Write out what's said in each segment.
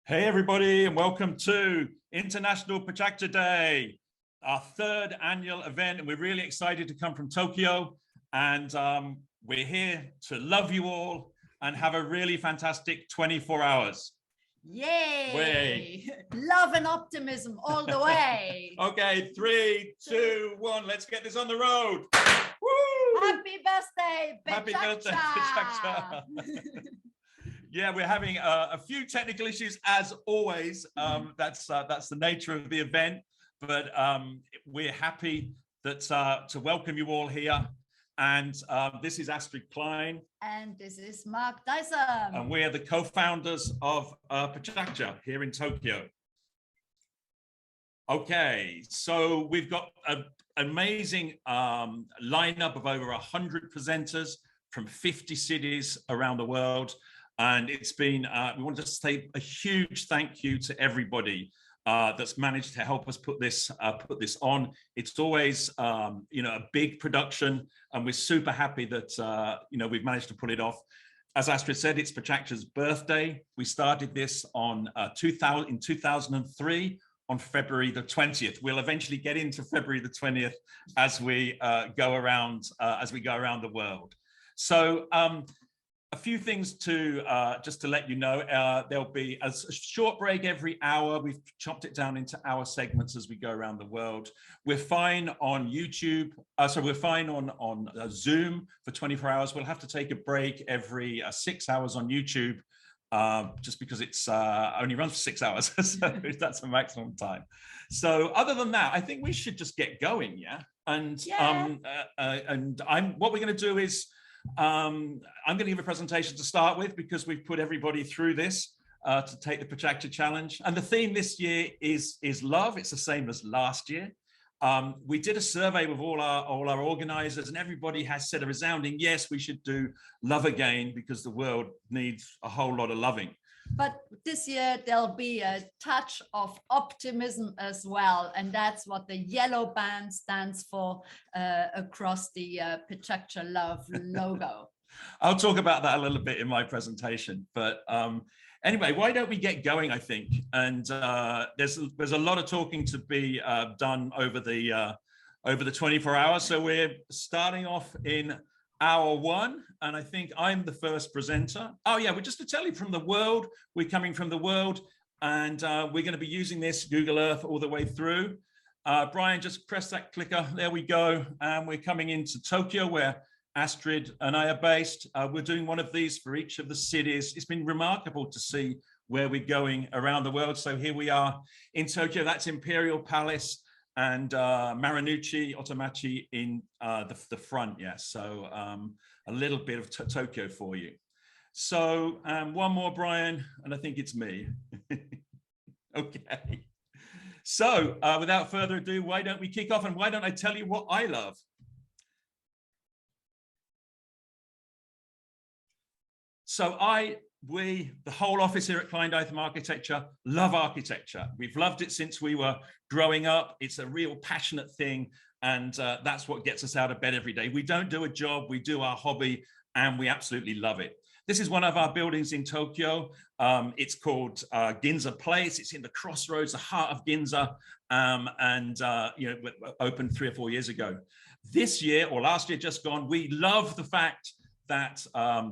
Hey everybody, and welcome to International PechaKucha Day, our third annual event, and we're really excited to come from Tokyo, and we're here to love you all and have a really fantastic 24 hours. Yay! Way. Love and optimism all the way. Okay, 3, 2, 1, let's get this on the road. Woo! Happy birthday, PechaKucha! Happy birthday, PechaKucha! Yeah, we're having a few technical issues as always. That's the nature of the event, but we're happy that to welcome you all here. And this is Astrid Klein. And this is Mark Dyson. And we're the co-founders of PechaKucha here in Tokyo. Okay, so we've got an amazing lineup of over 100 presenters from 50 cities around the world. And it's been, we want to say a huge thank you to everybody that's managed to help us put this on. It's always, you know, a big production, and we're super happy that, you know, we've managed to pull it off. As Astrid said, it's PechaKucha's birthday. We started this on in 2003 on February the 20th. We'll eventually get into February the 20th as we go around the world. So, a few things to just to let you know. There'll be a short break every hour. We've chopped it down into hour segments as we go around the world. We're fine on YouTube. So we're fine on Zoom for 24 hours. We'll have to take a break every 6 hours on YouTube, just because it's only runs for 6 hours. So that's a maximum time. So other than that, I think we should just get going. Yeah. And what we're going to do is, I'm going to give a presentation to start with because we've put everybody through this to take the PechaKucha challenge. And the theme this year is love. It's the same as last year. We did a survey with all our organizers, and everybody has said a resounding yes, we should do love again because the world needs a whole lot of loving. But this year there'll be a touch of optimism as well, and that's what the yellow band stands for across the PechaKucha Love logo. I'll talk about that a little bit in my presentation, but anyway, why don't we get going? I think, and there's a lot of talking to be done over the 24 hours. So we're starting off in hour 1, and I think I'm the first presenter. Oh yeah, we're just to tell you from the world. We're coming from the world, and we're going to be using this Google Earth all the way through. Brian, just press that clicker. There we go. And we're coming into Tokyo, where Astrid and I are based. We're doing one of these for each of the cities. It's been remarkable to see where we're going around the world. So here we are in Tokyo. That's Imperial Palace. And Marunouchi, Otomachi in the front, yes. So a little bit of Tokyo for you. So one more, Brian, and I think it's me. Okay. So without further ado, why don't we kick off, and why don't I tell you what I love? So we, the whole office here at Klein Dyson Architecture, love architecture. We've loved it since we were growing up. It's a real passionate thing, and that's what gets us out of bed every day. We don't do a job, we do our hobby, and we absolutely love it. This is one of our buildings in Tokyo. It's called Ginza Place. It's in the crossroads, the heart of Ginza, and you know, opened 3 or 4 years ago. This year, or last year just gone, we love the fact that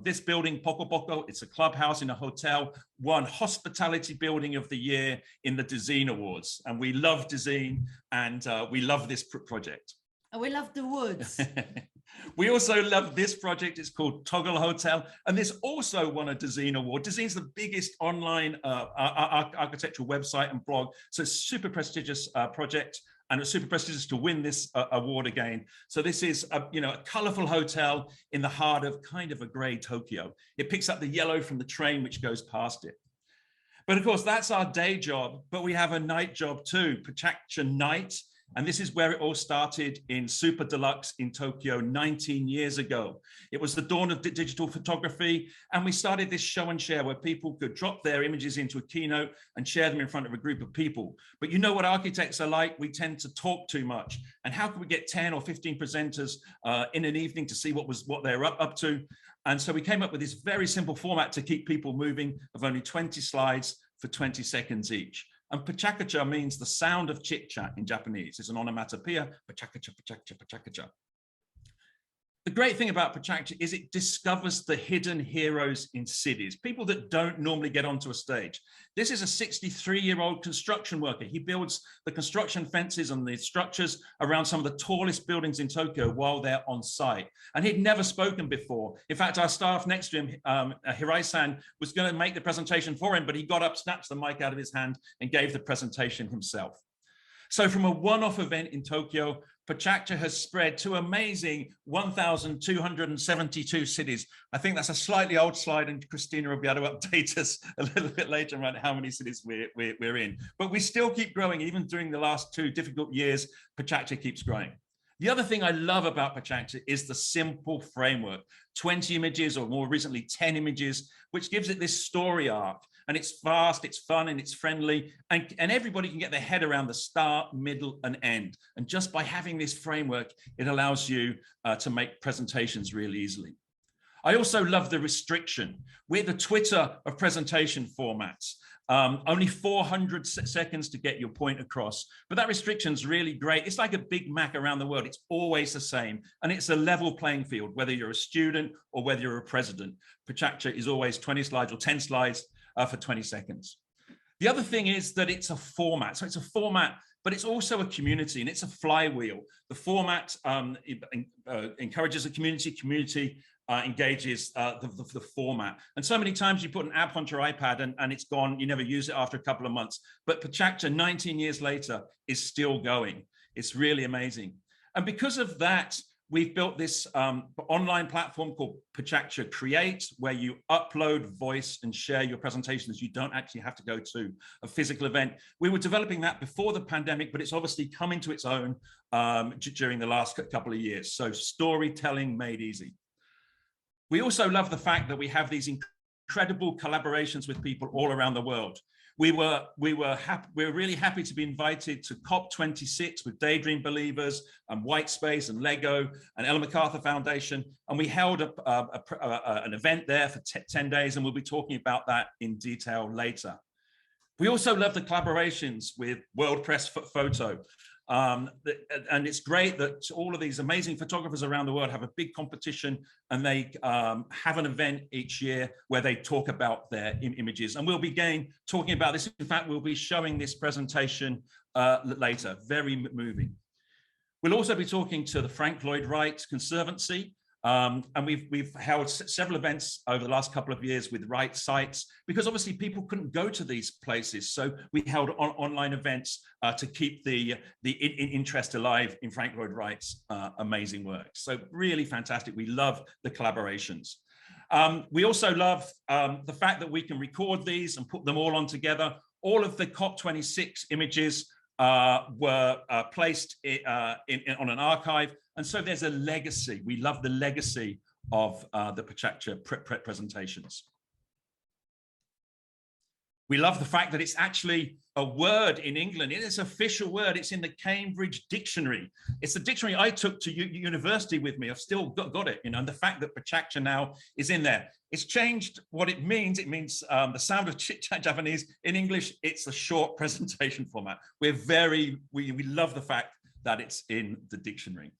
this building, Poco Poco, it's a clubhouse in a hotel, won Hospitality Building of the Year in the Design Awards. And we love design, and we love this project. And we love the woods. We also love this project. It's called Toggle Hotel, and this also won a Design Award. Design's the biggest online architectural website and blog, so it's a super prestigious project. And it's super prestigious to win this award again. So this is a colorful hotel in the heart of kind of a gray Tokyo. It picks up the yellow from the train which goes past it. But of course, that's our day job, but we have a night job too, PechaKucha Night. And this is where it all started in Super Deluxe in Tokyo 19 years ago. It was the dawn of digital photography. And we started this show and share where people could drop their images into a keynote and share them in front of a group of people. But you know what architects are like? We tend to talk too much. And how can we get 10 or 15 presenters in an evening to see what they're up to? And so we came up with this very simple format to keep people moving of only 20 slides for 20 seconds each. And PechaKucha means the sound of chit chat in Japanese. It's an onomatopoeia, PechaKucha, PechaKucha, PechaKucha. The great thing about PechaKucha is it discovers the hidden heroes in cities, people that don't normally get onto a stage. This is a 63-year-old construction worker. He builds the construction fences and the structures around some of the tallest buildings in Tokyo while they're on site. And he'd never spoken before. In fact, our staff next to him, Hirai-san, was going to make the presentation for him, but he got up, snatched the mic out of his hand and gave the presentation himself. So from a one-off event in Tokyo, PechaKucha has spread to amazing 1,272 cities. I think that's a slightly old slide, and Christina will be able to update us a little bit later about how many cities we're in. But we still keep growing. Even during the last 2 difficult years, PechaKucha keeps growing. The other thing I love about PechaKucha is the simple framework, 20 images, or more recently 10 images, which gives it this story arc. And it's fast, it's fun, and it's friendly, and everybody can get their head around the start, middle, and end. And just by having this framework, it allows you to make presentations really easily. I also love the restriction. We're the Twitter of presentation formats. Only 400 seconds to get your point across, but that restriction is really great. It's like a Big Mac around the world. It's always the same, and it's a level playing field, whether you're a student or whether you're a president. PechaKucha is always 20 slides or 10 slides for 20 seconds. The other thing is that it's a format. So it's a format, but it's also a community, and it's a flywheel. The format encourages a community engages the format. And so many times you put an app onto your iPad and it's gone, you never use it after a couple of months. But PechaKucha, 19 years later, is still going. It's really amazing. And because of that, we've built this online platform called PechaKucha Create, where you upload, voice, and share your presentations. You don't actually have to go to a physical event. We were developing that before the pandemic, but it's obviously come into its own during the last couple of years. So storytelling made easy. We also love the fact that we have these incredible collaborations with people all around the world. We were really happy to be invited to COP26 with Daydream Believers and Whitespace and Lego and Ellen MacArthur Foundation. And we held an event there for 10 days, and we'll be talking about that in detail later. We also love the collaborations with World Press Photo. And it's great that all of these amazing photographers around the world have a big competition, and they have an event each year where they talk about their images. And we'll be again talking about this. In fact, we'll be showing this presentation later. Very moving. We'll also be talking to the Frank Lloyd Wright Conservancy. And we've held several events over the last couple of years with Wright sites, because obviously people couldn't go to these places. So we held online events to keep the interest alive in Frank Lloyd Wright's amazing work. So really fantastic. We love the collaborations. We also love the fact that we can record these and put them all on together. All of the COP26 images were placed on an archive. And so there's a legacy. We love the legacy of the PechaKucha presentations. We love the fact that it's actually a word in England. It is an official word. It's in the Cambridge Dictionary. It's the dictionary I took to university with me. I've still got it, and the fact that PechaKucha now is in there. It's changed what it means. It means the sound of chit-chat Japanese. In English, it's a short presentation format. We love the fact that it's in the dictionary.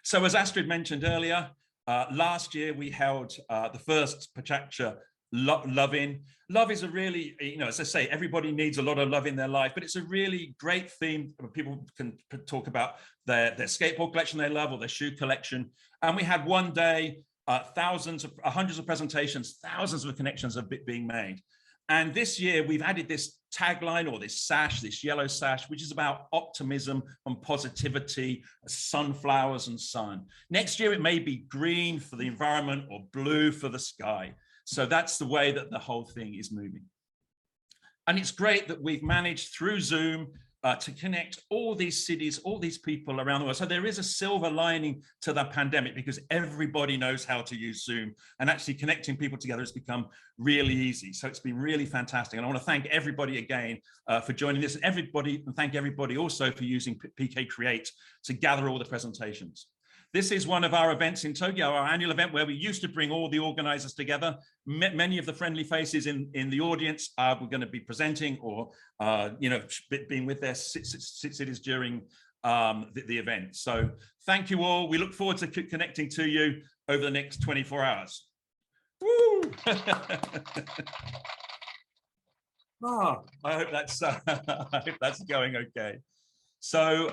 So as Astrid mentioned earlier, last year we held the first PechaKucha Love-In. Love is a really, as I say, everybody needs a lot of love in their life, but it's a really great theme. People can talk about their skateboard collection they love, or their shoe collection. And we had one day, hundreds of presentations, thousands of connections are being made. And this year we've added this tagline, or this sash, this yellow sash, which is about optimism and positivity, sunflowers and sun. Next year it may be green for the environment or blue for the sky. So that's the way that the whole thing is moving. And it's great that we've managed through Zoom to connect all these cities, all these people around the world. So there is a silver lining to the pandemic, because everybody knows how to use Zoom, and actually connecting people together has become really easy. So it's been really fantastic. And I want to thank everybody again for joining this, and thank everybody also for using PK Create to gather all the presentations. This is one of our events in Tokyo, our annual event where we used to bring all the organizers together. Many of the friendly faces in the audience we're going to be presenting or, being with their cities during the event. So thank you all. We look forward to connecting to you over the next 24 hours. Woo! I hope that's going okay. So,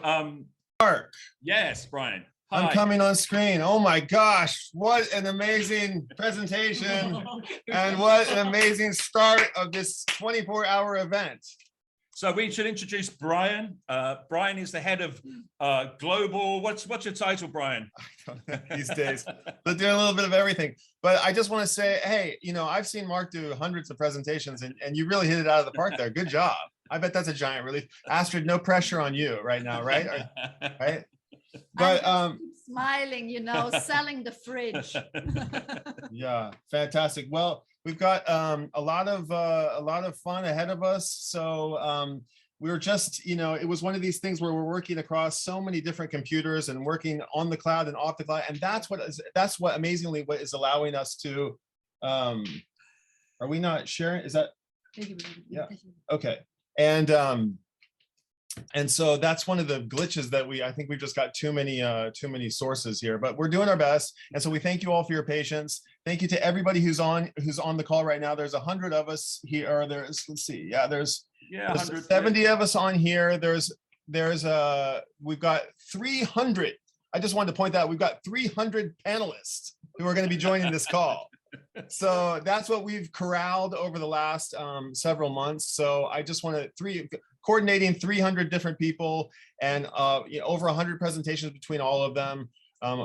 Mark. Yes, Brian. Hi. I'm coming on screen. Oh my gosh, what an amazing presentation and what an amazing start of this 24-hour event. So we should introduce Brian. Brian is the head of global. What's your title, Brian? I don't know these days. But doing a little bit of everything. But I just want to say, hey, I've seen Mark do hundreds of presentations, and you really hit it out of the park there. Good job. I bet that's a giant relief. Astrid, no pressure on you right now, right? Right? But smiling, selling the fridge. Yeah, fantastic. Well, we've got a lot of fun ahead of us. So we were just, it was one of these things where we're working across so many different computers and working on the cloud and off the cloud, and that's what amazingly what is allowing us to. Are we not sharing? Is that? Yeah. Okay. And so that's one of the glitches that I think we've just got too many sources here, but we're doing our best. And so we thank you all for your patience. Thank you to everybody who's on the call right now. There's 100 of us here, or there's 70 of us on here. We've got 300. I just wanted to point out, we've got 300 panelists who are going to be joining this call. So that's what we've corralled over the last several months. So I just want to coordinating 300 different people and over 100 presentations between all of them.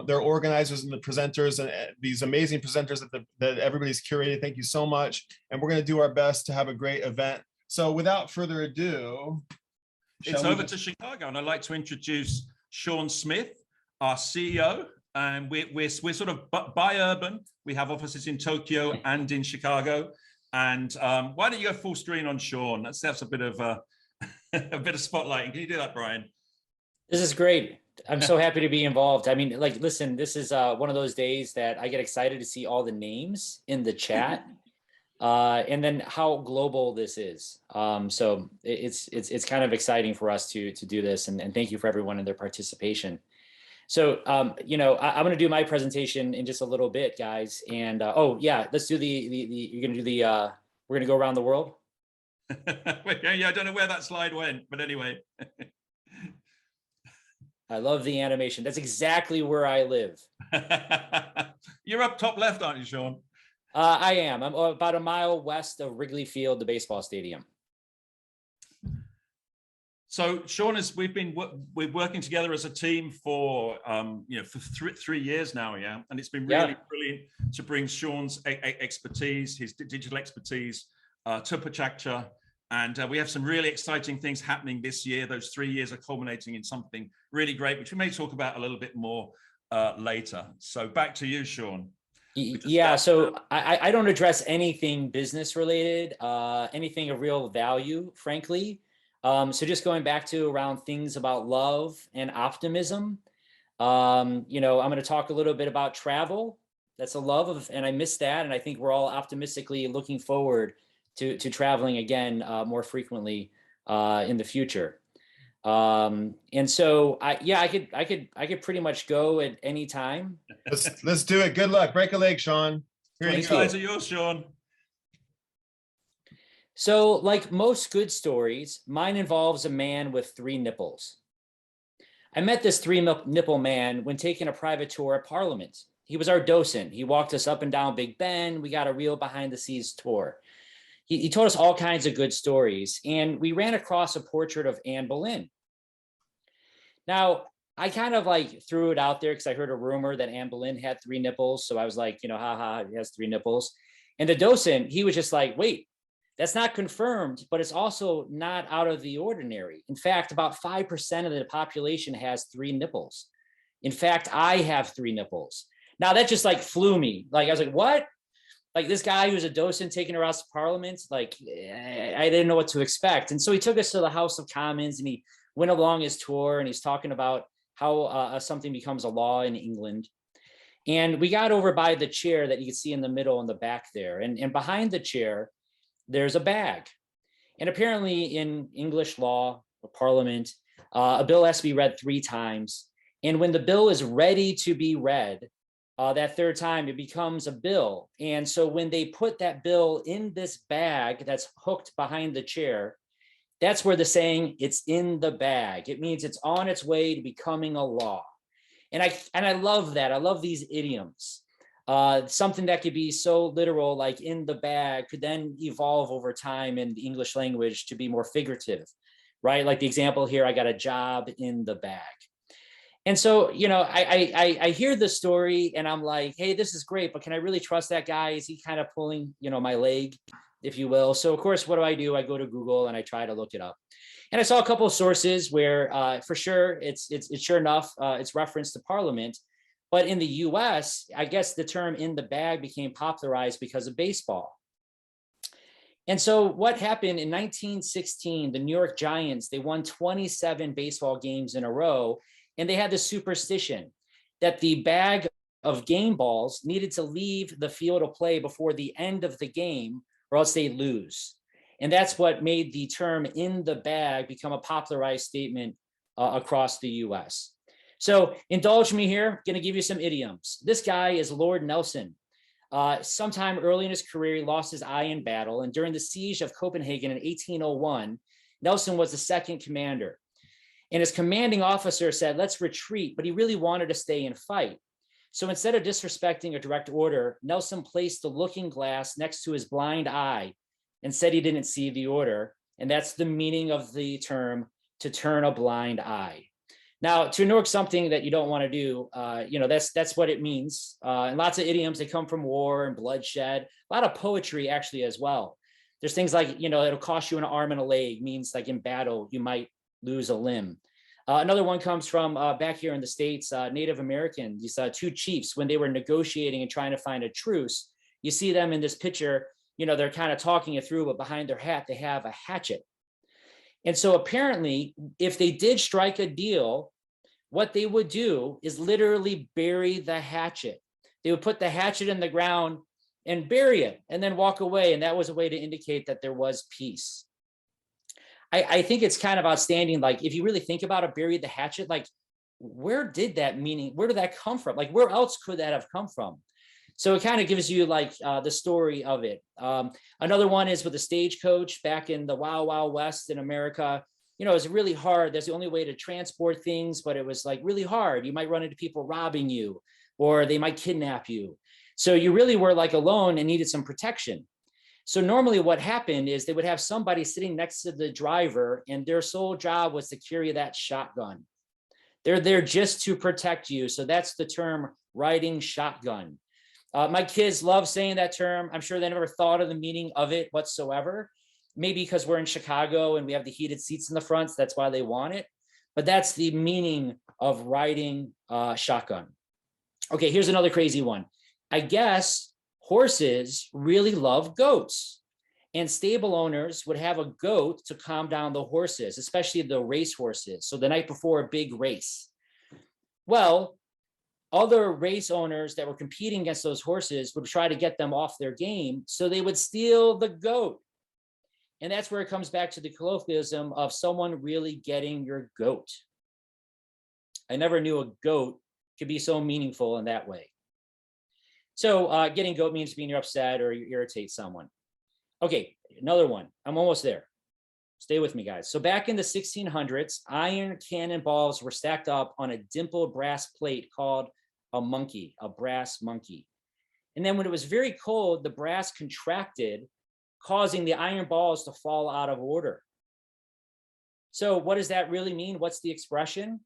Their organizers and the presenters and these amazing presenters that everybody's curated. Thank you so much. And we're going to do our best to have a great event. So without further ado, it's over to Chicago, and I'd like to introduce Sean Smith, our CEO. And we're sort of bi-urban. We have offices in Tokyo and in Chicago. And why don't you go full screen on Sean? That's a bit of a bit of spotlighting. Can you do that, Brian? This is great. I'm so happy to be involved. I mean, listen, this is one of those days that I get excited to see all the names in the chat, and then how global this is. So it's kind of exciting for us to do this, and thank you for everyone and their participation. So, I'm going to do my presentation in just a little bit, guys. And oh yeah, let's do you're going to do we're going to go around the world. Yeah, I don't know where that slide went, but anyway. I love the animation. That's exactly where I live. You're up top left, aren't you, Sean? I am. I'm about a mile west of Wrigley Field, the baseball stadium. So, Sean, we're working together as a team for for 3 years now, yeah, and it's been really brilliant to bring Sean's expertise, his digital expertise, to PechaKucha. And we have some really exciting things happening this year. Those 3 years are culminating in something really great, which we may talk about a little bit more later. So back to you, Sean. Yeah, so I don't address anything business related, anything of real value, frankly. So just going back to around things about love and optimism. I'm going to talk a little bit about travel. That's a love of, and I miss that. And I think we're all optimistically looking forward to traveling again more frequently in the future. And so I could pretty much go at any time. Let's do it. Good luck. Break a leg, Sean. Here you go. Are yours, Sean. So like most good stories, mine involves a man with 3 nipples. I met this 3-nipple man when taking a private tour at Parliament. He was our docent. He walked us up and down Big Ben. We got a real behind the scenes tour. He told us all kinds of good stories, and we ran across a portrait of Anne Boleyn. Now, I kind of threw it out there because I heard a rumor that Anne Boleyn had 3 nipples. So I was like, haha, he has 3 nipples. And the docent, he was just like, wait, that's not confirmed, but it's also not out of the ordinary. In fact, about 5% of the population has 3 nipples. In fact, I have 3 nipples. Now that just flew me. I was like, what? This guy who's a docent taking her out to Parliament, I didn't know what to expect. And so he took us to the House of Commons and he went along his tour and he's talking about how something becomes a law in England. And we got over by the chair that you can see in the middle and the back there. And behind the chair, there's a bag. And apparently in English law or parliament, a bill has to be read 3 times. And when the bill is ready to be read, that 3rd time, it becomes a bill. And so when they put that bill in this bag that's hooked behind the chair, that's where the saying, it's in the bag. It means it's on its way to becoming a law. And I love that. I love these idioms. Something that could be so literal, like in the bag, could then evolve over time in the English language to be more figurative, right? Like the example here, I got a job in the bag. And so, you know, I hear the story and I'm like, hey, this is great, but can I really trust that guy? Is he kind of pulling, you know, my leg, if you will? So of course, what do? I go to Google and I try to look it up. And I saw a couple of sources where for sure, it's sure enough, it's referenced to Parliament. But in the US, I guess the term in the bag became popularized because of baseball. And so what happened in 1916, the New York Giants, they won 27 baseball games in a row. And they had this superstition that the bag of game balls needed to leave the field of play before the end of the game, or else they lose. And that's what made the term in the bag become a popularized statement across the US. So indulge me here, I'm gonna give you some idioms. This guy is Lord Nelson. Sometime early in his career, he lost his eye in battle. And during the siege of Copenhagen in 1801, Nelson was the 2nd commander. And his commanding officer said, let's retreat, but he really wanted to stay and fight. So instead of disrespecting a direct order, Nelson placed the looking glass next to his blind eye and said he didn't see the order. And that's the meaning of the term, to turn a blind eye. Now, to ignore something that you don't want to do, you know, that's what it means. And lots of idioms, they come from war and bloodshed, a lot of poetry actually as well. There's things like, you know, it'll cost you an arm and a leg, means like in battle, you might lose a limb. Another one comes from back here in the States, Native American, these 2 chiefs, when they were negotiating and trying to find a truce, you see them in this picture, you know, they're kind of talking it through, but behind their hat, they have a hatchet. And so apparently, if they did strike a deal, what they would do is literally bury the hatchet. They would put the hatchet in the ground and bury it and then walk away. And that was a way to indicate that there was peace. I think it's kind of outstanding. Like, if you really think about it, bury the hatchet, like, where did that meaning, where did that come from? Like, where else could that have come from? So it kind of gives you like the story of it. Another one is with the Stagecoach back in the Wild Wild West in America. You know, it was really hard. That's the only way to transport things, but it was like really hard. You might run into people robbing you, or they might kidnap you. So you really were like alone and needed some protection. So normally what happened is they would have somebody sitting next to the driver and their sole job was to carry that shotgun. They're there just to protect you. So that's the term, riding shotgun. My kids love saying that term. I'm sure they never thought of the meaning of it whatsoever. Maybe because we're in Chicago and we have the heated seats in the front, so that's why they want it. But that's the meaning of riding shotgun. Okay, here's another crazy one. I guess horses really love goats, and stable owners would have a goat to calm down the horses, especially the race horses. So the night before a big race. Well, other race owners that were competing against those horses would try to get them off their game, so they would steal the goat. And that's where it comes back to the colloquialism of someone really getting your goat. I never knew a goat could be so meaningful in that way. So getting goat means being upset or you irritate someone. Okay, another one. I'm almost there. Stay with me, guys. So back in the 1600s, iron cannonballs were stacked up on a dimpled brass plate called a monkey, a brass monkey. And then when it was very cold, the brass contracted, causing the iron balls to fall out of order. So what does that really mean? What's the expression?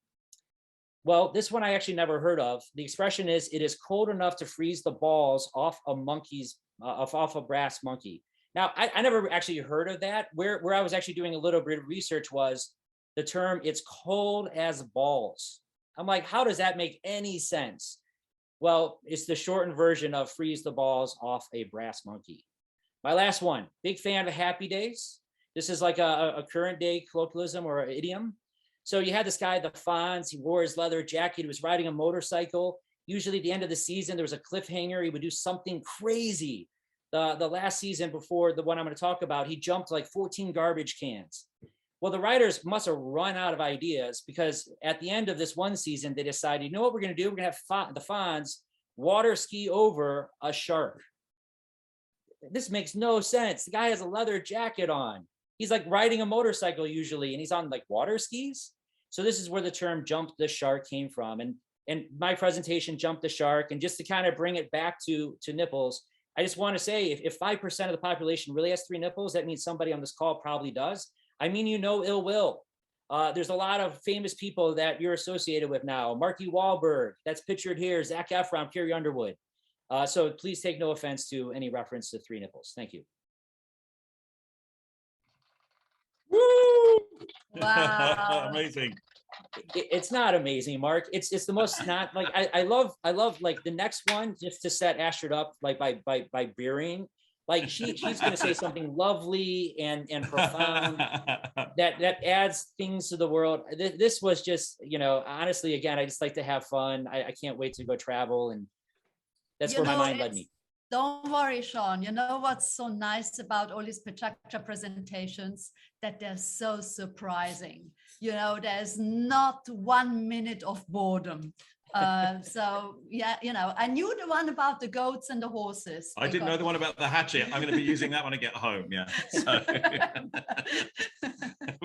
Well, this one I actually never heard of. The expression is, it is cold enough to freeze the balls off a monkey's, off a brass monkey. Now, I never actually heard of that. Where I was actually doing a little bit of research was the term, it's cold as balls. I'm like, how does that make any sense? Well, it's the shortened version of freeze the balls off a brass monkey. My last one, big fan of Happy Days. This is like a current day colloquialism or idiom. So you had this guy, the Fonz, he wore his leather jacket, he was riding a motorcycle. Usually at the end of the season, there was a cliffhanger. He would do something crazy. The last season before the one I'm going to talk about, he jumped like 14 garbage cans. Well, the writers must have run out of ideas because at the end of this one season, they decided, you know what we're going to do? We're going to have the Fonz water ski over a shark. This makes no sense. The guy has a leather jacket on. He's like riding a motorcycle usually, and he's on like water skis. So this is where the term jump the shark came from. And my presentation, Jump the Shark. And just to kind of bring it back to nipples, I just want to say if 5% of the population really has 3 nipples, that means somebody on this call probably does. I mean, you know, ill will. There's a lot of famous people that you're associated with now. Marky Wahlberg, that's pictured here, Zac Efron, Carrie Underwood. So please take no offense to any reference to 3 nipples. Thank you. Woo! Wow. Amazing. It's not amazing, Mark. It's the most not like I love like the next one just to set Astrid up like by beering. Like she's gonna say something lovely and profound that adds things to the world. This was just, you know, honestly, again, I just like to have fun. I can't wait to go travel, and that's where my mind led me. Don't worry, Sean. You know what's so nice about all these PechaKucha presentations? That they're so surprising. You know, there's not 1 minute of boredom. So yeah, you know, I knew the one about the goats and the horses. I didn't know the one about the hatchet. I'm going to be using that when I get home. Yeah. So.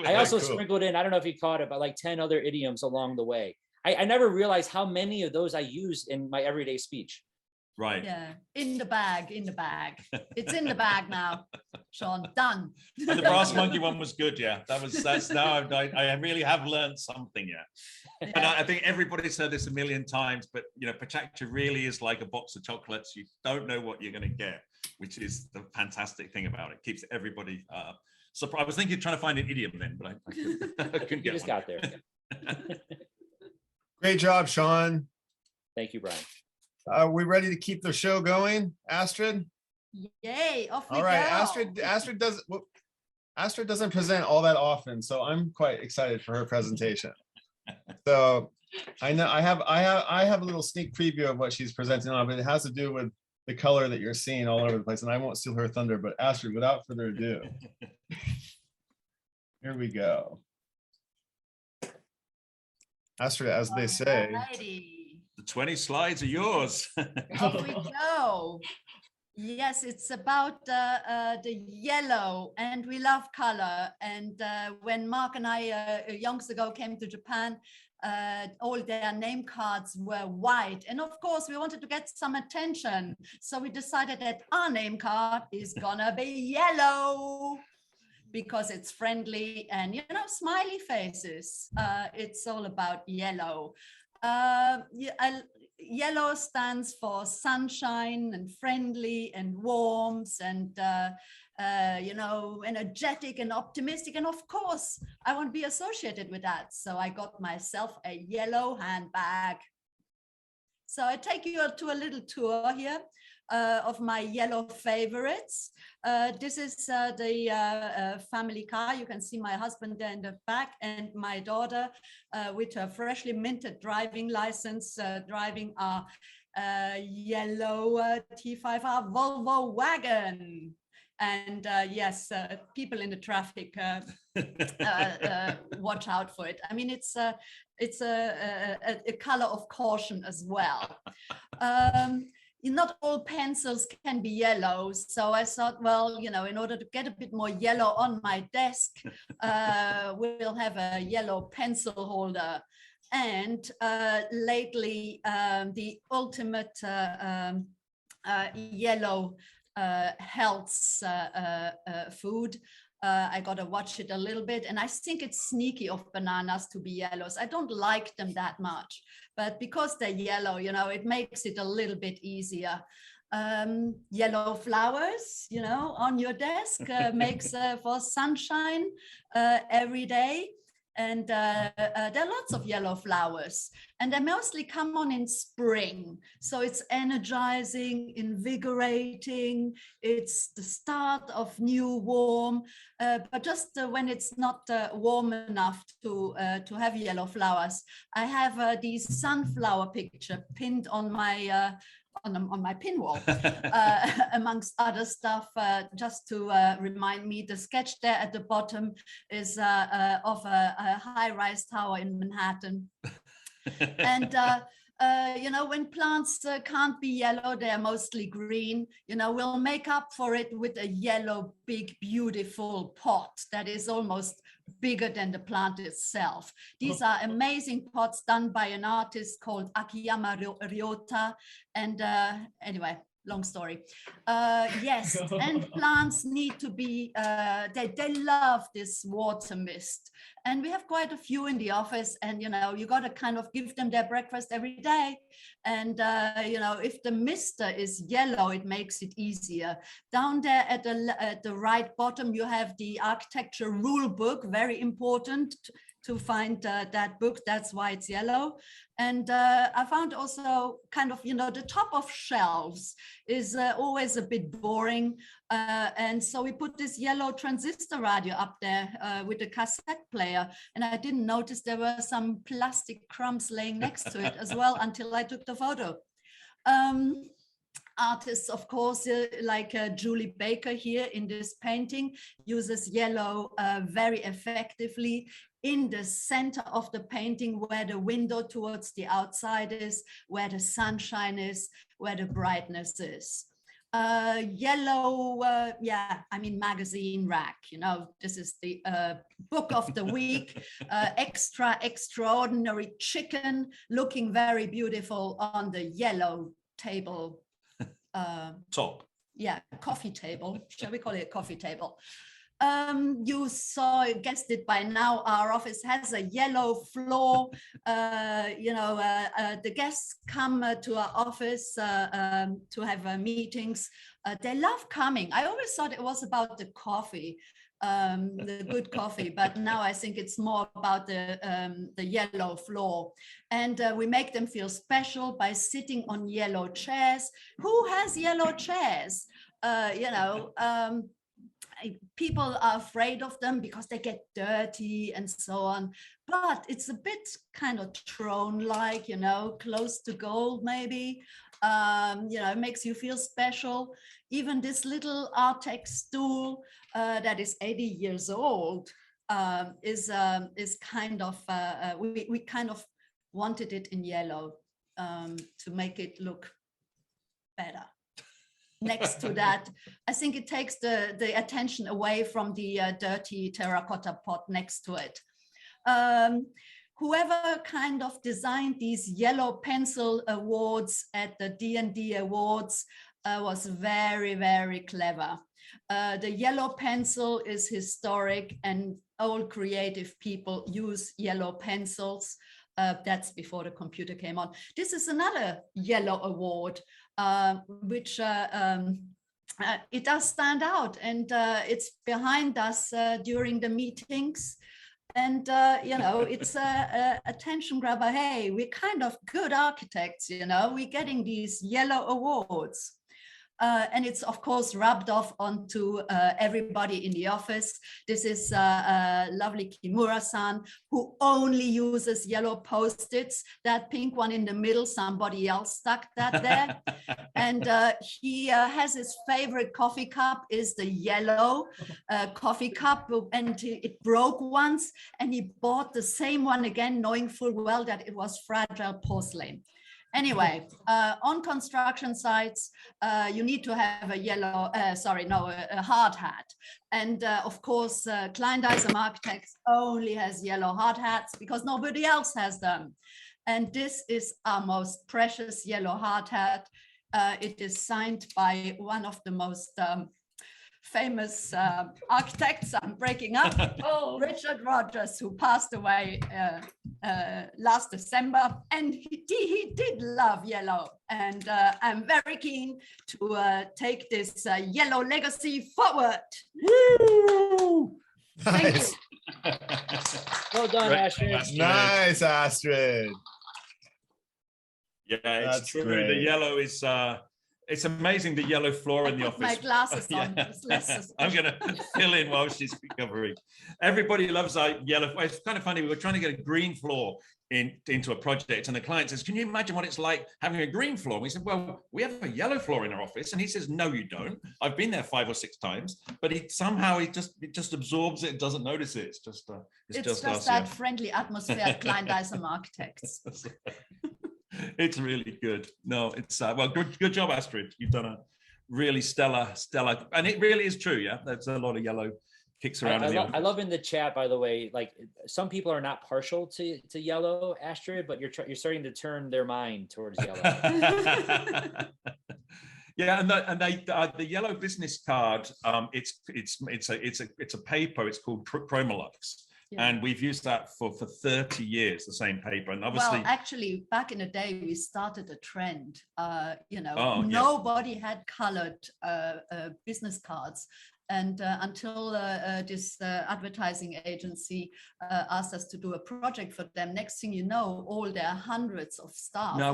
I also sprinkled in, I don't know if you caught it, but like 10 other idioms along the way. I never realized how many of those I use in my everyday speech. Right. Yeah, in the bag, in the bag. It's in the bag now, Sean. Done. And the brass monkey one was good. Yeah, that's now I really have learned something. Yeah, and I think everybody's heard this a million times, but you know, PechaKucha really is like a box of chocolates. You don't know what you're going to get, which is the fantastic thing about it. Keeps everybody surprised. I was thinking trying to find an idiom then, but I couldn't get. You just got there. Great job, Sean. Thank you, Brian. Are we ready to keep the show going, Astrid? Yay! Off we All right, go. Astrid doesn't present all that often, so I'm quite excited for her presentation. So I know I have a little sneak preview of what she's presenting on, but it has to do with the color that you're seeing all over the place, and I won't steal her thunder. But Astrid, without further ado, here we go. Astrid, as they say. Alrighty. The 20 slides are yours. Off we go. Yes, it's about the yellow, and we love color. And when Mark and I yonks ago came to Japan, all their name cards were white. And of course, we wanted to get some attention. So we decided that our name card is gonna be yellow because it's friendly and, you know, smiley faces. It's all about yellow. Yellow stands for sunshine and friendly and warmth and you know, energetic and optimistic, and of course I want to be associated with that, so I got myself a yellow handbag. So I take you to a little tour here of my yellow favorites. This is the family car. You can see my husband there in the back and my daughter with her freshly minted driving license driving our yellow T5R Volvo wagon. And yes, people in the traffic watch out for it. I mean, it's a color of caution as well. Not all pencils can be yellow, so I thought, well, you know, in order to get a bit more yellow on my desk, we'll have a yellow pencil holder. And lately, the ultimate yellow health food. I got to watch it a little bit, and I think it's sneaky of bananas to be yellows. I don't like them that much, but because they're yellow, you know, it makes it a little bit easier. Yellow flowers, you know, on your desk makes for sunshine every day. And there are lots of yellow flowers, and they mostly come on in spring. So it's energizing, invigorating. It's the start of new warm, but just when it's not warm enough to have yellow flowers. I have these sunflower picture pinned on my pin wall, amongst other stuff, just to remind me. The sketch there at the bottom is of a high-rise tower in Manhattan. And you know, when plants can't be yellow, they're mostly green. You know, we'll make up for it with a yellow, big, beautiful pot that is almost bigger than the plant itself. These are amazing pots done by an artist called Akiyama Ryota. And anyway, long story. Yes, and plants need to be, they love this water mist. And we have quite a few in the office, and, you know, you got to kind of give them their breakfast every day. And, you know, if the mister is yellow, it makes it easier. Down there at the right bottom, you have the architecture rule book, very important to find that book. That's why it's yellow. And I found also kind of, you know, the top of shelves is always a bit boring. And so we put this yellow transistor radio up there with a cassette player. And I didn't notice there were some plastic crumbs laying next to it as well until I took the photo. Artists, of course, like Julie Baker here in this painting, uses yellow very effectively in the center of the painting, where the window towards the outside is, where the sunshine is, where the brightness is. Yellow, yeah, I mean, magazine rack, you know, this is the book of the week. Extraordinary chicken, looking very beautiful on the yellow table. Top. Yeah, coffee table. Shall we call it a coffee table? You guessed it by now, our office has a yellow floor. You know, the guests come to our office to have meetings. They love coming. I always thought it was about the coffee, the good coffee, but now I think it's more about the yellow floor. And we make them feel special by sitting on yellow chairs. Who has yellow chairs? You know, people are afraid of them because they get dirty and so on, but it's a bit kind of throne-like, you know, close to gold maybe. You know, it makes you feel special. Even this little Artex stool that is 80 years old is kind of, we kind of wanted it in yellow to make it look better. Next to that, I think it takes the attention away from the dirty terracotta pot next to it. Whoever kind of designed these yellow pencil awards at the D&D Awards was very, very clever. The yellow pencil is historic, and all creative people use yellow pencils. That's before the computer came on. This is another yellow award, which it does stand out, and it's behind us during the meetings. And, you know, it's a attention grabber. Hey, we're kind of good architects, you know, we're getting these yellow awards. And it's, of course, rubbed off onto everybody in the office. This is lovely Kimura-san, who only uses yellow Post-its. That pink one in the middle, somebody else stuck that there. And he has his favorite coffee cup is the yellow coffee cup, and it broke once, and he bought the same one again, knowing full well that it was fragile porcelain. Anyway, on construction sites, you need to have a yellow, a hard hat. And of course, Kleindeisem Architects only has yellow hard hats because nobody else has them. And this is our most precious yellow hard hat. It is signed by one of the most famous architects. I'm breaking up. Oh, Richard Rogers, who passed away last December, and he did love yellow. And I'm very keen to take this yellow legacy forward. Woo! Thank Nice. you. Well done, Great, Astrid. Nice, Astrid. Yeah, That's it's true. great. The yellow is it's amazing, the yellow floor in the Put my office. glasses on. Yeah. It's less suspicious. I'm gonna fill in while she's recovering. Everybody loves our yellow. It's kind of funny. We were trying to get a green floor into a project, and the client says, "Can you imagine what it's like having a green floor?" And we said, "Well, we have a yellow floor in our office," and he says, "No, you don't. I've been there 5 or 6 times, but it just absorbs it, doesn't notice it. It's just us, that yeah." friendly atmosphere at Klein Dyson Architects. It's really good. No, it's well, good job, Astrid. You've done a really stellar, and it really is true. Yeah, there's a lot of yellow kicks around. I love in the chat, by the way, like some people are not partial to yellow, Astrid, but you're starting to turn their mind towards yellow. Yeah, and the yellow business card, it's a paper. It's called Chromolux. Yeah. And we've used that for 30 years, the same paper. And obviously, well, actually, back in the day, we started a trend. Oh, nobody had colored business cards. And until this advertising agency asked us to do a project for them, next thing you know, all their hundreds of staff. No,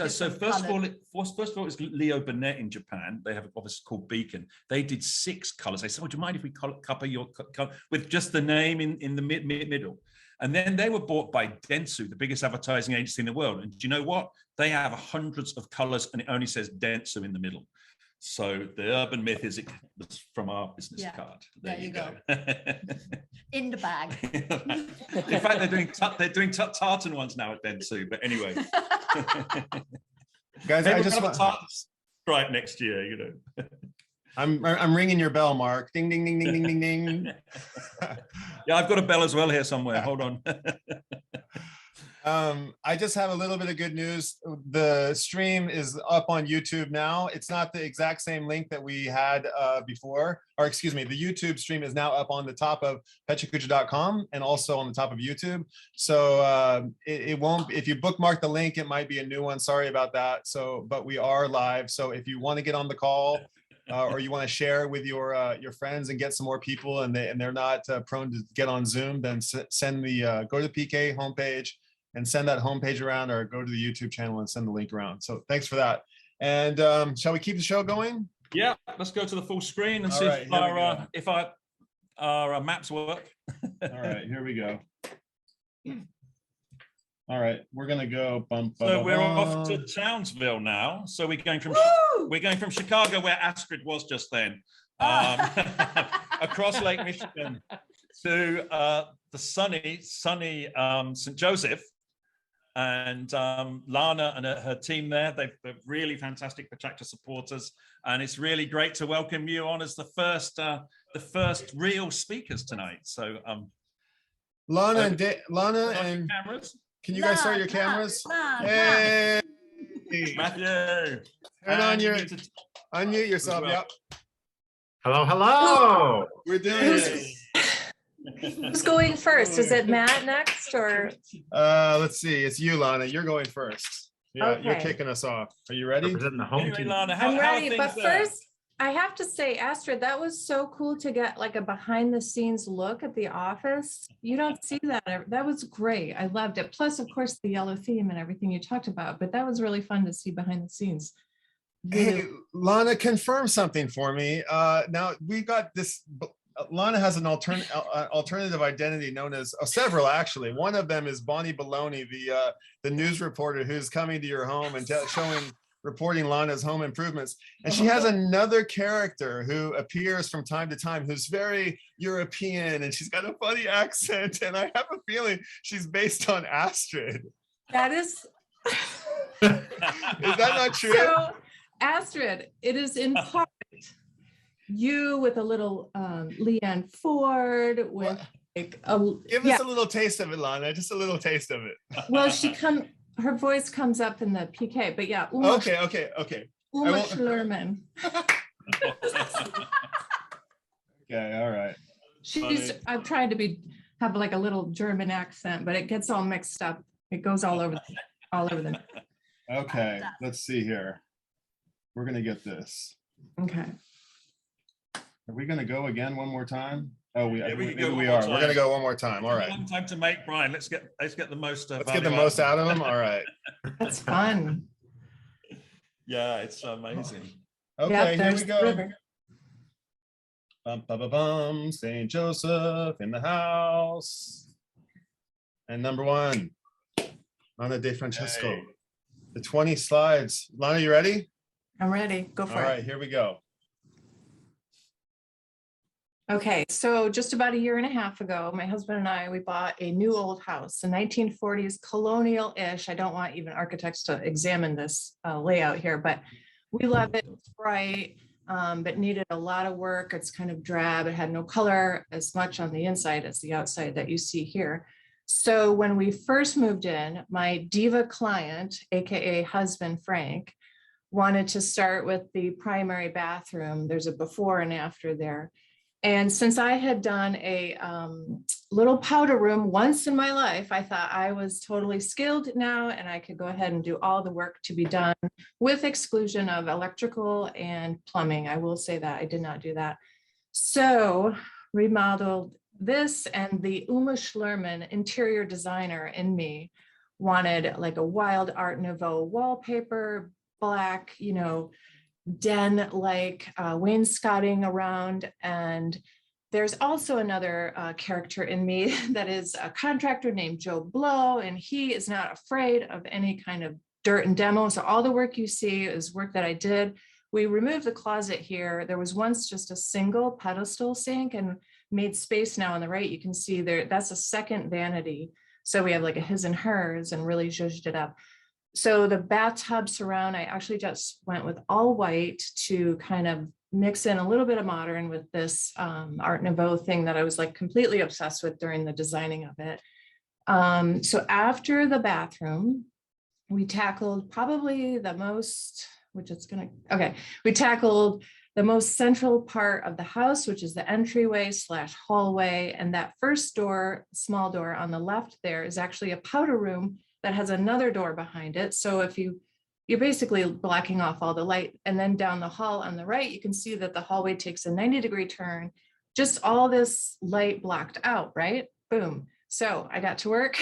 so first of all, it was Leo Burnett in Japan. They have an office called Beacon. They did 6 colors. They said, "Would you mind if we cover your color with just the name in the middle?" And then they were bought by Dentsu, the biggest advertising agency in the world. And do you know what? They have hundreds of colors, and it only says Dentsu in the middle. So the urban myth is it was from our business card. There you go. In the bag. In fact, they're doing tartan ones now at Dentsu. But anyway, Guys, maybe I we're just gonna want. have a tartan stripe next year. You know. I'm ringing your bell, Mark. Ding, ding, ding, ding, ding, ding, ding. Yeah, I've got a bell as well here somewhere. Hold on. I just have a little bit of good news. The stream is up on YouTube now. It's not the exact same link that we had before, or excuse me, the YouTube stream is now up on the top of PechaKucha.com and also on the top of YouTube. So it won't, if you bookmark the link, it might be a new one. Sorry about that. So, but we are live. So if you want to get on the call, or you want to share with your friends and get some more people, and they're not prone to get on Zoom, then send the go to the PK homepage and send that homepage around, or go to the YouTube channel and send the link around. So thanks for that. And shall we keep the show going? Yeah, let's go to the full screen and All see right, if our maps work. All right, here we go. All right, we're gonna go. So we're off to Townsville now. So we're going from Chicago, where Astrid was just then, across Lake Michigan to the sunny St. Joseph, and Lana and her team there. They're really fantastic PechaKucha supporters, and it's really great to welcome you on as the first real speakers tonight. So Lana and cameras. Can you guys start your cameras? Hey, Matthew, turn on your unmute yourself. well. Yep, Hello. we're doing it. Who's going first? Is it Matt next or? Let's see. It's you, Lana. You're going first. Yeah, you're Okay. kicking us off. Are you ready? Representing the home Anyway, team. Lana, I'm how are ready, but things there? first I have to say, Astrid, that was so cool to get like a behind the scenes look at the office. You don't see that. That was great. I loved it. Plus, of course, the yellow theme and everything you talked about, but that was really fun to see behind the scenes. Hey, Lana, confirm something for me. Now we got this. Lana has an alternative identity known as several, actually. One of them is Bonnie Boleyn, the news reporter who's coming to your home and reporting Lana's home improvements. And she has another character who appears from time to time who's very European, and she's got a funny accent. And I have a feeling she's based on Astrid. That is. Is that not true? So, Astrid, it is in part you with a little Leanne Ford with like a Give us a little taste of it, Lana. Just a little taste of it. Well, her voice comes up in the PK, but yeah. Uma, Okay. Uma Schlerman. Okay, all right. I'm trying to have like a little German accent, but it gets all mixed up. It goes all over the. Okay, let's see here. We're gonna get this. Okay. Are we gonna go again one more time? Oh, Yeah, we can go maybe one we more are. We're time. gonna go one more time. All right. Long time to make, Brian. Let's get the most. Let's get the most out of them. All right. That's fun. Yeah, it's amazing. Okay, Yep, here there's we the go. river. Bum, bum, bum, bum. St. Joseph in the house. And number one, Lana De Francesco. Hey. The 20 slides. Lana, you ready? I'm ready. Go All for it. right, here we go. Okay, so just about a year and a half ago, my husband and I, we bought a new old house, a 1940s colonial-ish. I don't want even architects to examine this layout here, but we love it. It's bright, but needed a lot of work. It's kind of drab. It had no color as much on the inside as the outside that you see here. So when we first moved in, my diva client, AKA husband Frank, wanted to start with the primary bathroom. There's a before and after there. And since I had done a little powder room once in my life, I thought I was totally skilled now and I could go ahead and do all the work to be done with exclusion of electrical and plumbing. I will say that I did not do that. So remodeled this, and the Uma Schlerman interior designer in me wanted like a wild Art Nouveau wallpaper, black, you know, den-like wainscoting around. And there's also another character in me that is a contractor named Joe Blow, and he is not afraid of any kind of dirt and demo. So all the work you see is work that I did. We removed the closet here. There was once just a single pedestal sink, and made space now on the right. You can see there, that's a second vanity. So we have like a his and hers and really zhuzhed it up. So the bathtub surround, I actually just went with all white to kind of mix in a little bit of modern with this Art Nouveau thing that I was like completely obsessed with during the designing of it. So after the bathroom, we tackled probably the most, we tackled the most central part of the house, which is the entryway / hallway. And that first door, small door on the left there, is actually a powder room that has another door behind it. So if you're basically blocking off all the light, and then down the hall on the right, you can see that the hallway takes a 90-degree turn, just all this light blocked out, right? Boom. So I got to work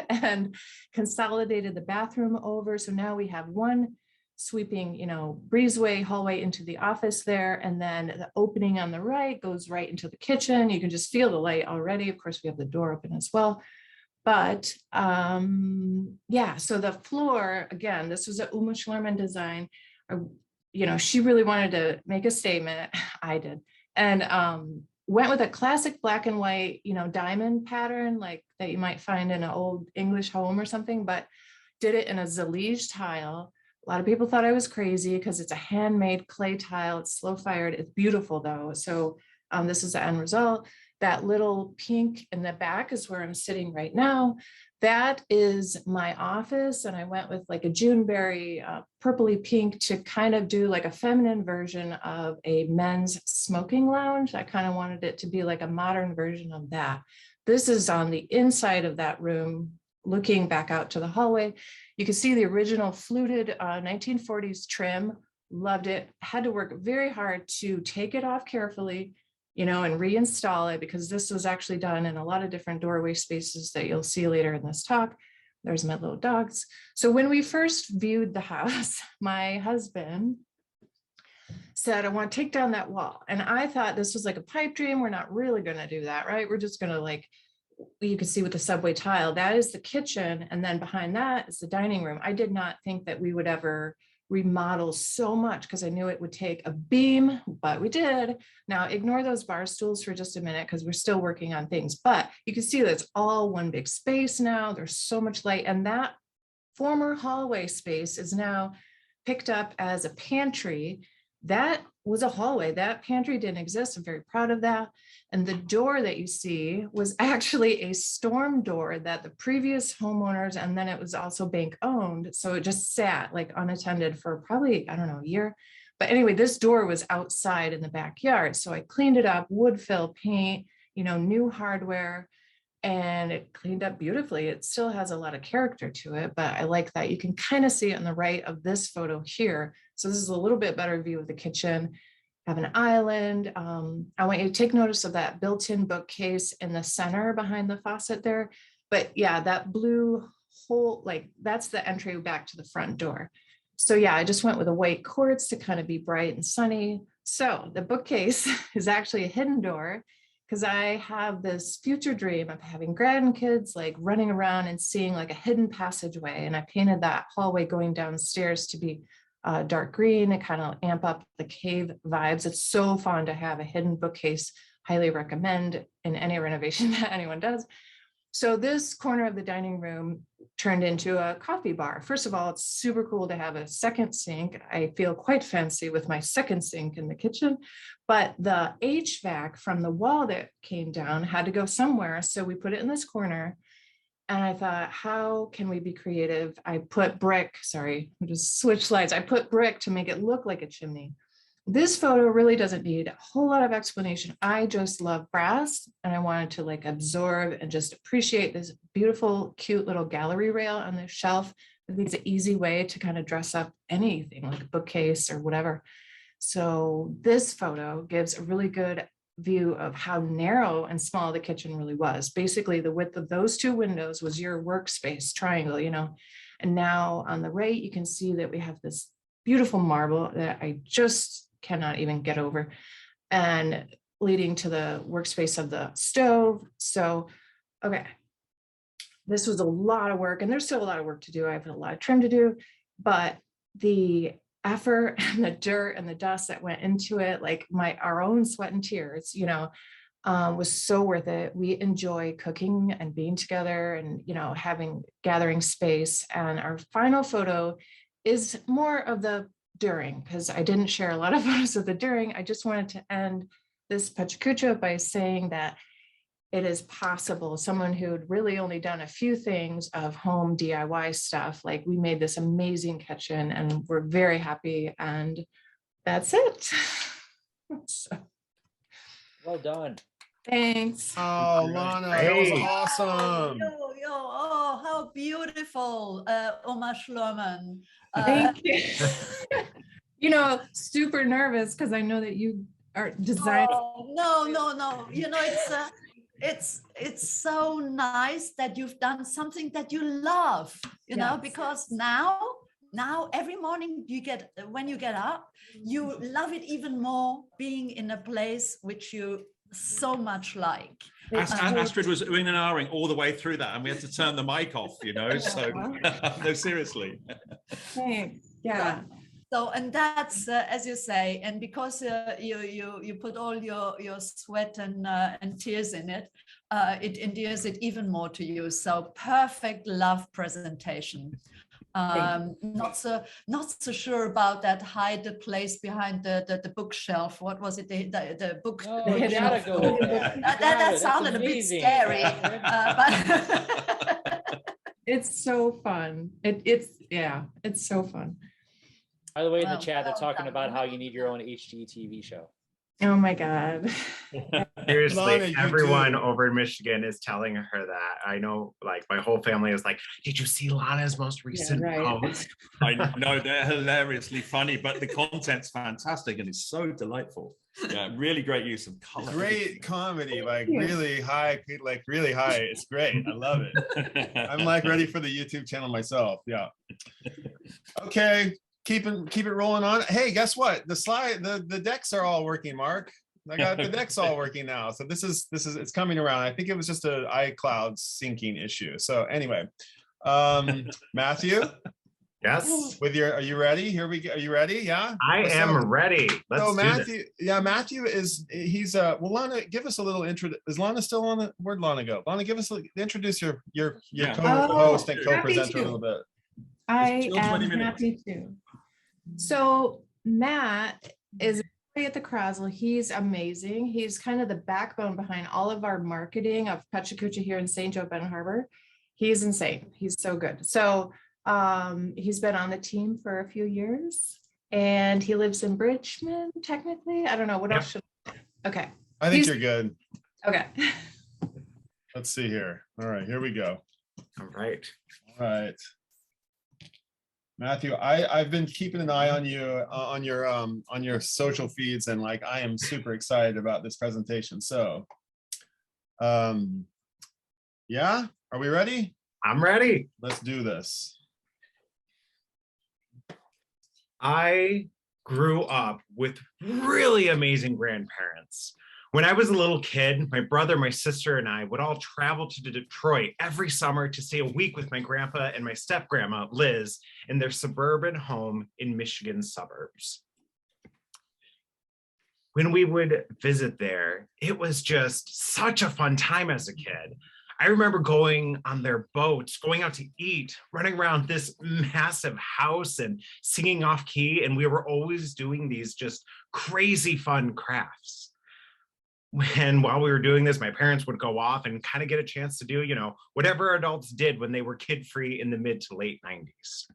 and consolidated the bathroom over. So now we have one sweeping, you know, breezeway hallway into the office there. And then the opening on the right goes right into the kitchen. You can just feel the light already. Of course, we have the door open as well. But yeah, so the floor, again, this was a Uma Schlerman design. You know, she really wanted to make a statement. I did. And went with a classic black and white, you know, diamond pattern, like that you might find in an old English home or something, but did it in a Zalige tile. A lot of people thought I was crazy because it's a handmade clay tile. It's slow fired. It's beautiful though. So this is the end result. That little pink in the back is where I'm sitting right now. That is my office. And I went with like a Juneberry purpley pink to kind of do like a feminine version of a men's smoking lounge. I kind of wanted it to be like a modern version of that. This is on the inside of that room, looking back out to the hallway. You can see the original fluted 1940s trim. Loved it. Had to work very hard to take it off carefully, you know, and reinstall it, because this was actually done in a lot of different doorway spaces that you'll see later in this talk. There's my little dogs. So when we first viewed the house, my husband said, I want to take down that wall. And I thought this was like a pipe dream. We're not really going to do that, right? We're just going to, like, you can see with the subway tile, that is the kitchen. And then behind that is the dining room. I did not think that we would ever remodel so much, because I knew it would take a beam, but we did. Now ignore those bar stools for just a minute, because we're still working on things, but you can see that it's all one big space now. There's so much light, and that former hallway space is now picked up as a pantry. That was a hallway. That pantry didn't exist. I'm very proud of that. And the door that you see was actually a storm door that the previous homeowners, and then it was also bank owned. So it just sat like unattended for probably, I don't know, a year. But anyway, this door was outside in the backyard. So I cleaned it up, wood fill, paint, you know, new hardware, and it cleaned up beautifully. It still has a lot of character to it, but I like that. You can kind of see it on the right of this photo here. So this is a little bit better view of the kitchen. have an island. I want you to take notice of that built-in bookcase in the center behind the faucet there. But yeah, that blue hole, like that's the entry back to the front door. So yeah, I just went with a white quartz to kind of be bright and sunny. So the bookcase is actually a hidden door because I have this future dream of having grandkids like running around and seeing like a hidden passageway. And I painted that hallway going downstairs to be dark green and kind of amp up the cave vibes. It's so fun to have a hidden bookcase. Highly recommend in any renovation that anyone does. So this corner of the dining room turned into a coffee bar. First of all, it's super cool to have a second sink. I feel quite fancy with my second sink in the kitchen, but the HVAC from the wall that came down had to go somewhere. So we put it in this corner. And I thought, how can we be creative? I put brick, sorry, I just switch slides. I put brick to make it look like a chimney. This photo really doesn't need a whole lot of explanation. I just love brass and I wanted to like absorb and just appreciate this beautiful, cute little gallery rail on the shelf. I think it's an easy way to kind of dress up anything like a bookcase or whatever. So this photo gives a really good view of how narrow and small the kitchen really was. Basically, the width of those two windows was your workspace triangle, you know. And now on the right, you can see that we have this beautiful marble that I just cannot even get over, and leading to the workspace of the stove. So, okay, this was a lot of work, and there's still a lot of work to do. I have a lot of trim to do, but the effort and the dirt and the dust that went into it, like our own sweat and tears, you know, was so worth it. We enjoy cooking and being together and, you know, gathering space. And our final photo is more of the during, because I didn't share a lot of photos of the during. I just wanted to end this PechaKucha by saying that it is possible. Someone who had really only done a few things of home DIY stuff, like we made this amazing kitchen and we're very happy, and that's it. So, Well done. thanks. Oh, Lana, that was awesome. Oh, how beautiful, Oma Schlurman. Thank you. You know, super nervous because I know that you are designing. Oh, no. You know, it's so nice that you've done something that you love, you know, because now every morning when you get up, you love it even more being in a place which you so much like. Astrid was oohing and ahhing all the way through that, and we had to turn the mic off, you know. So no, seriously. Thanks. Yeah. So, and that's as you say, and because you put all your sweat and tears in it, it endears it even more to you. So perfect love presentation. Not so sure about that hide the place behind the bookshelf. What was it? The book. Oh, the you gotta go with that. That sounded a bit scary. But it's so fun. It's so fun. By the way, in the chat, they're talking about how you need your own HGTV show. Oh my God. Seriously, Lana, everyone over in Michigan is telling her that. I know, like, my whole family is like, did you see Lana's most recent post? I know, they're hilariously funny, but the content's fantastic and it's so delightful. Yeah, really great use of color. Great comedy, like really high. It's great. I love it. I'm like ready for the YouTube channel myself. Yeah. Okay. Keep it rolling on. Hey, guess what? The decks are all working, Mark. I got the decks all working now. So this is it's coming around. I think it was just an iCloud syncing issue. So anyway, Matthew. Yes. Are you ready? Here we go. Are you ready? Yeah. I am ready. Let's so do Matthew, this. yeah, Matthew he's well, Lana, give us a little intro. Is Lana still on the? Where'd Lana go? Lana, introduce your co-host and co-presenter a little bit. I am happy to. So Matt is at the Krasl. He's amazing. He's kind of the backbone behind all of our marketing of PechaKucha here in St. Joe, Benton Harbor. He's insane. He's so good. So he's been on the team for a few years and he lives in Bridgman, technically. I don't know what else should. Okay. I think you're good. Okay. Let's see here. All right, here we go. All right. All right. Matthew, I've been keeping an eye on you on your social feeds, and like I am super excited about this presentation. So, yeah, are we ready? I'm ready. Let's do this. I grew up with really amazing grandparents. When I was a little kid, my brother, my sister, and I would all travel to Detroit every summer to stay a week with my grandpa and my step-grandma, Liz, in their suburban home in Michigan's suburbs. When we would visit there, it was just such a fun time as a kid. I remember going on their boats, going out to eat, running around this massive house and singing off key. And we were always doing these just crazy fun crafts. And while we were doing this, my parents would go off and kind of get a chance to do, whatever adults did when they were kid-free in the mid to late 90s.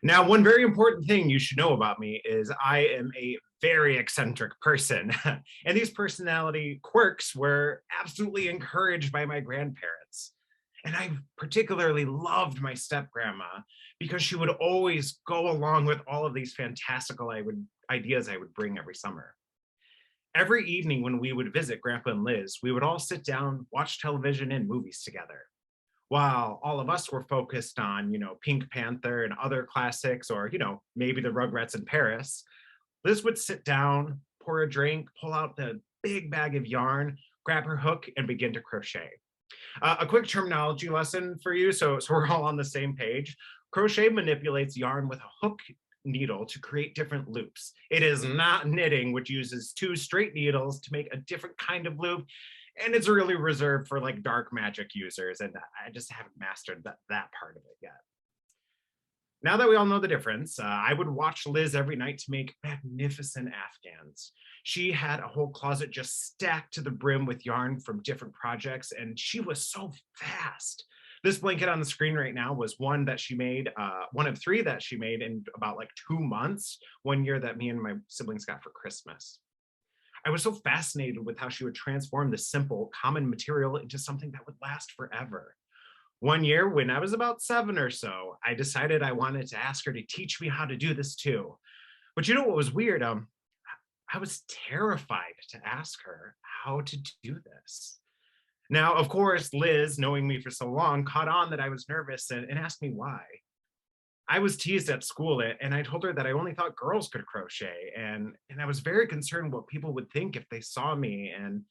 Now, one very important thing you should know about me is I am a very eccentric person. And these personality quirks were absolutely encouraged by my grandparents. And I particularly loved my step-grandma because she would always go along with all of these fantastical ideas I would bring every summer. Every evening when we would visit Grandpa and Liz, we would all sit down, watch television and movies together. While all of us were focused on, Pink Panther and other classics, or, maybe the Rugrats in Paris, Liz would sit down, pour a drink, pull out the big bag of yarn, grab her hook, and begin to crochet. A quick terminology lesson for you, so we're all on the same page. Crochet manipulates yarn with a hook needle to create different loops. It is not knitting, which uses 2 straight needles to make a different kind of loop. And it's really reserved for like dark magic users. And I just haven't mastered that part of it yet. Now that we all know the difference, I would watch Liz every night to make magnificent Afghans. She had a whole closet just stacked to the brim with yarn from different projects, and she was so fast. This blanket on the screen right now was one that she made, one of 3 that she made in about like 2 months, one year that me and my siblings got for Christmas. I was so fascinated with how she would transform this simple, common material into something that would last forever. One year, when I was about 7 or so, I decided I wanted to ask her to teach me how to do this too. But you know what was weird? I was terrified to ask her how to do this. Now, of course, Liz, knowing me for so long, caught on that I was nervous and asked me why. I was teased at school, and I told her that I only thought girls could crochet, and I was very concerned what people would think if they saw me and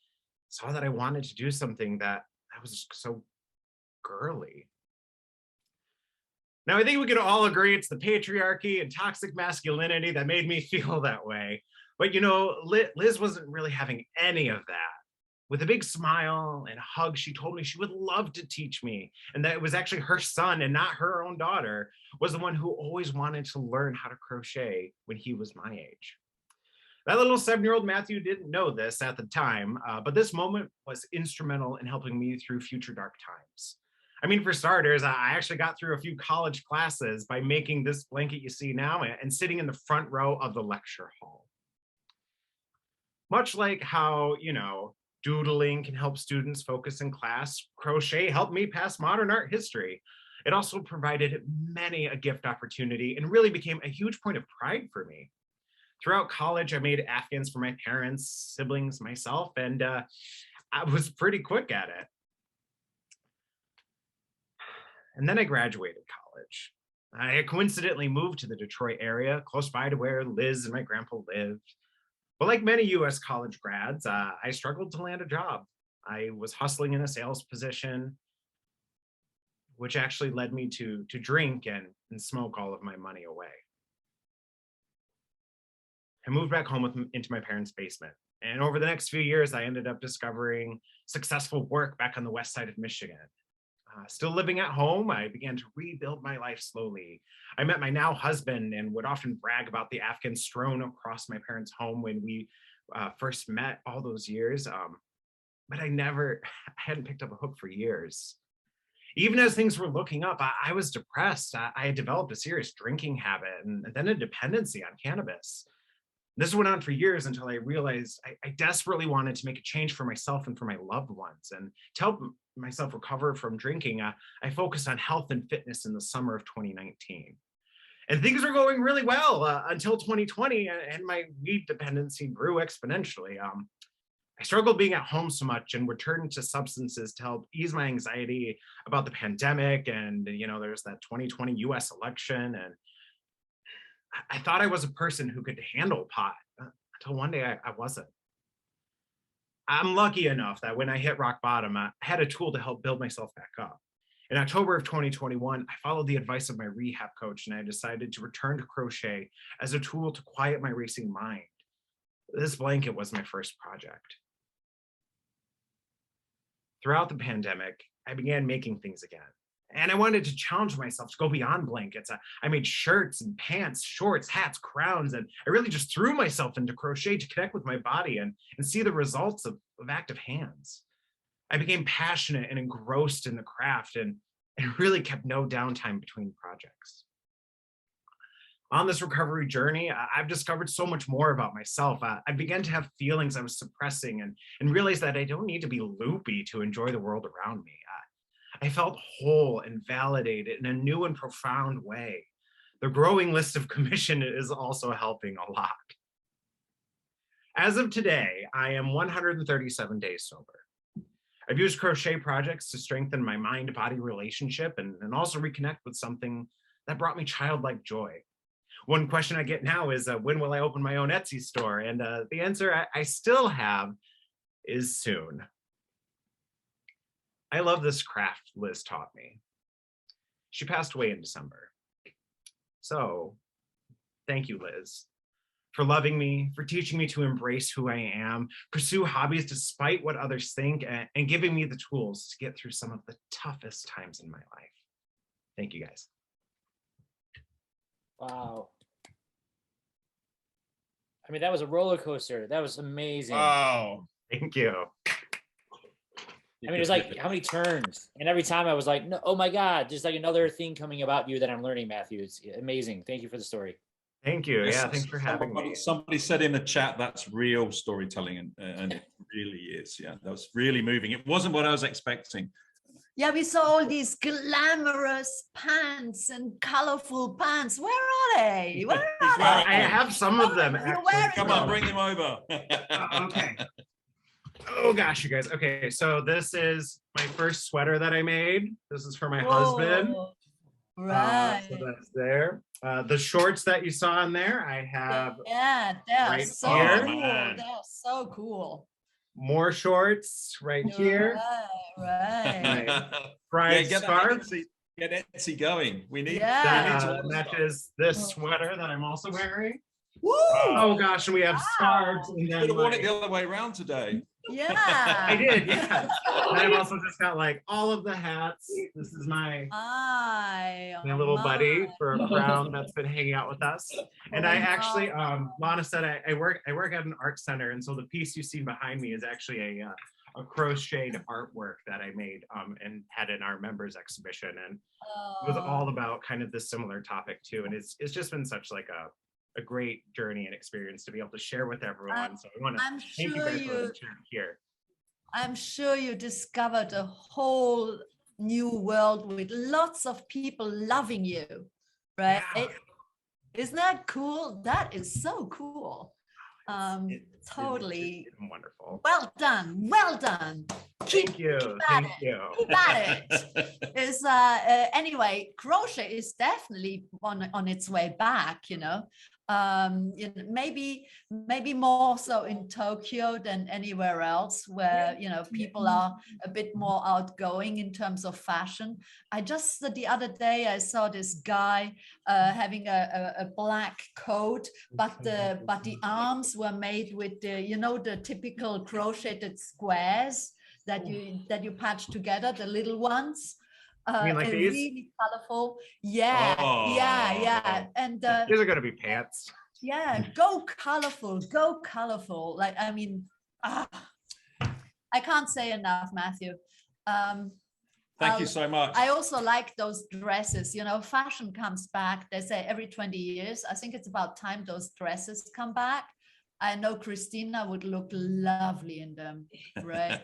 saw that I wanted to do something that was so girly. Now, I think we can all agree it's the patriarchy and toxic masculinity that made me feel that way. But Liz wasn't really having any of that. With a big smile and a hug, she told me she would love to teach me, and that it was actually her son and not her own daughter was the one who always wanted to learn how to crochet when he was my age. That little 7-year-old Matthew didn't know this at the time, but this moment was instrumental in helping me through future dark times. I mean, for starters, I actually got through a few college classes by making this blanket you see now and sitting in the front row of the lecture hall. Much like how, doodling can help students focus in class, crochet helped me pass modern art history. It also provided many a gift opportunity and really became a huge point of pride for me. Throughout college, I made Afghans for my parents, siblings, myself, and I was pretty quick at it. And then I graduated college. I coincidentally moved to the Detroit area, close by to where Liz and my grandpa lived. But like many US college grads, I struggled to land a job. I was hustling in a sales position, which actually led me to drink and smoke all of my money away. I moved back home into my parents' basement. And over the next few years, I ended up discovering successful work back on the west side of Michigan. Still living at home, I began to rebuild my life slowly. I met my now husband and would often brag about the Afghans strewn across my parents' home when we first met all those years. But I hadn't picked up a hook for years. Even as things were looking up, I was depressed. I had developed a serious drinking habit and then a dependency on cannabis. This went on for years until I realized I desperately wanted to make a change for myself and for my loved ones. And to help myself recover from drinking, I focused on health and fitness in the summer of 2019. And things were going really well until 2020, and my weed dependency grew exponentially. I struggled being at home so much and would turn to substances to help ease my anxiety about the pandemic. And, there's that 2020 US election. And I thought I was a person who could handle pot until one day I wasn't. I'm lucky enough that when I hit rock bottom, I had a tool to help build myself back up. In October of 2021, I followed the advice of my rehab coach, and I decided to return to crochet as a tool to quiet my racing mind. This blanket was my first project. Throughout the pandemic, I began making things again. And I wanted to challenge myself to go beyond blankets. I made shirts and pants, shorts, hats, crowns, and I really just threw myself into crochet to connect with my body and see the results of active hands. I became passionate and engrossed in the craft and really kept no downtime between projects. On this recovery journey, I've discovered so much more about myself. I began to have feelings I was suppressing and realized that I don't need to be loopy to enjoy the world around me. I felt whole and validated in a new and profound way. The growing list of commission is also helping a lot. As of today, I am 137 days sober. I've used crochet projects to strengthen my mind-body relationship and also reconnect with something that brought me childlike joy. One question I get now is, when will I open my own Etsy store? And the answer I still have is soon. I love this craft Liz taught me. She passed away in December. So thank you, Liz, for loving me, for teaching me to embrace who I am, pursue hobbies despite what others think, and giving me the tools to get through some of the toughest times in my life. Thank you, guys. Wow. I mean, that was a roller coaster. That was amazing. Wow. Thank you. I mean, it was like, how many turns? And every time I was like, no, oh my God, there's like another thing coming about you that I'm learning, Matthew. It's amazing. Thank you for the story. Thank you. Yeah, thanks for having me. Somebody said in the chat that's real storytelling, and it really is. Yeah, that was really moving. It wasn't what I was expecting. Yeah, we saw all these glamorous pants and colorful pants. Where are they? Where are they? I have some of them. Actually. Come on, bring them over. Okay. Oh gosh, you guys. Okay, so this is my first sweater that I made. This is for my husband. Right. So that's there. The shorts that you saw in there, I have. Yeah, they're right so here. cool. They're so cool. More shorts right here. Right. My pride scarf. Get Etsy going. We need that matches this sweater that I'm also wearing. Woo! Oh gosh, and we have scarves. And then could have worn it the other way around today. Yeah. I did, yeah. And I've also just got like all of the hats. This is my little buddy for a crown that's been hanging out with us. And I actually, Lana said I work at an art center, and so the piece you see behind me is actually a crocheted artwork that I made and had in our members exhibition, and it was all about kind of this similar topic too. And it's just been such like a great journey and experience to be able to share with everyone. So I want to thank you guys for the chat here. I'm sure you discovered a whole new world with lots of people loving you, right? Yeah. Isn't that cool? That is so cool. Totally it's wonderful. Well done. Well done. Thank you. Thank you. Keep at it. Is anyway, crochet is definitely on its way back, maybe more so in Tokyo than anywhere else, where people are a bit more outgoing in terms of fashion. I just the other day I saw this guy having a black coat, but the arms were made with the typical crocheted squares that you patch together, the little ones. I mean, like these? Really colorful. Yeah. And these are gonna be pants. Yeah, go colorful. Like, I mean, I can't say enough, Matthew. Thank you so much. I also like those dresses. Fashion comes back. They say every 20 years. I think it's about time those dresses come back. I know Christina would look lovely in them, right?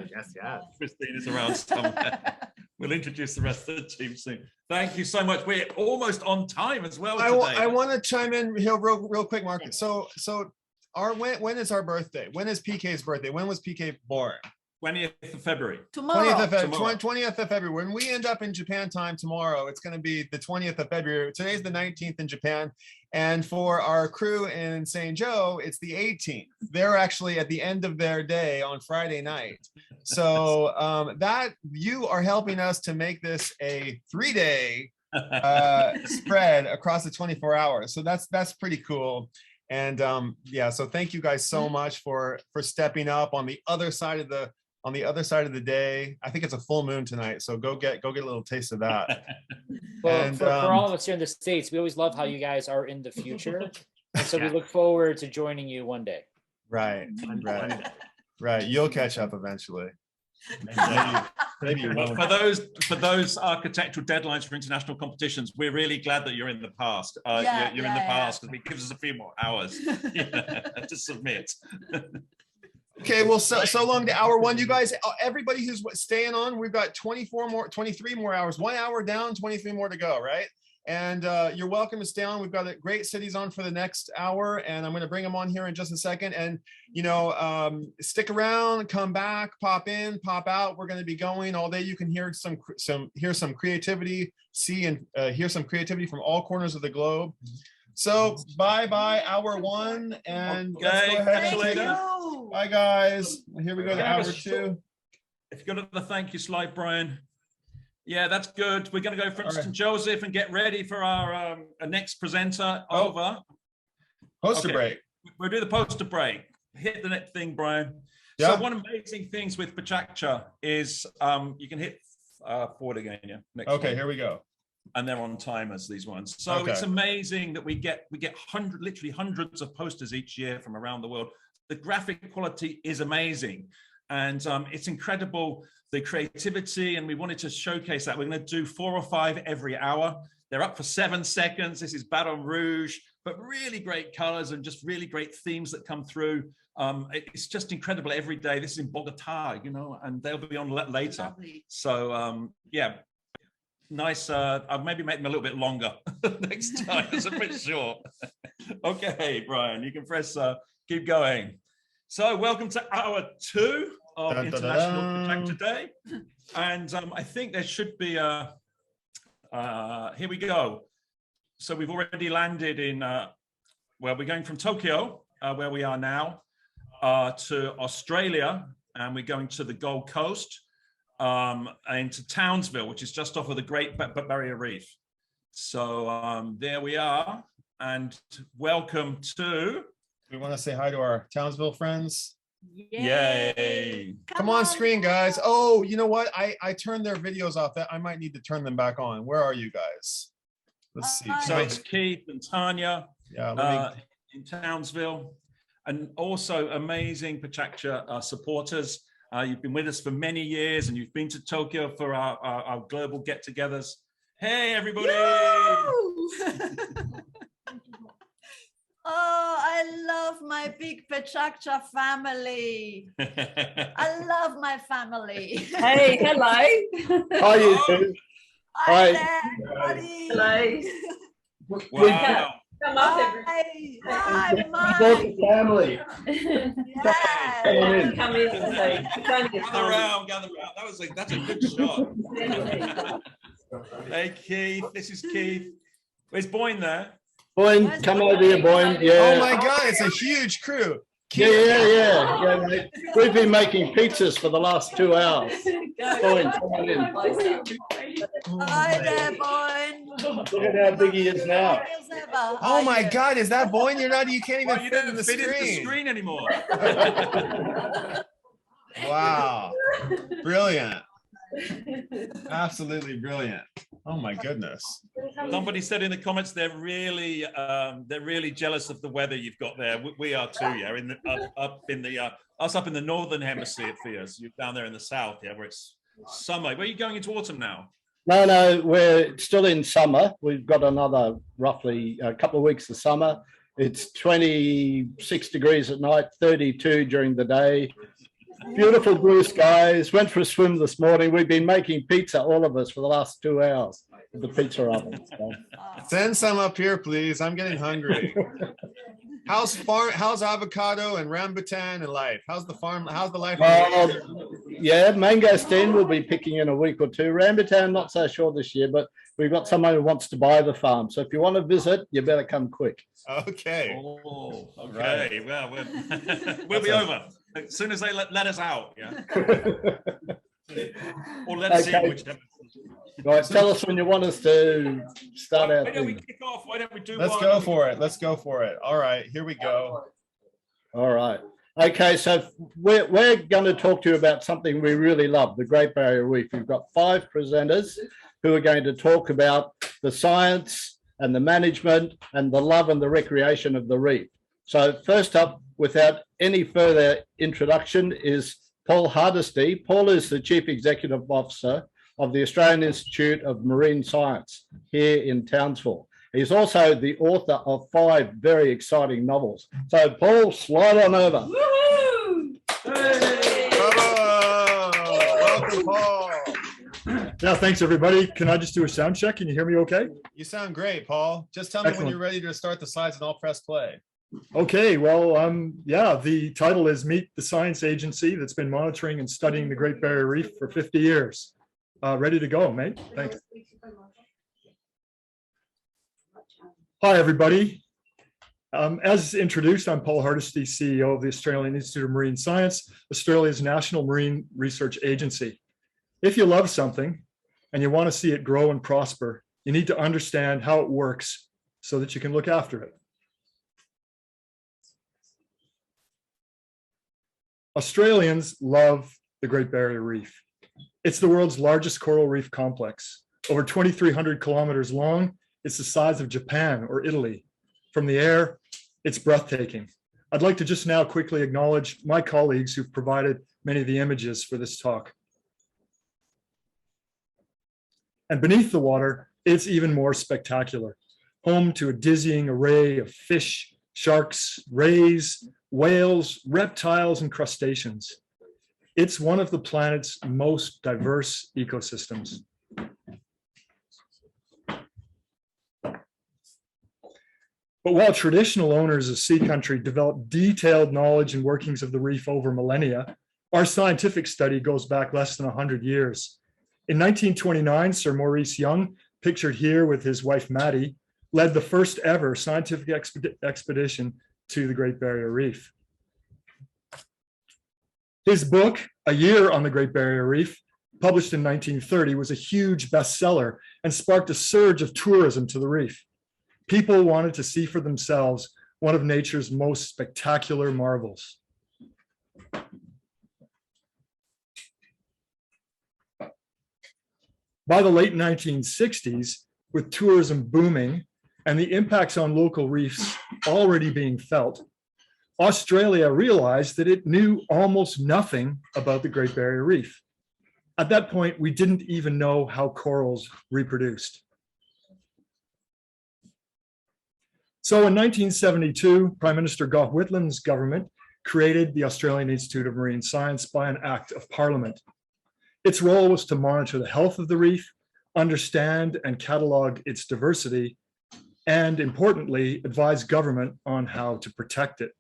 Yes. Christina's around somewhere. We'll introduce the rest of the team soon. Thank you so much. We're almost on time as well today. I want to chime in real quick, Marcus. So when is our birthday? When is PK's birthday? When was PK born? 20th of February. Tomorrow. 20th of February. When we end up in Japan time tomorrow, it's going to be the 20th of February. Today's the 19th in Japan. And for our crew in St. Joe, it's the 18th. They're actually at the end of their day on Friday night. So that you are helping us to make this a 3-day spread across the 24 hours. So that's pretty cool. And yeah, so thank you guys so much for stepping up on the other side of the day. I think it's a full moon tonight, so go get a little taste of that. Well, And, for all of us here in the States, we always love how you guys are in the future. And so we look forward to joining you one day. Right. You'll catch up eventually. Maybe you Well, won't. for those architectural deadlines for international competitions, we're really glad that you're in the past. You're in the past because it gives us a few more hours to submit. Okay, well, so long to hour one, you guys. Everybody who's staying on, we've got 23 more hours. 1 hour down, 23 more to go, right? And you're welcome to stay on. We've got great cities on for the next hour, and I'm going to bring them on here in just a second. And stick around, come back, pop in, pop out. We're going to be going all day. You can hear some creativity, see and hear some creativity from all corners of the globe. So bye hour one, and let's go ahead and take it. Bye guys. Here we go to hour two. If you go to the thank you slide, Brian. Yeah, that's good. We're going to go from St. Joseph and get ready for our next presenter. Over. Poster break. We'll do the poster break. Hit the next thing, Brian. Yeah. So one amazing things with PechaKucha is you can hit forward again. Yeah. Next Okay, one. here we go. And they're on timers, these ones. So it's amazing that we get literally hundreds of posters each year from around the world. The graphic quality is amazing. And it's incredible, the creativity, and we wanted to showcase that. We're going to do 4 or 5 every hour. They're up for 7 seconds. This is Baton Rouge, but really great colors and just really great themes that come through. It's just incredible every day. This is in Bogota, and they'll be on later. Lovely. So yeah, nice. I'll maybe make them a little bit longer next time. It's a bit short. Okay, Brian, you can press keep going. So welcome to hour 2 of International PechaKucha Day. And I think there should be here we go. So we've already landed in, we're going from Tokyo, where we are now, to Australia, and we're going to the Gold Coast, and to Townsville, which is just off of the Great Barrier Reef. So there we are, and welcome to... We want to say hi to our Townsville friends. Yay. Come on screen, guys. Oh, you know what? I turned their videos off. That I might need to turn them back on. Where are you guys? Let's see. So it's Keith and Tanya in Townsville, and also amazing PechaKucha supporters. You've been with us for many years, and you've been to Tokyo for our global get-togethers. Hey, everybody! Oh, I love my big PechaKucha family. I love my family. Hey, hello. How are you two? Hi there, everybody. Hello. Wow. Come up, everybody. Hi, Welcome, Mike. family. Yes. Come in. Gather around. That's a good shot. Hey, Keith. This is Keith. Where's Boyne there? Boyne, come over here, Boyne. Yeah. Oh my God, it's a huge crew. Yeah, mate. We've been making pizzas for the last 2 hours. Boyne, come on in. Hi there, Boyne. Look at how big he is now. Oh my God, is that Boyne? You can't even You fit in don't the fit into the screen. screen anymore. Wow, brilliant. Absolutely brilliant. Oh my goodness. Somebody said in the comments they're really jealous of the weather you've got there. We are too, yeah. Up in the northern hemisphere for us. You're down there in the south, yeah, where it's summer. Where are you going into autumn now? No, we're still in summer. We've got another roughly a couple of weeks of summer. It's 26 degrees at night, 32 during the day. Beautiful blue skies. Went for a swim this morning. We've been making pizza, all of us, for the last 2 hours with the pizza oven. So. Send some up here, please. I'm getting hungry. How's avocado and rambutan and life? How's the farm? How's the life? Yeah, mangosteen will be picking in a week or two. Rambutan, not so sure this year, but we've got someone who wants to buy the farm. So if you want to visit, you better come quick. Okay. Oh, okay. Well, we'll be over as soon as they let us out. Yeah. Or let us in, whichever. Right, tell us when you want us to start out. Why don't we kick off? Why don't we do? Let's go for it. Let's go for it. All right, here we go. All right. Okay, so we're going to talk to you about something we really love, the Great Barrier Reef. We've got 5 presenters who are going to talk about the science and the management and the love and the recreation of the reef. So first up, without any further introduction, is Paul Hardesty. Paul is the Chief Executive Officer of the Australian Institute of Marine Science here in Townsville. He's also the author of 5 very exciting novels. So Paul, slide on over. Welcome, Paul. Yeah, thanks everybody. Can I just do a sound check? Can you hear me okay? You sound great, Paul. Just tell me when you're ready to start the slides and I'll press play. Okay, well, yeah, the title is Meet the Science Agency that's been monitoring and studying the Great Barrier Reef for 50 years. Ready to go, mate. Thanks. Hi, everybody. As introduced, I'm Paul Hardesty, CEO of the Australian Institute of Marine Science, Australia's national marine research agency. If you love something and you want to see it grow and prosper, you need to understand how it works so that you can look after it. Australians love the Great Barrier Reef. It's the world's largest coral reef complex. Over 2,300 kilometers long, it's the size of Japan or Italy. From the air, it's breathtaking. I'd like to just now quickly acknowledge my colleagues who've provided many of the images for this talk. And beneath the water, it's even more spectacular. Home to a dizzying array of fish, sharks, rays, whales, reptiles, and crustaceans. It's one of the planet's most diverse ecosystems. But while traditional owners of sea country developed detailed knowledge and workings of the reef over millennia, our scientific study goes back less than 100 years. In 1929, Sir Maurice Young, pictured here with his wife Maddie, led the first ever scientific expedition to the Great Barrier Reef. His book, A Year on the Great Barrier Reef, published in 1930, was a huge bestseller and sparked a surge of tourism to the reef. People wanted to see for themselves one of nature's most spectacular marvels. By the late 1960s, with tourism booming and the impacts on local reefs already being felt, Australia realized that it knew almost nothing about the Great Barrier Reef. At that point, we didn't even know how corals reproduced. So in 1972, Prime Minister Gough Whitlam's government created the Australian Institute of Marine Science by an Act of Parliament. Its role was to monitor the health of the reef, understand and catalog its diversity, and importantly, advise government on how to protect it.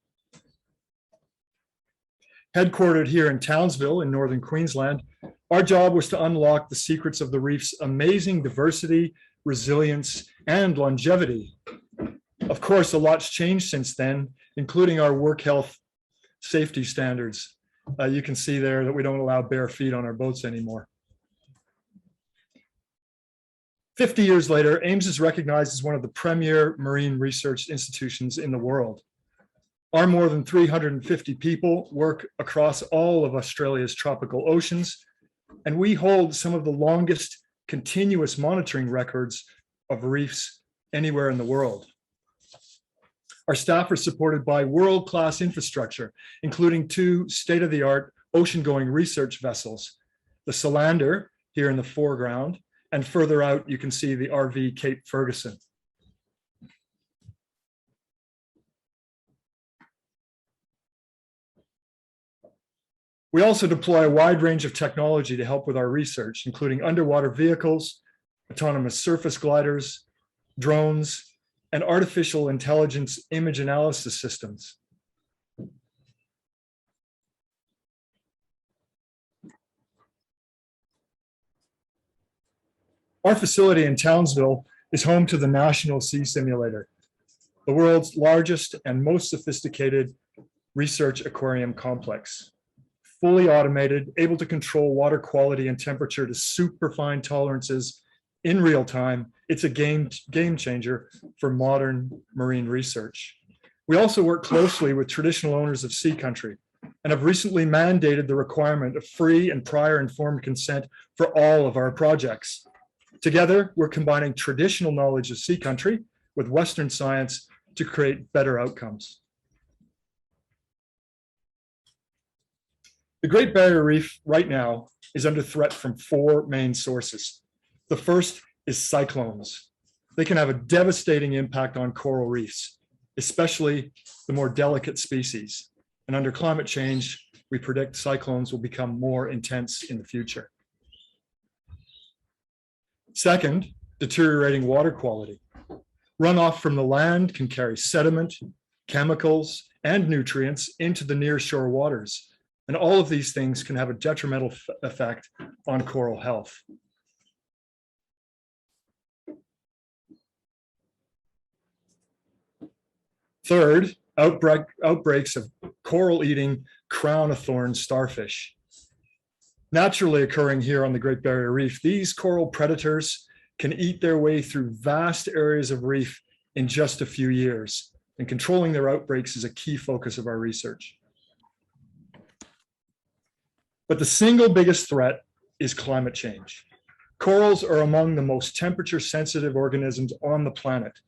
Headquartered here in Townsville in northern Queensland, our job was to unlock the secrets of the reef's amazing diversity, resilience, and longevity. Of course, a lot's changed since then, including our work health safety standards. You can see there that we don't allow bare feet on our boats anymore. 50 years later, AIMS is recognized as one of the premier marine research institutions in the world. Our more than 350 people work across all of Australia's tropical oceans, and we hold some of the longest continuous monitoring records of reefs anywhere in the world. Our staff are supported by world-class infrastructure, including 2 state-of-the-art ocean-going research vessels, the Solander here in the foreground, and further out you can see the RV Cape Ferguson. We also deploy a wide range of technology to help with our research, including underwater vehicles, autonomous surface gliders, drones, and artificial intelligence image analysis systems. Our facility in Townsville is home to the National Sea Simulator, the world's largest and most sophisticated research aquarium complex. Fully automated, able to control water quality and temperature to superfine tolerances in real time. It's a game changer for modern marine research. We also work closely with traditional owners of sea country and have recently mandated the requirement of free and prior informed consent for all of our projects. Together, we're combining traditional knowledge of sea country with Western science to create better outcomes. The Great Barrier Reef right now is under threat from 4 main sources. The first is cyclones. They can have a devastating impact on coral reefs, especially the more delicate species. And under climate change, we predict cyclones will become more intense in the future. Second, deteriorating water quality. Runoff from the land can carry sediment, chemicals, and nutrients into the nearshore waters. And all of these things can have a detrimental effect on coral health. Third, outbreaks of coral-eating crown-of-thorns starfish. Naturally occurring here on the Great Barrier Reef, these coral predators can eat their way through vast areas of reef in just a few years, and controlling their outbreaks is a key focus of our research. But the single biggest threat is climate change. Corals are among the most temperature-sensitive organisms on the planet.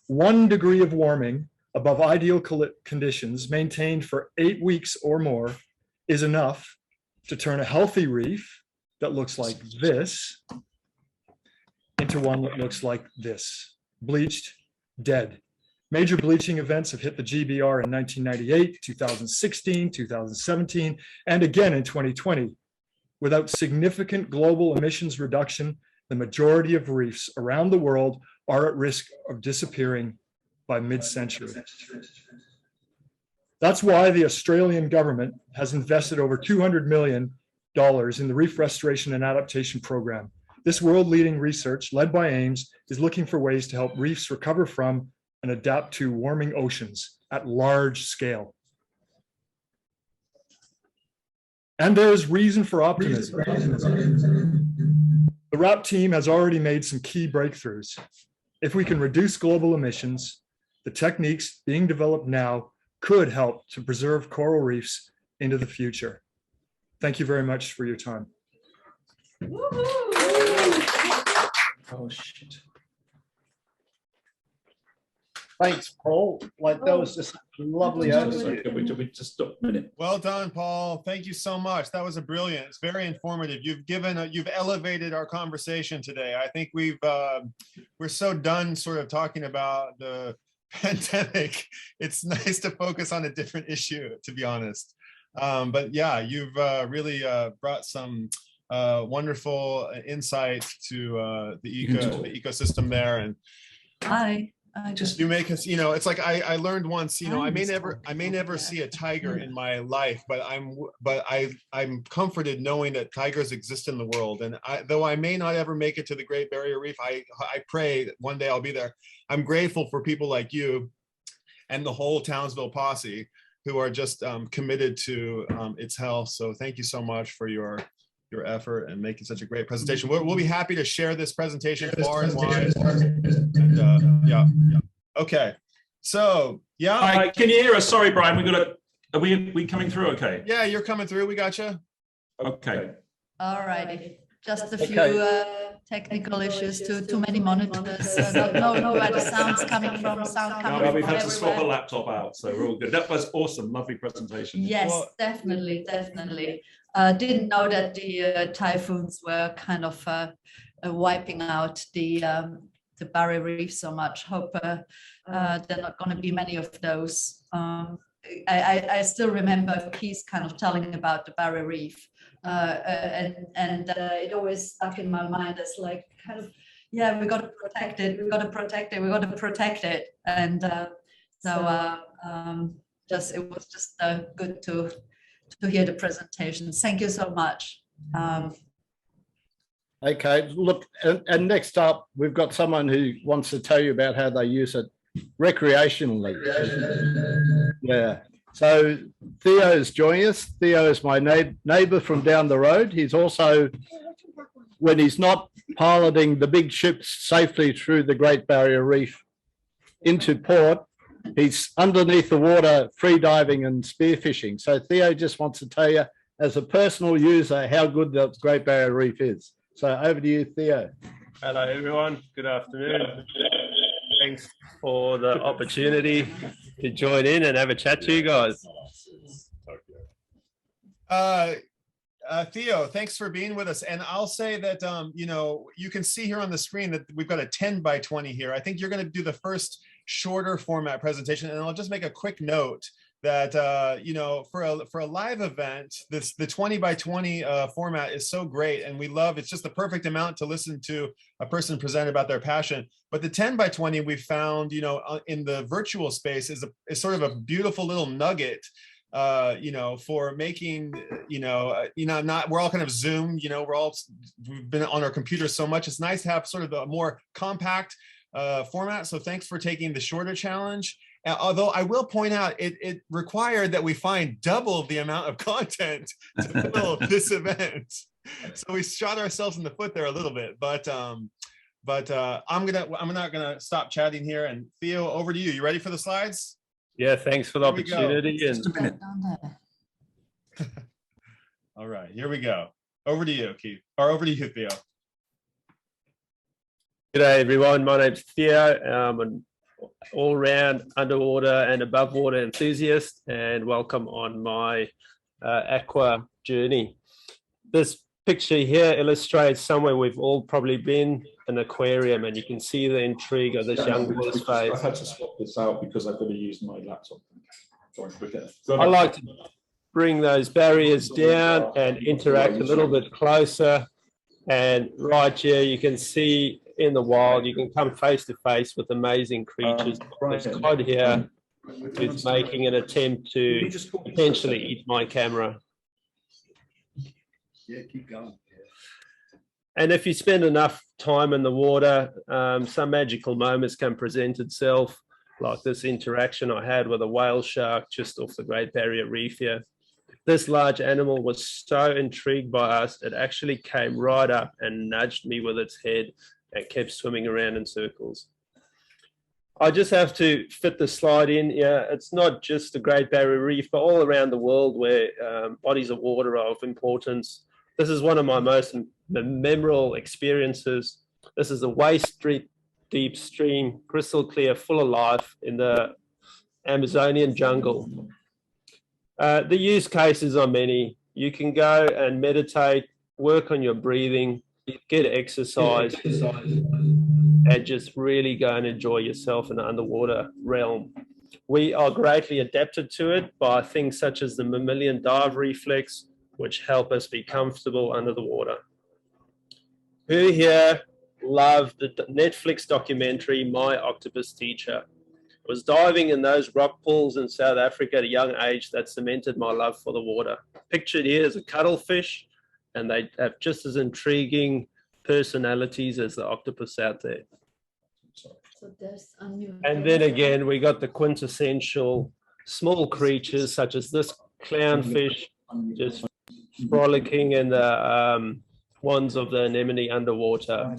1 degree of warming above ideal conditions maintained for 8 weeks or more is enough to turn a healthy reef that looks like this into one that looks like this, bleached, dead. Major bleaching events have hit the GBR in 1998, 2016, 2017, and again in 2020. Without significant global emissions reduction, the majority of reefs around the world are at risk of disappearing by mid-century. That's why the Australian government has invested over $200 million in the Reef Restoration and Adaptation Program. This world-leading research, led by AIMS, is looking for ways to help reefs recover from and adapt to warming oceans at large scale. And there's reason for optimism. The RAP team has already made some key breakthroughs. If we can reduce global emissions, the techniques being developed now could help to preserve coral reefs into the future. Thank you very much for your time. Oh, shit. Thanks, Paul. Like that was just a lovely overview. Can we just stop a minute? Well done, Paul. Thank you so much. That was brilliant. It's very informative. You've elevated our conversation today. I think we're so done sort of talking about the pandemic. It's nice to focus on a different issue, to be honest. But yeah, you've really brought some wonderful insight to the ecosystem there. And you make us, it's like I learned once, I may never see a tiger in my life, but I'm comforted knowing that tigers exist in the world. And though I may not ever make it to the Great Barrier Reef, I pray that one day I'll be there. I'm grateful for people like you and the whole Townsville posse who are just committed to its health. So thank you so much for your effort and making such a great presentation. We'll be happy to share this presentation far and wide. And, yeah. Okay. So yeah. Hi, can you hear us? Sorry, Brian. Are we coming through? Okay. Yeah, you're coming through. We got you. Okay. All righty. Just a few technical issues. Too many monitors. Don't know where the sound's coming from. Sound coming from we've had to swap a everywhere. laptop out, so we're all good. That was awesome. Lovely presentation. Yes, Well, definitely. Didn't know that the typhoons were kind of wiping out the barrier reef so much. Hope there are not going to be many of those I still remember Keith kind of telling about the barrier reef, and it always stuck in my mind as like kind of, yeah, we got to protect it, we got to protect it, we got to protect it, and just it was just good to hear the presentation. Thank you so much. Okay, look, and next up, we've got someone who wants to tell you about how they use it recreationally. Yeah. So Theo's joining us. Theo is my neighbour from down the road. He's also, when he's not piloting the big ships safely through the Great Barrier Reef into port, he's underneath the water free diving and spearfishing. So Theo just wants to tell you, as a personal user, how good the Great Barrier Reef is. So over to you, Theo. Hello, everyone. Good afternoon. Thanks for the opportunity to join in and have a chat to you guys. Theo, thanks for being with us. And I'll say that, you know, you can see here on the screen that we've got a 10 by 20 here. I think you're going to do the first shorter format presentation. And I'll just make a quick note that, you know, for a live event, the 20 by 20 format is so great. And we love, it's just the perfect amount to listen to a person present about their passion. But the 10 by 20 we found, you know, in the virtual space is sort of a beautiful little nugget, you know, for making, not, we're all kind of Zoom, you know, we've been on our computers so much. It's nice to have sort of a more compact format. So thanks for taking the shorter challenge. Although I will point out, it required that we find double the amount of content to fill this event. So we shot ourselves in the foot there a little bit, but I'm not gonna stop chatting here. And Theo, over to you. You ready for the slides? Yeah, thanks for the opportunity. Just a minute. All right, here we go. Over to you, Keith, or over to you, Theo. G'day, everyone. My name's Theo. I'm an all-round underwater and above water enthusiast, and welcome on my aqua journey. This picture here illustrates somewhere we've all probably been, an aquarium, and you can see the intrigue of this young boy's face. I had to swap this out because I've got to use my laptop. I like to bring those barriers down and interact a little bit closer, and right here you can see in the wild, you can come face to face with amazing creatures. This cod here is making an attempt to potentially eat my camera. Yeah, keep going. And if you spend enough time in the water, some magical moments can present itself, like this interaction I had with a whale shark just off the Great Barrier Reef here. This large animal was so intrigued by us, it actually came right up and nudged me with its head and kept swimming around in circles. I just have to fit the slide in. Yeah, it's not just the Great Barrier Reef, but all around the world where bodies of water are of importance. This is one of my most memorable experiences. This is a waist-deep stream, crystal clear, full of life in the Amazonian jungle. The use cases are many. You can go and meditate, work on your breathing, get exercise, and just really go and enjoy yourself in the underwater realm. We are greatly adapted to it by things such as the Mammalian dive reflex, which help us be comfortable under the water. Who here loved the Netflix documentary, My Octopus Teacher? I was diving in those rock pools in South Africa at a young age that cemented my love for the water. Pictured here is a cuttlefish, and they have just as intriguing personalities as the octopus out there. And then again, we got the quintessential small creatures such as this clownfish, just frolicking in the ponds of the anemone underwater.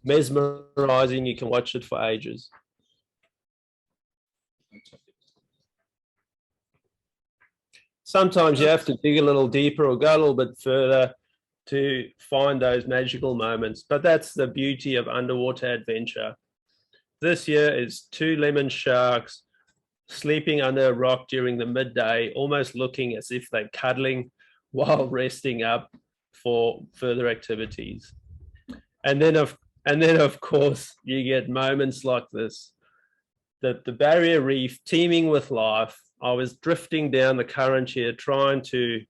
Mesmerizing, you can watch it for ages. Sometimes you have to dig a little deeper or go a little bit further to find those magical moments, but that's the beauty of underwater adventure. This here is two lemon sharks sleeping under a rock during the midday, almost looking as if they're cuddling while resting up for further activities. And then of course, you get moments like this, that the barrier reef teeming with life. I was drifting down the current here trying to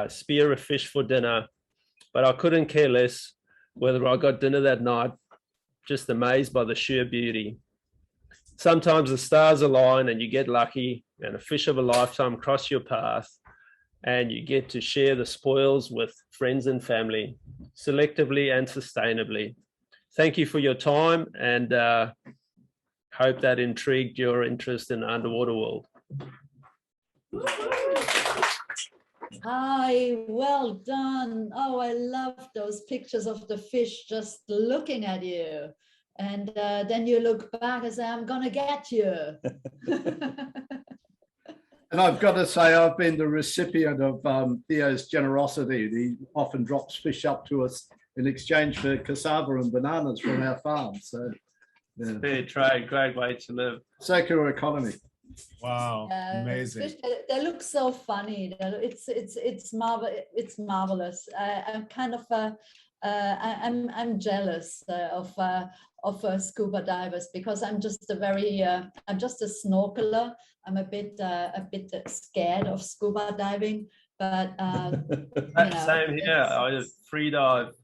spear a fish for dinner, but I couldn't care less whether I got dinner that night, just amazed by the sheer beauty. Sometimes the stars align and you get lucky and a fish of a lifetime cross your path, and you get to share the spoils with friends and family, selectively and sustainably. Thank you for your time, and hope that intrigued your interest in the underwater world. Hi, well done. Oh, I love those pictures of the fish just looking at you. And then you look back and say, I'm gonna get you. And I've got to say, I've been the recipient of Theo's generosity. He often drops fish up to us in exchange for cassava and bananas from our farm. So, yeah. Fair trade, great way to live. Circular economy. Wow, amazing. Fish, they look so funny. It's marvelous. I'm kind of I'm jealous of scuba divers, because I'm just a snorkeler. I'm a bit scared of scuba diving, but same here. I just free dive.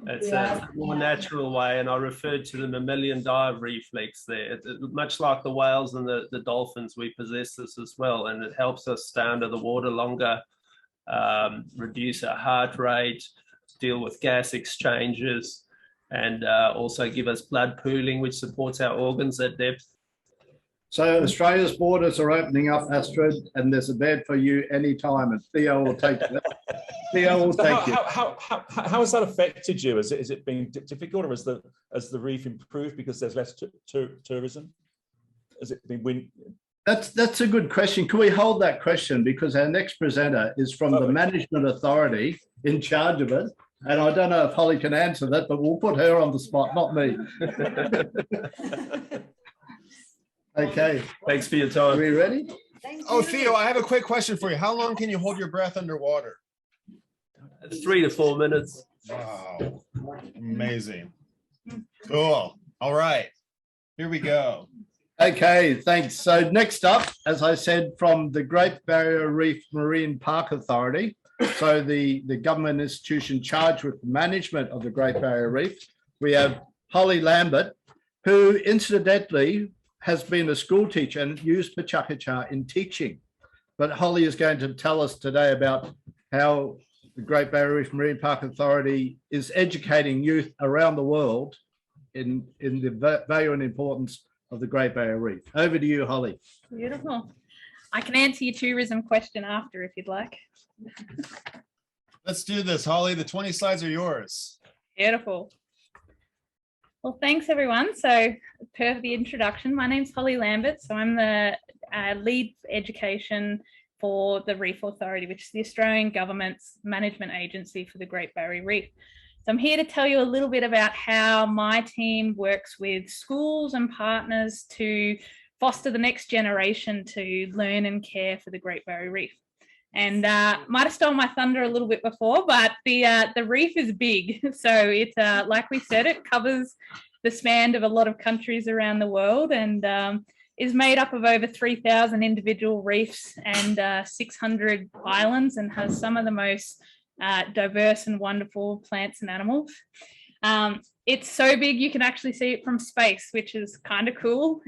It's a more natural way, and I referred to the Mammalian dive reflex there. Much like the whales and the dolphins, we possess this as well, and it helps us stay under the water longer, reduce our heart rate, deal with gas exchanges, and also give us blood pooling, which supports our organs at depth. So Australia's borders are opening up, Astrid, and there's a bed for you anytime, and Theo will take you. Theo will take you. How has that affected you? Has it been difficult, or has the reef improved because there's less tourism? Has it been That's a good question. Can we hold that question, because our next presenter is from the management authority in charge of it, and I don't know if Holly can answer that, but we'll put her on the spot, not me. Okay. Thanks for your time. Are we ready? Oh, Theo, I have a quick question for you. How long can you hold your breath underwater? 3 to 4 minutes. Wow, amazing. Cool. All right, here we go. Okay, thanks. So next up, as I said, from the Great Barrier Reef Marine Park Authority, so the government institution charged with the management of the Great Barrier Reef, we have Holly Lambert, who incidentally has been a school teacher and used PechaKucha in teaching. But Holly is going to tell us today about how the Great Barrier Reef Marine Park Authority is educating youth around the world in the value and importance of the Great Barrier Reef. Over to you, Holly. Beautiful. I can answer your tourism question after if you'd like. Let's do this, Holly. The 20 slides are yours. Beautiful. Well, thanks everyone. So per the introduction, my name's Holly Lambert. So I'm the lead education for the Reef Authority, which is the Australian government's management agency for the Great Barrier Reef. So I'm here to tell you a little bit about how my team works with schools and partners to foster the next generation to learn and care for the Great Barrier Reef. And might have stolen my thunder a little bit before, but the reef is big. So it, like we said, it covers the span of a lot of countries around the world, and is made up of over 3,000 individual reefs and 600 islands, and has some of the most diverse and wonderful plants and animals. It's so big you can actually see it from space, which is kind of cool.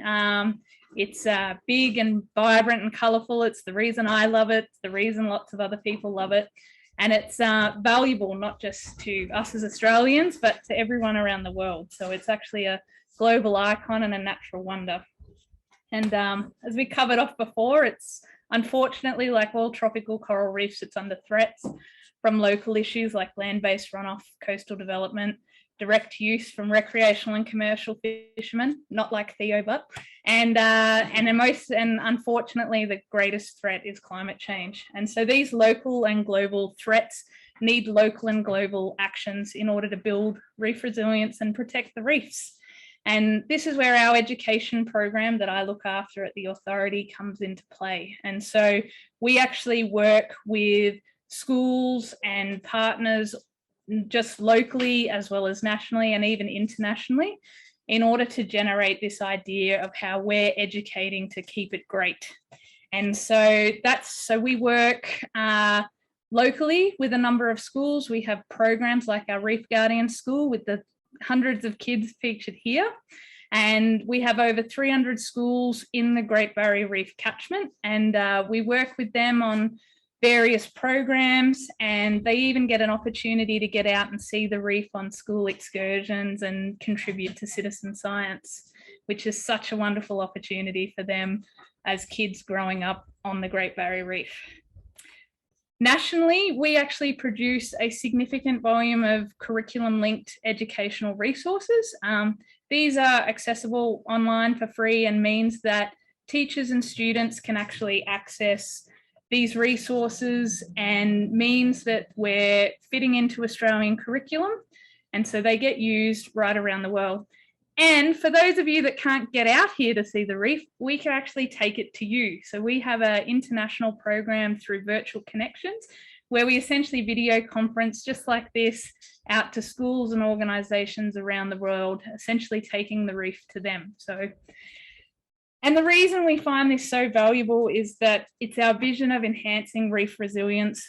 It's big and vibrant and colourful. It's the reason I love it. It's the reason lots of other people love it. And it's valuable not just to us as Australians, but to everyone around the world. So it's actually a global icon and a natural wonder. And as we covered off before, it's unfortunately, like all tropical coral reefs, it's under threats from local issues like land-based runoff, coastal development, direct use from recreational and commercial fishermen, not like Theo, but and unfortunately the greatest threat is climate change. And so these local and global threats need local and global actions in order to build reef resilience and protect the reefs. And this is where our education program that I look after at the authority comes into play. And so we actually work with schools and partners just locally as well as nationally and even internationally in order to generate this idea of how we're educating to keep it great. And so we work locally with a number of schools. We have programs like our Reef Guardian School with the hundreds of kids featured here. And we have over 300 schools in the Great Barrier Reef catchment. And we work with them on various programs, and they even get an opportunity to get out and see the reef on school excursions and contribute to citizen science, which is such a wonderful opportunity for them as kids growing up on the Great Barrier Reef. Nationally, we actually produce a significant volume of curriculum-linked educational resources. These are accessible online for free and means that teachers and students can actually access these resources, and means that we're fitting into Australian curriculum. And so they get used right around the world. And for those of you that can't get out here to see the reef, we can actually take it to you. So we have an international program through virtual connections where we essentially video conference just like this out to schools and organizations around the world, essentially taking the reef to them. And the reason we find this so valuable is that it's our vision of enhancing reef resilience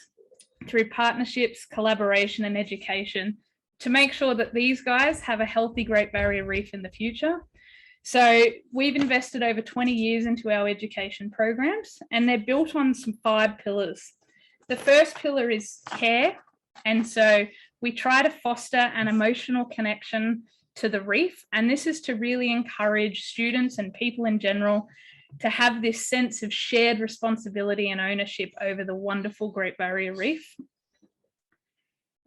through partnerships, collaboration, and education to make sure that these guys have a healthy Great Barrier Reef in the future. So we've invested over 20 years into our education programs, and they're built on some 5 pillars. The first pillar is care. And so we try to foster an emotional connection to the reef. And this is to really encourage students and people in general to have this sense of shared responsibility and ownership over the wonderful Great Barrier Reef.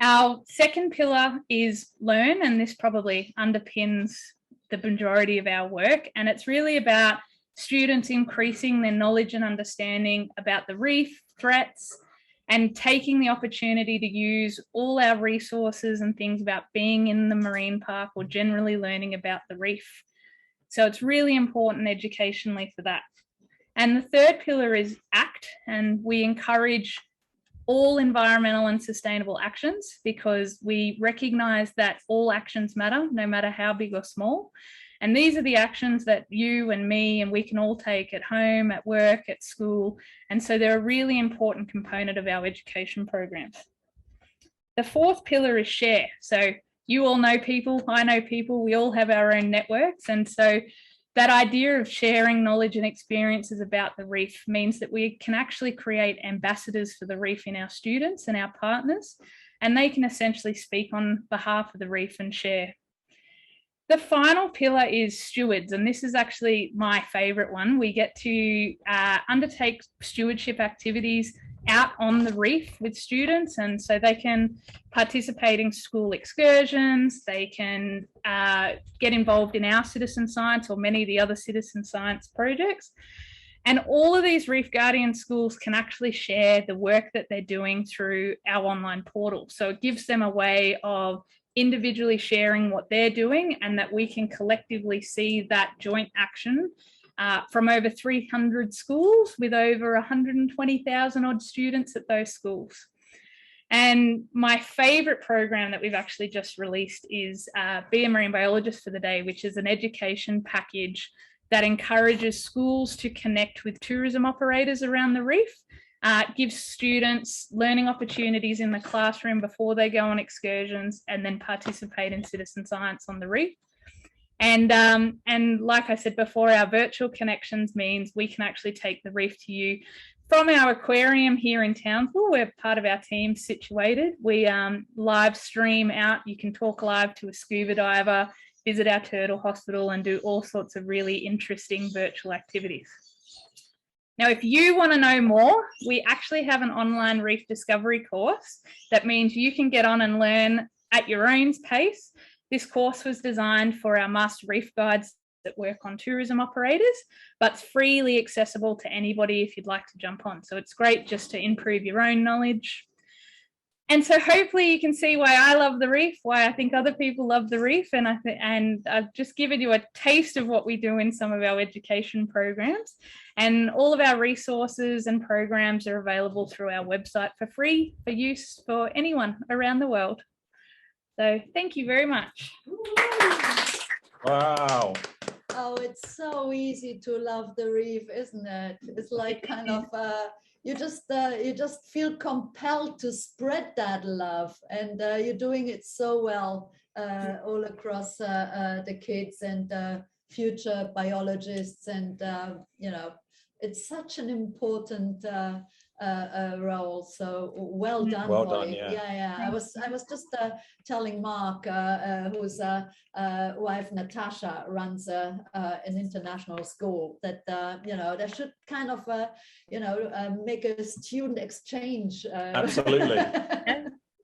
Our second pillar is learn, and this probably underpins the majority of our work. And it's really about students increasing their knowledge and understanding about the reef, threats, and taking the opportunity to use all our resources and things about being in the marine park or generally learning about the reef. So it's really important educationally for that. And the third pillar is act, and we encourage all environmental and sustainable actions because we recognize that all actions matter, no matter how big or small. And these are the actions that you and me and we can all take at home, at work, at school. And so they're a really important component of our education programs. The fourth pillar is share. So you all know people, I know people, we all have our own networks. And so that idea of sharing knowledge and experiences about the reef means that we can actually create ambassadors for the reef in our students and our partners, and they can essentially speak on behalf of the reef and share. The final pillar is stewards, and this is actually my favourite one. We get to undertake stewardship activities out on the reef with students, and so they can participate in school excursions, they can get involved in our citizen science or many of the other citizen science projects. And all of these Reef Guardian schools can actually share the work that they're doing through our online portal. So it gives them a way of individually sharing what they're doing, and that we can collectively see that joint action from over 300 schools with over 120,000 odd students at those schools. And my favourite program that we've actually just released is Be a Marine Biologist for the Day, which is an education package that encourages schools to connect with tourism operators around the reef. Gives students learning opportunities in the classroom before they go on excursions and then participate in citizen science on the reef. And like I said before, our virtual connections means we can actually take the reef to you from our aquarium here in Townsville, where part of our team's situated. We live stream out. You can talk live to a scuba diver, visit our turtle hospital, and do all sorts of really interesting virtual activities. Now, if you want to know more, we actually have an online reef discovery course. That means you can get on and learn at your own pace. This course was designed for our master reef guides that work on tourism operators, but it's freely accessible to anybody if you'd like to jump on. So it's great just to improve your own knowledge. And so hopefully you can see why I love the reef, why I think other people love the reef. And I've just given you a taste of what we do in some of our education programs. And all of our resources and programs are available through our website for free for use for anyone around the world. So thank you very much. Wow. Oh, it's so easy to love the reef, isn't it? It's like kind of you just feel compelled to spread that love, and you're doing it so well all across the kids and future biologists, and you know, it's such an important role. So well done, Well Holly. done, yeah. I was just telling Mark, whose wife Natasha runs an international school, that you know, they should kind of you know, make a student exchange. Absolutely.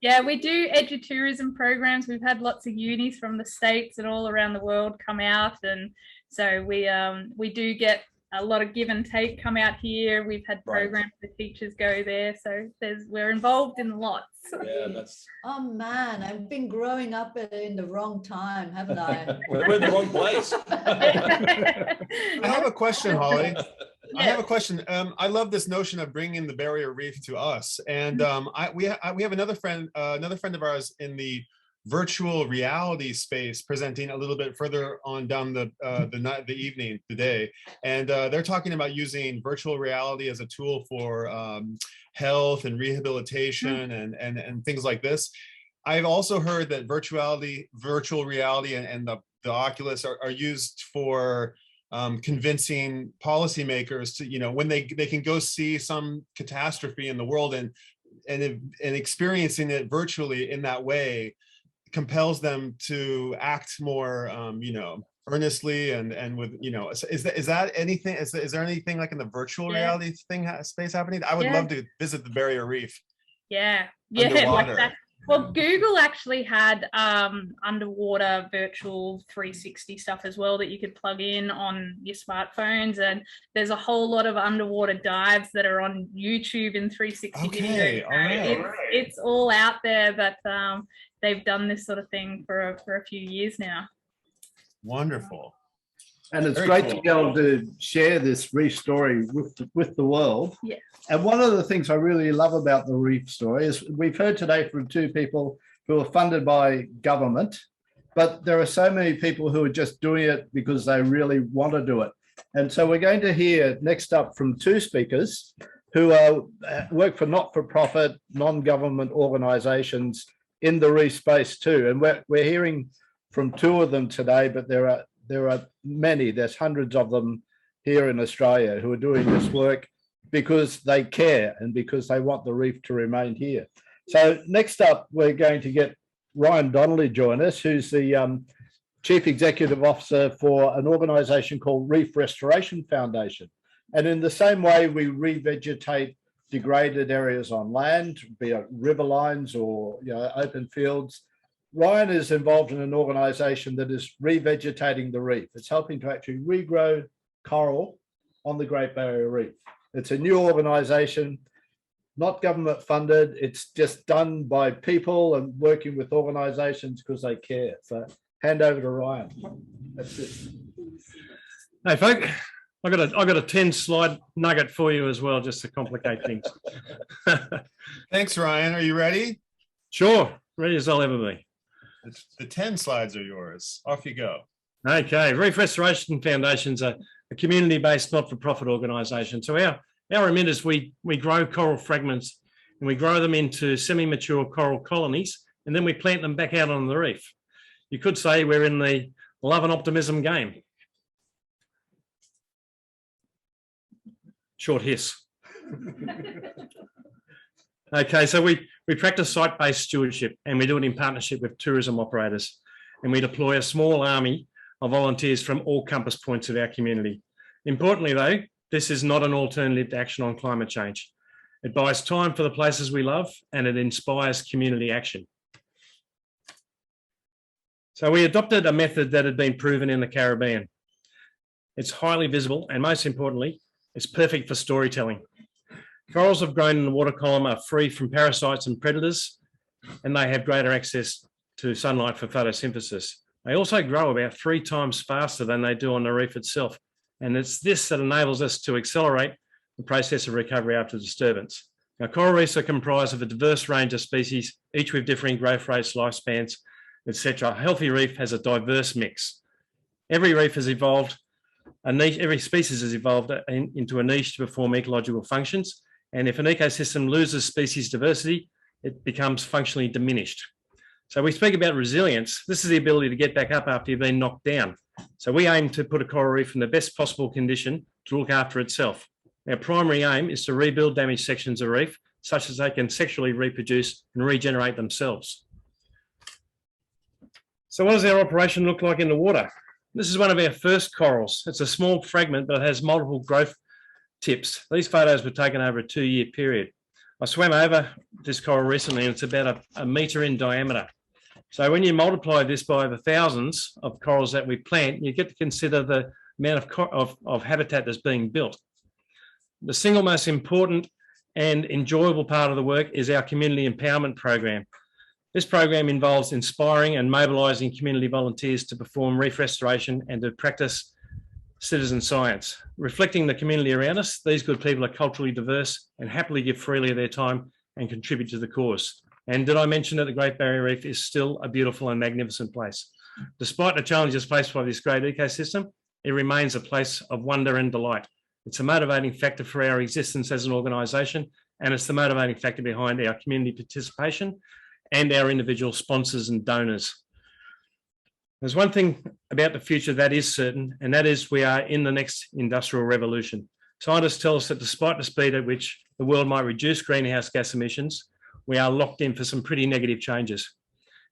Yeah, we do edutourism programs. We've had lots of unis from the States and all around the world come out, and so we do get a lot of give and take come out here. We've had programs where teachers go there, so we're involved in lots. Yeah, that's. Oh man, I've been growing up in the wrong time, haven't I? We're in the wrong place. I have a question, Holly. I have a question. I love this notion of bringing the barrier reef to us, and we have another friend of ours in the virtual reality space presenting a little bit further on down the evening today, and they're talking about using virtual reality as a tool for health and rehabilitation and things like this. I've also heard that virtual reality and the Oculus are used for convincing policymakers to, you know, when they can go see some catastrophe in the world and experiencing it virtually in that way compels them to act more, you know, earnestly and with, you know, is there anything like in the virtual reality space happening? I would love to visit the barrier reef. Yeah, underwater. like that. Well, Google actually had underwater virtual 360 stuff as well that you could plug in on your smartphones, and there's a whole lot of underwater dives that are on YouTube in 360 Okay, videos. all right. It's all out there, but they've done this sort of thing for a few years now. Wonderful. And it's Very great cool. to be able to share this reef story with the world. Yeah. And one of the things I really love about the reef story is we've heard today from two people who are funded by government, but there are so many people who are just doing it because they really want to do it. And so we're going to hear next up from two speakers who work for not-for-profit, non-government organizations in the reef space too. And we're hearing from two of them today, but there are many, there's hundreds of them here in Australia who are doing this work because they care and because they want the reef to remain here. So next up, we're going to get Ryan Donnelly join us, who's the Chief Executive Officer for an organization called Reef Restoration Foundation. And in the same way we revegetate degraded areas on land, be it river lines or, you know, open fields, Ryan is involved in an organization that is revegetating the reef. It's helping to actually regrow coral on the Great Barrier Reef. It's a new organization, not government funded. It's just done by people and working with organizations because they care. So hand over to Ryan. That's it. Hey, folk, I got a 10-slide nugget for you as well, just to complicate things. Thanks, Ryan. Are you ready? Sure, ready as I'll ever be. The 10 slides are yours. Off you go. Okay, Reef Restoration Foundation's a community-based not-for-profit organisation. So our remit is we grow coral fragments and we grow them into semi-mature coral colonies, and then we plant them back out on the reef. You could say we're in the love and optimism game. Short hiss. Okay, so we practice site-based stewardship, and we do it in partnership with tourism operators, and we deploy a small army of volunteers from all compass points of our community. Importantly though, this is not an alternative to action on climate change. It buys time for the places we love, and it inspires community action. So we adopted a method that had been proven in the Caribbean. It's highly visible, and most importantly, it's perfect for storytelling. Corals have grown in the water column are free from parasites and predators, and they have greater access to sunlight for photosynthesis. They also grow about 3 times faster than they do on the reef itself. And it's this that enables us to accelerate the process of recovery after disturbance. Now, coral reefs are comprised of a diverse range of species, each with differing growth rates, lifespans, etc. A healthy reef has a diverse mix. Every reef has evolved A niche, every species has evolved into a niche to perform ecological functions. And if an ecosystem loses species diversity, it becomes functionally diminished. So we speak about resilience. This is the ability to get back up after you've been knocked down. So we aim to put a coral reef in the best possible condition to look after itself. Our primary aim is to rebuild damaged sections of reef, such as they can sexually reproduce and regenerate themselves. So what does our operation look like in the water? This is one of our first corals. It's a small fragment, but it has multiple growth tips. These photos were taken over a 2-year period. I swam over this coral recently, and it's about a metre in diameter. So when you multiply this by the thousands of corals that we plant, you get to consider the amount of habitat that's being built. The single most important and enjoyable part of the work is our community empowerment program. This program involves inspiring and mobilising community volunteers to perform reef restoration and to practice citizen science. Reflecting the community around us, these good people are culturally diverse and happily give freely of their time and contribute to the cause. And did I mention that the Great Barrier Reef is still a beautiful and magnificent place? Despite the challenges faced by this great ecosystem, it remains a place of wonder and delight. It's a motivating factor for our existence as an organisation, and it's the motivating factor behind our community participation and our individual sponsors and donors. There's one thing about the future that is certain, and that is we are in the next industrial revolution. Scientists tell us that despite the speed at which the world might reduce greenhouse gas emissions, we are locked in for some pretty negative changes.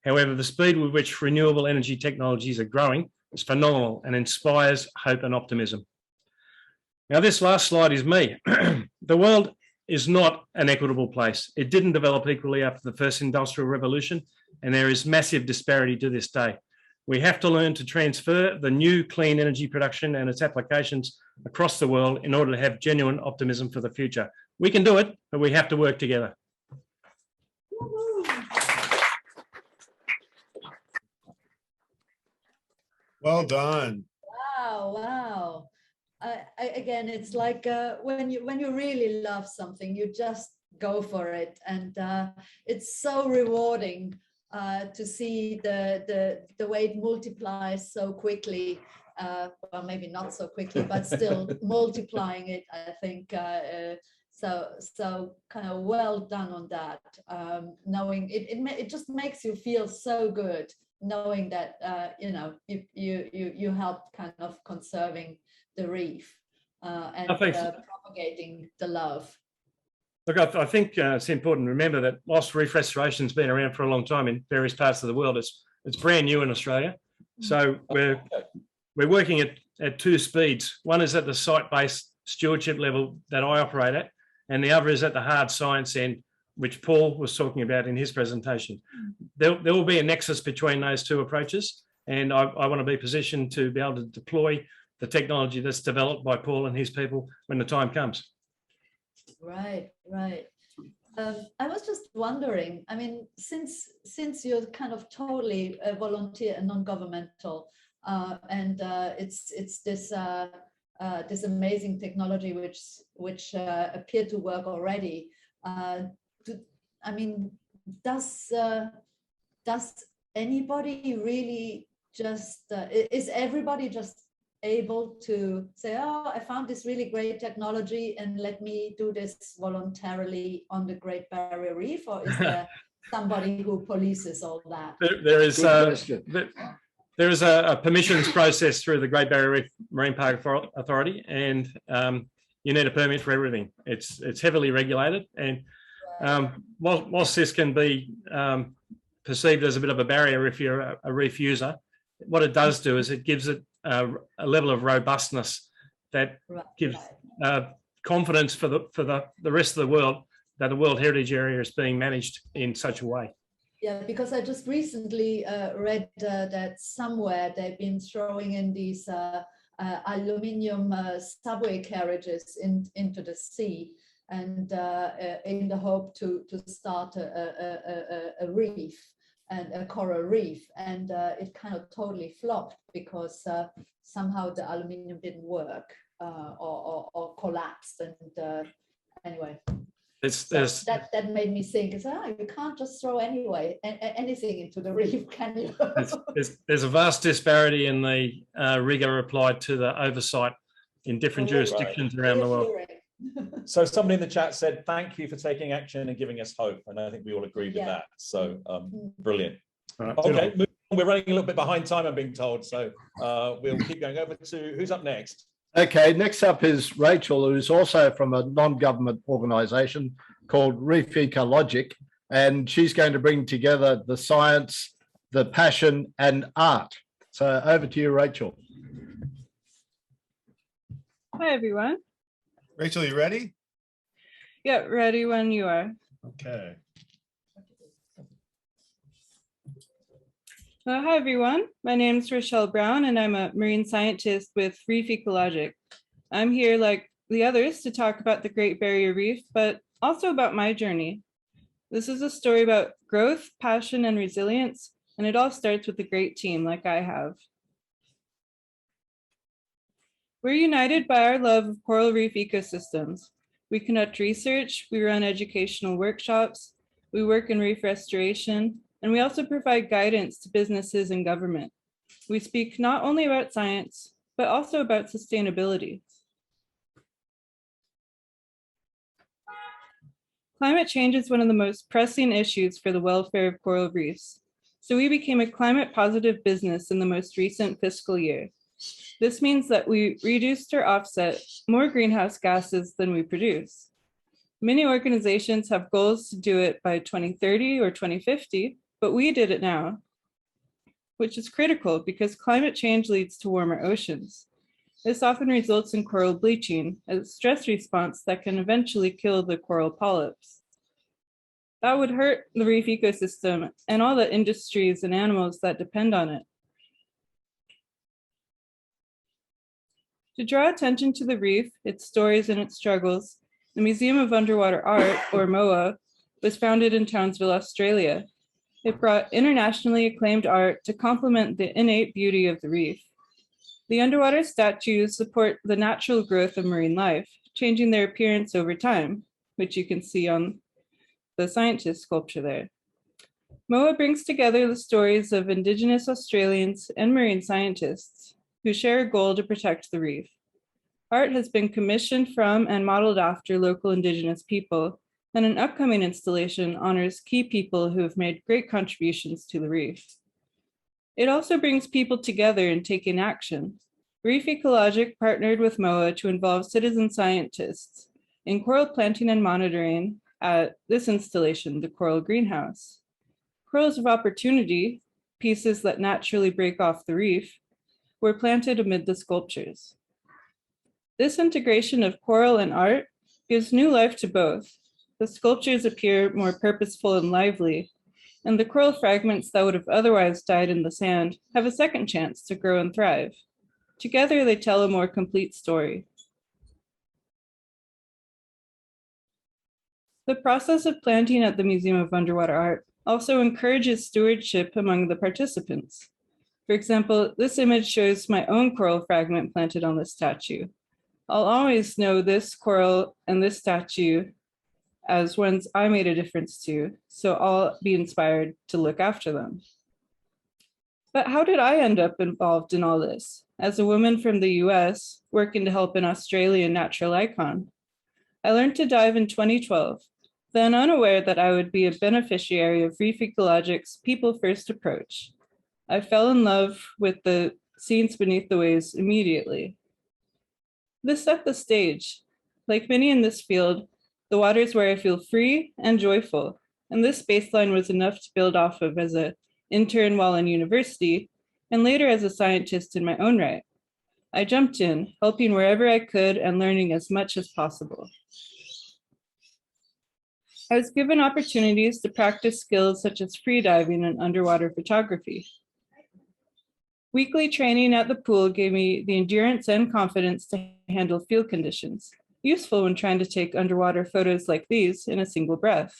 However, the speed with which renewable energy technologies are growing is phenomenal and inspires hope and optimism. Now, this last slide is me. The world is not an equitable place. It didn't develop equally after the first industrial revolution, and there is massive disparity to this day. We have to learn to transfer the new clean energy production and its applications across the world in order to have genuine optimism for the future. We can do it, but we have to work together. Well done. Wow, wow. Again, it's like when you really love something, you just go for it, and it's so rewarding to see the way it multiplies so quickly. Well, maybe not so quickly, but still multiplying it. I think so. Kind of well done on that. Knowing it just makes you feel so good, knowing that you helped kind of conserving the reef and propagating the love. Look, I think it's important to remember that whilst reef restoration has been around for a long time in various parts of the world, it's brand new in Australia. So we're working at 2 speeds. One is at the site-based stewardship level that I operate at, and the other is at the hard science end, which Paul was talking about in his presentation. There will be a nexus between those 2 approaches, and I want to be positioned to be able to deploy the technology that's developed by Paul and his people when the time comes. Right. I was just wondering, I mean, since you're kind of totally a volunteer and non-governmental, and it's this amazing technology which appeared to work already. Does anybody really just is everybody just able to say, oh, I found this really great technology and let me do this voluntarily on the Great Barrier Reef, or is there somebody who polices all that? There is a permissions process through the Great Barrier Reef Marine Park Authority, and you need a permit for everything. It's heavily regulated, and whilst this can be perceived as a bit of a barrier if you're a reef user, what it does do is it gives it a level of robustness that gives confidence for the rest of the world that the World Heritage Area is being managed in such a way. Yeah, because I just recently read that somewhere they've been throwing in these aluminium subway carriages into the sea, and in the hope to start a reef, and a coral reef, and it kind of totally flopped because somehow the aluminium didn't work or collapsed. And anyway, So that made me think, you can't just throw anything into the reef, can you? there's a vast disparity in the rigor applied to the oversight in different jurisdictions around the world. So somebody in the chat said, thank you for taking action and giving us hope. And I think we all agree with that. So brilliant. Right, okay, we're running a little bit behind time, I'm being told. So we'll keep going over to who's up next. Okay, next up is Rachel, who's also from a non-government organisation called Reef Ecologic, and she's going to bring together the science, the passion, and art. So over to you, Rachel. Hi, everyone. Rachel, you ready? Yeah, ready when you are. Okay. Hi, everyone. My name is Rachelle Brown, and I'm a marine scientist with Reef Ecologic. I'm here, like the others, to talk about the Great Barrier Reef, but also about my journey. This is a story about growth, passion, and resilience, and it all starts with a great team like I have. We're united by our love of coral reef ecosystems. We conduct research, we run educational workshops, we work in reef restoration, and we also provide guidance to businesses and government. We speak not only about science, but also about sustainability. Climate change is one of the most pressing issues for the welfare of coral reefs. So we became a climate positive business in the most recent fiscal year. This means that we reduced or offset more greenhouse gases than we produce. Many organizations have goals to do it by 2030 or 2050, but we did it now, which is critical because climate change leads to warmer oceans. This often results in coral bleaching, a stress response that can eventually kill the coral polyps. That would hurt the reef ecosystem and all the industries and animals that depend on it. To draw attention to the reef, its stories and its struggles, the Museum of Underwater Art, or MOA, was founded in Townsville, Australia. It brought internationally acclaimed art to complement the innate beauty of the reef. The underwater statues support the natural growth of marine life, changing their appearance over time, which you can see on the scientist sculpture there. MOA brings together the stories of Indigenous Australians and marine scientists who share a goal to protect the reef. Art has been commissioned from and modeled after local Indigenous people, and an upcoming installation honors key people who have made great contributions to the reef. It also brings people together in taking action. Reef Ecologic partnered with MOA to involve citizen scientists in coral planting and monitoring at this installation, the Coral Greenhouse. Corals of opportunity, pieces that naturally break off the reef, were planted amid the sculptures. This integration of coral and art gives new life to both. The sculptures appear more purposeful and lively, and the coral fragments that would have otherwise died in the sand have a second chance to grow and thrive. Together, they tell a more complete story. The process of planting at the Museum of Underwater Art also encourages stewardship among the participants. For example, this image shows my own coral fragment planted on the statue. I'll always know this coral and this statue as ones I made a difference to, so I'll be inspired to look after them. But how did I end up involved in all this? As a woman from the US, working to help an Australian natural icon. I learned to dive in 2012, then unaware that I would be a beneficiary of Reef Ecologic's People First approach. I fell in love with the scenes beneath the waves immediately. This set the stage. Like many in this field, the water is where I feel free and joyful, and this baseline was enough to build off of as an intern while in university, and later as a scientist in my own right. I jumped in, helping wherever I could and learning as much as possible. I was given opportunities to practice skills such as freediving and underwater photography. Weekly training at the pool gave me the endurance and confidence to handle field conditions, useful when trying to take underwater photos like these in a single breath.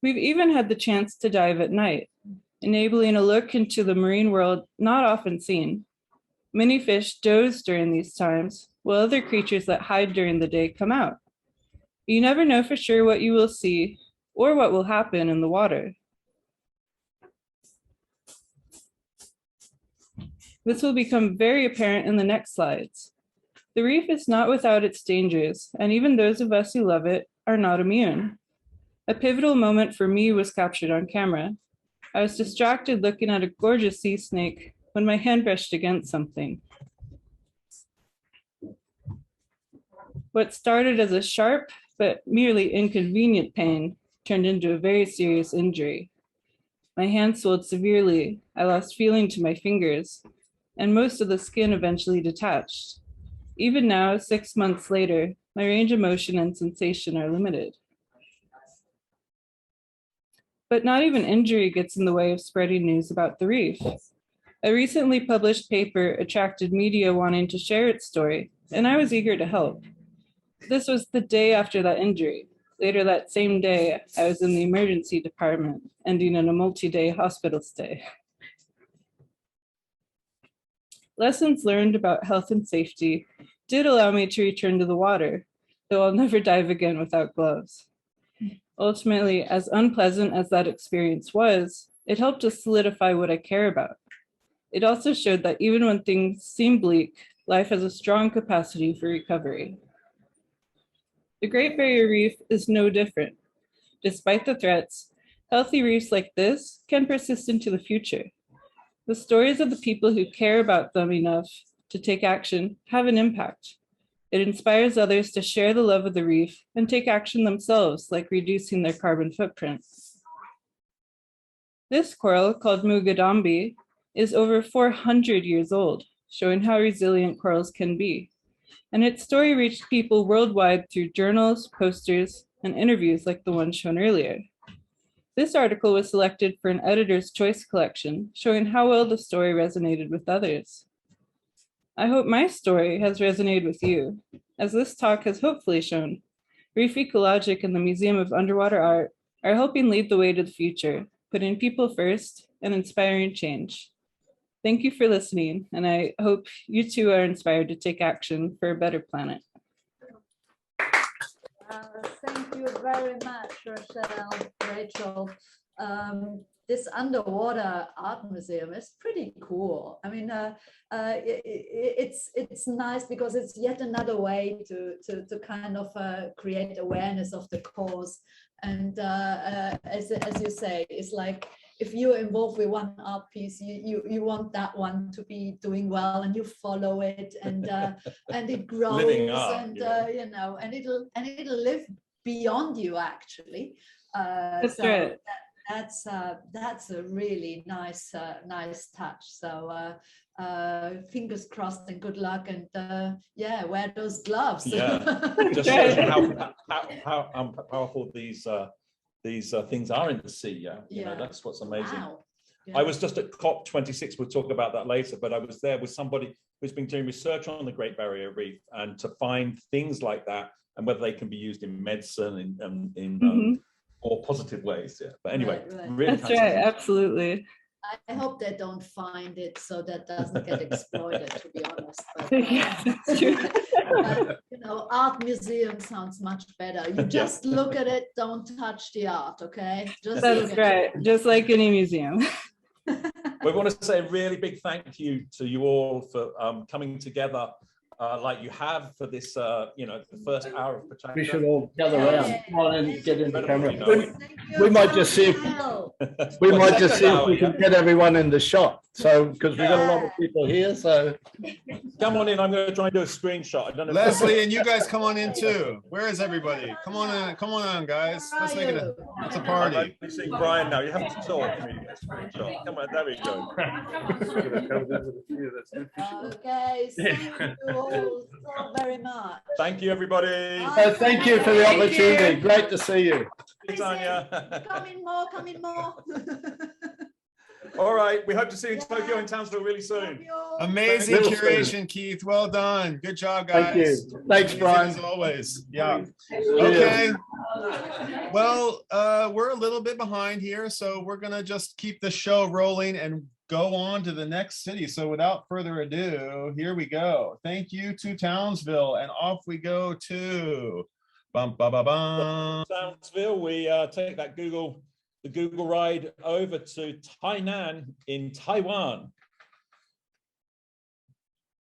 We've even had the chance to dive at night, enabling a look into the marine world not often seen. Many fish doze during these times, while other creatures that hide during the day come out. You never know for sure what you will see or what will happen in the water. This will become very apparent in the next slides. The reef is not without its dangers, and even those of us who love it are not immune. A pivotal moment for me was captured on camera. I was distracted looking at a gorgeous sea snake when my hand brushed against something. What started as a sharp but merely inconvenient pain turned into a very serious injury. My hand swelled severely, I lost feeling to my fingers, and most of the skin eventually detached. Even now, 6 months later, my range of motion and sensation are limited. But not even injury gets in the way of spreading news about the reef. A recently published paper attracted media wanting to share its story, and I was eager to help. This was the day after that injury. Later that same day, I was in the emergency department, ending in a multi-day hospital stay. Lessons learned about health and safety did allow me to return to the water, though I'll never dive again without gloves. Ultimately, as unpleasant as that experience was, it helped to solidify what I care about. It also showed that even when things seem bleak, life has a strong capacity for recovery. The Great Barrier Reef is no different. Despite the threats, healthy reefs like this can persist into the future. The stories of the people who care about them enough to take action have an impact. It inspires others to share the love of the reef and take action themselves, like reducing their carbon footprint. This coral, called Mugadambi, is over 400 years old, showing how resilient corals can be. And its story reached people worldwide through journals, posters, and interviews like the one shown earlier. This article was selected for an editor's choice collection, showing how well the story resonated with others. I hope my story has resonated with you, as this talk has hopefully shown. Reef Ecologic and the Museum of Underwater Art are helping lead the way to the future, putting people first and inspiring change. Thank you for listening, and I hope you too are inspired to take action for a better planet. Thank you very much, Rachel. This underwater art museum is pretty cool. I mean, it's nice because it's yet another way to kind of create awareness of the cause. And as you say, it's like if you're involved with one art piece, you want that one to be doing well, and you follow it, and it grows, and you know, and it'll live beyond you actually. That's right. That's a really nice touch. So fingers crossed and good luck, and yeah, wear those gloves. Yeah, just shows you how powerful these things are in the sea. You know, that's what's amazing. Wow. Yeah. I was just at COP26. We'll talk about that later, but I was there with somebody who's been doing research on the Great Barrier Reef, and to find things like that and whether they can be used in medicine in more positive ways. Yeah, but anyway, right. Really that's right, absolutely. I hope they don't find it so that doesn't get exploited, to be honest. But, that's true. you know, art museum sounds much better. You just look at it, don't touch the art, okay? Just that's right, just like any museum. We want to say a really big thank you to you all for coming together like you have for this, you know, the first hour of PechaKucha. We should all gather around and get in the camera. We might just see if we can get everyone in the shot. So, because we've got a lot of people here, so come on in. I'm going to try and do a screenshot. I don't know. Leslie, and you guys come on in too. Where is everybody? Come on, guys. Let's make it it's a party. I'm only seeing Brian now. You have to talk to me. Screenshot. Come on, there we go. Okay, thank you all so very much. Thank you, everybody. Thank you for the opportunity. Great to see you. Tanya. Come in more. All right, we hope to see you in Tokyo and Townsville really soon. Amazing curation, Keith. Well done. Good job, guys. Thank you. Thanks, Brian. As always. Yeah. Okay. Well, we're a little bit behind here, so we're gonna just keep the show rolling and go on to the next city. So without further ado, here we go. Thank you to Townsville, and off we go to Townsville. We take that Google ride over to Tainan in Taiwan.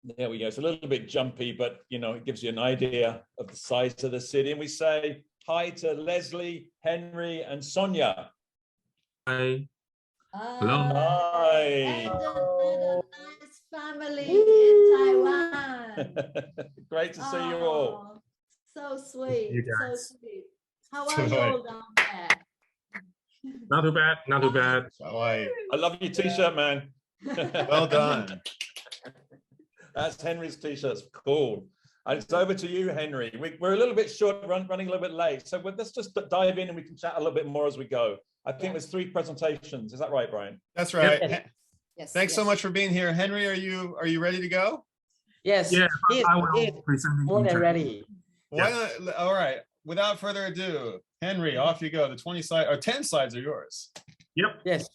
There we go. It's a little bit jumpy, but it gives you an idea of the size of the city. And we say hi to Leslie, Henry, and Sonia. Hi. Hello. Hi. And another nice family in Taiwan. Great to see you all. So sweet. So sweet. How are So you all down there? Not too bad. Not too bad. I love your t-shirt, man. Well done. That's Henry's t-shirts. Cool. And it's over to you, Henry. We're a little bit short, running a little bit late. So let's just dive in and we can chat a little bit more as we go. I think there's 3 presentations. Is that right, Brian? That's right. Yes. Thanks so much for being here. Henry, are you ready to go? Yes. Yeah, Yes, I will yes. present More than in ready. Why not? All right. Without further ado, Henry, off you go. The 20 slides or 10 slides are yours. Yep. Yes.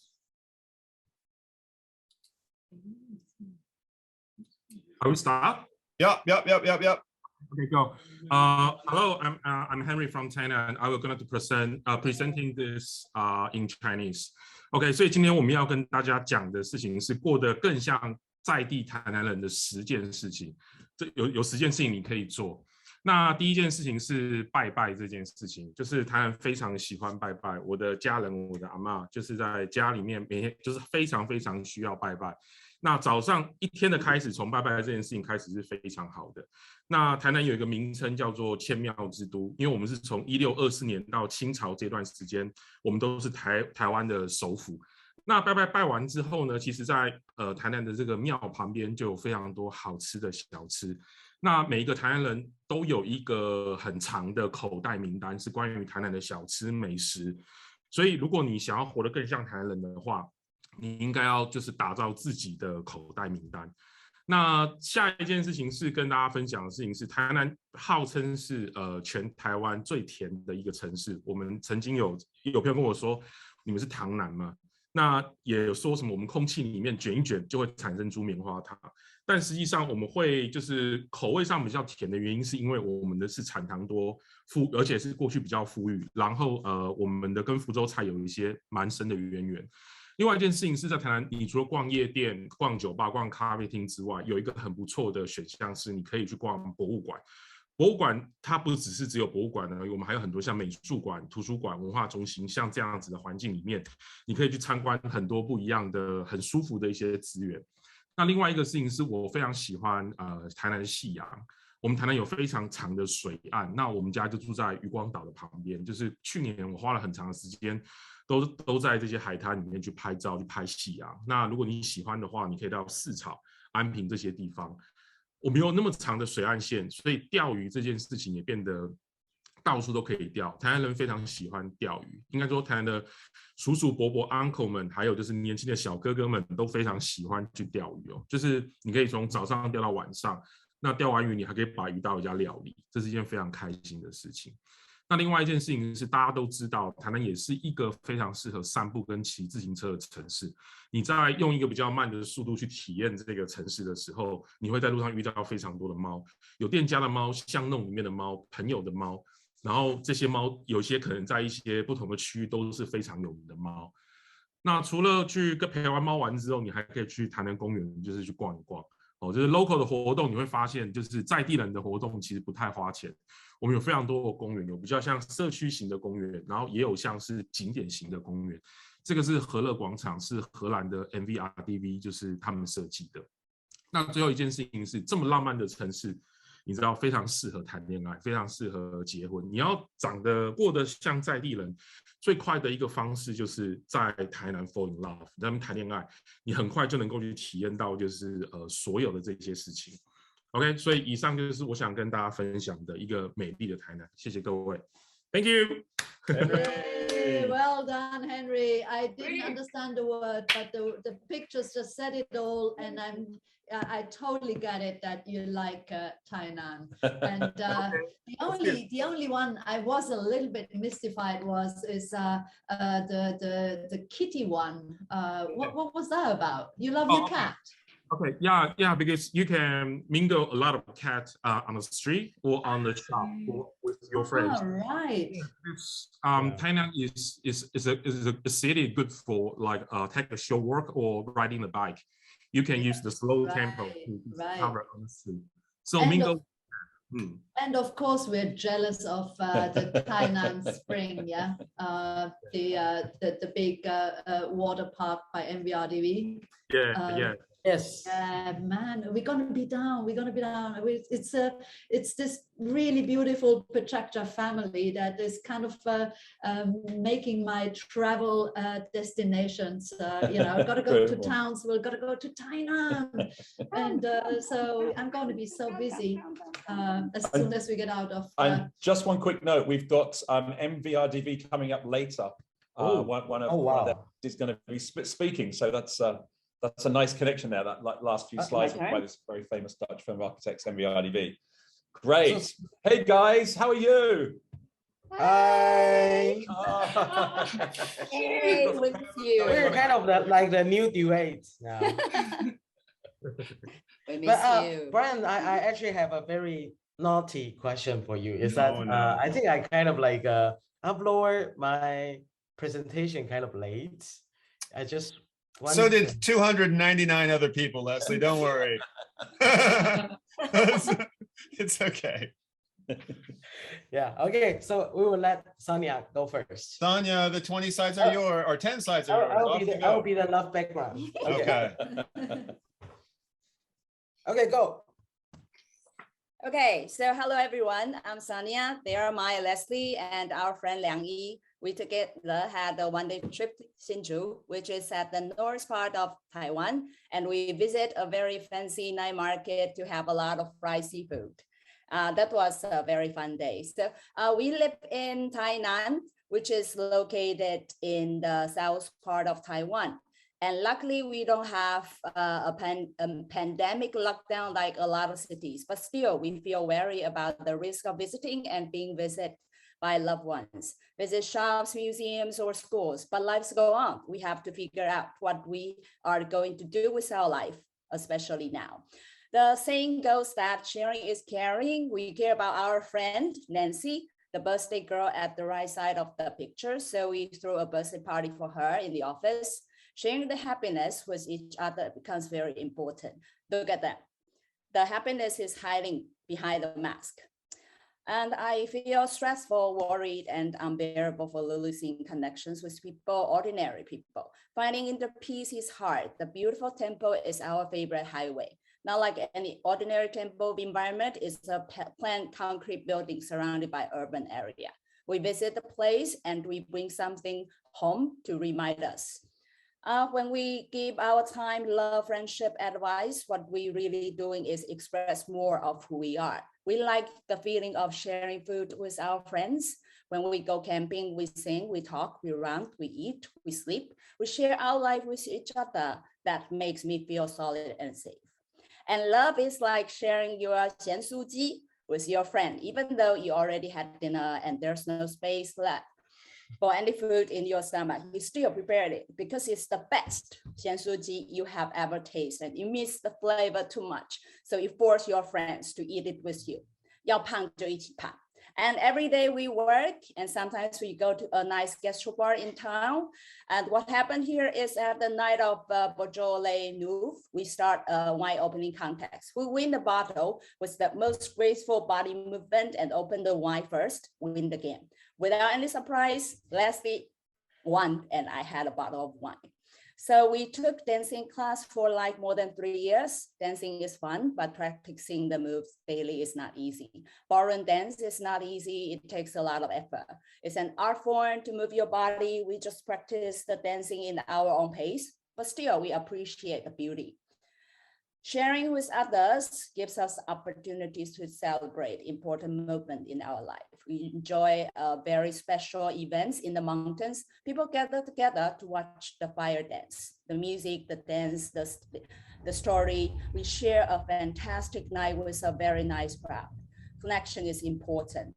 Are we start? Yep. Okay, go. Hello, I'm Henry from Tainan. I will going to presenting this in Chinese. OK， 所以今天我们要跟大家讲的事情是过得更像在地台南人的10件事情。这有10件事情你可以做。那第一件事情是拜拜这件事情，就是台南非常喜欢拜拜。我的家人，我的阿嬷，就是在家里面每天就是非常需要拜拜。那早上一天的开始，从拜拜这件事情开始是非常好的。那台南有一个名称叫做千庙之都，因为我们是从1624年到清朝这段时间，我们都是台湾的首府。那拜完之后呢，其实在台南的这个庙旁边就有非常多好吃的小吃。那每一个台南人都有一个很长的口袋名单，是关于台南的小吃美食。所以如果你想要活得更像台南人的话，你应该要就是打造自己的口袋名单。那下一件事情是跟大家分享的事情是，台南号称是全台湾最甜的一个城市。我们曾经有朋友跟我说，你们是糖南吗？那也有说什么我们空气里面卷一卷就会产生出棉花糖。但实际上我们会就是口味上比较甜的原因，是因为我们的是产糖多，而且是过去比较富裕，然后我们的跟福州菜有一些蛮深的渊源。另外一件事情是在台南，你除了逛夜店、逛酒吧、逛咖啡厅之外，有一个很不错的选项是，你可以去逛博物馆。博物馆它不只有博物馆而已，我们还有很多像美术馆、图书馆、文化中心，像这样子的环境里面，你可以去参观很多不一样的、很舒服的一些资源。那另外一个事情是我非常喜欢台南的夕阳。我们台南有非常长的水岸，那我们家就住在渔光岛的旁边，就是去年我花了很长的时间。都在这些海滩里面去拍照、去拍夕阳。那如果你喜欢的话，你可以到四草、安平这些地方。我们有那么长的水岸线，所以钓鱼这件事情也变得到处都可以钓。台南人非常喜欢钓鱼，应该说台南的叔叔伯伯、uncle 们，还有就是年轻的小哥哥们都非常喜欢去钓鱼哦。就是你可以从早上钓到晚上，那钓完鱼你还可以把鱼带回家料理，这是一件非常开心的事情。那另外一件事情是，大家都知道，台南也是一个非常适合散步跟骑自行车的城市。你在用一个比较慢的速度去体验这个城市的时候，你会在路上遇到非常多的猫，有店家的猫、巷弄里面的猫、朋友的猫，然后这些猫有些可能在一些不同的区域都是非常有名的猫。那除了去跟陪完猫玩之后，你还可以去台南公园，就是去逛一逛。就是 local 的活动，你会发现就是在地人的活动其实不太花钱。我们有非常多的公园，有比较像社区型的公园，然后也有像是景点型的公园。这个是和乐广场，是荷兰的 MVRDV， 就是他们设计的。那最后一件事情是，这么浪漫的城市，你知道非常适合谈恋爱，非常适合结婚。你要过得像在地人，最快的一个方式就是在台南 fall in love， 在那边谈恋爱，你很快就能够去体验到就是所有的这些事情。OK， 所以以上就是我想跟大家分享的一个美丽的台南。谢谢各位 ，Thank you。Hey, well done, Henry. I didn't understand the word, but the pictures just said it all, and I totally get it that you like Tainan. And the only one I was a little bit mystified is the kitty one. What was that about? You love your cat? Okay, yeah, because you can mingle a lot of cats on the street or on the shop or with your friends. All right. Tainan is a city good for like take a short walk or riding the bike. You can use the slow tempo to cover on the street. So And mingle. And of course, we're jealous of the Tainan Spring, yeah, the big water park by MVRDV. Yeah. Yes. Man, we're gonna be down. It's this really beautiful PechaKucha family that is kind of making my travel destinations. I've got to go to Townsville, got to go to Tainan, and so I'm going to be so busy as soon as we get out of. And just one quick note: we've got MVRDV coming up later. One of them is going to be speaking, so that's a nice connection there. That last few slides by this very famous Dutch film architects, MVRDV. Great. Hey guys, how are you? Hi. Hey, with you. We're kind of like the new duets now. We miss you. Brian, I actually have a very naughty question for you. Is that I think I kind of like upload my presentation kind of late. I just so did 299 other people, Leslie. Don't worry. It's okay. Yeah. Okay. So we will let Sonia go first. Sonia, the 20 slides are yours, or 10 slides are yours. I'll be the love background. Okay. Okay, go. Okay, so hello everyone. I'm Sonia. They are my Leslie and our friend Liang Yi. We together had a one-day trip to Hsinchu, which is at the north part of Taiwan, and we visit a very fancy night market to have a lot of fried seafood. That was a very fun day. So we live in Tainan, which is located in the south part of Taiwan. And luckily, we don't have a pandemic lockdown like a lot of cities, but still we feel wary about the risk of visiting and being visited by loved ones. Visit shops, museums, or schools, but lives go on. We have to figure out what we are going to do with our life, especially now. The saying goes that sharing is caring. We care about our friend, Nancy, the birthday girl at the right side of the picture. So we threw a birthday party for her in the office. Sharing the happiness with each other becomes very important. Look at that. The happiness is hiding behind the mask. And I feel stressful, worried, and unbearable for losing connections with people, ordinary people. Finding inner peace is hard. The beautiful temple is our favorite highway. Not like any ordinary temple environment, it's a planned concrete building surrounded by urban area. We visit the place and we bring something home to remind us. When we give our time, love, friendship, advice, what we really doing is express more of who we are. We like the feeling of sharing food with our friends. When we go camping, we sing, we talk, we run, we eat, we sleep. We share our life with each other. That makes me feel solid and safe. And love is like sharing your 咸酥鸡 with your friend, even though you already had dinner and there's no space left for any food in your stomach, you still prepared it because it's the best 咸酥鸡 you have ever tasted. You miss the flavor too much, so you force your friends to eat it with you. 要胖就一起胖. And every day we work, and sometimes we go to a nice gastro bar in town. And what happened here is at the night of Beaujolais Nouveau, we start a wine opening contest. We win the bottle with the most graceful body movement and open the wine first, win the game. Without any surprise, Leslie won, and I had a bottle of wine. So we took dancing class for like more than 3 years. Dancing is fun, but practicing the moves daily is not easy. Ballroom dance is not easy. It takes a lot of effort. It's an art form to move your body. We just practice the dancing in our own pace, but still we appreciate the beauty. Sharing with others gives us opportunities to celebrate important moments in our life. We enjoy very special events in the mountains. People gather together to watch the fire dance, the music, the dance, the story. We share a fantastic night with a very nice crowd. Connection is important.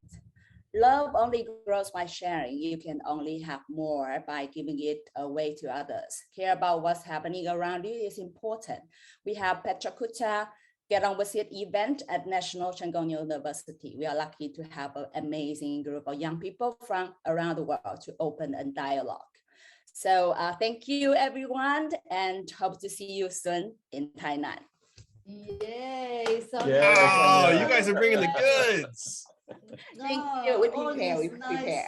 Love only grows by sharing. You can only have more by giving it away to others. Care about what's happening around you is important. We have PechaKucha Get On With It event at National University. We are lucky to have an amazing group of young people from around the world to open a dialogue. So thank you, everyone, and hope to see you soon in Tainan. Yay! So Oh, you guys are bringing the goods. Thank you. We prepare. We prepare.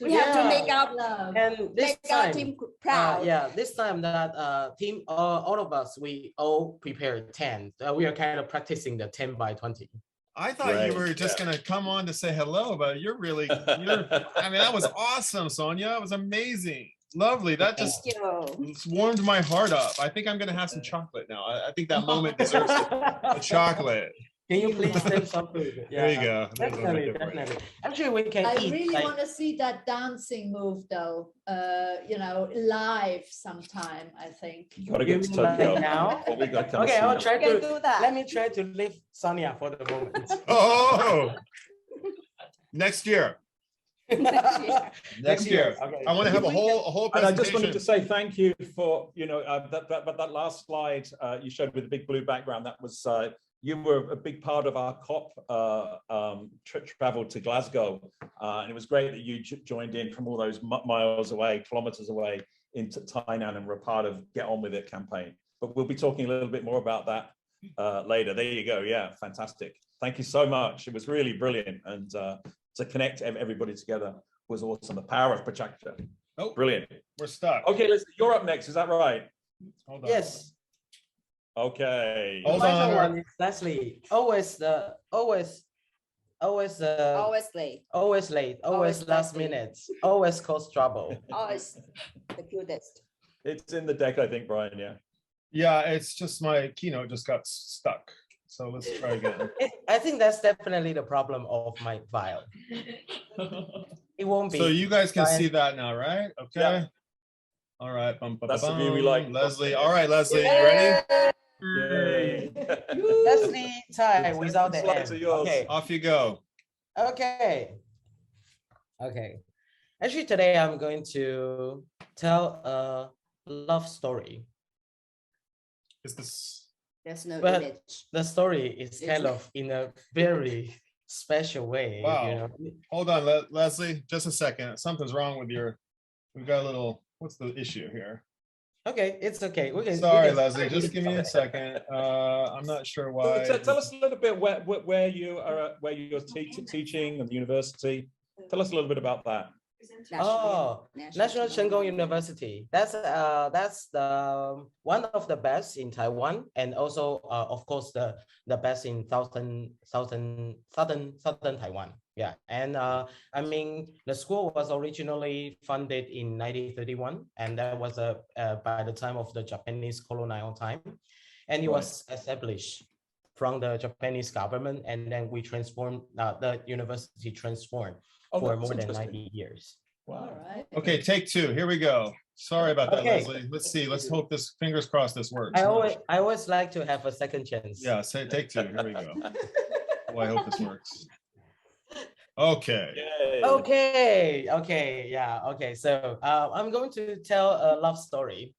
We Yeah. have to make our And this make our time, team proud. yeah, this time that team, all of us, we all prepared 10. We are kind of practicing the 10 by 20. I thought you were just gonna come on to say hello, but you're really, I mean, that was awesome, Sonia. It was amazing. Lovely. That just warmed my heart up. I think I'm gonna have some chocolate now. I think that moment deserves a chocolate. Can you please send some food? Yeah, there you go. Definitely, definitely. Actually, we can I eat. really like- want to see that dancing move though, you know, live sometime, I think. You gotta get to You mean like Tokyo. now? Well, we gotta come Okay, see I'll you. try We can to do that. let me try to lift Sonia for the moment. Oh, next year. Next year. Okay. I want to have a whole And I presentation. just wanted to say thank you for, you know, that last slide you showed with the big blue background. That was, you were a big part of our COP travel to Glasgow. And it was great that you joined in from all those miles away, kilometers away into Tainan and were a part of Get On With It campaign. But we'll be talking a little bit more about that later. There you go. Yeah, fantastic. Thank you so much. It was really brilliant. And to connect everybody together was awesome. The power of PechaKucha. Oh, brilliant. We're stuck. Okay, you're up next. Is that right? Hold on. Yes. Okay. Hold Final on. one is Leslie. Always late, Always late. always last messy. minute, always cause trouble. Always the cutest. It's in the deck, I think, Brian. Yeah. Yeah, it's just my keynote just got stuck. So let's try again. I think that's definitely the problem of my file. It won't be. So you guys can Brian. see that now, right? Okay. Yeah. All right. Bum, bum, That's the bum, view we like. Leslie. All right, Leslie, you ready? Yay. Leslie tie without the Slides are end. yours. Okay. Off you go. Okay. Okay. Actually, today I'm going to tell a love story. Is this? There's no But image. the story is kind of in a very special way. Wow. You know? Hold on, Leslie, just a second. Something's wrong with your, we've got a little, what's the issue here? Okay, it's okay. We can. Sorry, Leslie, just give me a second. I'm not sure why. Tell us a little bit where you are, where you're teaching and the university. Tell us a little bit about that. National Chengkong University. That's the one of the best in Taiwan, and also of course the best in southern Taiwan. Yeah, and I mean the school was originally funded in 1931, and that was by the time of the Japanese colonial time, and it was established from the Japanese government, and then we transformed the university transformed for more than 90 years. Wow. Okay, take two. Here we go. Sorry about that, Okay. Leslie. Let's see. Let's hope this, fingers crossed, this works. I always like to have a second chance. Yeah, say take two. Here we go. Oh, I hope this works. Okay. Okay. Yeah. Okay. So I'm going to tell a love story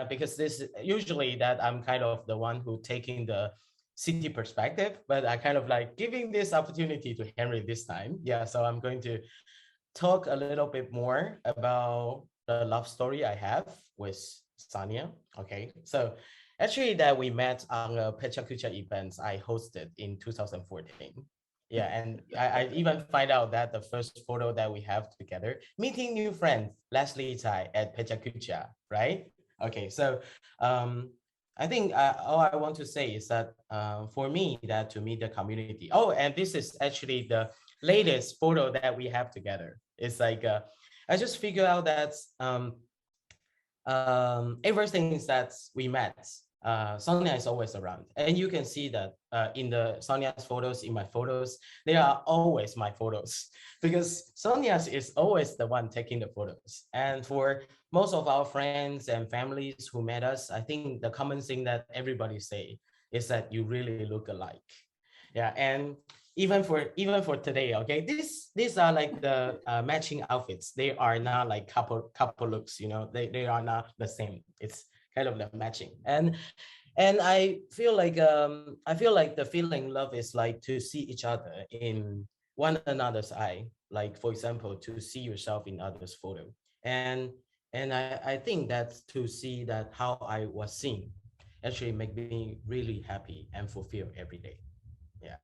because this usually that I'm kind of the one who taking the city perspective, but I kind of like giving this opportunity to Henry this time. Yeah. So I'm going to talk a little bit more about the love story I have with Sonia. Okay. So actually that we met on a PechaKucha events I hosted in 2014. Yeah, and I even find out that the first photo that we have together, meeting new friends, Leslie Tai at PechaKucha, right? Okay, so I think all I want to say is that for me, that to meet the community. Oh, and this is actually the latest photo that we have together. It's like I just figured out that ever since that we met, Sonia is always around. And you can see that in the Sonia's photos, in my photos, they are always my photos because Sonia is always the one taking the photos. And for most of our friends and families who met us, I think the common thing that everybody say is that you really look alike. Yeah, and even for today, okay, these are like the matching outfits. They are not like couple looks, you know, they are not the same. It's kind of the matching. And I feel like the feeling love is like to see each other in one another's eye. Like, for example, to see yourself in others' photo. And I think that to see that how I was seen actually make me really happy and fulfilled every day. Yeah.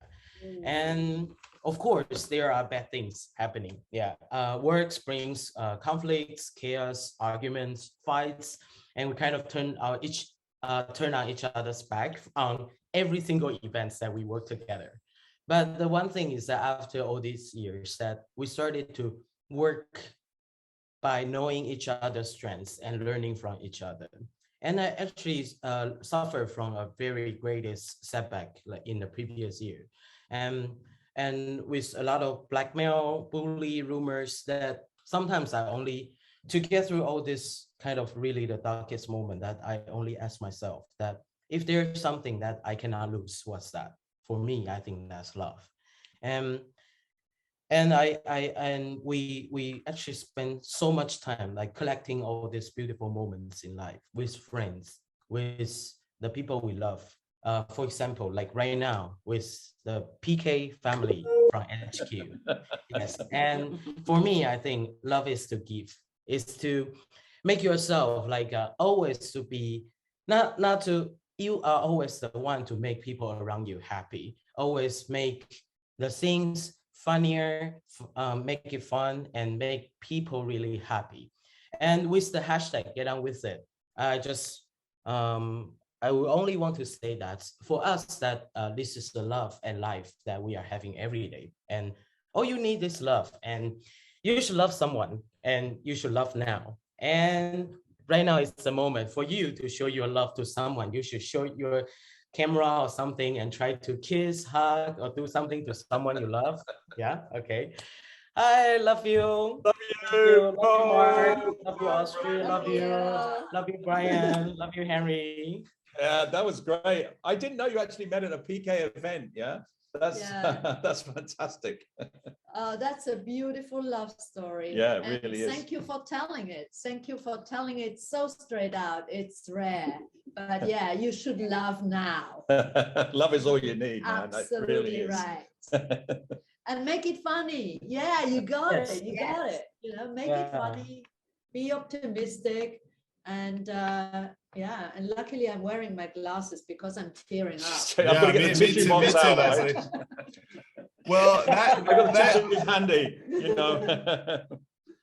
And of course, there are bad things happening. Yeah. Work brings conflicts, chaos, arguments, fights, and we kind of turn on each other's back on every single events that we work together. But the one thing is that after all these years that we started to work by knowing each other's strengths and learning from each other. And I actually suffered from a very greatest setback like in the previous year. And with a lot of blackmail, bully, rumors that sometimes I only, to get through all this kind of really the darkest moment, that I only ask myself that if there's something that I cannot lose, what's that? For me, I think that's love. And we actually spend so much time like collecting all these beautiful moments in life with friends, with the people we love. For example, like right now with the PK family from HQ. Yes. And for me, I think love is to give, is to make yourself like always to be, not to, you are always the one to make people around you happy. Always make the things funnier, make it fun, and make people really happy. And with the hashtag, get on with it. I will only want to say that for us, that this is the love and life that we are having every day. And all you need is love. And you should love someone, and you should love now. And right now is the moment for you to show your love to someone. You should show your camera or something and try to kiss, hug, or do something to someone you love. Yeah, okay. I love you. Love you. Love you, Mark. Love you, Austria. Love you. Love you, Brian. Love you, Henry. Yeah, that was great. I didn't know you actually met at a PK event. Yeah, that's fantastic. That's a beautiful love story. Yeah, it really is. Thank you for telling it. Thank you for telling it so straight out. It's rare, but yeah, you should love now. Love is all you need, man. Absolutely really right. And make it funny. Yeah, you got it. You got it. You know, make it funny. Be optimistic. And yeah, and luckily I'm wearing my glasses because I'm tearing up. Yeah, me too, Leslie. Well, that handy, you know.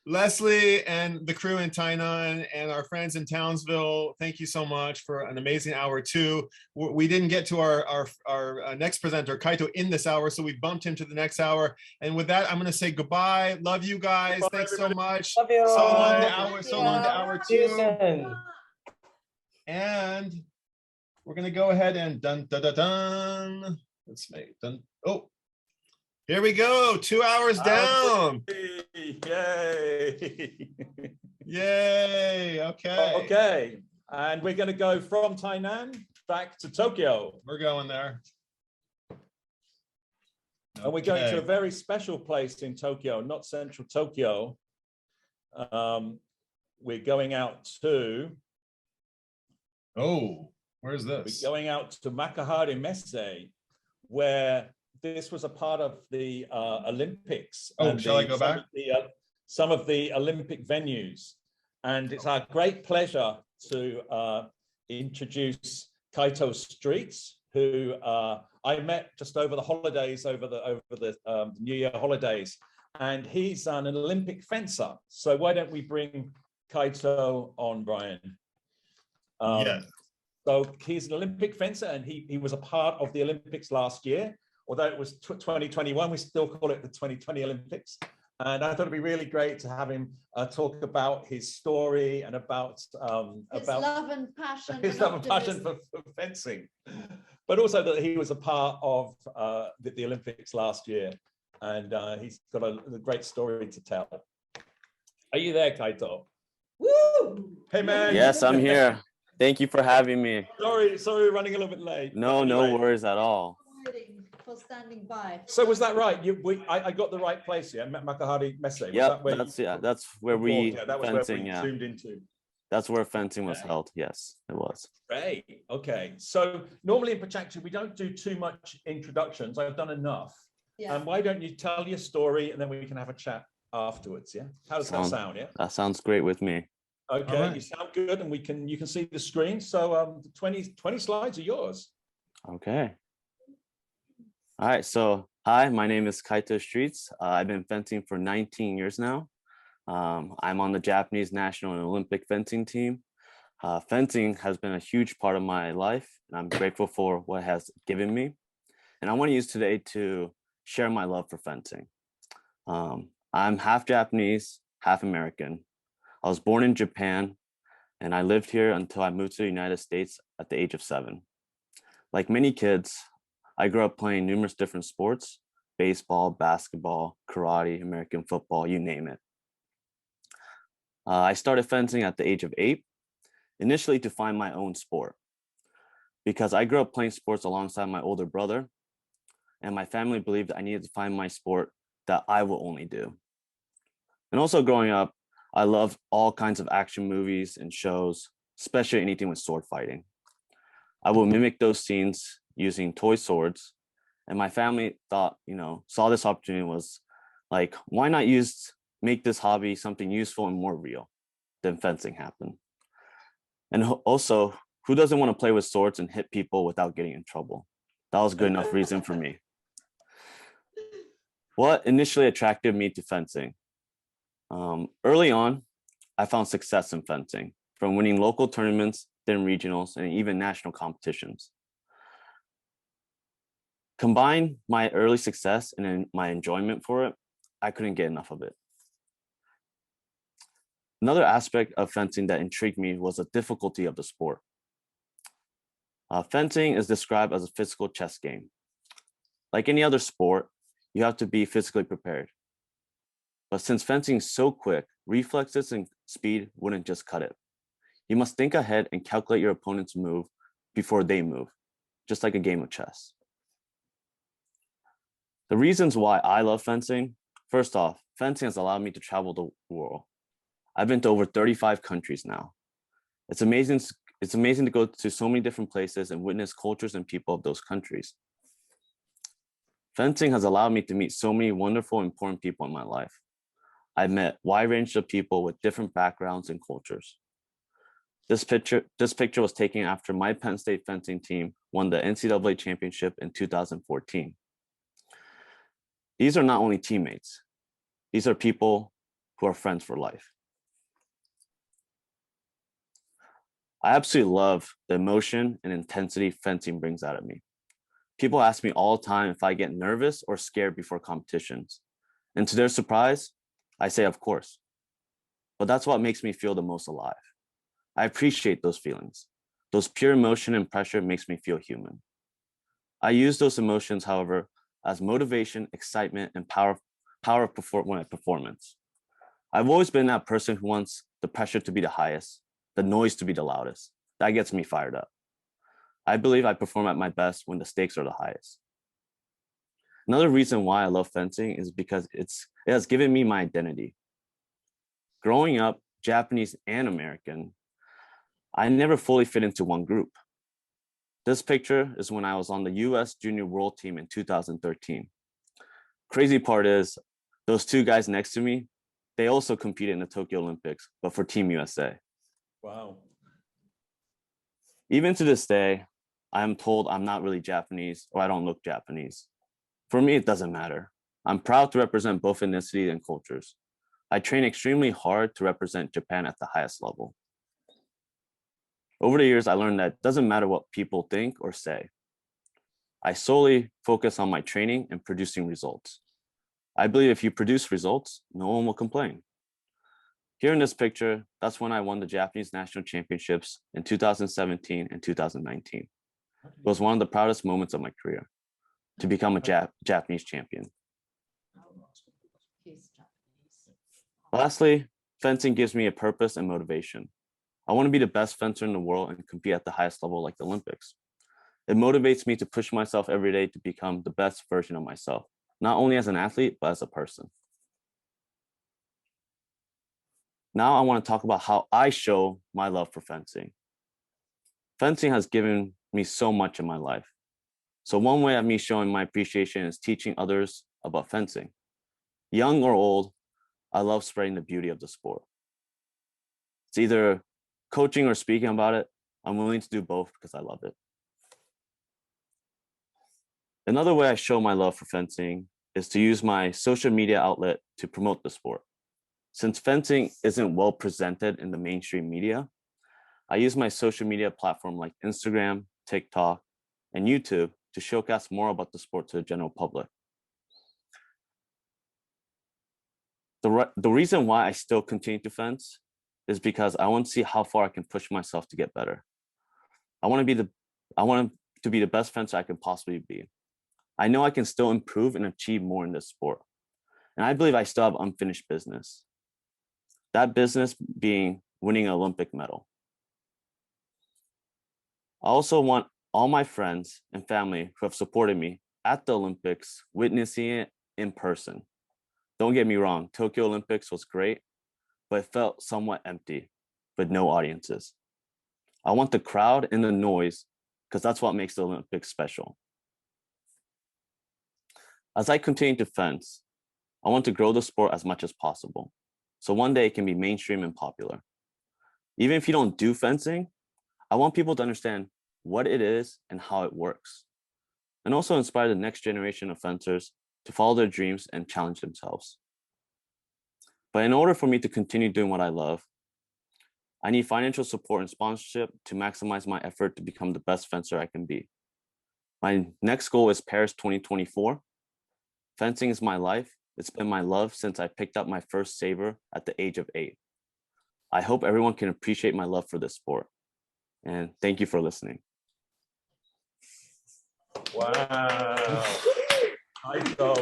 Leslie and the crew in Tainan and our friends in Townsville, thank you so much for an amazing hour too. We didn't get to our next presenter, Kaito, in this hour, so we bumped him to the next hour. And with that, I'm going to say goodbye. Love you guys. Goodbye, thanks everybody. So much. Love you. So long to hour, so long to hour two. And we're going to go ahead and dun. Let's make done. Oh. Here we go, 2 hours down. Yay. Yay, okay. Okay, and we're gonna go from Tainan back to Tokyo. We're going there. And we're going to a very special place in Tokyo, not central Tokyo. We're going out to... Oh, where's this? We're going out to Makuhari Messe, where this was a part of the Olympics. Oh, shall I go back? Some of the Olympic venues. And it's our great pleasure to introduce Kaito Streets, who I met just over the holidays, over the New Year holidays. And he's an Olympic fencer. So why don't we bring Kaito on, Brian? Yeah. So he's an Olympic fencer, and he was a part of the Olympics last year. Although it was 2021, we still call it the 2020 Olympics. And I thought it'd be really great to have him talk about his story and about his love and passion, his love and passion for fencing, but also that he was a part of the Olympics last year, and he's got a great story to tell. Are you there, Kaito? Woo! Hey, man. Yes, I'm here. Thank you for having me. Sorry, we're running a little bit late. No, anyway. no worries at all. For standing by. So was that right? I got the right place, yeah? Makahari Messe. Yep, that's where we that was fencing, where we zoomed into. That's where fencing was held. Yes, it was. Great. Okay. So normally in PechaKucha, we don't do too much introductions. I've done enough. Yeah. And why don't you tell your story and then we can have a chat afterwards? Yeah. How does that sound? Yeah. That sounds great with me. Okay. Right. You sound good, and you can see the screen. So 20 slides are yours. Okay. All right. So hi, my name is Kaito Streets. I've been fencing for 19 years now. I'm on the Japanese national and Olympic fencing team. Fencing has been a huge part of my life, and I'm grateful for what it has given me. And I want to use today to share my love for fencing. I'm half Japanese, half American. I was born in Japan, and I lived here until I moved to the United States at the age of 7. Like many kids, I grew up playing numerous different sports: baseball, basketball, karate, American football, you name it. I started fencing at the age of 8, initially to find my own sport, because I grew up playing sports alongside my older brother, and my family believed I needed to find my sport that I will only do. And also growing up, I loved all kinds of action movies and shows, especially anything with sword fighting. I will mimic those scenes using toy swords, and my family thought, saw this opportunity and was like, why not make this hobby something useful and more real? Then fencing happened. And also, who doesn't want to play with swords and hit people without getting in trouble? That was good enough reason for me. What initially attracted me to fencing? Early on, I found success in fencing, from winning local tournaments, then regionals, and even national competitions. Combine my early success and my enjoyment for it, I couldn't get enough of it. Another aspect of fencing that intrigued me was the difficulty of the sport. Fencing is described as a physical chess game. Like any other sport, you have to be physically prepared. But since fencing is so quick, reflexes and speed wouldn't just cut it. You must think ahead and calculate your opponent's move before they move, just like a game of chess. The reasons why I love fencing: first off, fencing has allowed me to travel the world. I've been to over 35 countries now. It's amazing to go to so many different places and witness cultures and people of those countries. Fencing has allowed me to meet so many wonderful, important people in my life. I've met a wide range of people with different backgrounds and cultures. This picture was taken after my Penn State fencing team won the NCAA championship in 2014. These are not only teammates, these are people who are friends for life. I absolutely love the emotion and intensity fencing brings out of me. People ask me all the time if I get nervous or scared before competitions. And to their surprise, I say, of course. But that's what makes me feel the most alive. I appreciate those feelings. Those pure emotion and pressure makes me feel human. I use those emotions, however, as motivation, excitement, and power of performance. I've always been that person who wants the pressure to be the highest, the noise to be the loudest. That gets me fired up. I believe I perform at my best when the stakes are the highest. Another reason why I love fencing is because it has given me my identity. Growing up, Japanese and American, I never fully fit into one group. This picture is when I was on the US Junior World Team in 2013. Crazy part is, those two guys next to me, they also competed in the Tokyo Olympics, but for Team USA. Wow. Even to this day, I am told I'm not really Japanese or I don't look Japanese. For me, it doesn't matter. I'm proud to represent both ethnicities and cultures. I train extremely hard to represent Japan at the highest level. Over the years, I learned that it doesn't matter what people think or say. I solely focus on my training and producing results. I believe if you produce results, no one will complain. Here in this picture, that's when I won the Japanese national championships in 2017 and 2019. It was one of the proudest moments of my career to become a Japanese champion. Lastly, fencing gives me a purpose and motivation. I want to be the best fencer in the world and compete at the highest level like the Olympics. It motivates me to push myself every day to become the best version of myself, not only as an athlete, but as a person. Now I want to talk about how I show my love for fencing. Fencing has given me so much in my life. So one way of me showing my appreciation is teaching others about fencing. Young or old, I love spreading the beauty of the sport. It's either coaching or speaking about it. I'm willing to do both because I love it. Another way I show my love for fencing is to use my social media outlet to promote the sport. Since fencing isn't well presented in the mainstream media, I use my social media platform like Instagram, TikTok, and YouTube to showcase more about the sport to the general public. The reason why I still continue to fence is because I want to see how far I can push myself to get better. I want to be the best fencer I can possibly be. I know I can still improve and achieve more in this sport. And I believe I still have unfinished business. That business being winning an Olympic medal. I also want all my friends and family who have supported me at the Olympics witnessing it in person. Don't get me wrong, Tokyo Olympics was great, but it felt somewhat empty with no audiences. I want the crowd and the noise because that's what makes the Olympics special. As I continue to fence, I want to grow the sport as much as possible. So one day it can be mainstream and popular. Even if you don't do fencing, I want people to understand what it is and how it works. And also inspire the next generation of fencers to follow their dreams and challenge themselves. But in order for me to continue doing what I love, I need financial support and sponsorship to maximize my effort to become the best fencer I can be. My next goal is Paris 2024. Fencing is my life. It's been my love since I picked up my first saber at the age of 8. I hope everyone can appreciate my love for this sport. And thank you for listening. Wow.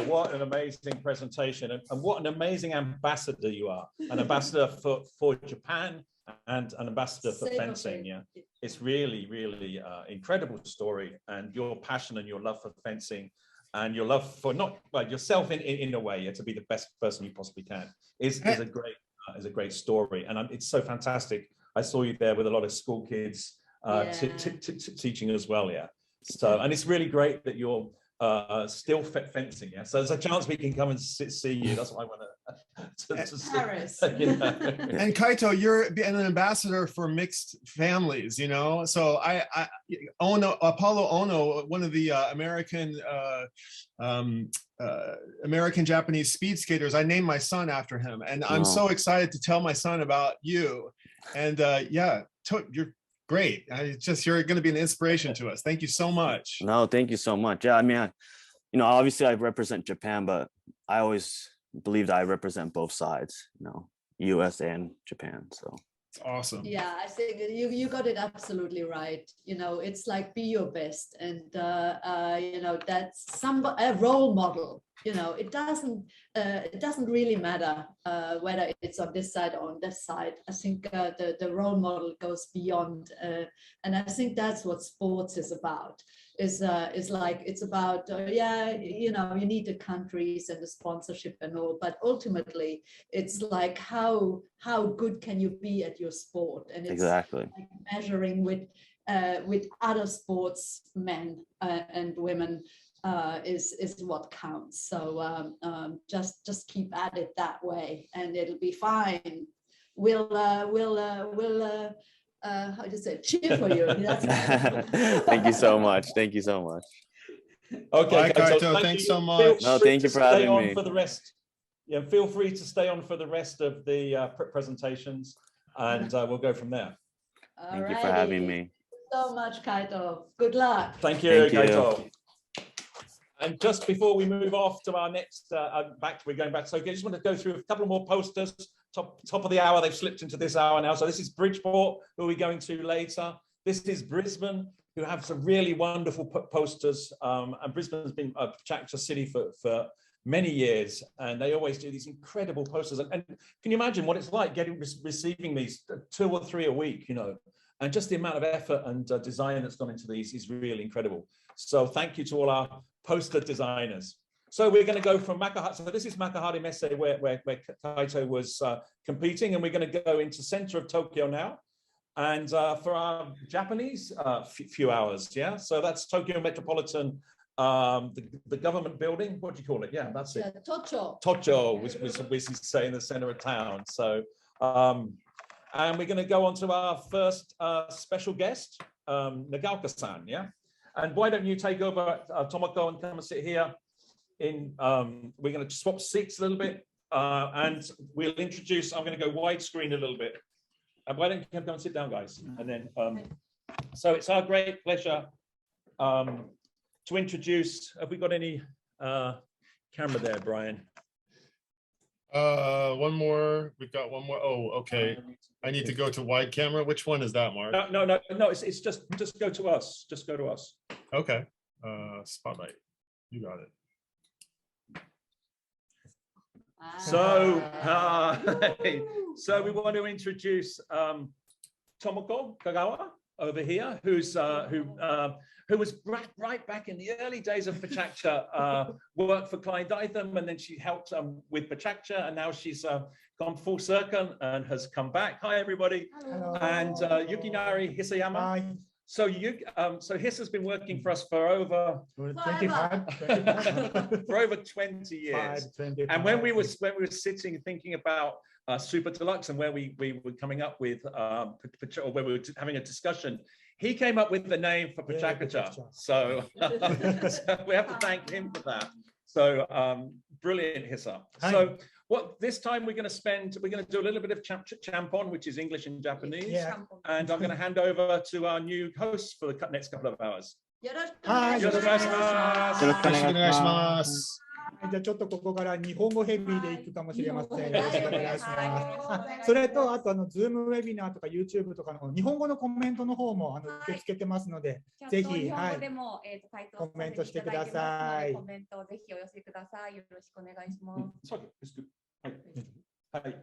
What an amazing presentation, and what an amazing ambassador you are. An ambassador for Japan and an ambassador for fencing. Yeah, it's really, really incredible story, and your passion and your love for fencing and your love for not yourself in a way, to be the best person you possibly can is a great story. And it's so fantastic. I saw you there with a lot of school kids teaching as well. Yeah. So, and it's really great that you're still fencing. Yeah. So there's a chance we can come and see you. That's what I want to Paris. You know. And Kaito, you're an ambassador for mixed families, you know. So Apollo Ono, one of the American Japanese speed skaters, I named my son after him, and I'm so excited to tell my son about you. And you're great. You're going to be an inspiration to us. Thank you so much. No, thank you so much. Yeah, I mean, obviously I represent Japan, but I always believe that I represent both sides, US and Japan. So it's awesome. Yeah, I think you got it absolutely right. It's like be your best, and that's a role model. It doesn't really matter whether it's on this side or on this side. I think the role model goes beyond, and I think that's what sports is about. It's about you need the countries and the sponsorship and all, but ultimately it's like how good can you be at your sport, and it's exactly like measuring with other sportsmen and women is what counts. So just keep at it that way, and it'll be fine. We'll how do you say, cheer for you. Thank you so much. Thank you so much. Okay, Kaito, thanks so much. No, thank you for having me. For the rest, feel free to stay on for the rest of the presentations, and we'll go from there. Thank you for having me. So much, Kaito. Good luck. Thank you, Kaito. And just before we move off to our next, we're going back. So I just want to go through a couple more posters. Top of the hour, they've slipped into this hour now. So this is Bridgeport, who we're going to later. This is Brisbane, who have some really wonderful posters. And Brisbane's been a PechaKucha city for many years, and they always do these incredible posters. And can you imagine what it's like receiving these 2 or 3 a week, you know? And just the amount of effort and design that's gone into these is really incredible. So thank you to all our poster designers. So we're going to go from Makahari. So this is Makahari Messe, where Kaito was competing, and we're going to go into center of Tokyo now. And for our Japanese, few hours, yeah. So that's Tokyo Metropolitan, the government building. What do you call it? Yeah, that's it. Tocho. Tocho was say in the center of town. So, and we're going to go on to our first special guest, Nagaoka-san. Yeah. And why don't you take over, Tomoko, and come and sit here? We're going to swap seats a little bit, and we'll introduce. I'm going to go widescreen a little bit. And why don't you come down and sit down, guys? And then, so it's our great pleasure to introduce. Have we got any camera there, Brian? One more. We've got one more. Oh, okay. I need to go to wide camera. Which one is that, Mark? No. It's just go to us. Just go to us. Okay. Spotlight. You got it. So, so we want to introduce Tomoko Kagawa over here, who was right back in the early days of PechaKucha, worked for Clyde Dytham, and then she helped with PechaKucha, and now she's gone full circle and has come back. Hi, everybody. Hello. And Yukinari Hisayama. Hi. So so Hiss has been working for us for over 25, for over 20 years. And when we were sitting thinking about Super Deluxe and where we were coming up with, or where we were having a discussion, he came up with the name for PechaKucha. So, so we have to thank him for that. So brilliant, Hissa. So this time we're going to do a little bit of champon, which is English and Japanese. Yeah. And I'm going to hand over to our new host for the next couple of hours. じゃあちょっとここから日本語ヘビーでいくかもしれません。よろしくお願いします。それとあとZoomウェビナーとか YouTube とかの日本語のコメントの方も受け付けてますので、ぜひコメントしてください。コメントをぜひお寄せください。よろしくお願いします。はい。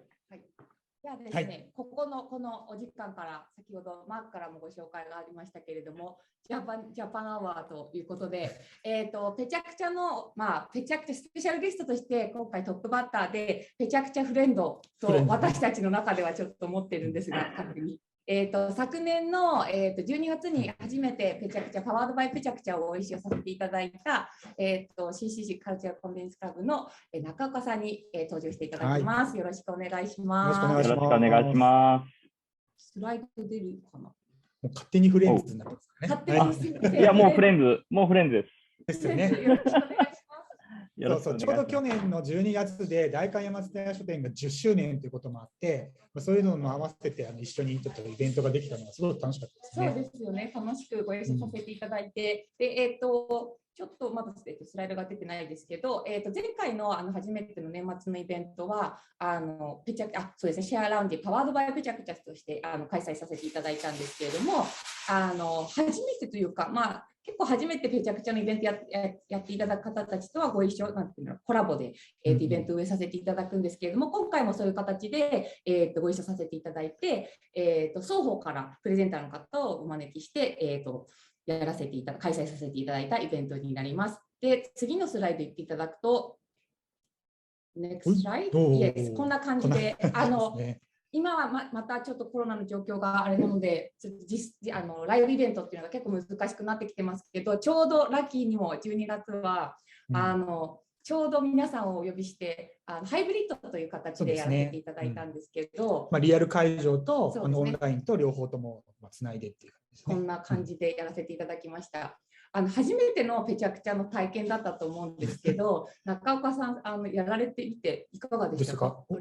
ではですね、このお時間から先ほどマークからもご紹介がありましたけれども、ジャパンアワーということで、PechaKuchaのPechaKuchaスペシャルゲストとして今回トップバッターでPechaKuchaフレンドと私たちの中ではちょっと思ってるんですが、勝手に。昨年の、12月に初めてPechaKuchaパワードバイPechaKuchaをご一緒させていただいた、CCC カルチャーコンベンスクラブの中岡さんに、登場していただきます。よろしくお願いします。よろしくお願いします。スライド出るかな。もう勝手にフレンズになってますね。いや、もうフレンズです。ですよね。ちょうど去年の12月で代官山蔦屋書店が10周年ということもあって、そういうのも合わせて一緒にちょっとイベントができたのがすごく楽しかったですね。そうですよね。楽しくご一緒させていただいて、でちょっとまだスライドが出てないですけど、前回の初めての年末のイベントはそうですね、シェアラウンジパワードバイPechaKuchaとして開催させていただいたんですけれども、初めてというか結構初めてPechaKuchaのイベントやっていただく方たちとはご一緒コラボで、イベントを運営させていただくんですけれども、今回もそういう形で、ご一緒させていただいて、双方からプレゼンターの方をお招きして、開催させていただいたイベントになります。で、次のスライド言っていただくと、Next slide? Yes、こんな感じで、今はまたちょっとコロナの状況があれなので、ライブイベントっていうのが結構難しくなってきてますけど、ちょうどラッキーにも12月は、ちょうど皆さんをお呼びして、ハイブリッドという形でやらせていただいたんですけど、リアル会場とオンラインと両方ともつないでっていう感じですね。こんな感じでやらせていただきました。初めてのPechaKuchaの体験だったと思うんですけど、中岡さんやられてみていかがでしたか？カ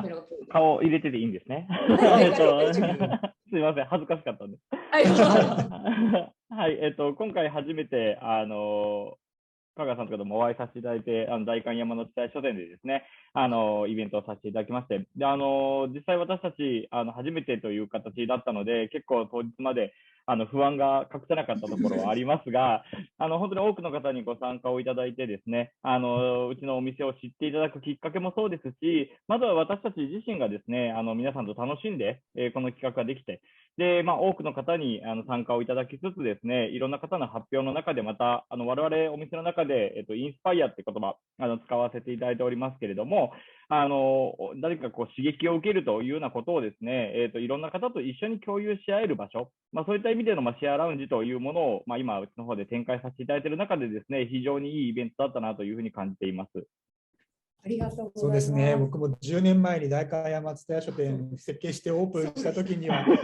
メラ顔入れてていいんですね。すみません、恥ずかしかったんで。はい、今回初めて香川さんとかともお会いさせていただいて、代官山の地帯書店でですね、イベントをさせていただきまして、で実際私たち初めてという形だったので、結構当日まで不安が隠せなかったところはありますが、本当に多くの方にご参加をいただいてですね、うちのお店を知っていただくきっかけもそうですし、まずは私たち自身がですね、皆さんと楽しんで、この企画ができて、で、多くの方に参加をいただきつつですね、いろんな方の発表の中でまた、我々お店の中で、インスパイアって言葉、使わせていただいておりますけれども、誰かこう刺激を受けるというようなことをですね、いろんな方と一緒に共有し合える場所、そういった意味でのシェアラウンジというものを、今、うちの方で展開させていただいている中でですね、非常にいいイベントだったなというふうに感じています。ありがとうございます。そうですね。僕も10年前に代官山蔦屋書店設計してオープンした時には、こん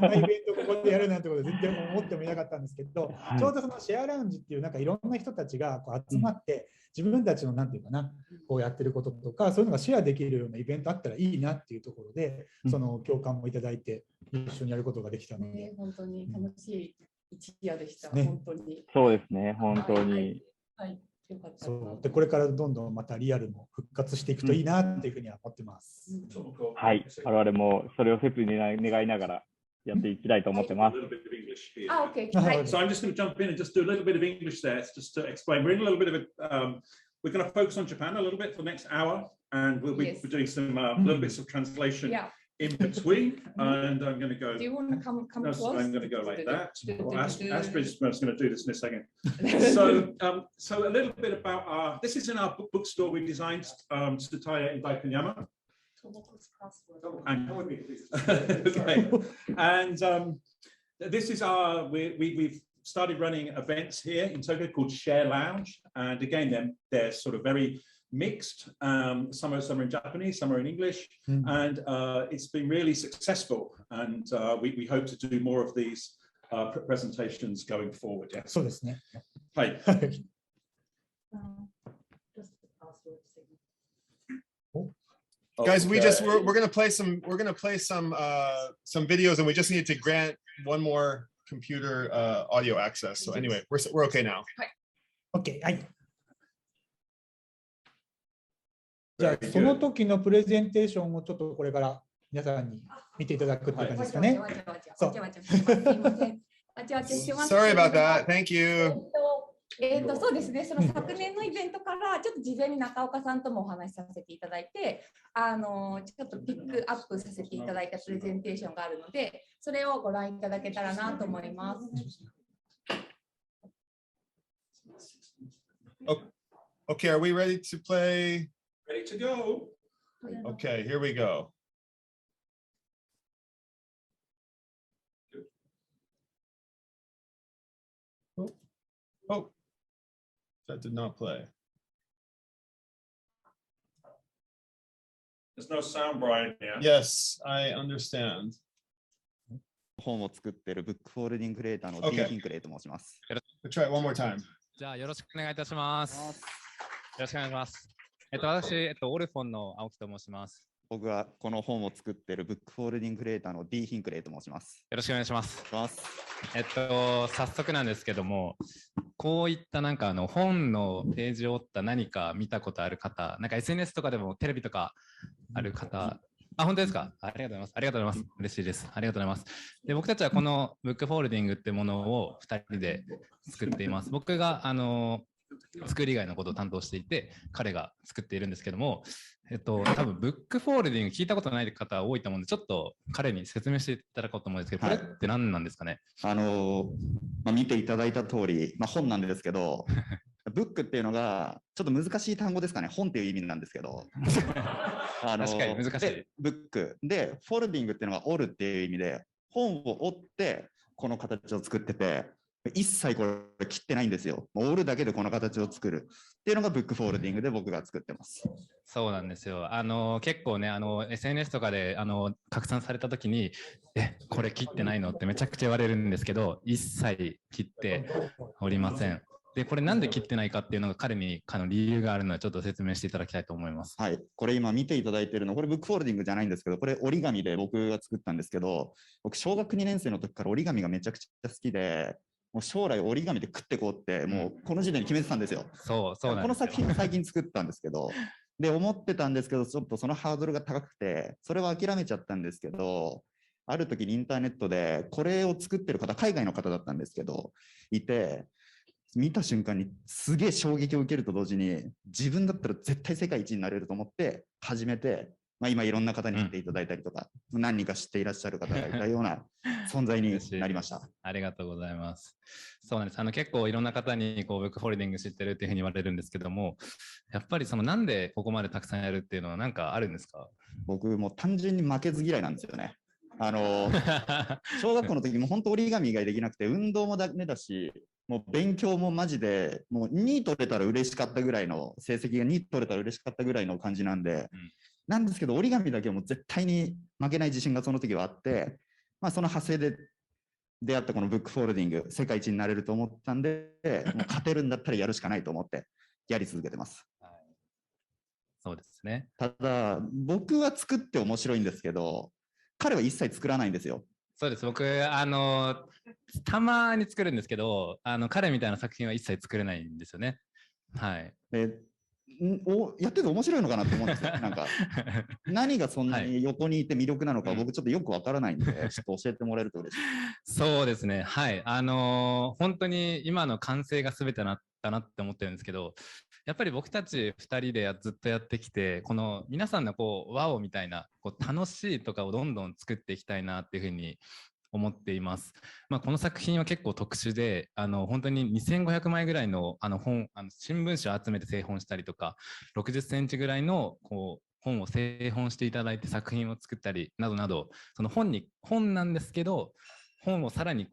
なイベントここでやるなんてこと全然思ってもいなかったんですけど、ちょうどそのシェアラウンジっていういろんな人たちがこう集まって、自分たちのなんていうかな、こうやってることとか、そういうのがシェアできるようなイベントあったらいいなっていうところで、その共感もいただいて、一緒にやることができたので。本当に楽しい一夜でした。ね、本当に。そうですね、本当に。はいよかったそうでこれからどんどんまたリアルも復活していくといいなっていうふうには思ってます。はい、我々もそれを切に願いながらやっていきたいと思ってます。Okay. So I'm just going to jump in and just do a little bit of English there, just to explain. We're in a little bit of a, we're going to focus on Japan a little bit for the next hour, and we'll be doing some little bits of translation in between. And I'm going to go. Do you want to come no, close? I'm going to go like that. Astrid's going to do this in a second. So a little bit about this is in our bookstore we designed Tsutaya in Daikanyama. Okay. And this is our we've started running events here in Tokyo called Share Lounge, and again they're sort of very mixed. Some are in Japanese, some are in English, and it's been really successful. And we hope to do more of these presentations going forward. Yeah. そうですね。はい。Guys, we're gonna play some videos, and we just need to grant one more computer audio access. So anyway, we're okay now. OK、はい。じゃあその時のプレゼンテーションをちょっとこれから皆さんに見ていただくって感じですかね。Sorry about that. Thank you. そうですね、その昨年のイベントからちょっと事前に中岡さんともお話しさせていただいて、ちょっとピックアップさせていただいたプレゼンテーションがあるので、それをご覧いただけたらなと思います。Okay, are we ready to play? Ready to go. Okay, here we go. Oh, that did not play. There's no sound, Brian. Yeah. Yes, I understand. 本を作っているブックフォールディングクリエイターのディー・ヒンクレイと申します。Try it one more time. じゃあよろしくお願いいたします。よろしくお願いします。私、オルフォンの青木と申します。僕はこの本を作っているブックフォールディングクリエイターのディー・ヒンクレイと申します。よろしくお願いします。早速なんですけども、こういった本のページを折った何か見たことある方、SNS とかでもテレビとかある方、本当ですか？ありがとうございます。ありがとうございます。嬉しいです。ありがとうございます。で、僕たちはこのブックフォールディングってものを2人で作っています。僕が作り以外のことを担当していて、彼が作っているんですけども、多分ブックフォールディング聞いたことない方多いと思うんで、ちょっと彼に説明していただこうと思うんですけど、これって何なんですかね？見ていただいた通り、本なんですけど、ブックっていうのがちょっと難しい単語ですかね。本っていう意味なんですけど。確かに難しい。ブックで、フォルディングっていうのが折るっていう意味で、本を折ってこの形を作ってて、一切これ切ってないんですよ。折るだけでこの形を作るっていうのがブックフォールディングで僕が作ってます。そうなんですよ。結構ね、SNS とかで拡散された時に、これ切ってないのってめちゃくちゃ言われるんですけど、一切切っておりません。で、これなんで切ってないかっていうのが彼に理由があるので、ちょっと説明していただきたいと思います。はい、これ今見ていただいているの、これブックフォールディングじゃないんですけど、これ折り紙で僕が作ったんですけど、僕小学2年生の時から折り紙がめちゃくちゃ好きで、もう将来折り紙で食ってこうってもうこの時点で決めてたんですよ。そうなんですよ。この作品も最近作ったんですけどで思ってたんですけどちょっとそのハードルが高くてそれは諦めちゃったんですけど、ある時にインターネットでこれを作ってる方、海外の方だったんですけどいて、見た瞬間にすげえ衝撃を受けると同時に自分だったら絶対世界一になれると思って始めて、今いろんな方に知っていただいたりとか、何人か知っていらっしゃる方がいたような存在になりました。ありがとうございます。そうなんです。結構いろんな方にブックフォルディング知ってるっていうふうに言われるんですけども、やっぱりなんでここまでたくさんやるっていうのは何かあるんですか？僕もう単純に負けず嫌いなんですよね。小学校の時も本当折り紙ができなくて運動もダメだし、もう勉強もマジでもう2取れたら嬉しかったぐらいの成績が2取れたら嬉しかったぐらいの感じなんで、なんですけど折り紙だけはもう絶対に負けない自信がその時はあって、その派生で出会ったこのブックフォールディング世界一になれると思ったんで、もう勝てるんだったらやるしかないと思ってやり続けてます。そうですね。ただ僕は作って面白いんですけど彼は一切作らないんですよ。そうです。僕たまに作るんですけど彼みたいな作品は一切作れないんですよね。はい。やってて面白いのかなと思うんですよ。なんか何がそんなに横にいて魅力なのか、僕ちょっとよくわからないんで、ちょっと教えてもらえると嬉しい。そうですね。はい。本当に今の完成が全てだなって思ってるんですけど、やっぱり僕たち2人でずっとやってきて、この皆さんのワオみたいな楽しいとかをどんどん作っていきたいなっていうふうに思っています。この作品は結構特殊で、本当に2500枚ぐらいの新聞紙を集めて製本したりとか、60センチぐらいの本を製本していただいて作品を作ったりなどなど、その本なんですけど、本をさらに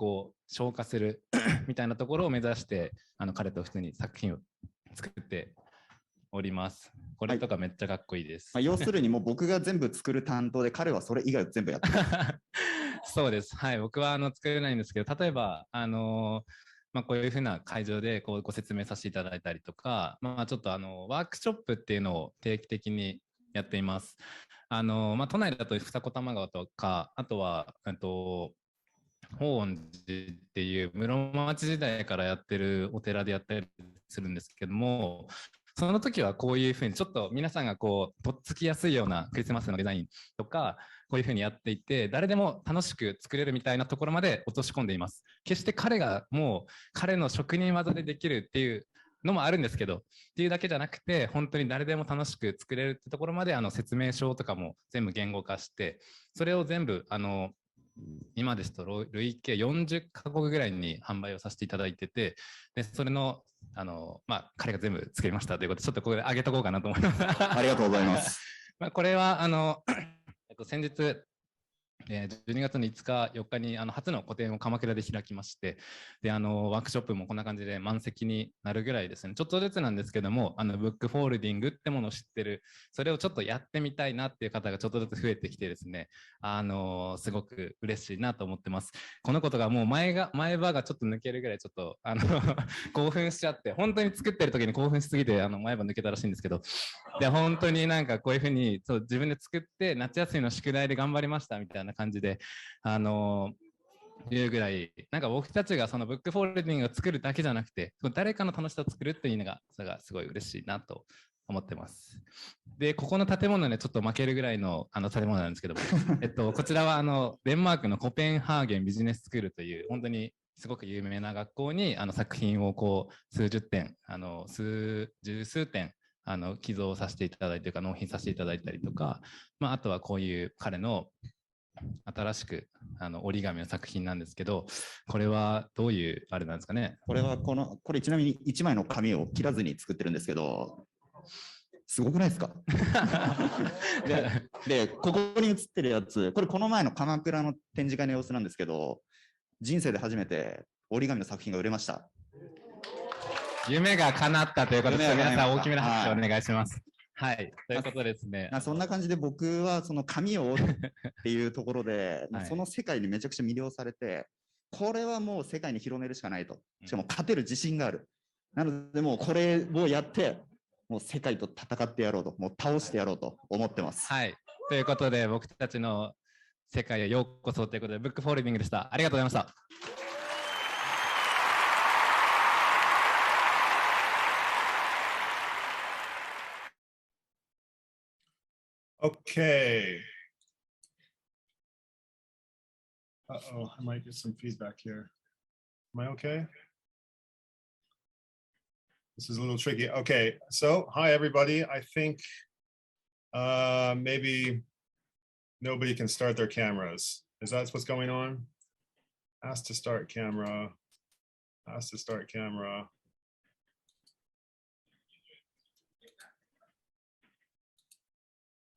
消化するみたいなところを目指して、彼と普通に作品を作っております。これとかめっちゃかっこいいです。要するにもう僕が全部作る担当で、彼はそれ以外を全部やってます。そうです。はい。僕は作れないんですけど、例えば、こういうふうな会場でご説明させていただいたりとか、ちょっとワークショップっていうのを定期的にやっています。都内だと二子玉川とか、あとは、法恩寺っていう室町時代からやってるお寺でやったりするんですけども、その時はこういうふうにちょっと皆さんがとっつきやすいようなクリスマスのデザインとかこういうふうにやっていて、誰でも楽しく作れるみたいなところまで落とし込んでいます。決して彼がもう彼の職人技でできるっていうのもあるんですけど、っていうだけじゃなくて、本当に誰でも楽しく作れるってところまで説明書とかも全部言語化して、それを全部今ですと累計40カ国ぐらいに販売をさせていただいてて、でそれの彼が全部作りましたということで、ちょっとここで上げとこうかなと思います。ありがとうございます。これは先日12月の5日、4日に初の個展を鎌倉で開きまして、でワークショップもこんな感じで満席になるぐらいですね、ちょっとずつなんですけども、ブックフォールディングってものを知ってる、それをちょっとやってみたいなっていう方がちょっとずつ増えてきてですね、すごく嬉しいなと思ってます。このことがもう前歯がちょっと抜けるぐらいちょっと興奮しちゃって、本当に作ってる時に興奮しすぎて前歯抜けたらしいんですけど、で本当になんかこういうふうに自分で作って夏休みの宿題で頑張りましたみたいな感じでいうぐらい、なんか僕たちがそのブックフォールディングを作るだけじゃなくて、誰かの楽しさを作るっていうのがそれがすごい嬉しいなと思ってます。でここの建物ね、ちょっと負けるぐらいの建物なんですけどもこちらはデンマークのコペンハーゲンビジネススクールという本当にすごく有名な学校に作品を数十点十数点寄贈させていただいてというか納品させていただいたりとか、あとはこういう彼の新しく折り紙の作品なんですけど、これはどういうあれなんですかね。これはこれちなみに1枚の紙を切らずに作ってるんですけど、すごくないですか？でここに写ってるやつ、これこの前の鎌倉の展示会の様子なんですけど、人生で初めて折り紙の作品が売れました。夢が叶ったということで、皆さん大きめな拍手をお願いします。はい、ということですね。そんな感じで僕はその紙を折るっていうところで、その世界にめちゃくちゃ魅了されて、これはもう世界に広めるしかないと。しかも勝てる自信がある。なのでもうこれをやって、もう世界と戦ってやろうと、もう倒してやろうと思ってます。はい、ということで僕たちの世界へようこそということで、ブックフォールディングでした。ありがとうございました。Okay. Uh-oh, I might get some feedback here. Am I okay? This is a little tricky. Okay, so hi everybody. I think maybe nobody can start their cameras. Is that what's going on? Ask to start camera. Ask to start camera.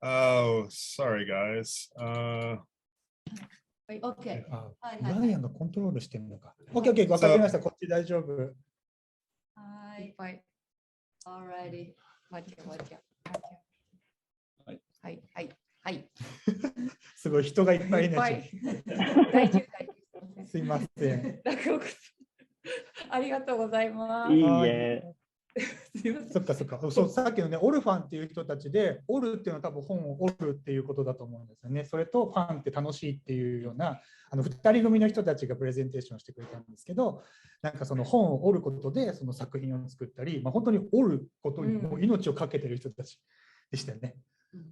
Oh, sorry guys. Okay. ブライアンがコントロールしてるのか。OK、OK、わかりました。こっち大丈夫。はい。Alrighty. はい。すごい人がいっぱいいない。大渋滞。すいません。ありがとうございます。いいえ。そっか。そう、さっきのね、オルファンっていう人たちで、オルっていうのは多分本を折るっていうことだと思うんですよね。それとファンって楽しいっていうような、2人組の人たちがプレゼンテーションしてくれたんですけど、なんかその本を折ることでその作品を作ったり、本当に折ることにもう命を懸けてる人たちでしたよね。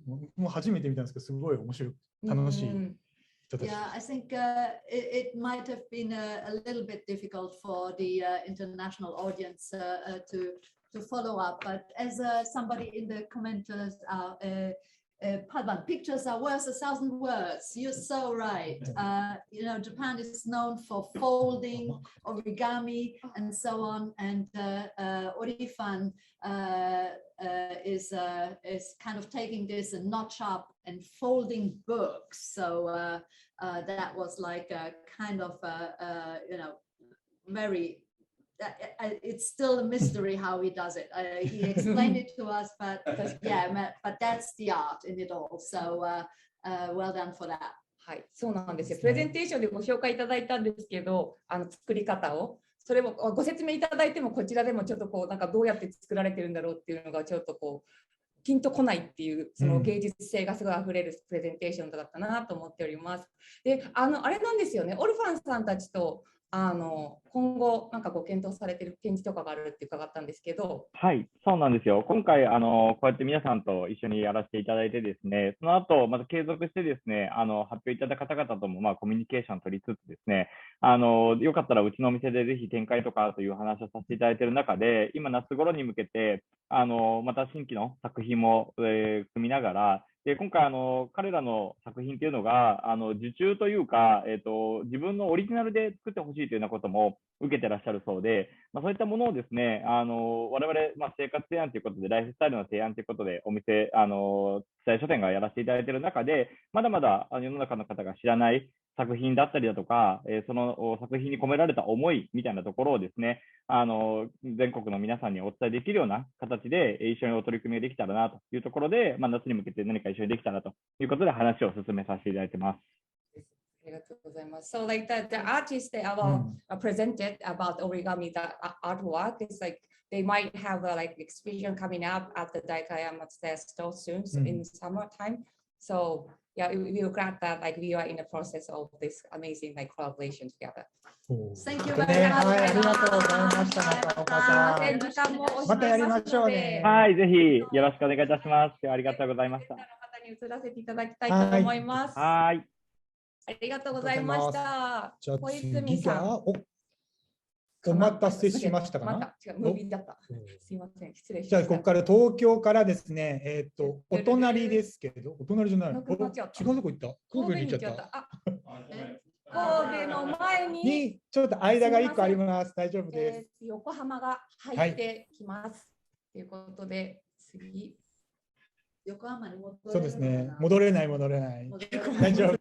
もう初めて見たんですけど、すごい面白い、楽しい。Yeah, I think it might have been a little bit difficult for the international audience to follow up. But as somebody in the commenters, Padman, pictures are worth 1,000 words. You're so right. Japan is known for folding, origami, and so on. And Orifan is kind of taking this and notch up and folding books. So that was like a kind of very. It's still a mystery how he does it. He explained it to us, but that's the art in it all. So well done for that. はい、そうなんですよ。プレゼンテーションでご紹介いただいたんですけど、作り方を。それもご説明いただいても、こちらでもちょっとこう、なんかどうやって作られてるんだろうっていうのがちょっとこう、ピンとこないっていう、その芸術性がすごい溢れるプレゼンテーションだったなと思っております。で、あれなんですよね、オルファンさんたちと、今後なんかご検討されている展示とかがあるって伺ったんですけど。はい、そうなんですよ。今回こうやって皆さんと一緒にやらせていただいてですね、その後また継続してですね、発表いただいた方々ともコミュニケーションを取りつつですね、よかったらうちのお店でぜひ展開とかという話をさせていただいている中で、今夏頃に向けてまた新規の作品も、組みながら。で今回彼らの作品というのが受注というか、自分のオリジナルで作ってほしいというようなことも受けてらっしゃるそうで、そういったものをですね我々、生活提案ということでライフスタイルの提案ということでお店書店がやらせていただいている中で、まだまだ世の中の方が知らない作品だったりだとか、その作品に込められた思いみたいなところをですね全国の皆さんにお伝えできるような形で一緒にお取り組みができたらなというところで、夏に向けて何か一緒にできたらということで話を進めさせていただいてます。ありがとうございます。So like the artists that presented about origami, the artwork is like they might have a like exhibition coming up at the Daikayama store soon in summertime. So yeah, we're glad that like we are in the process of this amazing like collaboration together. Thank you very much. ありがとうございました。中岡さん。またやりましょうね。はい、ぜひよろしくお願いいたします。ありがとうございました。方に移らせていただきたいと思います。はい。ありがとうございました。じゃあ小泉さん。お待たせしましたかな。また違う、ムービーだった。すいません、失礼しました。じゃあここから東京からですね、お隣ですけど、お隣じゃない。違うとこ行った。神戸に行っちゃった。神戸の前にちょっと間が1個あります。大丈夫です。横浜が入ってきます。ということで、次。横浜に戻れない。そうですね。戻れない。大丈夫。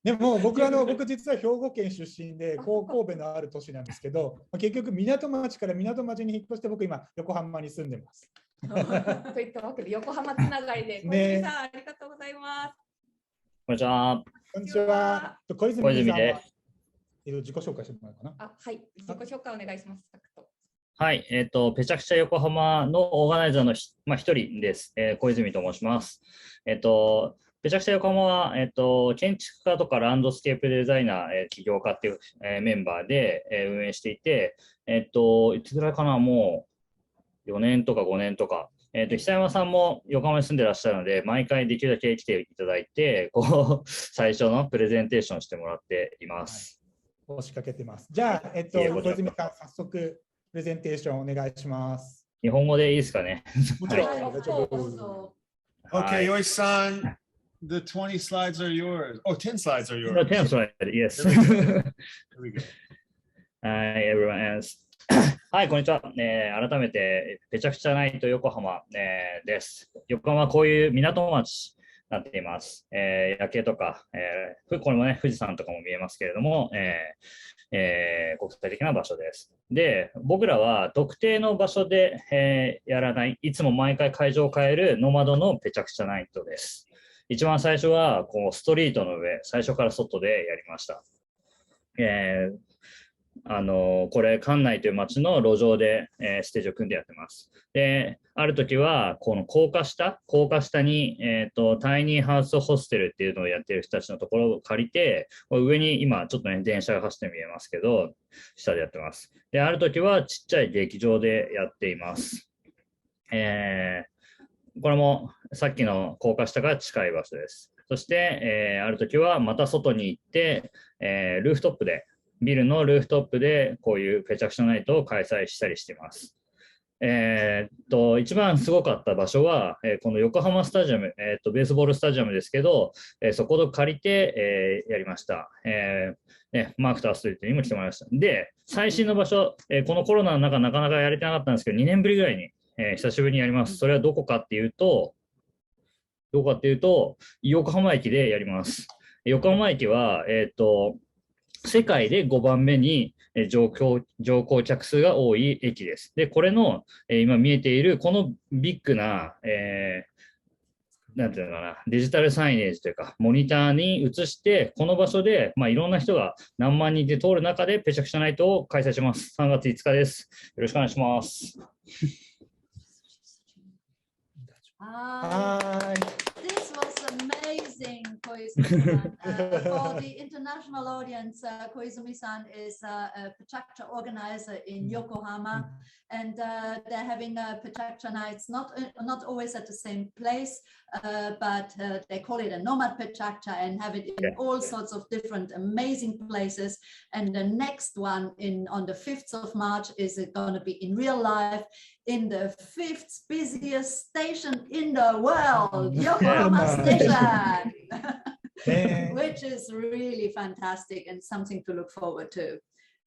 でも僕実は兵庫県出身で神戸のある都市なんですけど、結局港町から港町に引っ越して僕今横浜に住んでます。といったわけで横浜つながりで小泉さんありがとうございます。こんにちは。こんにちは。小泉さんは自己紹介してもらうかな。はい。自己紹介お願いします。はい、ペチャクチャ横浜のオーガナイザーの一人です。小泉と申します。ペチャクチャ横浜は、建築家とかランドスケープデザイナー、起業家っていう、メンバーで、運営していて、いつぐらいかな、もう4年とか5年とか、久山さんも横浜に住んでらっしゃるので、毎回できるだけ来ていただいて、こう最初のプレゼンテーションしてもらっています。押しかけてます。じゃあ、小泉さん、早速プレゼンテーションお願いします。日本語でいいですかね。もちろん。Okay, Yoshi-san, the 20 slides are yours. Oh, 10 slides are yours. No, 10 slides, yes. Here we go. Hi, everyone else. はい、こんにちは。改めて、ペチャクチャナイト横浜、です。横浜はこういう港町になっています。夜景とか、これもね、富士山とかも見えますけれども、国際的な場所です。で、僕らは特定の場所で、やらない、いつも毎回会場を変えるノマドのペチャクチャナイトです。一番最初はこうストリートの上、最初から外でやりました。これ、関内という町の路上で、ステージを組んでやってます。で、ある時は、この高架下に、タイニーハウスホステルっていうのをやってる人たちのところを借りて、上に今ちょっとね、電車が走って見えますけど、下でやってます。で、ある時はちっちゃい劇場でやっています。これもさっきの高架下から近い場所です。そして、ある時はまた外に行って、ルーフトップで、ビルのルーフトップでこういうペチャクチャナイトを開催したりしています。一番すごかった場所は、この横浜スタジアム、ベースボールスタジアムですけど、そこを借りて、やりました。マークとアストリートにも来てもらいました。で、最新の場所、このコロナの中なかなかやれてなかったんですけど、2年ぶりぐらいに、久しぶりにやります。それはどこかっていうと、横浜駅でやります。横浜駅は、世界で5番目に乗降客数が多い駅です。で、これの、今見えているこのビッグな、なんていうのかな、デジタルサイネージというか、モニターに映して、この場所で、いろんな人が何万人で通る中でペチャクチャナイトを開催します。3月5日です。よろしくお願いします。This was amazing, Koizumi-san. For the international audience, Koizumi-san is a PechaKucha organizer in Yokohama, and they're having PechaKucha nights, not always at the same place, but they call it a nomad PechaKucha and have it in all sorts of different amazing places. And the next one on the 5th of March is going to be in real life in the 5th busiest station in the world, Yokohama Station, which is really fantastic and something to look forward to.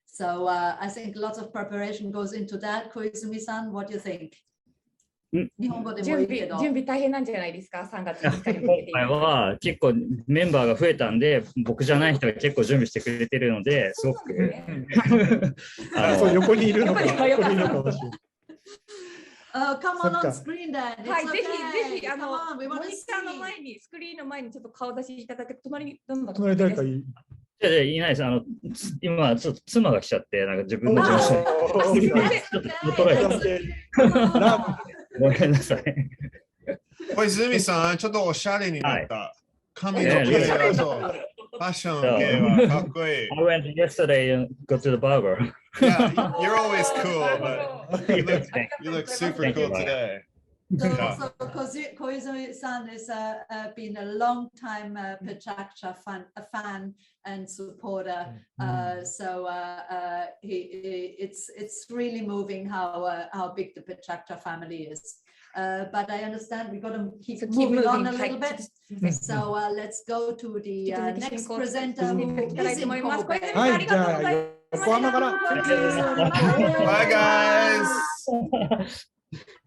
So I think lots of preparation goes into that. Koizumi-san, what do you think? 準備大変なんじゃないですか、3月5日に向けて。今回は結構メンバーが増えたんで、僕じゃない人が結構準備してくれてるので、すごく。横にいるのか。Come on on screen then. はい、ぜひぜひモニターの前に、スクリーンの前にちょっと顔出しいただけ、隣にどんな誰かいい？いないです。今ちょっと妻が来ちゃって、なんか自分の事務所に。ちょっと驚いて。ごめんなさい。小泉さん、ちょっとおしゃれになった。髪の毛がそう。ファッション系はかっこいい。I went yesterday and go to the barber. Yeah, you're always cool, but you look super cool today. So Koizumi-san has been a long time PechaKucha fan and supporter. It's really moving how big the PechaKucha family is. But I understand we've got to keep moving on a little bit. So let's go to the next presenter who is in Kobe. Bye guys.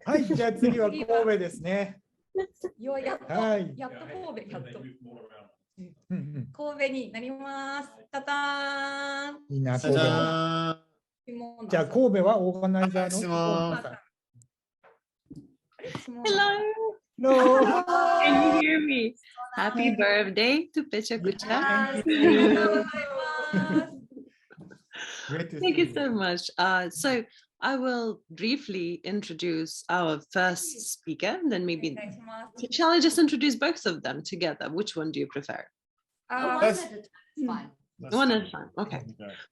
はい、じゃあ次は神戸ですね。やっと神戸、やっと。神戸になります。たたーん。いいな、神戸。じゃあ神戸はオーガナイザーの。Hello. Can you hear me? Happy birthday to PechaKucha. Thank you so much. So I will briefly introduce our first speaker, then maybe shall I just introduce both of them together? Which one do you prefer? One at a time. One at a time. Okay.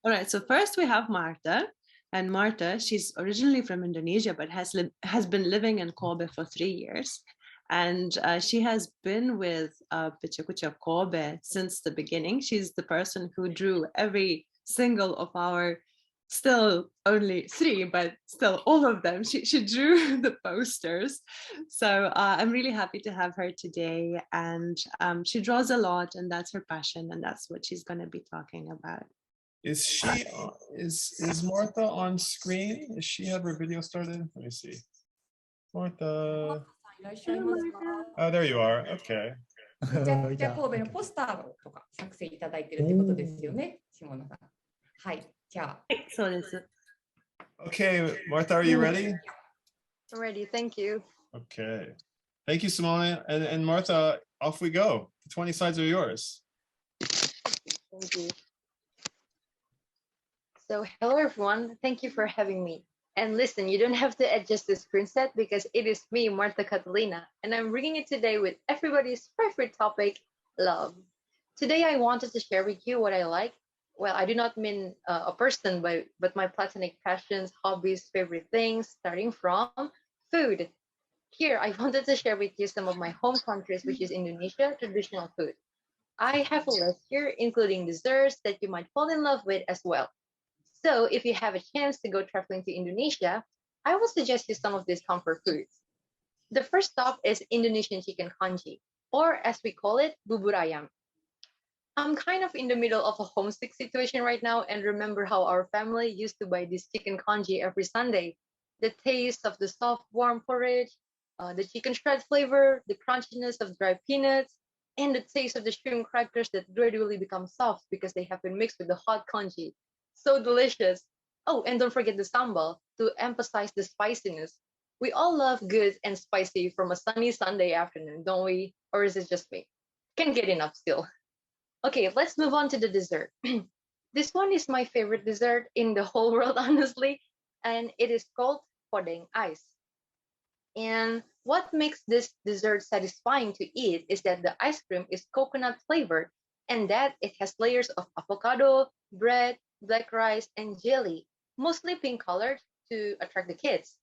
All right. So first we have Marta. And Marta, she's originally from Indonesia, but has been living in Kobe for 3 years. And she has been with PechaKucha Kobe since the beginning. She's the person who drew every single of our, still only 3, but still all of them. She drew the posters. So I'm really happy to have her today. And she draws a lot, and that's her passion, and that's what she's going to be talking about. Is she is Martha on screen? Is she have her video started? Let me see. Martha. Oh, there you are. Okay. めちゃくちゃ神戸のポスターとか作成いただいてるってことですよね、下野さん。はい、じゃあ。そうです。Okay, Martha, are you ready? Ready, thank you. Okay. Thank you, Simone. And Martha, off we go. The 20 slides are yours. Thank you. So hello everyone, thank you for having me. And listen, you don't have to adjust the screen set because it is me, Marta Catalina, and I'm bringing it today with everybody's favorite topic, love. Today I wanted to share with you what I like. Well, I do not mean a person, but my platonic passions, hobbies, favorite things, starting from food. Here, I wanted to share with you some of my home countries, which is Indonesia, traditional food. I have a list here, including desserts that you might fall in love with as well. So if you have a chance to go traveling to Indonesia, I will suggest you some of these comfort foods. The first stop is Indonesian chicken congee, or as we call it, bubur ayam. I'm kind of in the middle of a homesick situation right now and remember how our family used to buy this chicken congee every Sunday. The taste of the soft, warm porridge, the chicken shred flavor, the crunchiness of dry peanuts, and the taste of the shrimp crackers that gradually become soft because they have been mixed with the hot congee. So delicious. Oh, and don't forget the sambal to emphasize the spiciness. We all love good and spicy from a sunny Sunday afternoon, don't we? Or is it just me? Can't get enough still. Okay, let's move on to the dessert. This one is my favorite dessert in the whole world, honestly, and it is called podeng ice. And what makes this dessert satisfying to eat is that the ice cream is coconut flavored and that it has layers of avocado, bread, black rice, and jelly, mostly pink colored to attract the kids.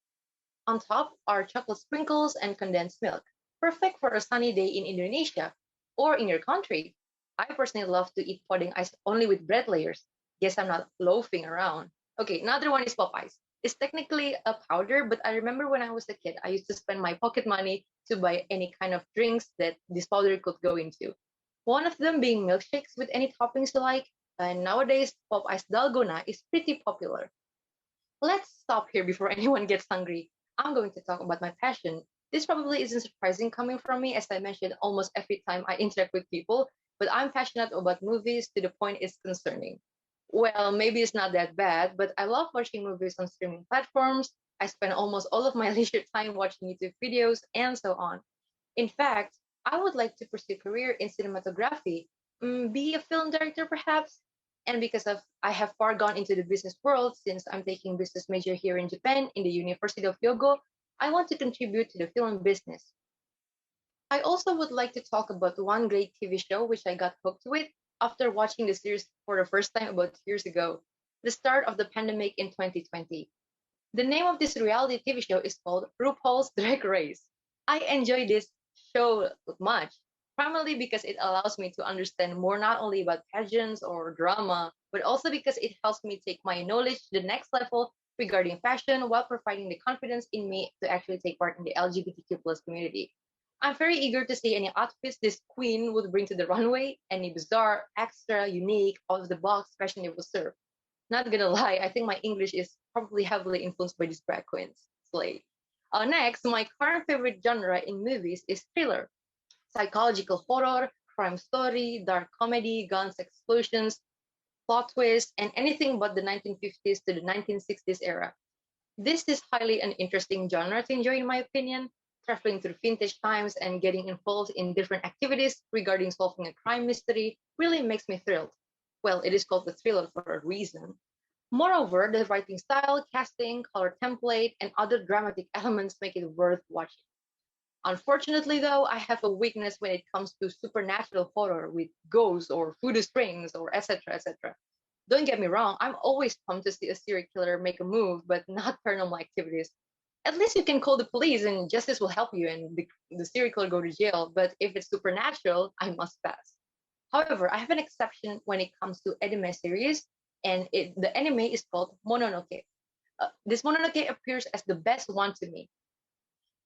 On top are chocolate sprinkles and condensed milk, perfect for a sunny day in Indonesia or in your country. I personally love to eat pudding ice only with bread layers. Guess I'm not loafing around. Okay, another one is pop ice. It's technically a powder, but I remember when I was a kid, I used to spend my pocket money to buy any kind of drinks that this powder could go into. One of them being milkshakes with any toppings you like. And nowadays, pop ice dalgona is pretty popular. Let's stop here before anyone gets hungry. I'm going to talk about my passion. This probably isn't surprising coming from me, as I mentioned almost every time I interact with people, but I'm passionate about movies to the point it's concerning. Well, maybe it's not that bad, but I love watching movies on streaming platforms. I spend almost all of my leisure time watching YouTube videos and so on. In fact, I would like to pursue a career in cinematography, be a film director perhaps. And because I have far gone into the business world since I'm taking business major here in Japan in the University of Hyogo, I want to contribute to the film business. I also would like to talk about one great TV show which I got hooked with after watching the series for the first time about 2 years ago, the start of the pandemic in 2020. The name of this reality TV show is called RuPaul's Drag Race. I enjoy this show much, primarily because it allows me to understand more not only about pageants or drama, but also because it helps me take my knowledge to the next level regarding fashion while providing the confidence in me to actually take part in the LGBTQ+ community. I'm very eager to see any outfits this queen would bring to the runway, any bizarre, extra, unique, out-of-the-box fashion it will serve. Not gonna lie, I think my English is probably heavily influenced by these drag queens. Slay. Next, my current favorite genre in movies is thriller. Psychological horror, crime story, dark comedy, guns, explosions, plot twists, and anything but the 1950s to the 1960s era. This is highly an interesting genre to enjoy in my opinion. Traveling through vintage times and getting involved in different activities regarding solving a crime mystery really makes me thrilled. Well, it is called a thriller for a reason. Moreover, the writing style, casting, color template, and other dramatic elements make it worth watching. Unfortunately, though, I have a weakness when it comes to supernatural horror with ghosts or voodoo strings or etc. etc. Don't get me wrong, I'm always pumped to see a serial killer make a move, but not paranormal activities. At least you can call the police and justice will help you and the serial killer go to jail. But if it's supernatural, I must pass. However, I have an exception when it comes to anime series, and the anime is called Mononoke. This Mononoke appears as the best one to me.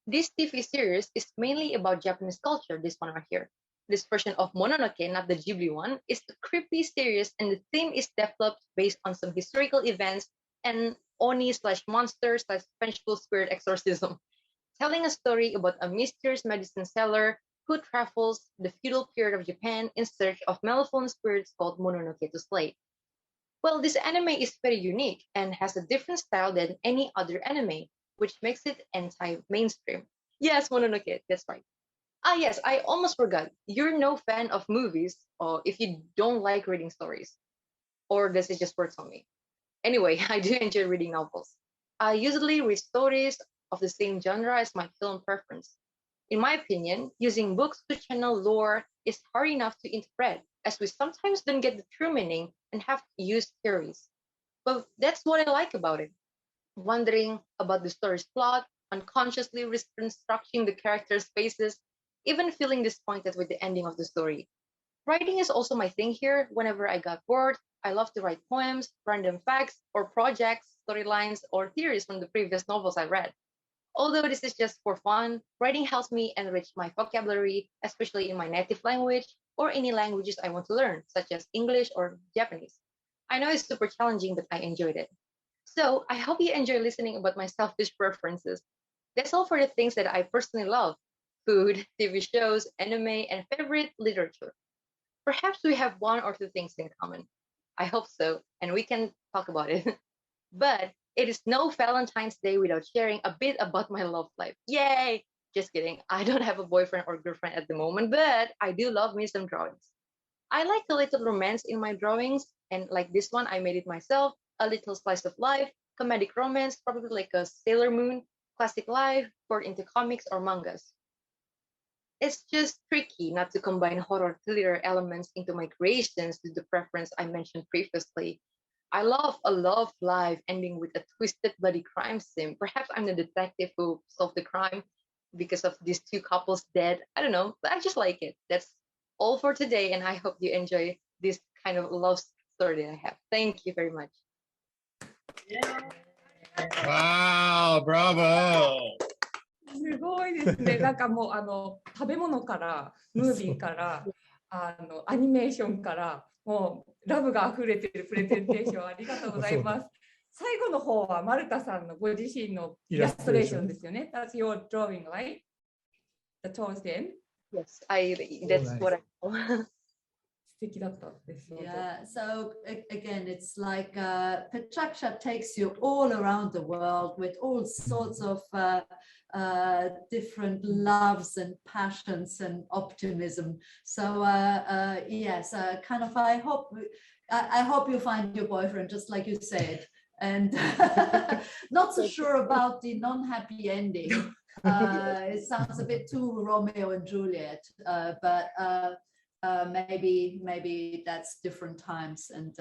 This TV series is mainly about Japanese culture, this one right here. This version of Mononoke, not the Ghibli one, is a creepy series, and the theme is developed based on some historical events and Oni/monster/vengeful spirit exorcism, telling a story about a mysterious medicine seller who travels the feudal period of Japan in search of malevolent spirits called Mononoke to slay. Well, this anime is very unique and has a different style than any other anime, which makes it anti-mainstream. Yes, Mononoke, that's right. Ah, yes, I almost forgot. You're no fan of movies, or if you don't like reading stories. Or this is just words on me. Anyway, I do enjoy reading novels. I usually read stories of the same genre as my film preference. In my opinion, using books to channel lore is hard enough to interpret, as we sometimes don't get the true meaning and have to use theories. But that's what I like about it. Wondering about the story's plot, unconsciously reconstructing the characters' faces, even feeling disappointed with the ending of the story. Writing is also my thing here. Whenever I got bored, I love to write poems, random facts, or projects, storylines, or theories from the previous novels I read. Although this is just for fun, writing helps me enrich my vocabulary, especially in my native language or any languages I want to learn, such as English or Japanese. I know it's super challenging, but I enjoyed it. So I hope you enjoy listening about my selfish preferences. That's all for the things that I personally love: food, TV shows, anime, and favorite literature. Perhaps we have one or two things in common. I hope so, and we can talk about it. But it is no Valentine's Day without sharing a bit about my love life. Yay! Just kidding. I don't have a boyfriend or girlfriend at the moment, but I do love me some drawings. I like a little romance in my drawings, and like this one, I made it myself. A little slice of life, comedic romance, probably like a Sailor Moon, classic life, poured into comics or mangas. It's just tricky not to combine horror thriller elements into my creations with the preference I mentioned previously. I love a love life ending with a twisted bloody crime scene. Perhaps I'm the detective who solved the crime because of these two couples dead. I don't know, but I just like it. That's all for today, and I hope you enjoy this kind of love story that I have. Thank you very much. Wow, bravo. すごいですね。なんかもう食べ物からムービーからアニメーションからもうラブが溢れているプレゼンテーションありがとうございます。最後の方はマルタさんのご自身のイラストレーションですよね。That's your drawing, right? The towards the end? Yes, that's what I Yeah, so again, it's like PechaKucha takes you all around the world with all sorts of different loves and passions and optimism. So yes, kind of I hope you find your boyfriend, just like you said. And not so sure about the non-happy ending. It sounds a bit too Romeo and Juliet, but maybe that's different times, and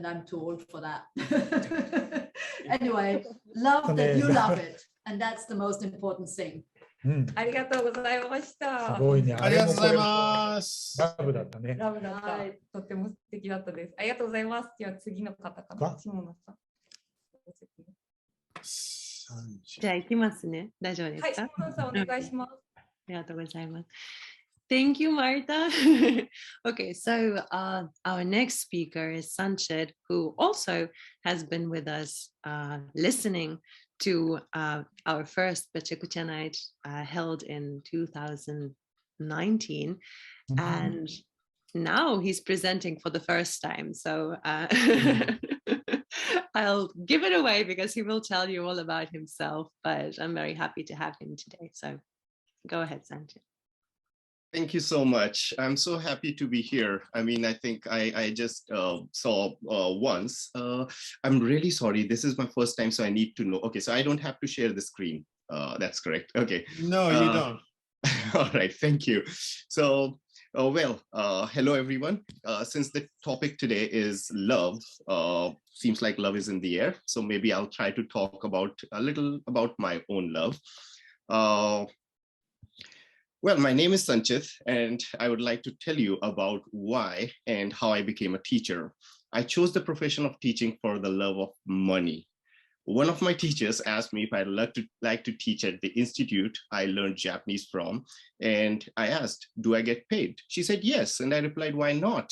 I'm too old for that. Anyway, love that you love it, and that's the most important thing. ありがとうございました。すごいね。ありがとうございます。ラブだったね。ラブだった。とっても素敵だったです。ありがとうございます。では次の方かな。下野さん。じゃあ行きますね。大丈夫ですか？はい、下野さんお願いします。ありがとうございます。Thank you, Marta. Okay, so our next speaker is Sanchez, who also has been with us listening to our first PechaKucha night held in 2019. And now he's presenting for the first time. So I'll give it away because he will tell you all about himself, but I'm very happy to have him today. So go ahead, Sanchez. Thank you so much. I'm so happy to be here. I mean, I think I just saw once. I'm really sorry. This is my first time, so I need to know. Okay, so I don't have to share the screen. That's correct. Okay. No, you don't. All right. Thank you. So Hello everyone. Since the topic today is love, seems like love is in the air. So maybe I'll try to talk about a little about my own love. Well, my name is Sanchit, and I would like to tell you about why and how I became a teacher. I chose the profession of teaching for the love of money. One of my teachers asked me if I'd like to teach at the institute I learned Japanese from, and I asked, do I get paid? She said yes, and I replied, why not?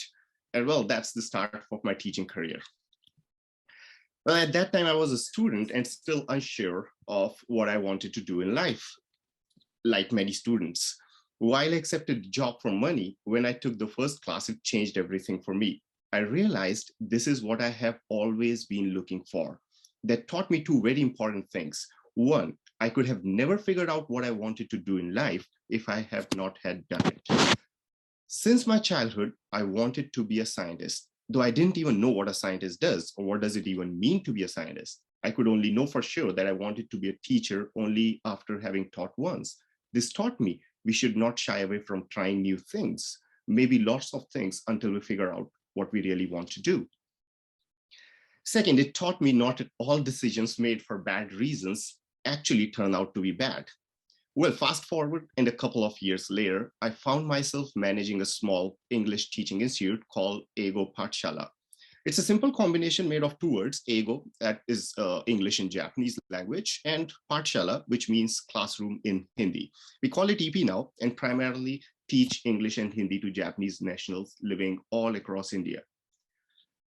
And well, that's the start of my teaching career. Well, at that time I was a student and still unsure of what I wanted to do in life. Like many students, while I accepted the job for money, when I took the first class, it changed everything for me. I realized this is what I have always been looking for. That taught me two very important things. One, I could have never figured out what I wanted to do in life if I have not had done it. Since my childhood, I wanted to be a scientist, though I didn't even know what a scientist does or what does it even mean to be a scientist. I could only know for sure that I wanted to be a teacher only after having taught once. This taught me we should not shy away from trying new things, maybe lots of things until we figure out what we really want to do. Second, it taught me not all decisions made for bad reasons actually turn out to be bad. Well, fast forward, and a couple of years later, I found myself managing a small English teaching institute called Ego Pathshala. It's a simple combination made of two words, Ego, that is English in Japanese language, and Pathshala, which means classroom in Hindi. We call it EP now, and primarily teach English and Hindi to Japanese nationals living all across India.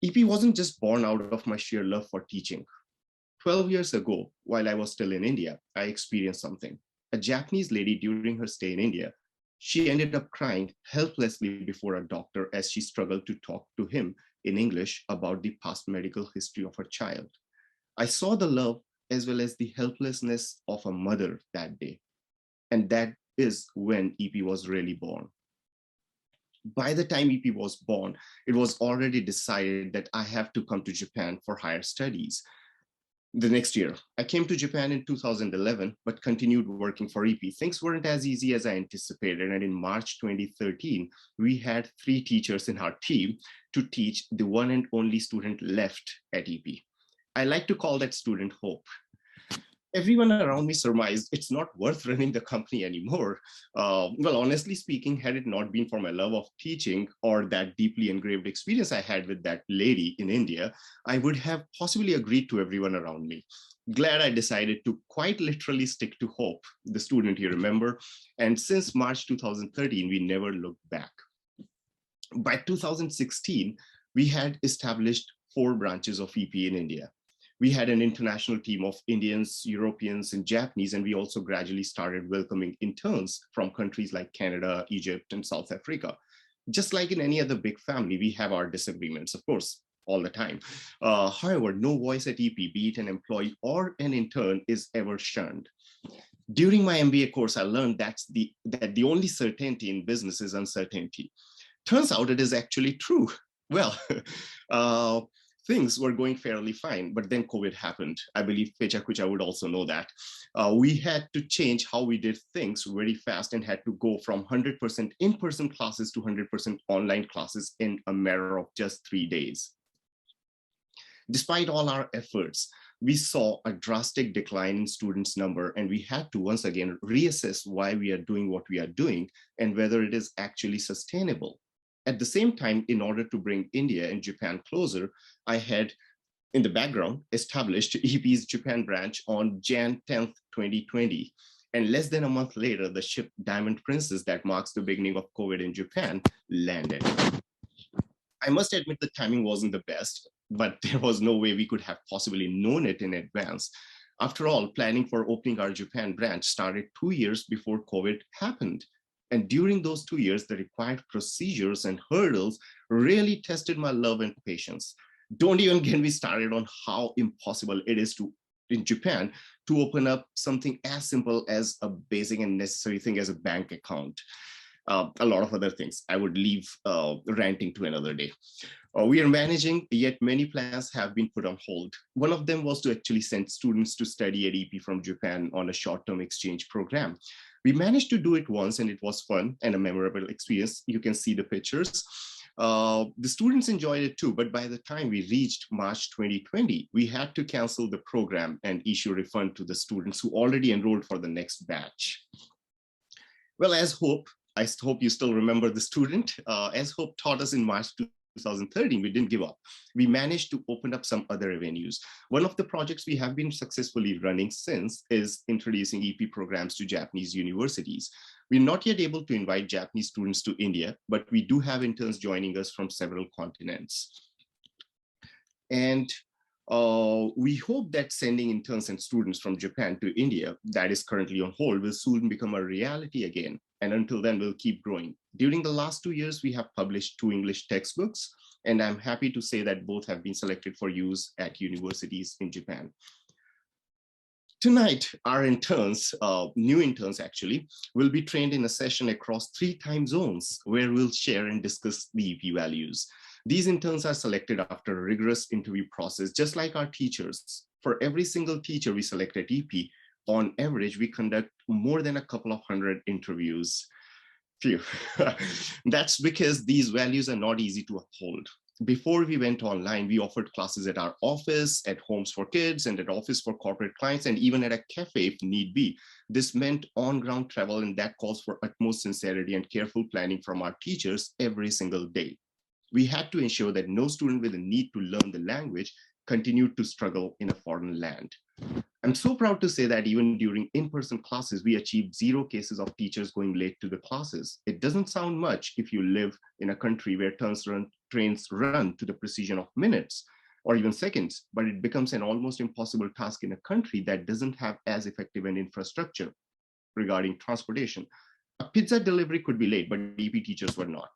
EP wasn't just born out of my sheer love for teaching. 12 years ago, while I was still in India, I experienced something. A Japanese lady during her stay in India, she ended up crying helplessly before a doctor as she struggled to talk to him in English about the past medical history of her child. I saw the love as well as the helplessness of a mother that day. And that is when EP was really born. By the time EP was born, it was already decided that I have to come to Japan for higher studies. The next year, I came to Japan in 2011, but continued working for EP. Things weren't as easy as I anticipated. And in March 2013, we had 3 teachers in our team to teach the one and only student left at EP. I like to call that student Hope. Everyone around me surmised it's not worth running the company anymore. Well, honestly speaking, had it not been for my love of teaching or that deeply engraved experience I had with that lady in India, I would have possibly agreed to everyone around me. Glad I decided to quite literally stick to Hope, the student you remember. And since March 2013, we never looked back. By 2016, we had established 4 branches of EP in India. We had an international team of Indians, Europeans, and Japanese, and we also gradually started welcoming interns from countries like Canada, Egypt, and South Africa. Just like in any other big family, we have our disagreements, of course, all the time. However, no voice at EP, be it an employee or an intern, is ever shunned. During my MBA course, I learned that the only certainty in business is uncertainty. Turns out it is actually true. Well, things were going fairly fine, but then COVID happened. I believe PechaKucha would also know that. We had to change how we did things very fast and had to go from 100% in-person classes to 100% online classes in a matter of just 3 days. Despite all our efforts, we saw a drastic decline in students' number, and we had to once again reassess why we are doing what we are doing and whether it is actually sustainable. At the same time, in order to bring India and Japan closer, I had, in the background, established EP's Japan branch on Jan 10th, 2020. And less than a month later, the ship Diamond Princess that marks the beginning of COVID in Japan landed. I must admit the timing wasn't the best, but there was no way we could have possibly known it in advance. After all, planning for opening our Japan branch started 2 years before COVID happened. And during those 2 years, the required procedures and hurdles really tested my love and patience. Don't even get me started on how impossible it is in Japan to open up something as simple as a basic and necessary thing as a bank account. A lot of other things. I would leave ranting to another day. We are managing, yet many plans have been put on hold. One of them was to actually send students to study at EP from Japan on a short-term exchange program. We managed to do it once and it was fun and a memorable experience. You can see the pictures. The students enjoyed it too, but by the time we reached March 2020, we had to cancel the program and issue a refund to the students who already enrolled for the next batch. Well, I hope you still remember the student. As Hope taught us in March 2013, we didn't give up. We managed to open up some other avenues. One of the projects we have been successfully running since is introducing EP programs to Japanese universities. We're not yet able to invite Japanese students to India, but we do have interns joining us from several continents. And we hope that sending interns and students from Japan to India, that is currently on hold, will soon become a reality again. And until then, we'll keep growing. During the last 2 years, we have published 2 English textbooks, and I'm happy to say that both have been selected for use at universities in Japan. Tonight, our interns, new interns actually, will be trained in a session across 3 time zones where we'll share and discuss the EP values. These interns are selected after a rigorous interview process, just like our teachers. For every single teacher we select at EP, on average, we conduct more than a couple of hundred interviews. Phew. That's because these values are not easy to uphold. Before we went online, we offered classes at our office, at homes for kids, and at office for corporate clients, and even at a cafe if need be. This meant on-ground travel, and that calls for utmost sincerity and careful planning from our teachers every single day. We had to ensure that no student with a need to learn the language continued to struggle in a foreign land. I'm so proud to say that even during in-person classes, we achieved 0 cases of teachers going late to the classes. It doesn't sound much if you live in a country where trains run to the precision of minutes or even seconds, but it becomes an almost impossible task in a country that doesn't have as effective an infrastructure regarding transportation. A pizza delivery could be late, but EP teachers were not.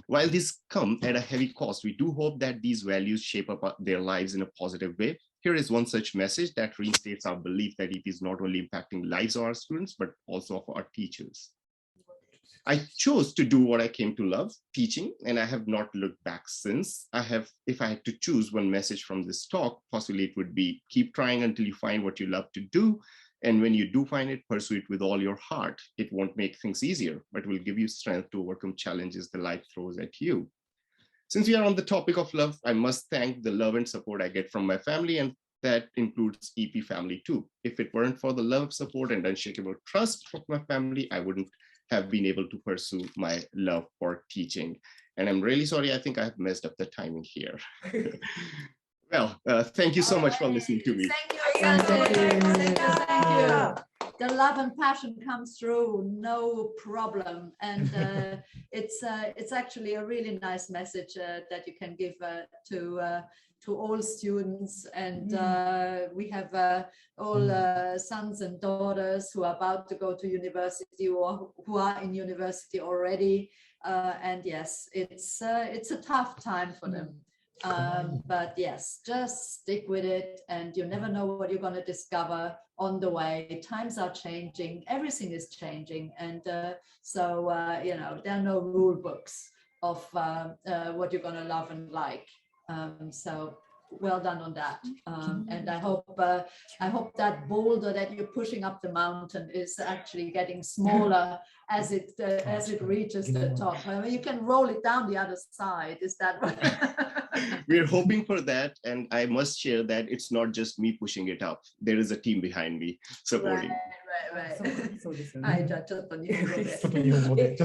While these come at a heavy cost, we do hope that these values shape up their lives in a positive way. Here is one such message that reinstates our belief that EP is not only impacting lives of our students, but also of our teachers. I chose to do what I came to love, teaching, and I have not looked back since. If I had to choose one message from this talk, possibly it would be keep trying until you find what you love to do. And when you do find it, pursue it with all your heart. It won't make things easier, but will give you strength to overcome challenges that life throws at you. Since we are on the topic of love, I must thank the love and support I get from my family, and that includes EP family too. If it weren't for the love, support, and unshakable trust of my family, I wouldn't have been able to pursue my love for teaching. And I'm really sorry, I think I have messed up the timing here. Well, thank you so much for listening to me. Thank you. The love and passion comes through, no problem. And it's actually a really nice message that you can give to all students. And we have all sons and daughters who are about to go to university or who are in university already. And yes, it's a tough time for them. But yes, just stick with it, and you never know what you're going to discover on the way. Times are changing, everything is changing, and so you know, there are no rule books of what you're going to love and like. So well done on that, and I hope that boulder that you're pushing up the mountain is actually getting smaller as it reaches the top. I mean, you can roll it down the other side. Is that right? We're hoping for that, and I must share that it's not just me pushing it up. There is a team behind me supporting. Right. そうですよね。はい、じゃあちょっと日本語で。ちょっと日本語で。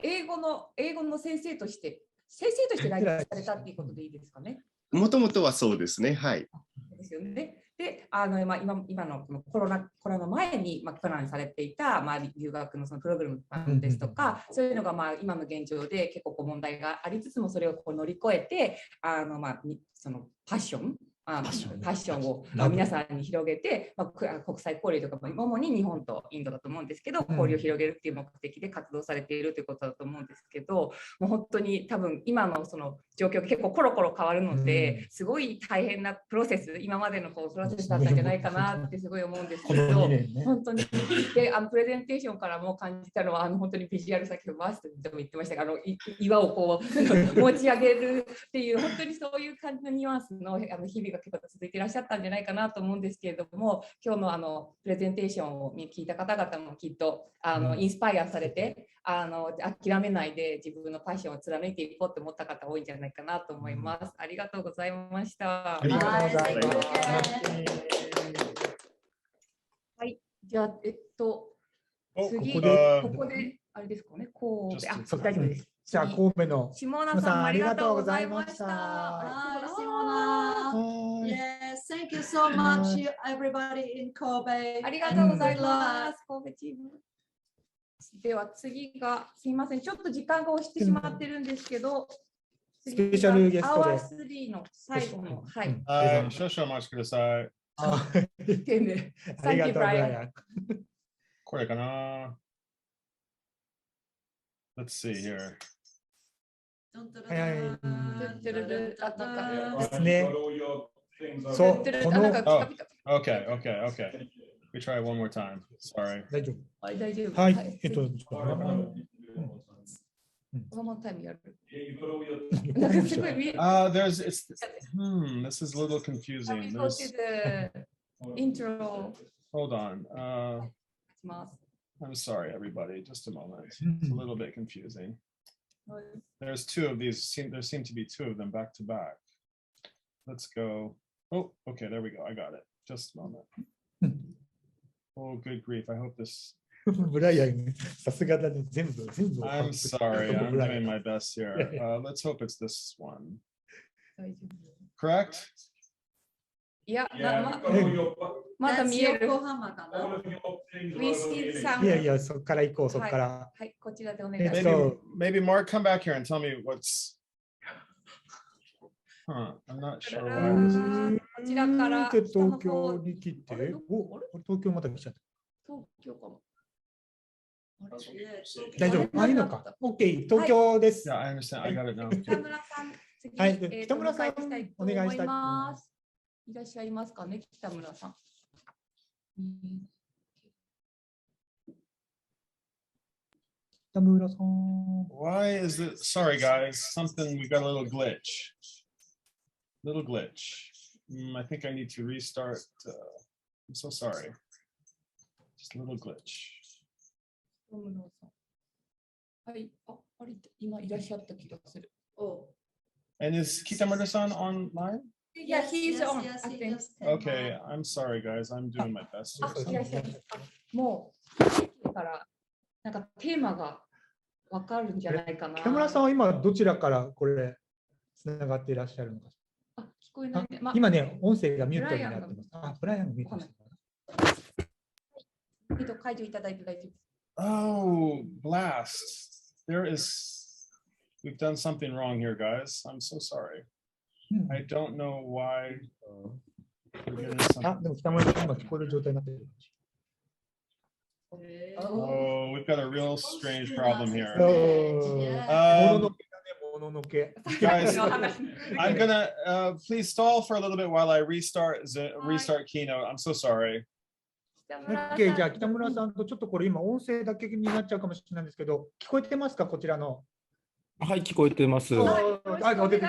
英語の先生として来日されたっていうことでいいですかね。もともとはそうですね。はい。ですよね。で、今のコロナ前にプランされていた留学のそのプログラムですとか、そういうのが今の現状で結構問題がありつつも、それを乗り越えてそのパッションを皆さんに広げて、国際交流とかも主に日本とインドだと思うんですけど、交流を広げるっていう目的で活動されているということだと思うんですけど、もう本当に多分今のその状況が結構コロコロ変わるので、すごい大変なプロセス、今までのプロセスだったんじゃないかなってすごい思うんですけど、本当にでプレゼンテーションからも感じたのは本当にビジュアル、先ほどバースでも言ってましたが、岩をこう持ち上げるっていう、本当にそういう感じのニュアンスの日々が結構続いていらっしゃったんじゃないかなと思うんですけれども、今日のプレゼンテーションを聞いた方々もきっとインスパイアされて諦めないで自分のパッションを貫いていこうと思った方多いんじゃないかなと思います。ありがとうございました。ありがとうございます。はい、じゃあ次ここであれですかね、神戸、大丈夫です。じゃあ神戸の下野さんもありがとうございました。Yes, thank you so much, everybody in Kobe. ありがとうございます。神戸チーム。では次が、すみません、ちょっと時間が押してしまってるんですけど、スペシャルゲストで。アワー3の最後の、はい。少々お待ちください。丁寧。ありがとう、ブライアン。これかな。Let's see here. ですね。そう、この。Okay, okay, okay. We try one more time. Sorry. 大丈夫。はい、大丈夫。はい。One more time やる。There's, this is a little confusing. There's intro. Hold on. I'm sorry, everybody. Just a moment. It's a little bit confusing. There's two of these. There seem to be two of them back to back. Let's go. Oh, okay. There we go. I got it. Just a moment. Oh, good grief. I hope this. ブライアン、さすがだね。全部。I'm sorry. I'm doing my best here. Let's hope it's this one. Correct? いや、まだ見える。横浜かな。いやいや、そこから行こう、そこから。はい、こちらでお願いします。Maybe Mark, come back here and tell me what's. I'm not sure. こちらから。東京に来て、東京また来ちゃった。東京かも。大丈夫。いいのか。OK、東京です。Yeah, I understand. I got it now. 北村さん、はい、北村さん、お願いしたい。いらっしゃいますかね、北村さん。北村さん。Why is it? Sorry, guys. Something, we got a little glitch. I think I need to restart. I'm so sorry. Just a little glitch. はい、あれ、今いらっしゃった気がする。And is Kitamura-san online? Yeah, he's on. I think. Okay, I'm sorry, guys. I'm doing my best. もうからなんかテーマがわかるんじゃないかな。北村さんは今どちらからこれつながっていらっしゃるのか。あ、聞こえないね。今ね、音声がミュートになってます。あ、ブライアンがミュートです。解除いただいて大丈夫です。Oh, blast. We've done something wrong here, guys. I'm so sorry. I don't know why. あ、でも北村さん今聞こえる状態になってる。Oh, we've got a real strange problem here. Guys, I'm gonna please stall for a little bit while I restart Keynote. I'm so sorry. OK、じゃあ北村さんとちょっとこれ今音声だけになっちゃうかもしれないんですけど、聞こえてますか、こちらの。はい、聞こえてます。出てき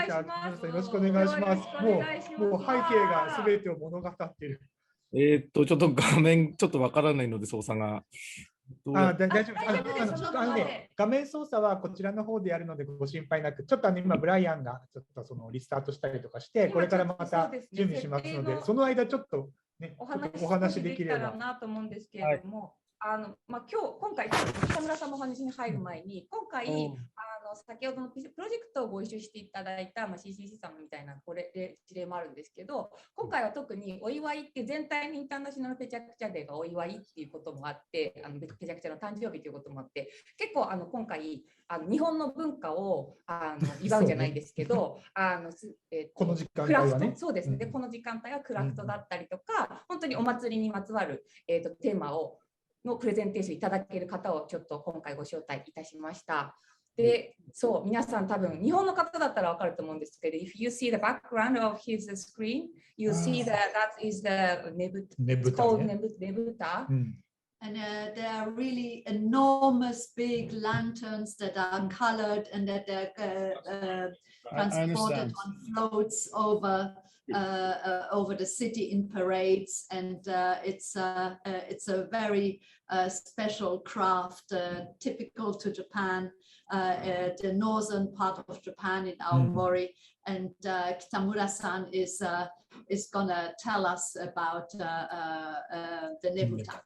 た。よろしくお願いします。もう背景がすべてを物語っている。ちょっと画面ちょっとわからないので操作が。大丈夫です。画面操作はこちらの方でやるのでご心配なく、ちょっと今ブライアンがちょっとそのリスタートしたりとかして、これからまた準備しますので、その間ちょっとね、お話できればなと思うんですけれども、今回北村さんのお話に入る前に、今回先ほどのプロジェクトをご一緒していただいた、CCC さんみたいな事例もあるんですけど、今回は特にお祝いって全体にインターナショナルペチャクチャデーがお祝いっていうこともあって、ペチャクチャの誕生日ということもあって、結構今回日本の文化を祝うじゃないですけど、この時間帯はね、そうですね、この時間帯はクラフトだったりとか、本当にお祭りにまつわるテーマのプレゼンテーションいただける方をちょっと今回ご招待いたしました。で、そう、皆さん多分日本の方だったらわかると思うんですけど、if you see the background of his screen, you see that is the nebuta. And there are really enormous big lanterns that are colored and that they're transported on floats over over the city in parades, and it's a very special craft, typical to Japan, the northern part of Japan in Aomori. And Kitamura-san is gonna tell us about the nebuta.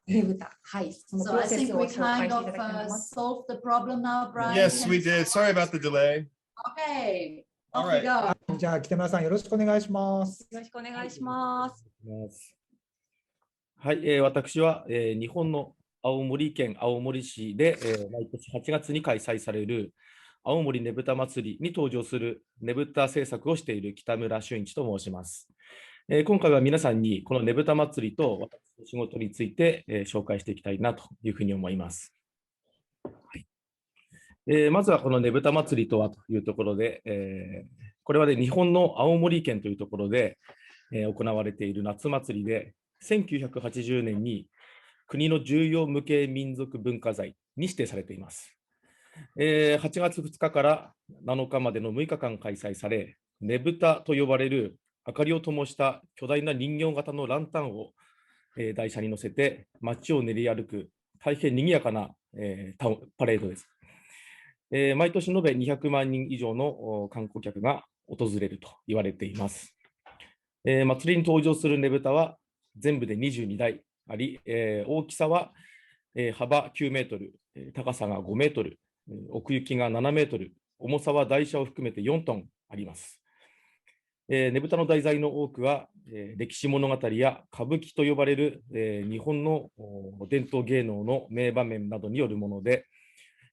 So I think we kind of solved the problem now, Brian. Yes, we did. Sorry about the delay. Okay. All Off we right. go. じゃあ北村さんよろしくお願いします。よろしくお願いします。はい、私は、日本の青森県青森市で、毎年8月に開催される青森ねぶた祭りに登場するねぶた制作をしている北村俊一と申します。今回は皆さんにこのねぶた祭りと私の仕事について、紹介していきたいなというふうに思います。まずはこのねぶた祭りとはというところで、これは、ね、日本の青森県というところで、行われている夏祭りで、1980年に国の重要無形民族文化財に指定されています。8月2日から7日までの6日間開催され、ねぶたと呼ばれる明かりを灯した巨大な人形型のランタンを、台車に乗せて街を練り歩く大変賑やかな、パレードです。毎年延べ200万人以上の観光客が訪れると言われています。祭りに登場するねぶたは全部で22台あり、大きさは、幅9メートル、高さが5メートル、奥行きが7メートル、重さは台車を含めて4トンあります。ねぶたの題材の多くは、歴史物語や歌舞伎と呼ばれる、日本の伝統芸能の名場面などによるもので、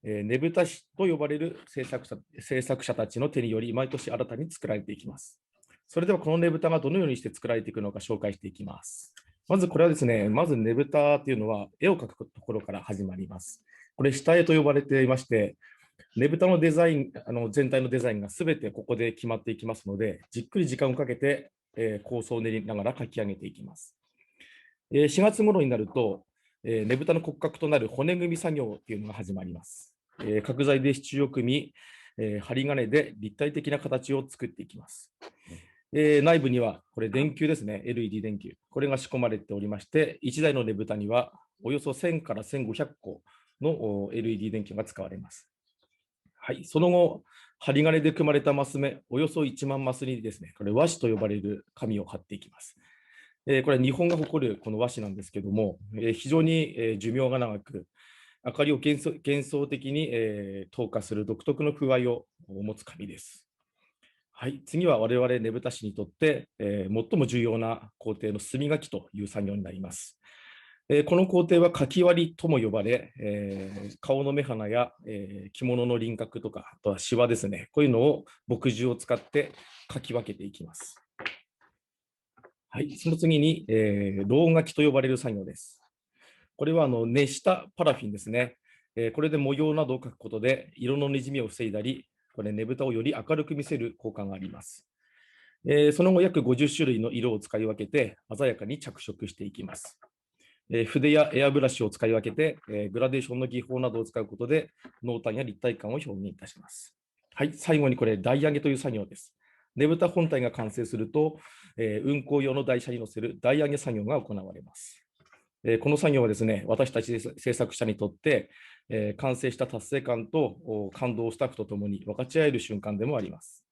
ねぶた師と呼ばれる制作者たちの手により毎年新たに作られていきます。それではこのねぶたがどのようにして作られていくのか紹介していきます。まずこれはですね、まずねぶたというのは絵を描くところから始まります。これ下絵と呼ばれていまして、ねぶたのデザイン、全体のデザインがすべてここで決まっていきますので、じっくり時間をかけて、構想を練りながら描き上げていきます。4月頃になると、ねぶたの骨格となる骨組み作業というのが始まります。角材で支柱を組み、針金で立体的な形を作っていきます。内部にはこれ電球ですね、LED 電球、これが仕込まれておりまして、1台のねぶたにはおよそ1000から1500個の LED 電球が使われます。はい、その後、針金で組まれたマス目、およそ1万マスにですね、これ和紙と呼ばれる紙を貼っていきます。これは日本が誇るこの和紙なんですけども、非常に寿命が長く、明かりを幻想的に透過する独特の風合いを持つ紙です。はい、次は我々ねぶた師にとって、最も重要な工程の墨書きという作業になります。この工程は書き割りとも呼ばれ、顔の目鼻や、着物の輪郭とか、あとはシワですね、こういうのを墨汁を使って書き分けていきます。はい、その次に、ろう書きと呼ばれる作業です。これは熱したパラフィンですね。これで模様などを描くことで色のにじみを防いだり、これねぶたをより明るく見せる効果があります。その後、約50種類の色を使い分けて鮮やかに着色していきます。筆やエアブラシを使い分けて、グラデーションの技法などを使うことで濃淡や立体感を表現いたします。はい、最後にこれ台上げという作業です。ねぶた本体が完成すると、運行用の台車に乗せる台上げ作業が行われます。この作業はですね、私たち制作者にとって、完成した達成感と感動をスタッフとともに分かち合える瞬間でもあります。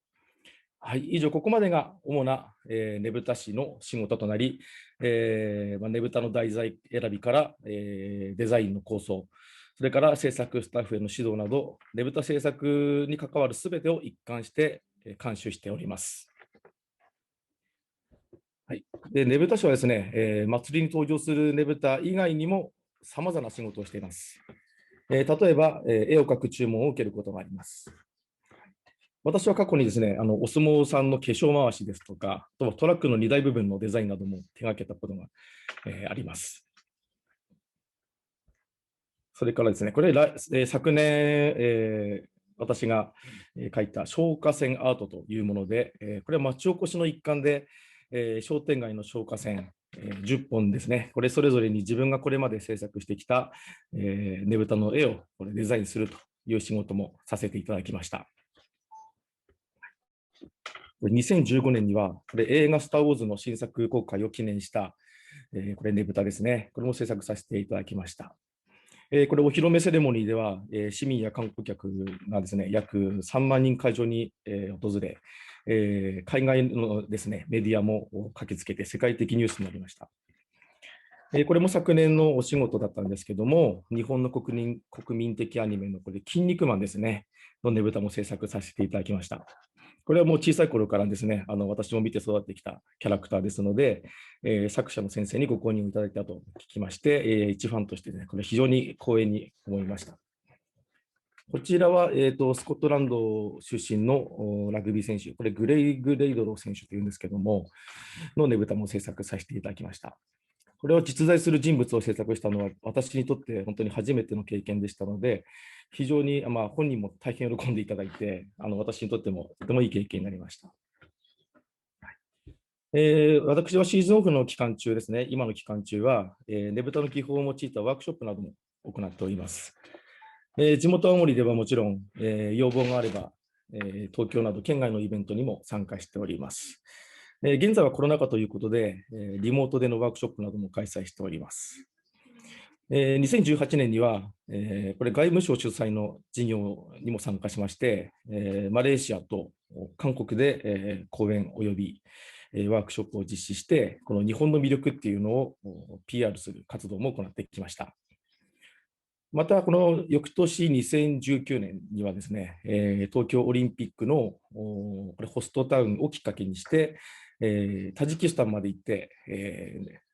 はい、以上、ここまでが主な、ねぶた師の仕事となり、ねぶたの題材選びから、デザインの構想、それから制作スタッフへの指導など、ねぶた制作に関わるすべてを一貫して監修しております。はい、でねぶた師はですね、祭りに登場するねぶた以外にもさまざまな仕事をしています。例えば、絵を描く注文を受けることがあります。私は過去にですね、お相撲さんの化粧回しですとか、あとはトラックの荷台部分のデザインなども手がけたことが、あります。それからですね、これ、昨年、私が描いた消火栓アートというもので、これは町おこしの一環で、商店街の消火栓、10本ですね、これそれぞれに自分がこれまで制作してきた、ねぶたの絵をこれデザインするという仕事もさせていただきました。これ2015年にはこれ映画スター・ウォーズの新作公開を記念した、これねぶたですね。これも制作させていただきました。これお披露目セレモニーでは、市民や観光客がですね、約3万人会場に、訪れ、海外のですね、メディアも駆けつけて世界的ニュースになりました。これも昨年のお仕事だったんですけども、日本の国民的アニメのこれ、筋肉マンですね、のねぶたも制作させていただきました。これはもう小さい頃からですね、私も見て育ってきたキャラクターですので、作者の先生にご購入いただいたと聞きまして、一ファンとしてね、これ非常に光栄に思いました。こちらは、スコットランド出身のラグビー選手、これグレイグ・レイドロー選手というんですけども、のねぶたも制作させていただきました。これを実在する人物を制作したのは、私にとって本当に初めての経験でしたので、非常に、本人も大変喜んでいただいて、私にとってもとてもいい経験になりました。私はシーズンオフの期間中ですね、今の期間中は、ねぶたの技法を用いたワークショップなども行っております。地元青森ではもちろん、要望があれば、東京など県外のイベントにも参加しております。現在はコロナ禍ということで、リモートでのワークショップなども開催しております。2018年には、これ外務省主催の事業にも参加しまして、マレーシアと韓国で、講演および、ワークショップを実施して、この日本の魅力っていうのを PR する活動も行ってきました。また、この翌年2019年にはですね、東京オリンピックのこれホストタウンをきっかけにして、タジキスタンまで行って、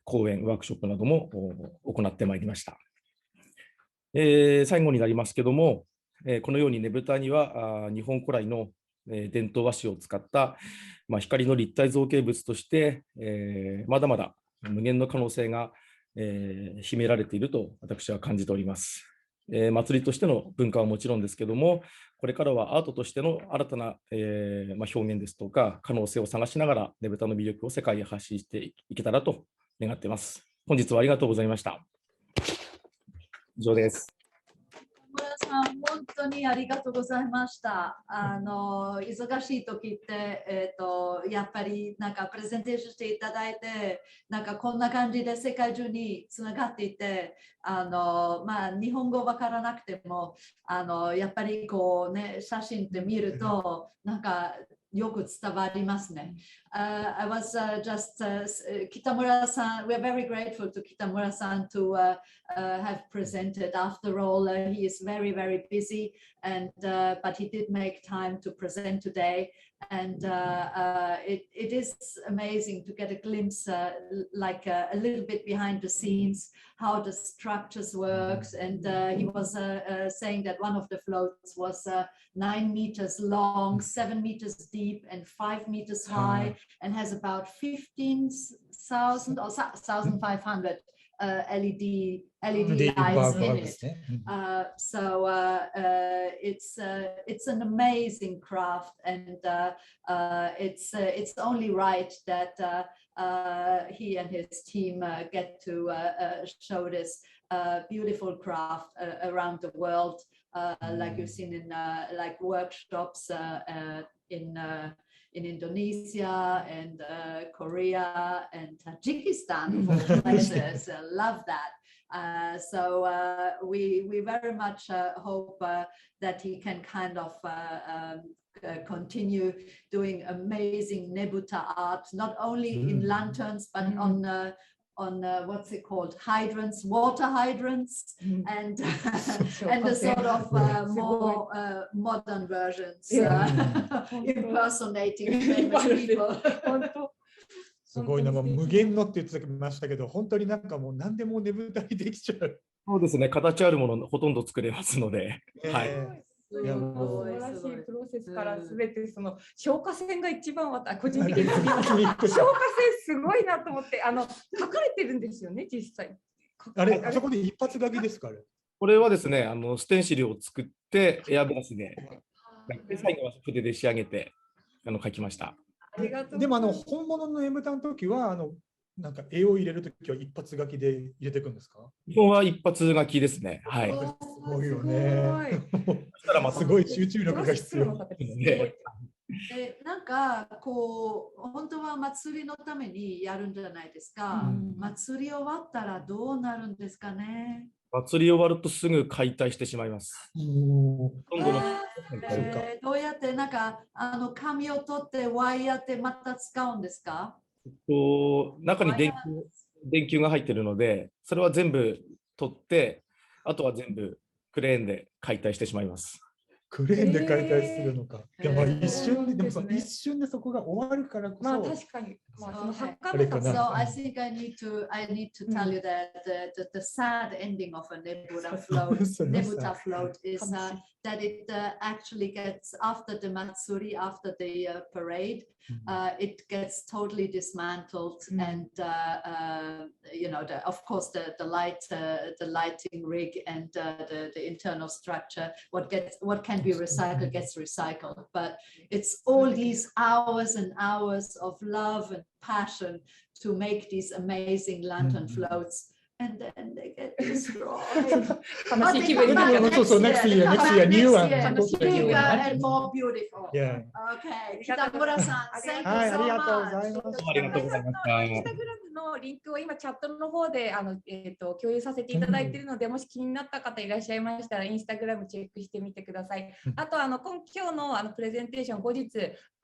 講演、ワークショップなども行ってまいりました。最後になりますけども、このようにねぶたには日本古来の伝統和紙を使った、光の立体造形物として、まだまだ無限の可能性が、秘められていると私は感じております。祭りとしての文化はもちろんですけども、これからはアートとしての新たな、表現ですとか可能性を探しながらねぶたの魅力を世界へ発信していけたらと願っています。本日はありがとうございました。以上です。村さん、本当にありがとうございました。忙しい時って、やっぱりなんかプレゼンテーションしていただいて、なんかこんな感じで世界中につながっていて、日本語わからなくても、やっぱりこうね、写真って見ると、なんかよく伝わりますね。I was Kitamura-san, we're very grateful to Kitamura-san to have presented. After all, he is very, very busy, but he did make time to present today. And it is amazing to get a glimpse, like a little bit behind the scenes, how the structures works. And he was saying that one of the floats was 9 meters long, 7 meters deep, and 5 meters high, and has about 15,000 or 1,500 LED lights in it. So it's an amazing craft, and it's only right that he and his team get to show this beautiful craft around the world, like you've seen in like workshops in Indonesia and Korea and Tajikistan, of all places. Love that. So we very much hope that he can kind of continue doing amazing nebuta art, not only in lanterns, but on what's it called, hydrants, water hydrants, and the sort of more modern versions, impersonating famous people. すごいな、無限のって言ってましたけど、本当になんかもう何でもねぶたにできちゃう。そうですね、形あるものほとんど作れますので、はい。いやもう素晴らしいプロセスからすべてその消火栓が一番個人的に消火栓すごいなと思って書かれてるんですよね実際。あれあそこで一発書きですかあれ。これはですねステンシルを作ってエアブラシで最後は筆で仕上げて書きました。でも本物のMタの時はなんか絵を入れるときは一発書きで入れていくんですか？基本は一発書きですね。はい。すごいよね。そしたらすごい集中力が必要。なんかこう本当は祭りのためにやるんじゃないですか。祭り終わったらどうなるんですかね。祭り終わるとすぐ解体してしまいます。今度のどうやってなんか紙を取ってワイヤーってまた使うんですか？中に電球が入っているので、それは全部取って、あとは全部クレーンで解体してしまいます。クレーンで解体するのか。でも一瞬で、でもその一瞬でそこが終わるからこそ。まあ確かに。まあその発火あれかな。So I think I need to tell you that the sad ending of a Nebuta float is that it actually gets after the Matsuri, after the parade, it gets totally dismantled, and you know, of course the lighting rig and the internal structure, what can be recycled gets recycled, but it's all these hours and hours of love and passion to make these amazing lantern floats. And then they get destroyed. So next year, new one. Bigger and more beautiful. Yeah. Okay. Kitamura-san, thank you so much. ありがとうございました。インスタグラムのリンクを今チャットの方で共有させていただいているので、もし気になった方いらっしゃいましたらインスタグラムチェックしてみてください。あと今日のプレゼンテーション後日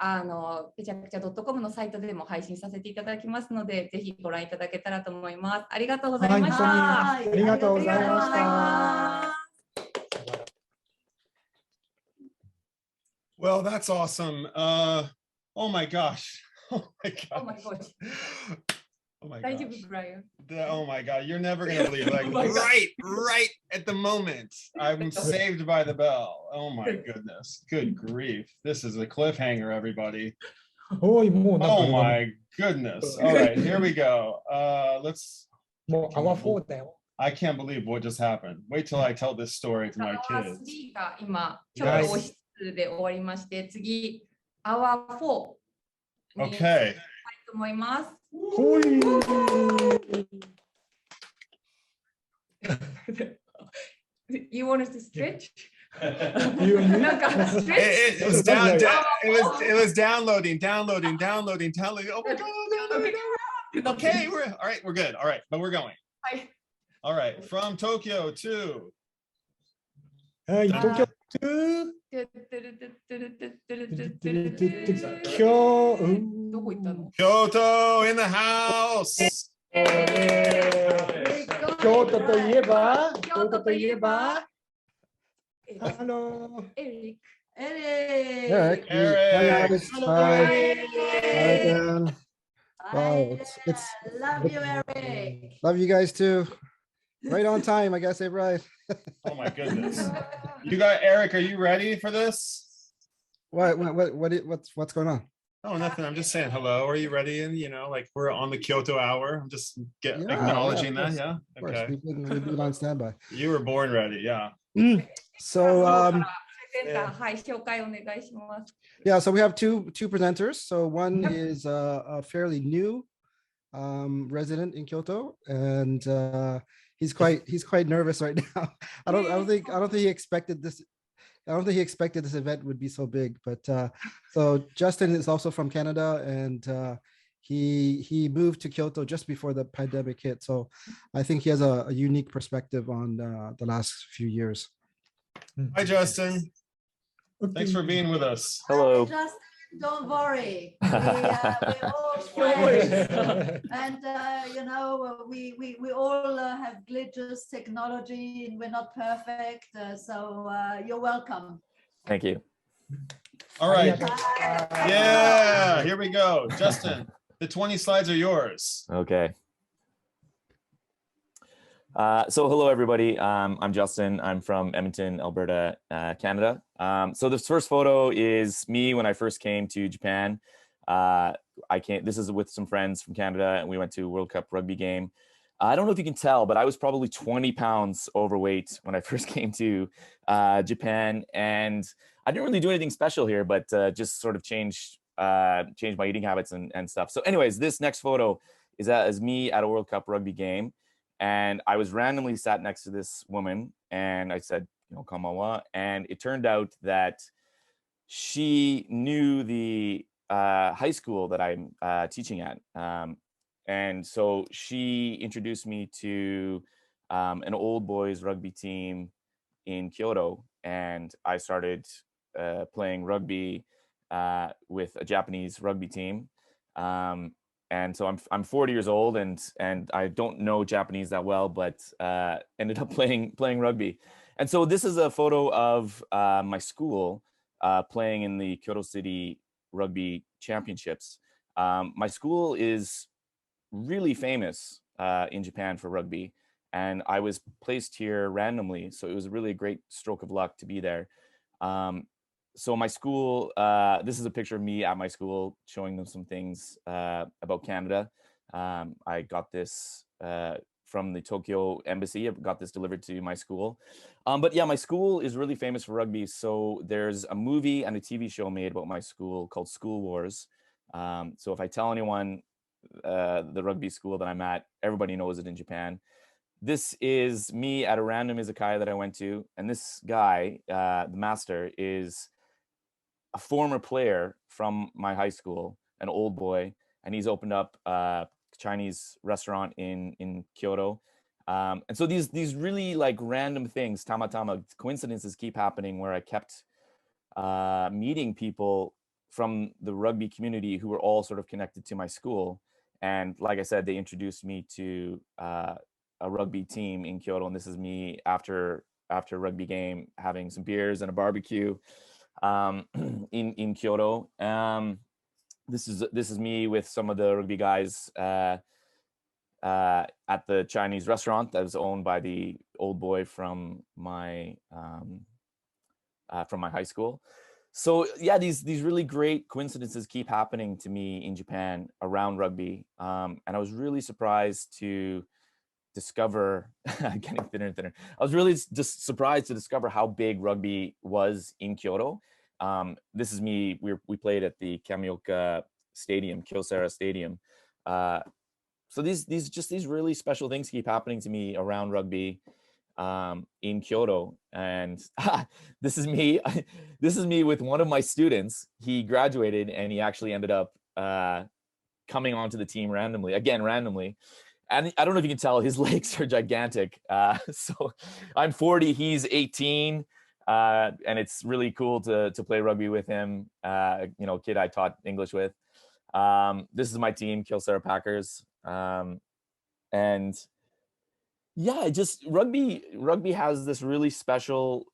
PechaKucha.com のサイトでも配信させていただきますので、ぜひご覧いただけたらと思います。ありがとうございました。ありがとうございました。Well, that's awesome. Oh my gosh. Oh my gosh. Oh my gosh. Oh my Thank gosh. you, Brian. Oh my God. You're never going to believe, like, Oh right at the moment, I'm saved by the bell. Oh my goodness. Good grief. This is a cliffhanger, everybody. Oh my goodness. All right, here we go. Let's. I can't believe what just happened. Wait till I tell this story to my kids. 3が今ちょっと押しつで終わりまして、次アワー4 Okay. に行きたいと思います。You want us to stretch? It was down. It was downloading. Oh my God. Okay, we're all right. We're good. All right, but we're going. All right, from Tokyo to. Tokyo to. Kyoto in the house. 京都といえば、Hello. Eric. Eric. Hi, guys. Hi. Hi again. Wow, it's Love you, Eric. Love you guys too. Right on time, I guess, right? Oh my goodness. You got Eric, are you ready for this? What's going on? Oh, nothing. I'm just saying hello. Are you ready? And like we're on the Kyoto hour. I'm just acknowledging that. Yeah. Of course. Okay. We've been on standby. You were born ready. Yeah. So yeah, so we have two presenters. So one is a fairly new resident in Kyoto, and he's quite nervous right now. I don't think he expected this. I don't think he expected this event would be so big. But so Justin is also from Canada, and he moved to Kyoto just before the pandemic hit. So I think he has a unique perspective on the last few years. Hi, Justin. Thanks for being with us. Hello. Justin, don't worry. We're all friends. And we all have glitches, technology, and we're not perfect. So you're welcome. Thank you. All right. Yeah, here we go. Justin, the 20 slides are yours. Okay. So hello, everybody. I'm Justin. I'm from Edmonton, Alberta, Canada. So this first photo is me when I first came to Japan. This is with some friends from Canada, and we went to a World Cup rugby game. I don't know if you can tell, but I was probably 20 pounds overweight when I first came to Japan, and I didn't really do anything special here, but just sort of changed my eating habits and stuff. So anyways, this next photo is me at a World Cup rugby game. And I was randomly sat next to this woman, and I said, konbanwa. And it turned out that she knew the high school that I'm teaching at. And so she introduced me to an old boys rugby team in Kyoto. And I started playing rugby with a Japanese rugby team. And so I'm 40 years old and I don't know Japanese that well, but ended up playing rugby. And so this is a photo of my school playing in the Kyoto City Rugby Championships. My school is really famous in Japan for rugby, and I was placed here randomly. So it was really a great stroke of luck to be there. So my school, this is a picture of me at my school showing them some things about Canada. I got this from the Tokyo embassy. I got this delivered to my school. But yeah, my school is really famous for rugby. So there's a movie and a TV show made about my school called School Wars. So if I tell anyone the rugby school that I'm at, everybody knows it in Japan. This is me at a random izakaya that I went to. And this guy, the master, is a former player from my high school, an old boy, and he's opened up a Chinese restaurant in Kyoto. And so these really like random things, tamatama coincidences keep happening where I kept meeting people from the rugby community who were all sort of connected to my school. And like I said, they introduced me to a rugby team in Kyoto. And this is me after a rugby game, having some beers and a barbecue in Kyoto. This is me with some of the rugby guys at the Chinese restaurant that was owned by the old boy from my high school. So yeah, these really great coincidences keep happening to me in Japan around rugby, and I was really surprised to discover getting thinner and thinner. I was really just surprised to discover how big rugby was in Kyoto. This is me. We played at the Kamioka Stadium, Kyocera Stadium. So these really special things keep happening to me around rugby in Kyoto. And this is me. This is me with one of my students. He graduated and he actually ended up coming onto the team randomly. And I don't know if you can tell, his legs are gigantic. So I'm 40, he's 18. And it's really cool to play rugby with him, kid I taught English with. This is my team, Kyocera Packers. And yeah, just rugby has this really special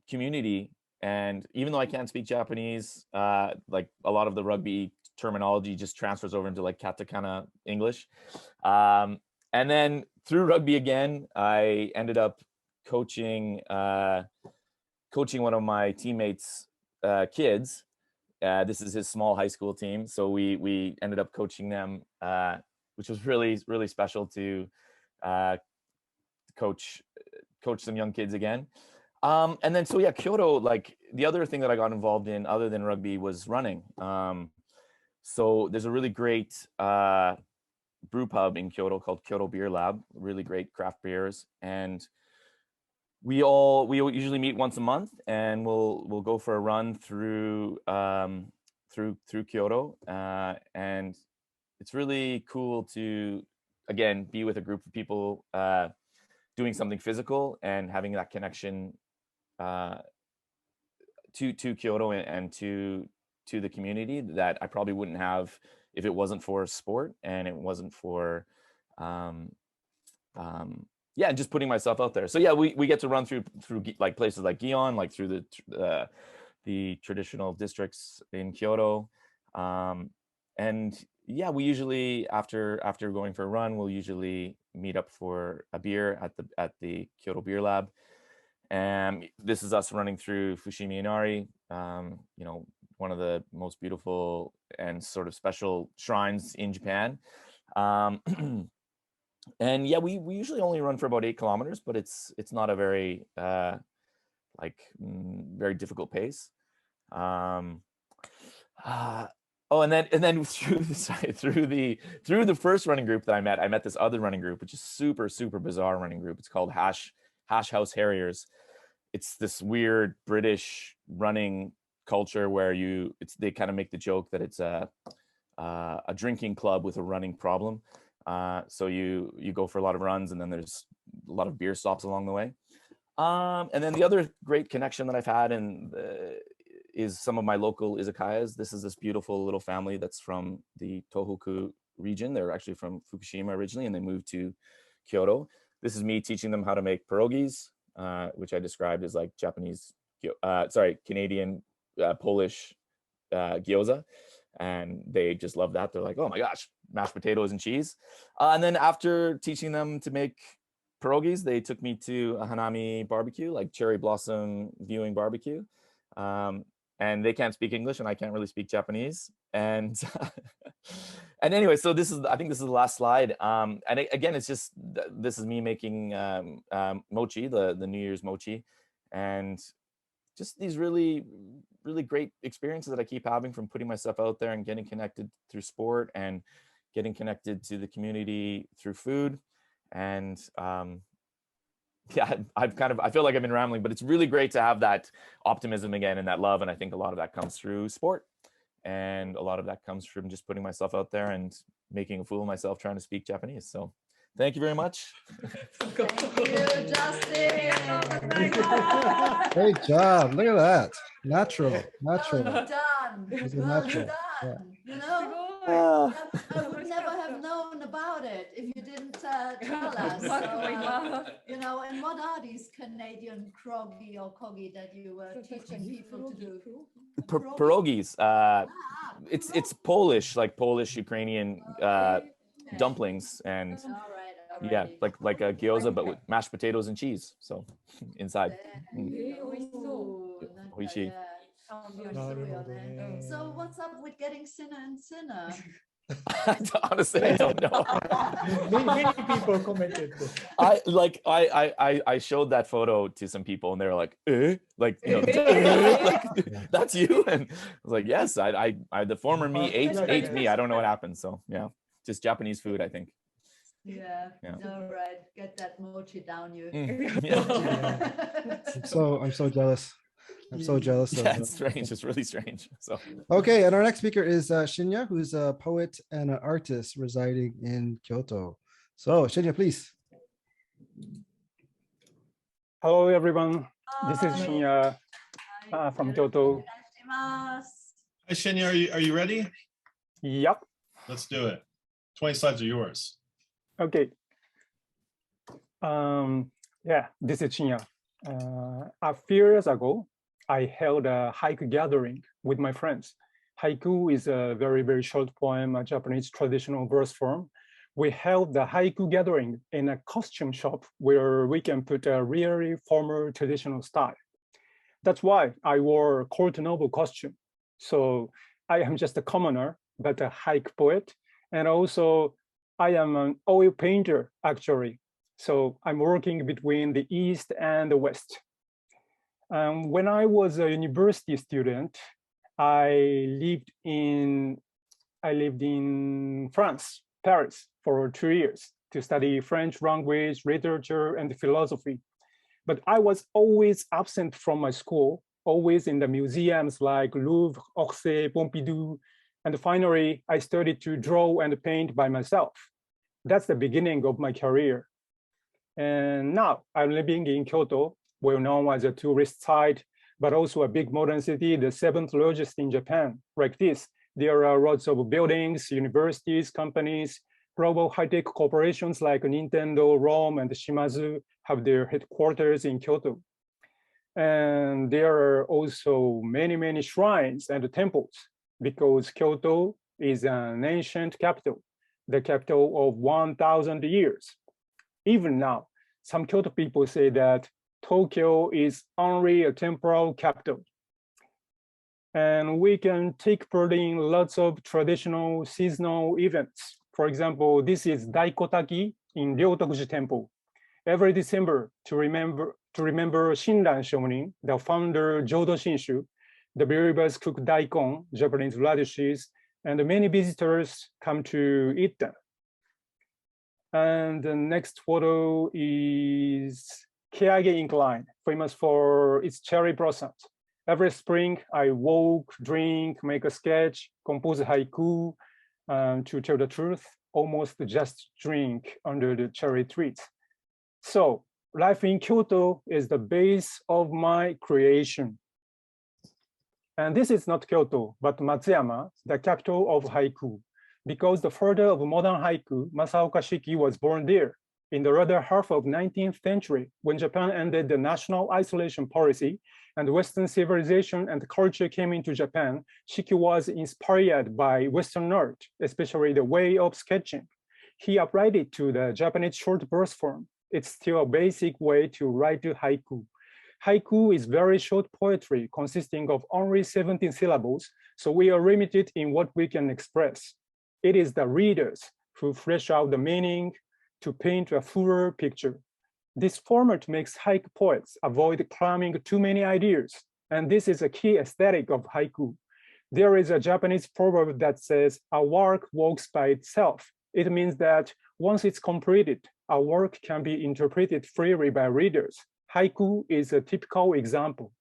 community. And even though I can't speak Japanese, like a lot of the rugby terminology just transfers over into like katakana English. And then through rugby again, I ended up coaching one of my teammates' kids. This is his small high school team. So we ended up coaching them, which was really, really special to coach some young kids again. And then, so yeah, Kyoto, like the other thing that I got involved in other than rugby was running. So there's a really great brew pub in Kyoto called Kyoto Beer Lab, really great craft beers. And we usually meet once a month and we'll go for a run through Kyoto. And it's really cool to, again, be with a group of people doing something physical and having that connection to Kyoto and to the community that I probably wouldn't have if it wasn't for sport and it wasn't for just putting myself out there. So yeah, we get to run through like places like Gion, like through the traditional districts in Kyoto. And yeah, we usually after going for a run, we'll usually meet up for a beer at the Kyoto Beer Lab. And this is us running through Fushimi Inari, one of the most beautiful and sort of special shrines in Japan. And yeah, we usually only run for about 8 kilometers, but it's not a very very difficult pace. And then through the first running group that I met this other running group, which is super, super bizarre running group. It's called Hash House Harriers. it's this weird British running culture where they kind of make the joke that it's a drinking club with a running problem. So you go for a lot of runs, and then there's a lot of beer stops along the way. And then the other great connection that I've had is some of my local izakayas. This is this beautiful little family that's from the Tohoku region. They're actually from Fukushima originally, and they moved to Kyoto. This is me teaching them how to make pierogies, which I described as like Canadian, Polish gyoza. And they just love that. They're like, oh my gosh, mashed potatoes and cheese. And then after teaching them to make pierogies, they took me to a hanami barbecue, like cherry blossom viewing barbecue. And they can't speak English, and I can't really speak Japanese. And and anyway, so I think this is the last slide. And again, it's just, this is me making mochi, the New Year's mochi, and just these really, really great experiences that I keep having from putting myself out there and getting connected through sport and getting connected to the community through food. And yeah, I feel like I've been rambling, but it's really great to have that optimism again and that love. And I think a lot of that comes through sport. And a lot of that comes from just putting myself out there and making a fool of myself trying to speak Japanese. So thank you very much. Thank you, Justin. Great job. Look at that. Natural. Natural. Well done. It's a Well natural. done. Yeah. You know, I would never have known about it if you didn't tell us. So, you know, and what are these Canadian krogi or kogi that you were teaching people to do? Pierogies. It's Polish, like Polish Ukrainian dumplings, and yeah, like a gyoza, but with mashed potatoes and cheese. So inside. Oishii. So what's up with getting thinner and thinner? Honestly, I don't know. Many people commented. I showed that photo to some people, and they were like, like, you know, like, that's you. And I was like, yes, I the former me ate me. I don't know what happened. So yeah, just Japanese food, I think. Yeah. All right, get that mochi down you. I'm so jealous. I'm so jealous. Yeah, it's strange. It's really strange. So okay, and our next speaker is Shinya, who's a poet and an artist residing in Kyoto. So Shinya, please. Hello, everyone. This is Shinya from Kyoto. Hi, Shinya. Are you ready? Yep. Let's do it. 20 slides are yours. Okay. Yeah, this is Shinya. A few years ago, I held a haiku gathering with my friends. Haiku is a very, very short poem, a Japanese traditional verse form. We held the haiku gathering in a costume shop where we can put a really formal traditional style. That's why I wore a court noble costume. So I am just a commoner, but a haiku poet. And also I am an oil painter, actually. So I'm working between the East and the West. When I was a university student, I lived in France, Paris, for 2 years to study French language, literature, and philosophy. But I was always absent from my school, always in the museums like Louvre, Orsay, Pompidou. And finally, I started to draw and paint by myself. That's the beginning of my career. And now I'm living in Kyoto, well known as a tourist site, but also a big modern city, the 7th largest in Japan. Like this, there are lots of buildings, universities, companies, global high-tech corporations like Nintendo, Rome, and Shimazu have their headquarters in Kyoto. And there are also many, many shrines and temples because Kyoto is an ancient capital, the capital of 1,000 years. Even now, some Kyoto people say that Tokyo is only a temporal capital. And we can take part in lots of traditional seasonal events. For example, this is Daikotaki in Ryotokuji Temple. Every December, to remember Shinran Shonin, the founder Jodo Shinshu, the believers cook daikon, Japanese radishes, and many visitors come to eat them. And the next photo is Keage Incline, famous for its cherry blossoms. Every spring, I walk, drink, make a sketch, compose a haiku. To tell the truth, almost just drink under the cherry trees. So, life in Kyoto is the base of my creation. And this is not Kyoto, but Matsuyama, the capital of haiku, because the father of modern haiku, Masaoka Shiki, was born there. In the latter half of 19th century, when Japan ended the national isolation policy and Western civilization and culture came into Japan, Shiki was inspired by Western art, especially the way of sketching. He applied it to the Japanese short verse form. It's still a basic way to write haiku. Haiku is very short poetry consisting of only 17 syllables, so we are limited in what we can express. It is the readers who flesh out the meaning to paint a fuller picture. This format makes haiku poets avoid cramming too many ideas, and this is a key aesthetic of haiku. There is a Japanese proverb that says, "A work walks by itself." It means that once it's completed, a work can be interpreted freely by readers. Haiku is a typical example.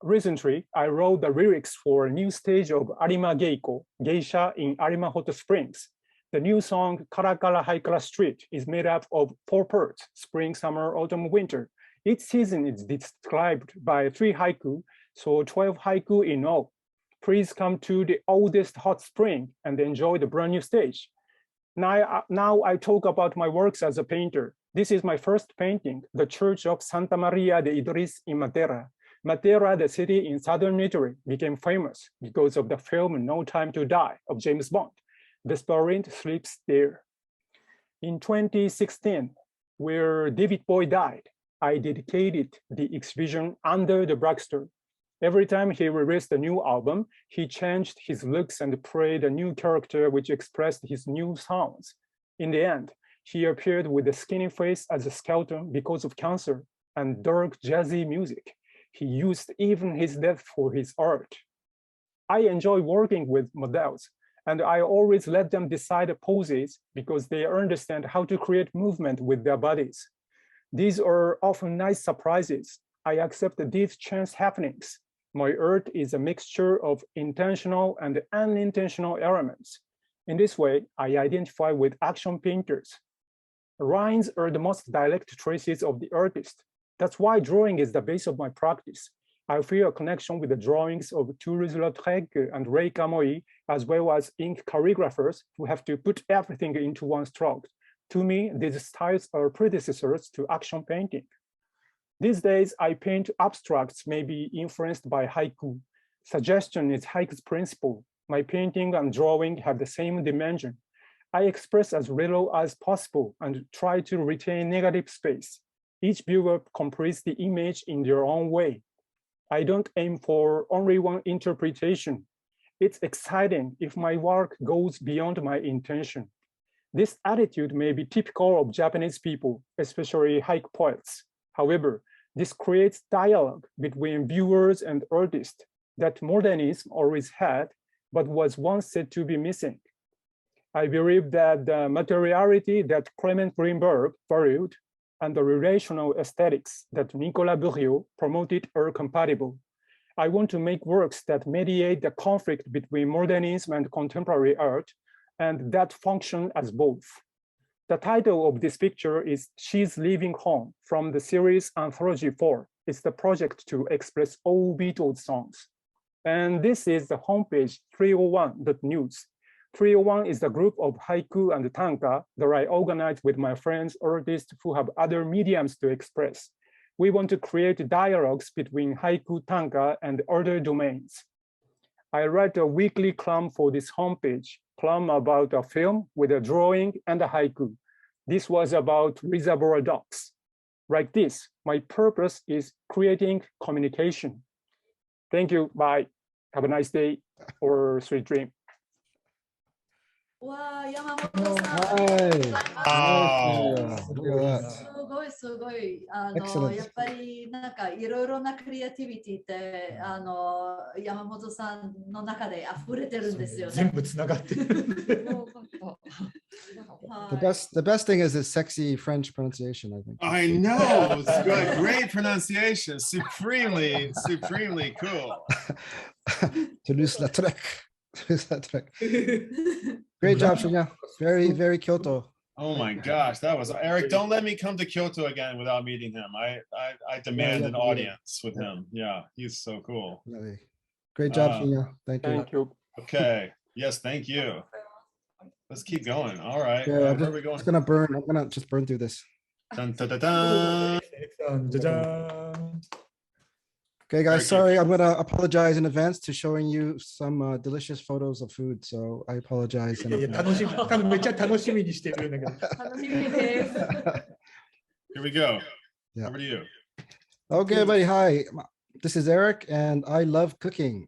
Recently, I wrote the lyrics for a new stage of Arima Geiko, Geisha in Arima Hot Springs. The new song, Karakara Haikara Street, is made up of 4 parts, spring, summer, autumn, winter. Each season is described by 3 haiku, so 12 haiku in all. Please come to the oldest hot spring and enjoy the brand new stage. Now I talk about my works as a painter. This is my first painting, the Church of Santa Maria de Idris in Matera. Matera, the city in southern Italy, became famous because of the film No Time to Die of James Bond. The Desperate sleeps there. In 2016, where David Bowie died, I dedicated the exhibition Under the Blackstone. Every time he released a new album, he changed his looks and played a new character which expressed his new sounds. In the end, he appeared with a skinny face as a skeleton because of cancer and dark jazzy music. He used even his death for his art. I enjoy working with models, and I always let them decide the poses because they understand how to create movement with their bodies. These are often nice surprises. I accept these chance happenings. My art is a mixture of intentional and unintentional elements. In this way, I identify with action painters. Lines are the most direct traces of the artist. That's why drawing is the base of my practice. I feel a connection with the drawings of Toulouse-Lautrec and Ray Kamoi, as well as ink calligraphers who have to put everything into one stroke. To me, these styles are predecessors to action painting. These days, I paint abstracts may be influenced by haiku. Suggestion is haiku's principle. My painting and drawing have the same dimension. I express as little as possible and try to retain negative space. Each viewer completes the image in their own way. I don't aim for only one interpretation. It's exciting if my work goes beyond my intention. This attitude may be typical of Japanese people, especially haiku poets. However, this creates dialogue between viewers and artists that modernism always had, but was once said to be missing. I believe that the materiality that Clement Greenberg valued and the relational aesthetics that Nicolas Bourriot promoted are compatible. I want to make works that mediate the conflict between modernism and contemporary art, and that function as both. The title of this picture is She's Leaving Home from the series Anthology 4. It's the project to express all Beatles songs. And this is the homepage 301.news. 301 is the group of haiku and tanka that I organize with my friends, artists who have other mediums to express. We want to create dialogues between haiku, tanka, and other domains. I write a weekly column for this homepage, column about a film with a drawing and a haiku. This was about Reservoir Dogs. Like this, my purpose is creating communication. Thank you, bye. Have a nice day or sweet dream. Wow, Yamamoto-san. Wow. So すごい、Excellent. やっぱりなんかいろいろなクリエイティビティって、山本さんの中で溢れてるんですよね。全部つながってる。The best thing is his sexy French pronunciation, I think. I know. It's good. Great pronunciation. Supremely cool. Toulouse-Lautrec. Great job, Shinya. Very Kyoto. Oh my gosh, that was Eric. Don't let me come to Kyoto again without meeting him. I demand an audience with him. Yeah, he's so cool. Great job, Shinya. Thank you. Okay. Yes, thank you. Let's keep going. All right. Yeah, Where are we going? I'm gonna just burn through this. Dun, dun, dun, dun. Okay, guys, sorry, I'm gonna apologize in advance to showing you some delicious photos of food. So I apologize. いやいや、めっちゃ楽しみにしてるんだけど。Here we go. Yeah. Over to you. Okay, everybody, hi. This is Eric, and I love cooking.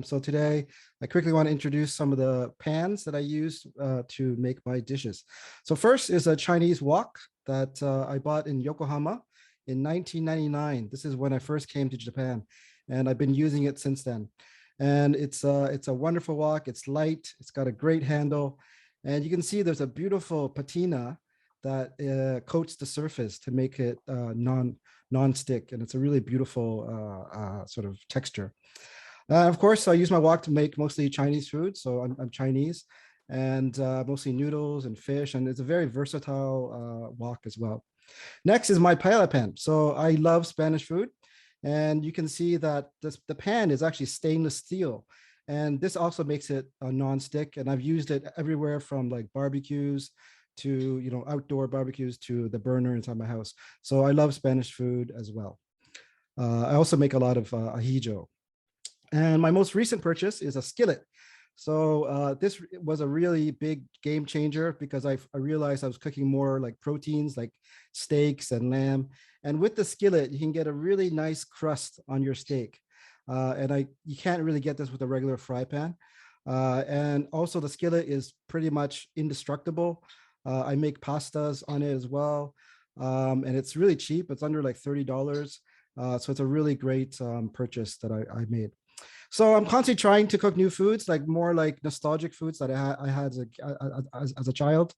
So today, I quickly want to introduce some of the pans that I use to make my dishes. So first is a Chinese wok that I bought in Yokohama in 1999. This is when I first came to Japan, and I've been using it since then. And it's a wonderful wok. It's light. It's got a great handle, and you can see there's a beautiful patina that coats the surface to make it non-stick, and it's a really beautiful sort of texture. Of course, I use my wok to make mostly Chinese food, so I'm Chinese, and mostly noodles and fish, and it's a very versatile wok as well. Next is my paella pan. So I love Spanish food, and you can see that the pan is actually stainless steel, and this also makes it a non-stick, and I've used it everywhere from like barbecues to outdoor barbecues to the burner inside my house. So I love Spanish food as well. I also make a lot of ahijo. And my most recent purchase is a skillet. So this was a really big game changer because I realized I was cooking more like proteins like steaks and lamb. And with the skillet, you can get a really nice crust on your steak. And you can't really get this with a regular fry pan. And also the skillet is pretty much indestructible. I make pastas on it as well. And it's really cheap. It's under like $30. So it's a really great purchase that I made. So I'm constantly trying to cook new foods, like more like nostalgic foods that I had as a child.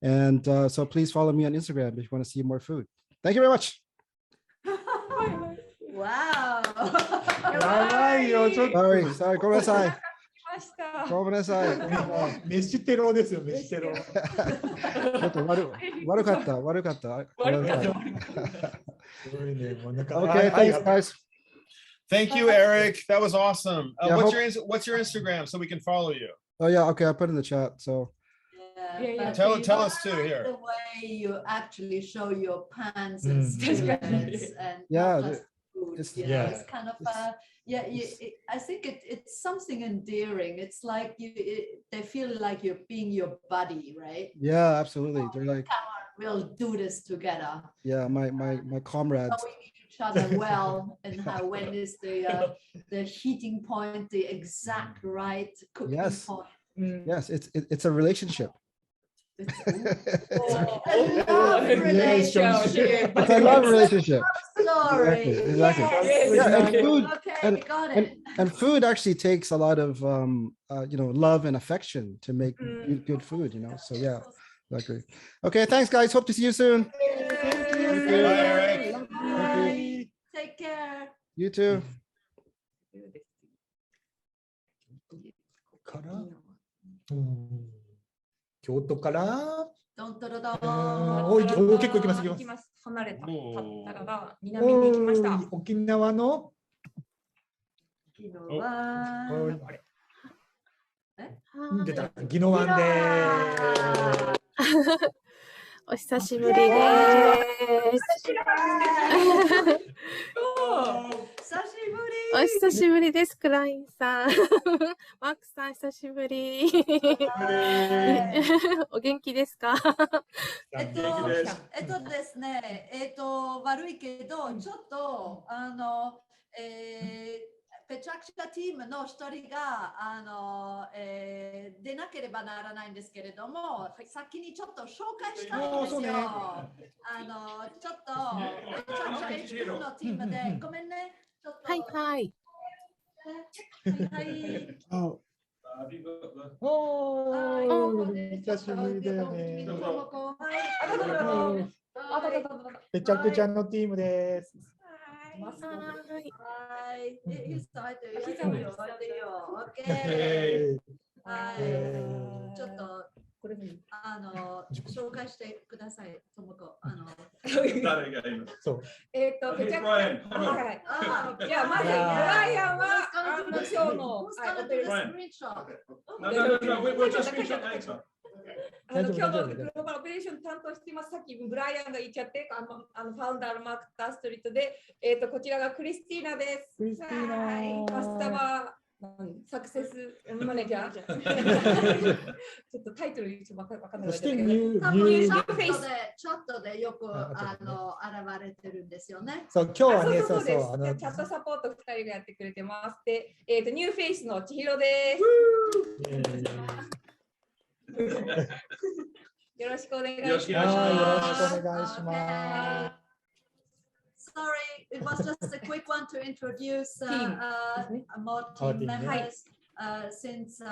And so please follow me on Instagram if you want to see more food. Thank you very much. Wow. Sorry, ごめんなさい。ごめんなさい。飯テロですよ、飯テロ。ちょっと悪かった。Okay, thanks, guys. Thank you, Eric. That was awesome. Yeah, what's your Instagram so we can follow you? Oh yeah, okay, I put it in the chat. So tell us too here. The way you actually show your pans and skillets and yeah, not just food. It's kind of I think it's something endearing. It's like they feel like you're being your buddy, right? Yeah, absolutely. They're like, come on, we'll do this together. Yeah, my comrades. So we need each other well, and when is the heating point, the exact right cooking point. Yes, it's a relationship. It's a love relationship. It's a love relationship. Sorry. Exactly. Yes. Yeah, and food, Okay, got it. and food actually takes a lot of love and affection to make good food. So yeah, exactly. Okay, thanks, guys. Hope to see you soon. Thank you. Bye, Eric. Bye. Take care. You too. 京都からドントロドン。結構行きます。行きます。離れた方が南に行きました。沖縄の昨日は出た宜野湾でお久しぶりです。お久しぶりです、クラインさん。マークさん、久しぶり。お元気ですか？ですね、悪いけど、ちょっと、ペチャクチャチームの一人が出なければならないんですけれども、先にちょっと紹介したいんですよ。ちょっとペチャクチャ HQ のチームで、ごめんね。ちょっとはいはい。はい。久しぶりだよね。ペチャクチャのチームです。はい。膝入ってるよ。膝も入ってるよ。OK。はい。ちょっと紹介してください、ともこ。誰がいるの？そう。ペチャクチャ。はい。じゃあまずブライアンは今日の今日のグローバルオペレーション担当しています。さっきブライアンが言っちゃって、ファウンダーのマークターストリートで、こちらがクリスティーナです。クリスティーナ。カスタマーサクセスマネージャー。ちょっとタイトル言ってわかんない。そしてチャットでよく現れてるんですよね。そう、今日はね、そうです。チャットサポート2人がやってくれてます。で、ニューフェイスの千尋です。よろしくお願いします。Sorry, it was just a quick one to introduce more team members since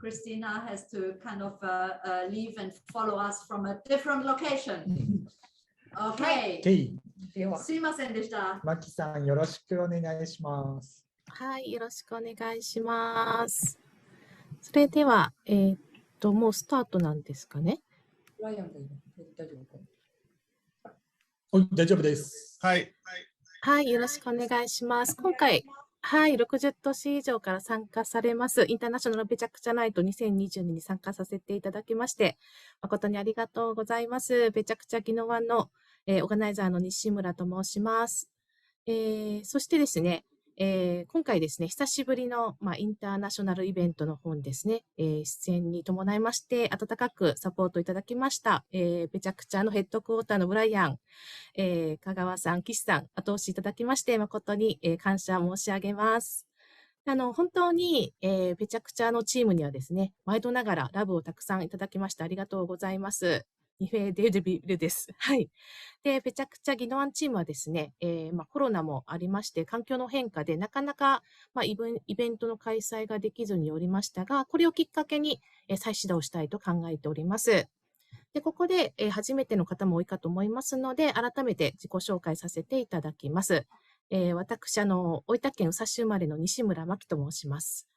Christina has to kind of leave and follow us from a different location. Okay. すいませんでした。マキさん、よろしくお願いします。はい、よろしくお願いします。それでは、もうスタートなんですかね。ライアンがいる。大丈夫か。大丈夫です。はい。はい、よろしくお願いします。今回、はい、60都市以上から参加されます、インターナショナルペチャクチャナイト2022に参加させていただきまして、誠にありがとうございます。ペチャクチャギノワンの、オーガナイザーの西村と申します。そしてですね、今回ですね、久しぶりの、インターナショナルイベントの方にですね、出演に伴いまして、温かくサポートいただきました、ペチャクチャのヘッドクォーターのブライアン、香川さん、岸さん、後押しいただきまして、誠に、感謝申し上げます。本当に、ペチャクチャのチームにはですね、毎度ながらラブをたくさんいただきましてありがとうございます。ニフェデルビルです。はい。で、ペチャクチャギノワンチームはですね、コロナもありまして、環境の変化でなかなか、イベントの開催ができずにおりましたが、これをきっかけに、再始動したいと考えております。で、ここで、初めての方も多いかと思いますので、改めて自己紹介させていただきます。私、大分県宇佐市生まれの西村真希と申します。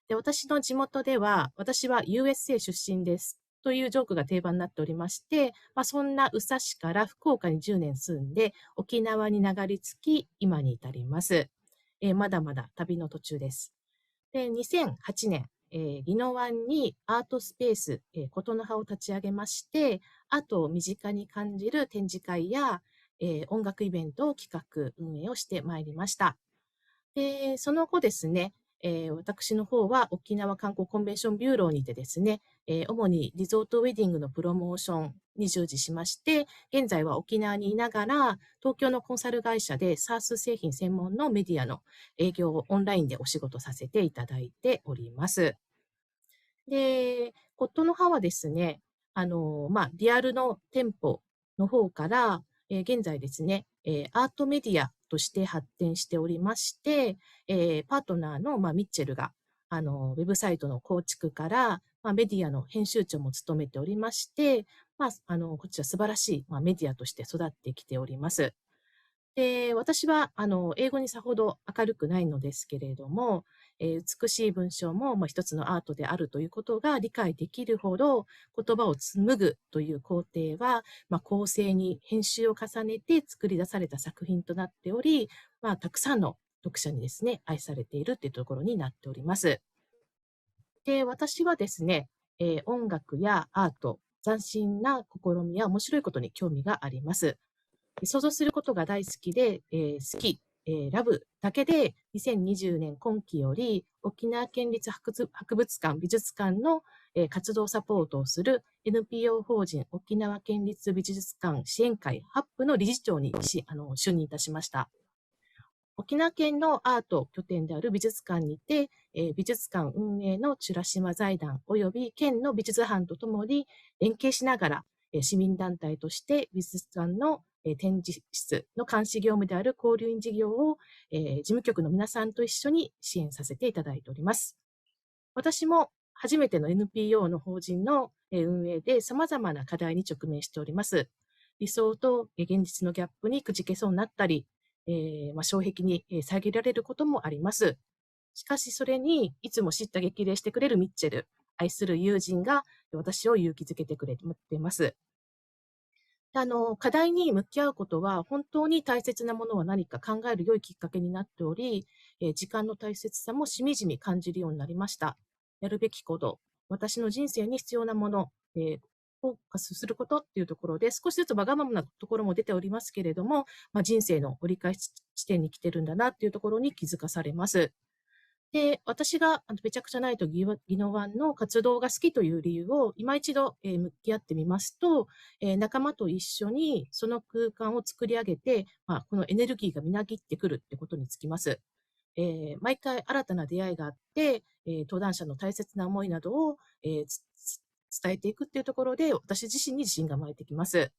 で、私の地元では、私は USA 出身です。というジョークが定番になっておりまして、そんな宇佐市から福岡に10年住んで、沖縄に流れ着き、今に至ります。まだまだ旅の途中です。で、2008年、宜野湾にアートスペース、琴の葉を立ち上げまして、アートを身近に感じる展示会や、音楽イベントを企画、運営をしてまいりました。で、その後ですね、私の方は沖縄観光コンベンションビューローにてですね、主にリゾートウェディングのプロモーションに従事しまして、現在は沖縄にいながら、東京のコンサル会社で SaaS 製品専門のメディアの営業をオンラインでお仕事させていただいております。で、琴の葉はですね、リアルの店舗の方から、現在ですね、アートメディアとして発展しておりまして、パートナーの、ミッチェルが、ウェブサイトの構築から、メディアの編集長も務めておりまして、こちら素晴らしい、メディアとして育ってきております。で、私は、英語にさほど明るくないのですけれども、美しい文章も、一つのアートであるということが理解できるほど、言葉を紡ぐという工程は、構成に編集を重ねて作り出された作品となっており、たくさんの読者にですね、愛されているというところになっております。で、私はですね、音楽やアート、斬新な試みや面白いことに興味があります。想像することが大好きで、好き、ラブだけで2020年今期より沖縄県立博物館美術館の活動サポートをする NPO 法人沖縄県立美術館支援会ハップの理事長に就任いたしました。沖縄県のアート拠点である美術館にて、美術館運営の美ら島財団及び県の美術班とともに連携しながら、市民団体として美術館の展示室の監視業務である交流員事業を、事務局の皆さんと一緒に支援させていただいております。私も初めての NPO の法人の運営で様々な課題に直面しております。理想と現実のギャップにくじけそうになったり、障壁に遮られることもあります。しかしそれにいつも叱咤激励してくれるミッチェル、愛する友人が私を勇気づけてくれています。課題に向き合うことは本当に大切なものは何か考える良いきっかけになっており、時間の大切さもしみじみ感じるようになりました。やるべきこと、私の人生に必要なもの、フォーカスすることっていうところで少しずつわがままなところも出ておりますけれども、人生の折り返し地点に来てるんだなっていうところに気づかされます。で、私がペチャクチャナイト宜野湾の活動が好きという理由を今一度向き合ってみますと、仲間と一緒にその空間を作り上げて、このエネルギーがみなぎってくるってことにつきます。毎回新たな出会いがあって、登壇者の大切な思いなどを、伝えていくっていうところで、私自身に自信が湧いてきます。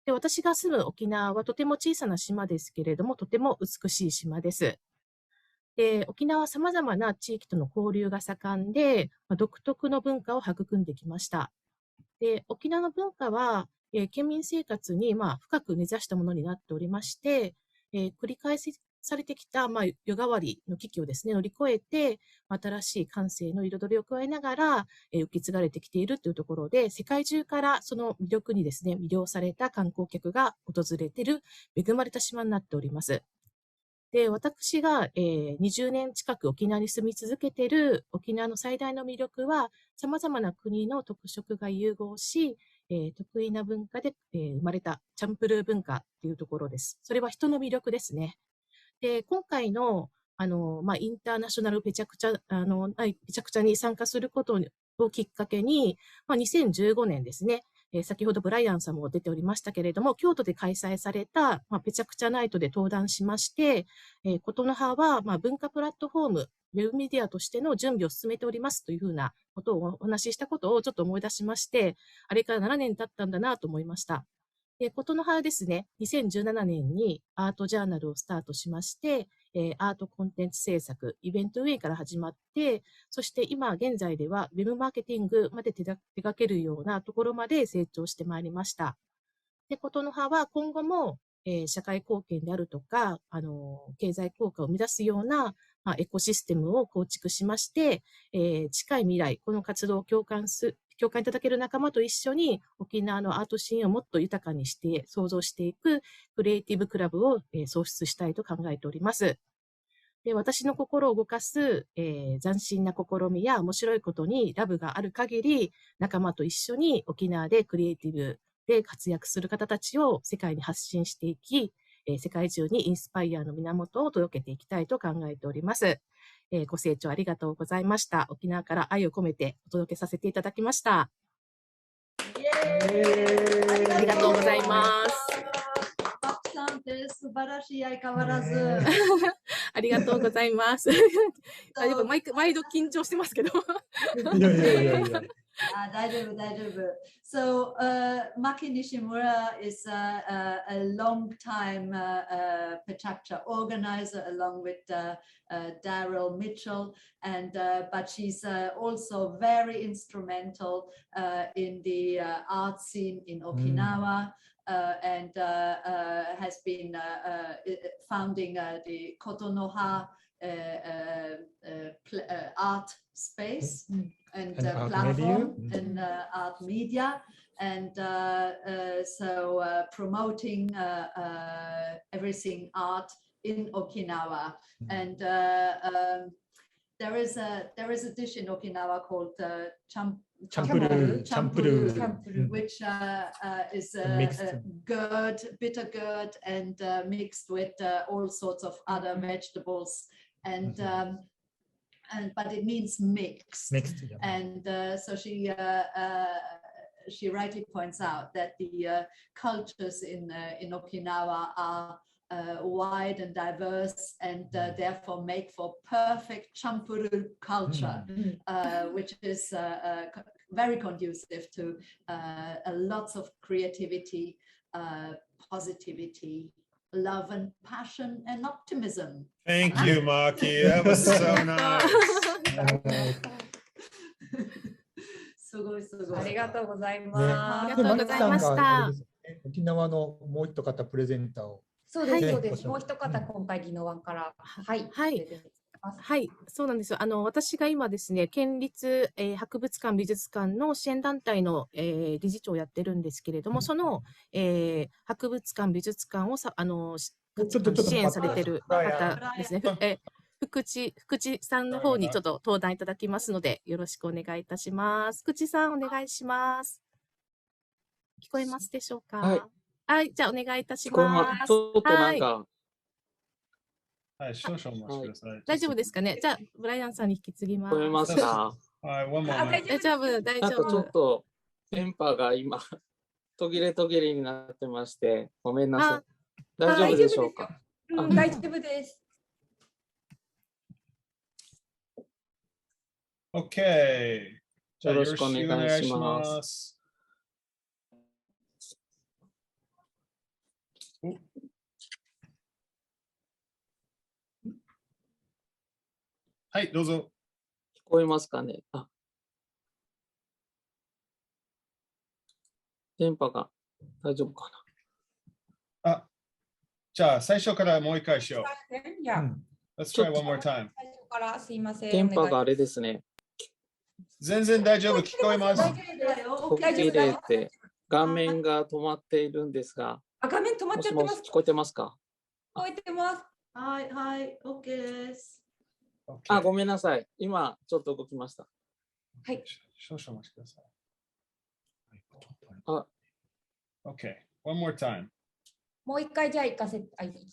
で、私が住む沖縄はとても小さな島ですけれども、とても美しい島です。で、沖縄は様々な地域との交流が盛んで、独特の文化を育んできました。で、沖縄の文化は、県民生活に深く根ざしたものになっておりまして、繰り返されてきた夜変わりの危機をですね、乗り越えて、新しい感性の彩りを加えながら、受け継がれてきているというところで、世界中からその魅力にですね、魅了された観光客が訪れている恵まれた島になっております。で、私が、20年近く沖縄に住み続けている沖縄の最大の魅力は、様々な国の特色が融合し、得意な文化で、生まれたチャンプルー文化っていうところです。それは人の魅力ですね。で、今回の、インターナショナルペチャクチャに参加することをきっかけに、2015年ですね、先ほどブライアンさんも出ておりましたけれども、京都で開催された、ペチャクチャナイトで登壇しまして、ことの葉は、文化プラットフォーム、ウェブメディアとしての準備を進めておりますというふうなことをお話ししたことをちょっと思い出しまして、あれから7年経ったんだなと思いました。ことの葉ですね、2017年にアートジャーナルをスタートしまして、アートコンテンツ制作、イベント運営から始まって、そして今現在ではウェブマーケティングまで手掛けるようなところまで成長してまいりました。で、ことの葉は今後も、社会貢献であるとか、経済効果を生み出すような、エコシステムを構築しまして、近い未来、この活動を共感いただける仲間と一緒に沖縄のアートシーンをもっと豊かにして創造していくクリエイティブクラブを創出したいと考えております。で、私の心を動かす、斬新な試みや面白いことにラブがある限り、仲間と一緒に沖縄でクリエイティブで活躍する方たちを世界に発信していき、世界中にインスパイアの源を届けていきたいと考えております。ご清聴ありがとうございました。沖縄から愛を込めてお届けさせていただきました。ありがとうございます。さんって素晴らしい、相変わらず。ありがとうございます。毎度緊張してますけど。いやいやいやいや。大丈夫、大丈夫。So, Maki Nishimura is a long-time PechaKucha organizer along with Daryl Mitchell, and but she's also very instrumental in the art scene in Okinawa. And has been founding the Kotonoha art space and platform and art media, and so promoting everything art in Okinawa. And there is a dish in Okinawa called champuru, which is bitter gourd, and mixed with all sorts of other vegetables, and but it means mixed. And so she rightly points out that the cultures in Okinawa are wide and diverse, and therefore make for perfect champuru culture, which is very conducive to lots of creativity, positivity, love and passion and optimism. Thank you, Maki. That was so nice. すごいすごい。ありがとうございます。ありがとうございました。マキさんがあれですね、沖縄のもう一方プレゼンターを。そうです、そうです。もう一方、今回、宜野湾から。はい。はい。はい、そうなんですよ。私が今ですね、県立、博物館美術館の支援団体の、理事長をやってるんですけれども、その、博物館美術館を支援されてる方ですね。福地さんの方にちょっと登壇いただきますので、よろしくお願いいたします。福地さん、お願いします。聞こえますでしょうか？はい。はい、じゃあお願いいたします。ちょっとなんか、はい、少々お待ちください。大丈夫ですかね？じゃあ、ブライアンさんに引き継ぎます。聞こえますか？はい、one moment。大丈夫、大丈夫。なんかちょっと、電波が今、途切れ途切れになってまして、ごめんなさい。大丈夫でしょうか？大丈夫です。OK。よろしくお願いします。はい、どうぞ。聞こえますかね？電波が大丈夫かな？じゃあ最初からもう一回しよう。Let's try one more time。最初からすいません。電波があれですね。全然大丈夫、聞こえます。途切れて、画面が止まっているんですが。画面止まっちゃってます。聞こえてますか？聞こえてます。はい、はい、OK です。ごめんなさい。今、ちょっと動きました。はい。少々お待ちください。OK。One more time。もう一回じゃあ行き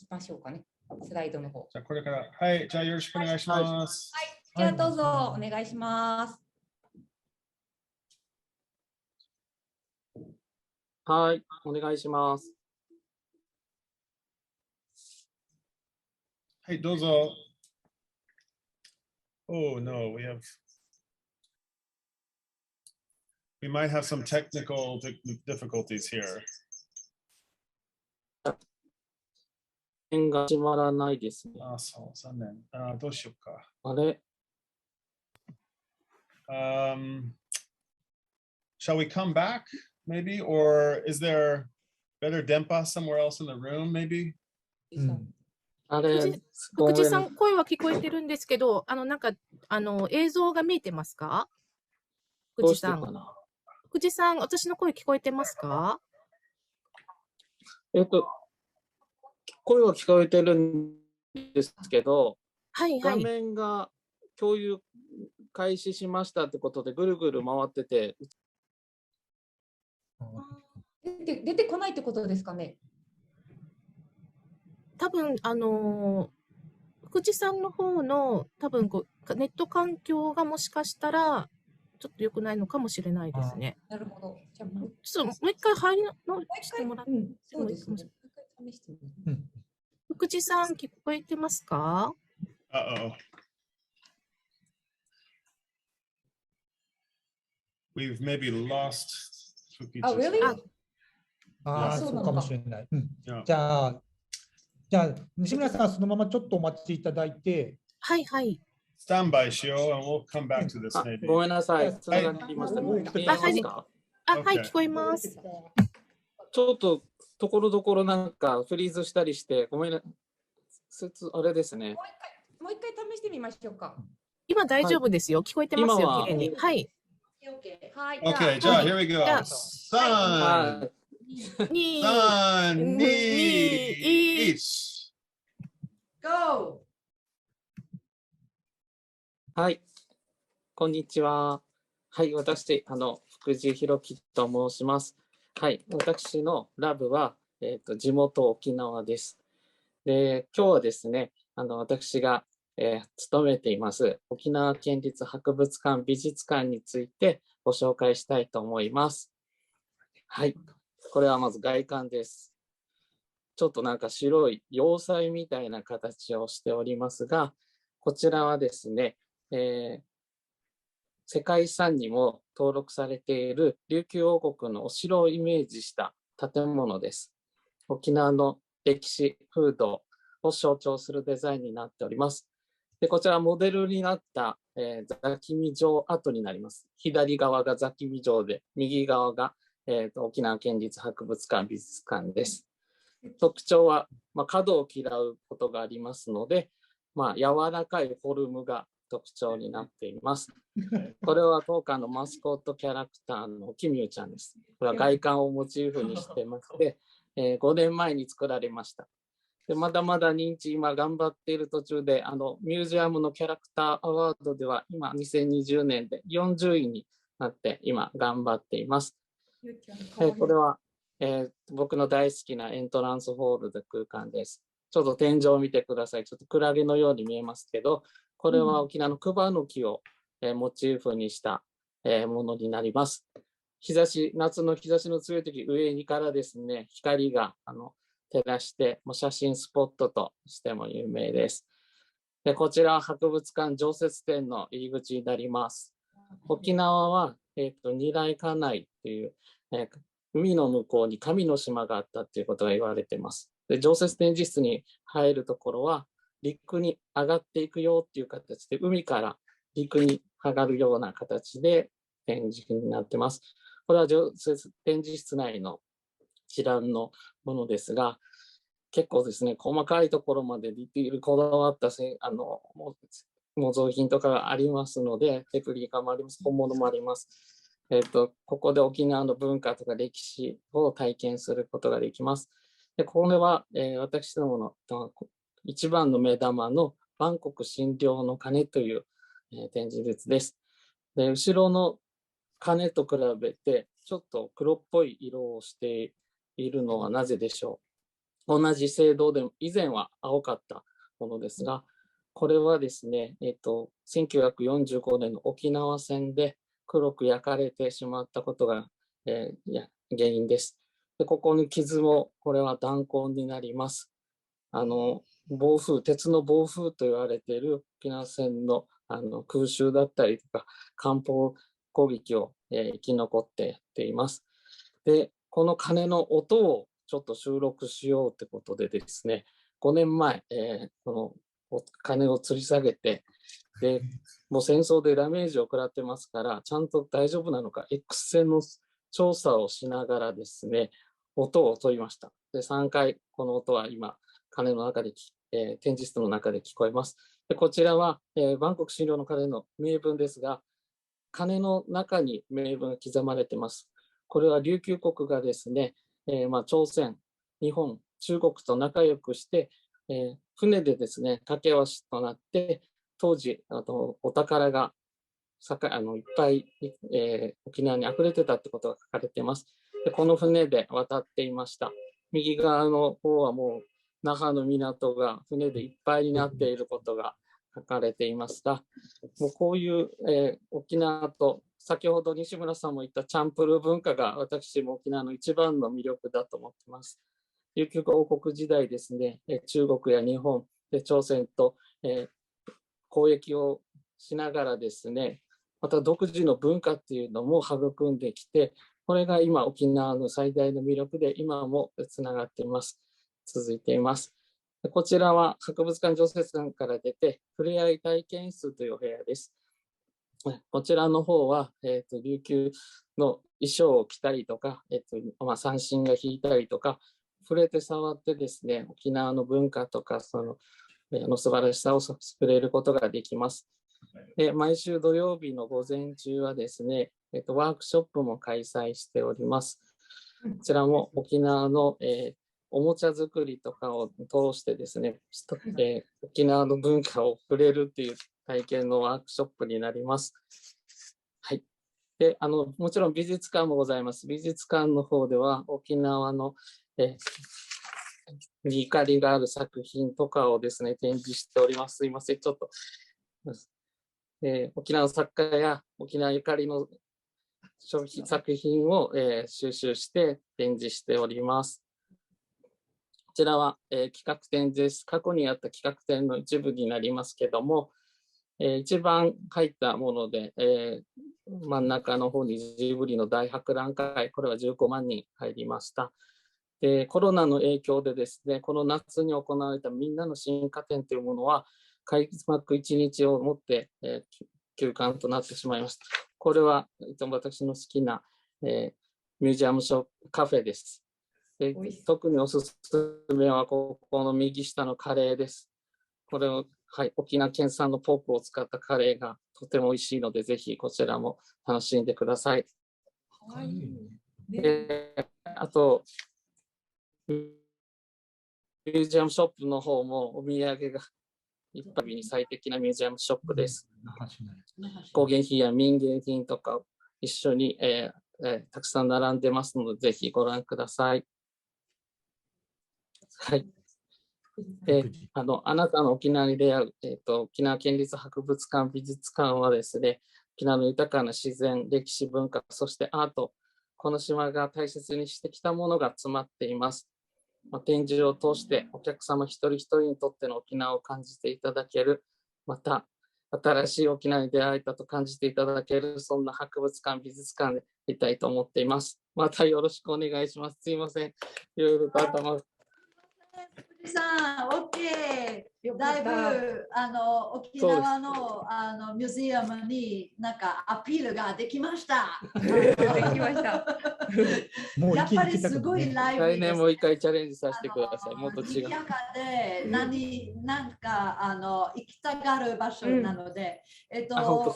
ましょうかね。スライドの方。じゃあこれから、はい、じゃあよろしくお願いします。はい、じゃあどうぞお願いします。はい、お願いします。はい、どうぞ。Oh no, we might have some technical difficulties here. 画面が閉まらないですね。そう、残念。どうしようか。あれ？Shall we come back, maybe? Or is there better電波 somewhere else in the room, maybe? 福地さん、声は聞こえてるんですけど、なんか、映像が見えてますか？福地さん。福地さん、私の声聞こえてますか？声は聞こえてるんですけど、はいはい。画面が共有開始しましたってことでぐるぐる回ってて。出てこないってことですかね？多分福地さんの方の多分ネット環境がもしかしたらちょっと良くないのかもしれないですね。なるほど。じゃあもう一回入りのしてもらってもいいかもしれない。福地さん聞こえてますか？We've maybe lost. Really? そうかもしれない。じゃあ西村さん、そのままちょっとお待ちいただいて。はいはい。スタンバイしよう。and we'll come back to this maybe. ごめんなさい。つながりました。はい、聞こえます。ちょっとところどころなんかフリーズしたりして、ごめんなさい。あれですね。もう一回試してみましょうか。今大丈夫ですよ。聞こえてますよ。綺麗に。はい。Okay, じゃあ here we go. 3、2、1。Go! はい。こんにちは。はい、私、福地弘樹と申します。はい、私のラブは、地元沖縄です。で、今日はですね、私が、勤めています沖縄県立博物館美術館についてご紹介したいと思います。はい、これはまず外観です。ちょっとなんか白い要塞みたいな形をしておりますが、こちらはですね、世界遺産にも登録されている琉球王国のお城をイメージした建物です。沖縄の歴史、風土を象徴するデザインになっております。でこちらモデルになった、座喜味城跡になります。左側が座喜味城で、右側が、沖縄県立博物館美術館です。特徴は、角を嫌うことがありますので、柔らかいフォルムが特徴になっています。これは当館のマスコットキャラクターのキミューちゃんです。これは外観をモチーフにしてまして、5年前に作られました。でまだまだ認知、今頑張っている途中で、ミュージアムのキャラクターアワードでは、今2020年で40位になって、今頑張っています。これは、僕の大好きなエントランスホールで空間です。ちょっと天井を見てください。ちょっとクラゲのように見えますけど、これは沖縄のクバの木を、モチーフにした、ものになります。夏の日差しの強い時、上にからですね、光が照らして、写真スポットとしても有名です。でこちらは博物館常設展の入り口になります。沖縄は、二来家内っていう、海の向こうに神の島があったっていうことが言われています。で常設展示室に入るところは、陸に上がっていくよっていう形で、海から陸に上がるような形で展示になっています。これは常設展示室内の一覧のものですが、結構ですね、細かいところまでディティールこだわった模造品とかがありますので、レプリカもあります、本物もあります。ここで沖縄の文化とか歴史を体験することができます。でこれは、私どもの一番の目玉のバンコク診療の鐘という、展示物です。で後ろの鐘と比べてちょっと黒っぽい色をしているのはなぜでしょう。同じ青銅で以前は青かったものですが、これはですね、1945年の沖縄戦で黒く焼かれてしまったことが、原因です。でここに傷も、これは弾痕になります。暴風、鉄の暴風と言われている沖縄戦の、空襲だったりとか、艦砲攻撃を、生き残ってやっています。で、この鐘の音をちょっと収録しようってことでですね、5年前、この鐘を吊り下げて、でもう戦争でダメージを食らってますから、ちゃんと大丈夫なのか、X 線の調査をしながらですね、音を取りました。で3回、この音は今、鐘の中で、展示室の中で聞こえます。でこちらは、バンコク診療の鐘の銘文ですが、鐘の中に銘文が刻まれています。これは琉球国がですね、朝鮮、日本、中国と仲良くして、船でですね、架け橋となって、当時、お宝がいっぱい、沖縄に溢れてたってことが書かれています。でこの船で渡っていました。右側の方はもう那覇の港が船でいっぱいになっていることが書かれていますが、もうこういう、沖縄と先ほど西村さんも言ったチャンプルー文化が私も沖縄の一番の魅力だと思っています。琉球王国時代ですね、中国や日本、朝鮮と、交易をしながらですね、また独自の文化っていうのも育んできて、これが今沖縄の最大の魅力で今もつながっています。続いています。こちらは博物館常設館から出て、ふれあい体験室というお部屋です。こちらの方は、琉球の衣装を着たりとか、三線が弾いたりとか、触れて触ってですね、沖縄の文化とかその素晴らしさを触れることができます。で毎週土曜日の午前中はですね、ワークショップも開催しております。こちらも沖縄の、おもちゃ作りとかを通してですね、沖縄の文化を触れるっていう体験のワークショップになります。はい。で、もちろん美術館もございます。美術館の方では沖縄の、にゆかりがある作品とかをですね、展示しております。すいません、ちょっと。沖縄の作家や沖縄ゆかりの作品を、収集して展示しております。こちらは、企画展です。過去にあった企画展の一部になりますけども、一番入ったもので、真ん中の方にジブリの大博覧会、これは15万人入りました。で、コロナの影響でですね、この夏に行われたみんなの進化展というものは、開幕1日をもって、休館となってしまいました。これは私の好きな、ミュージアムショップカフェです。で、特におすすめはここの右下のカレーです。これを、はい、沖縄県産のポークを使ったカレーがとても美味しいので、ぜひこちらも楽しんでください。はい。あと、ミュージアムショップの方もお土産が一般に最適なミュージアムショップです。工芸品や民芸品とか一緒に、たくさん並んでますので、ぜひご覧ください。はい。あなたの沖縄に出会う、沖縄県立博物館美術館はですね、沖縄の豊かな自然、歴史文化、そしてアート、この島が大切にしてきたものが詰まっています。展示を通してお客様一人一人にとっての沖縄を感じていただける、また新しい沖縄に出会えたと感じていただける、そんな博物館、美術館でいたいと思っています。またよろしくお願いします。すいません。いろいろと頭さん、OK。だいぶ沖縄のミュージアムになんかアピールができました。できました。やっぱりすごいライブです。来年もう一回チャレンジさせてください。もっと違う。賑やかでなんか行きたがる場所なので、本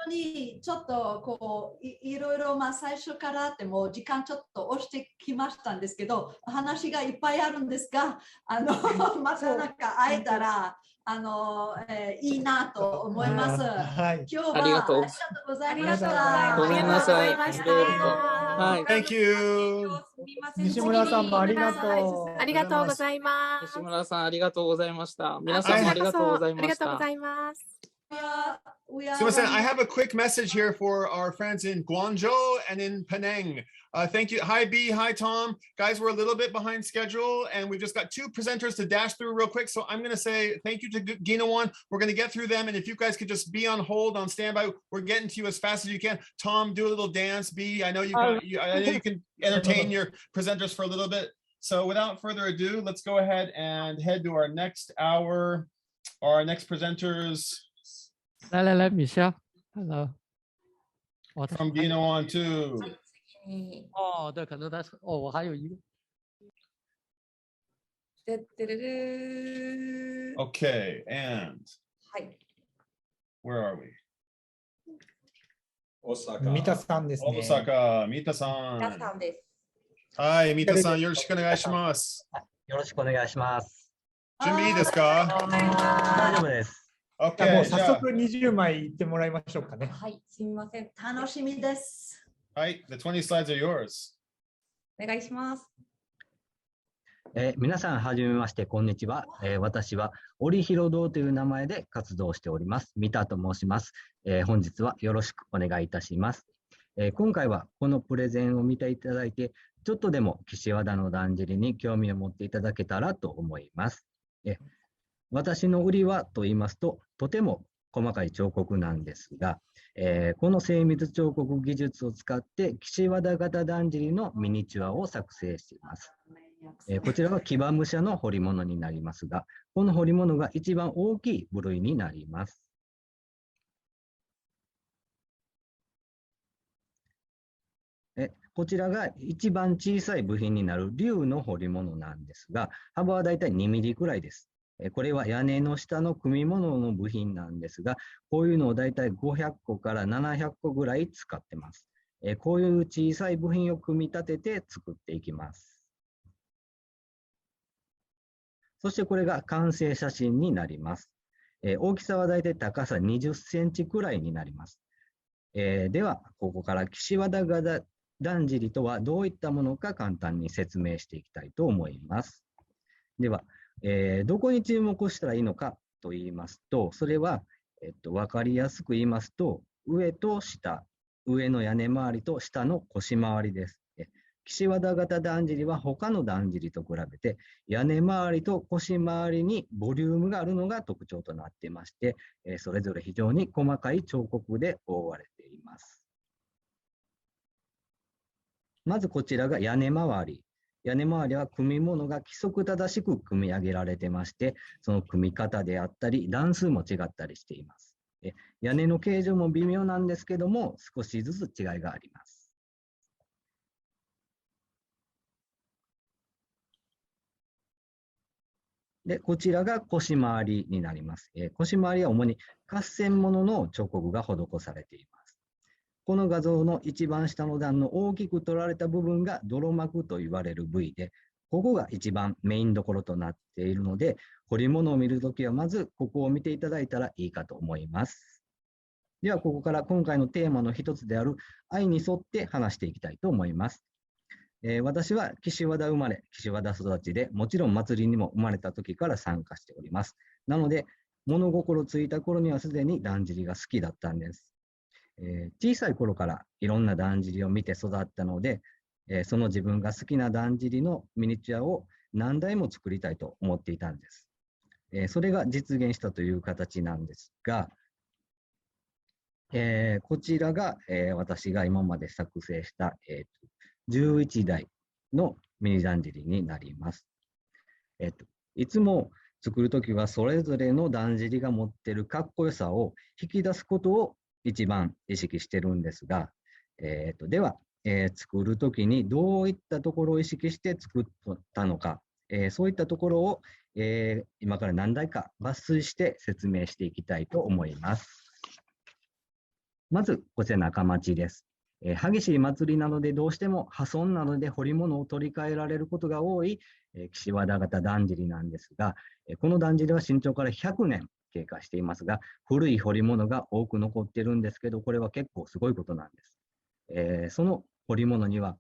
当にちょっとこういろいろ最初からってもう時間ちょっと押してきましたんですけど、話がいっぱいあるんですが、またなんか会えたらいいなと思います。今日はありがとうございました。ごめんなさい。はい。Thank you。西村さんもありがとう。ありがとうございます。西村さんありがとうございました。皆さんもありがとうございました。ありがとうございます。I have a quick message here for our friends in Guangzhou and in Penang. Thank you. Hi, B. Hi, Tom. Guys, we're a little bit behind schedule, and we've just got two presenters to dash through real quick. So I'm going to say thank you to Ginawan. We're going to get through them, and if you guys could just be on hold, on standby, we're getting to you as fast as you can. Tom, do a little dance. B, I know you can. I know you can entertain your presenters for a little bit. So without further ado, let's go ahead and head to our next hour. Our next presenters. 来 Michelle Hello From Ginawan too. 哦，对，可能他哦，我还有一个。Okay, and はい。where are we? Osaka. 三田さんですね。Osaka, 三田さん。皆さんです。はい、三田さん、よろしくお願いします。よろしくお願いします。準備いいですか？大丈夫です。Okay, もう早速20枚いってもらいましょうかね。はい、すみません。楽しみです。はい、the 20 slides are yours. お願いします。皆さん、はじめまして、こんにちは。私は、織広堂という名前で活動しております。三田と申します。本日はよろしくお願いいたします。今回は、このプレゼンを見ていただいて、ちょっとでも岸和田のだんじりに興味を持っていただけたらと思います。私の売りはと言いますと、とても細かい彫刻なんですが、この精密彫刻技術を使って岸和田型だんじりのミニチュアを作成しています。こちらは騎馬武者の彫り物になりますが、この彫り物が一番大きい部類になります。こちらが一番小さい部品になる竜の彫り物なんですが、幅はだいたい2ミリくらいです。これは屋根の下の組物の部品なんですが、こういうのをだいたい500個から700個ぐらい使ってます。こういう小さい部品を組み立てて作っていきます。そしてこれが完成写真になります。大きさはだいたい高さ20センチくらいになります。では、ここから岸和田型だんじりとはどういったものか簡単に説明していきたいと思います。では、どこに注目したらいいのかと言いますと、それは、分かりやすく言いますと、上と下、上の屋根周りと下の腰回りです。岸和田型だんじりは他のだんじりと比べて屋根周りと腰周りにボリュームがあるのが特徴となっていまして、それぞれ非常に細かい彫刻で覆われています。まずこちらが屋根周り。屋根周りは組み物が規則正しく組み上げられてまして、その組み方であったり段数も違ったりしています。屋根の形状も微妙なんですけども、少しずつ違いがあります。で、こちらが腰回りになります。腰回りは主に合戦物の彫刻が施されています。この画像の一番下の段の大きく取られた部分が泥膜と言われる部位で、ここが一番メインどころとなっているので、彫り物を見るときはまずここを見ていただいたらいいかと思います。では、ここから今回のテーマの一つである愛に沿って話していきたいと思います。私は岸和田生まれ、岸和田育ちで、もちろん祭りにも生まれた時から参加しております。なので、物心ついた頃にはすでにだんじりが好きだったんです。小さい頃からいろんなだんじりを見て育ったので、その自分が好きなだんじりのミニチュアを何台も作りたいと思っていたんです。それが実現したという形なんですが、こちらが、私が今まで作成した、11台のミニだんじりになります。いつも作るときはそれぞれのだんじりが持っているかっこよさを引き出すことを一番意識してるんですが、では、作るときにどういったところを意識して作ったのか、そういったところを、今から何台か抜粋して説明していきたいと思います。まず、こちら中町です。激しい祭りなのでどうしても破損などで彫り物を取り替えられることが多い、岸和田型だんじりなんですが、このだんじりは新調から100年経過していますが、古い彫り物が多く残っているんですけど、これは結構すごいことなんです。その彫り物には、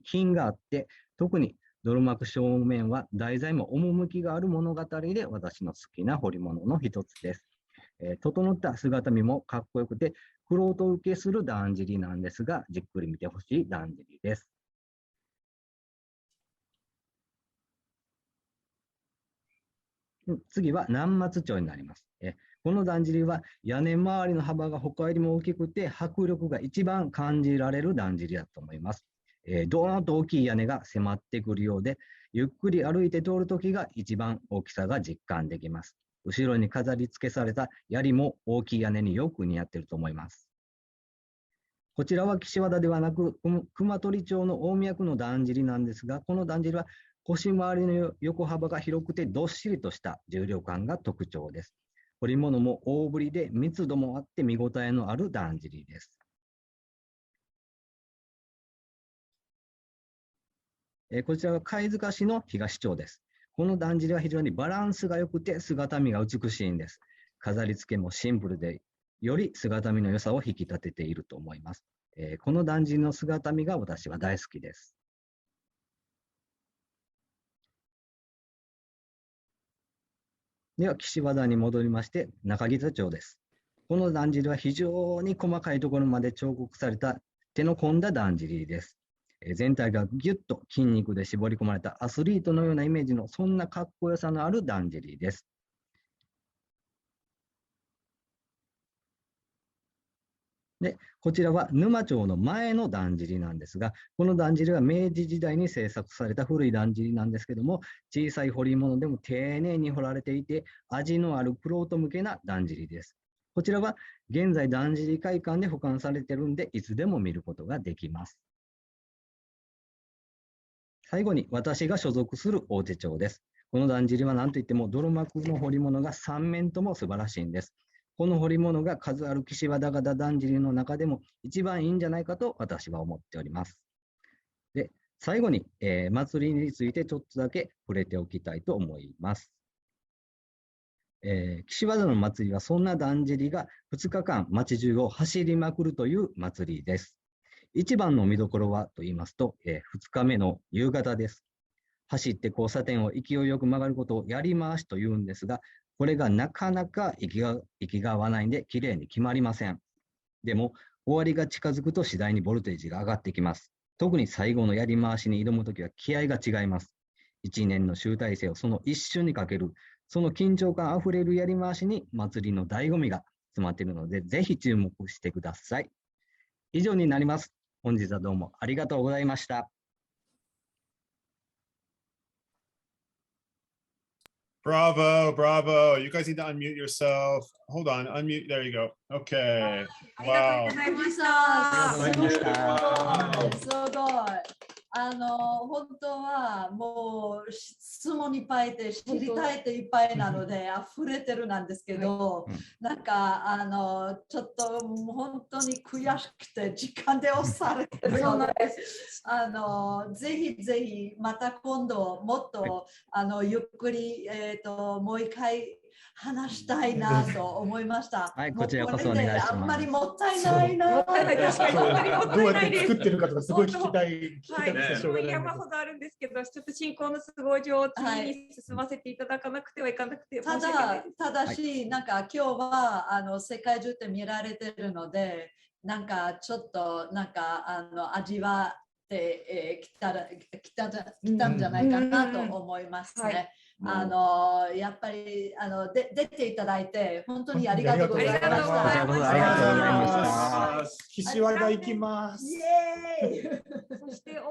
品があって、特に泥膜正面は題材も趣がある物語で私の好きな彫り物の一つです。整った姿見もかっこよくて、玄人受けするだんじりなんですが、じっくり見てほしいだんじりです。次は南松町になります。このだんじりは屋根周りの幅が他よりも大きくて、迫力が一番感じられるだんじりだと思います。ドーンと大きい屋根が迫ってくるようで、ゆっくり歩いて通るときが一番大きさが実感できます。後ろに飾り付けされた槍も大きい屋根によく似合っていると思います。こちらは岸和田ではなく、熊取町の大宮区のだんじりなんですが、このだんじりは腰回りの横幅が広くてどっしりとした重量感が特徴です。彫り物も大ぶりで密度もあって見応えのあるだんじりです。こちらは貝塚市の東町です。このだんじりは非常にバランスが良くて姿見が美しいんです。飾り付けもシンプルで、より姿見の良さを引き立てていると思います。このだんじりの姿見が私は大好きです。では、岸和田に戻りまして、中木田町です。このだんじりは非常に細かいところまで彫刻された手の込んだだんじりです。全体がギュッと筋肉で絞り込まれたアスリートのようなイメージのそんなかっこよさのあるだんじりです。で、こちらは沼町の前のだんじりなんですが、このだんじりは明治時代に制作された古いだんじりなんですけども、小さい彫り物でも丁寧に彫られていて、味のある玄人向けなだんじりです。こちらは現在だんじり会館で保管されているんで、いつでも見ることができます。最後に私が所属する大手町です。このだんじりは何といっても泥膜の彫り物が3面とも素晴らしいんです。この彫り物が数ある岸和田型だんじりの中でも一番いいんじゃないかと私は思っております。で、最後に、祭りについてちょっとだけ触れておきたいと思います。岸和田の祭りはそんなだんじりが2日間街中を走りまくるという祭りです。一番の見どころはと言いますと、2日目の夕方です。走って交差点を勢いよく曲がることをやり回しと言うんですが、これがなかなか息が合わないんで、きれいに決まりません。でも、終わりが近づくと次第にボルテージが上がってきます。特に最後のやり回しに挑むときは気合が違います。1年の集大成をその一瞬にかける、その緊張感あふれるやり回しに祭りの醍醐味が詰まっているので、ぜひ注目してください。以上になります。本日はどうもありがとうございました。Bravo, bravo. You guys need to unmute yourself. Hold on, unmute. There you go. Okay. Wow. すごい。本当はもう質問いっぱいで知りたいっていっぱいなので溢れてるなんですけど、なんかちょっと本当に悔しくて時間で押されてるので、ぜひぜひまた今度もっとゆっくりもう一回話したいなと思いました。はい、こちらこそお願いします。あんまりもったいないな。どうやって作ってるかとかすごい聞きたいですね。山ほどあるんですけど、ちょっと進行の都合上次に進ませていただかなくてはいかなくて、ただし、なんか今日は世界中で見られてるので、なんかちょっとなんか味わってきたんじゃないかなと思いますね。やっぱり出ていただいて本当にありがとうございました。ありがとうございました。岸和田行きます。イエーイ。そして大阪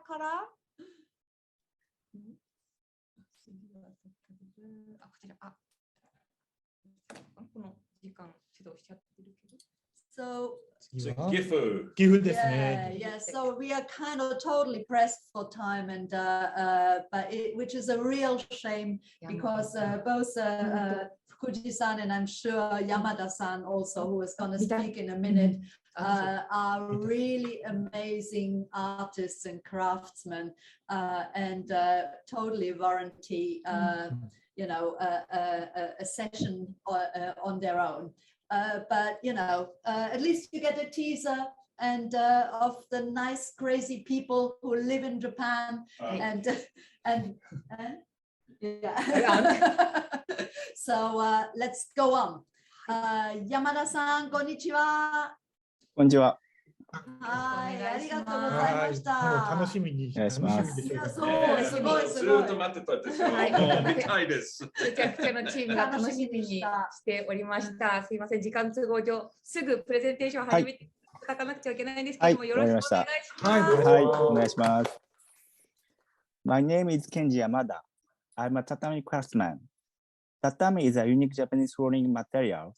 からこちらこの時間指導しちゃってるけど。So Gifuですね。Yeah, so we are kind of totally pressed for time, and which is a real shame because both Fukuji-san and I'm sure Yamada-san also, who is going to speak in a minute, are really amazing artists and craftsmen, and totally warranty, you know, a session on their own. But you know, at least you get a teaser and of the nice, crazy people who live in Japan, and yeah. So let's go on. Yamada-san, konnichiwa. こんにちは。はい、ありがとうございました。楽しみに。お願いします。そう、すごい。ずっと待ってたんですよ。もう見たいです。めちゃくちゃのチームが楽しみにしておりました。すいません、時間都合上、すぐプレゼンテーション始めていただかなくちゃいけないんですけども、よろしくお願いします。はい、お願いします。My name is Kenji Yamada. I'm a tatami craftsman. Tatami is a unique Japanese flooring material.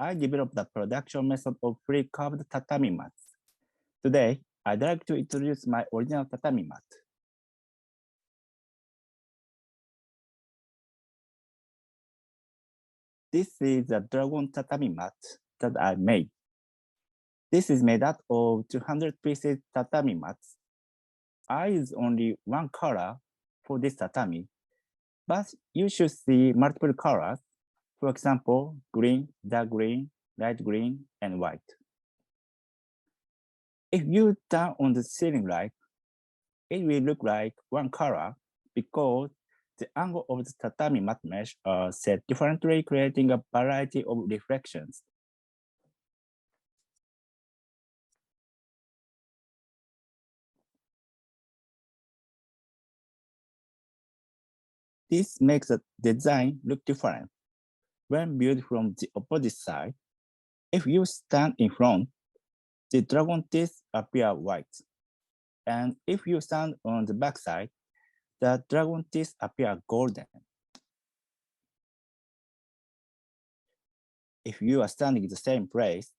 I developed the production method of free curved tatami mats. Today, I'd like to introduce my original tatami mat. This is a dragon tatami mat that I made. This is made out of 200 pieces tatami mats. I use only one color for this tatami, but you should see multiple colors. For example, green, dark green, light green, and white. If you turn on the ceiling light, it will look like one color because the angle of the tatami mat mesh are set differently, creating a variety of reflections. This makes the design look different. When viewed from the opposite side, if you stand in front, the dragon teeth appear white. And if you stand on the back side, the dragon teeth appear golden. If you are standing in the same place,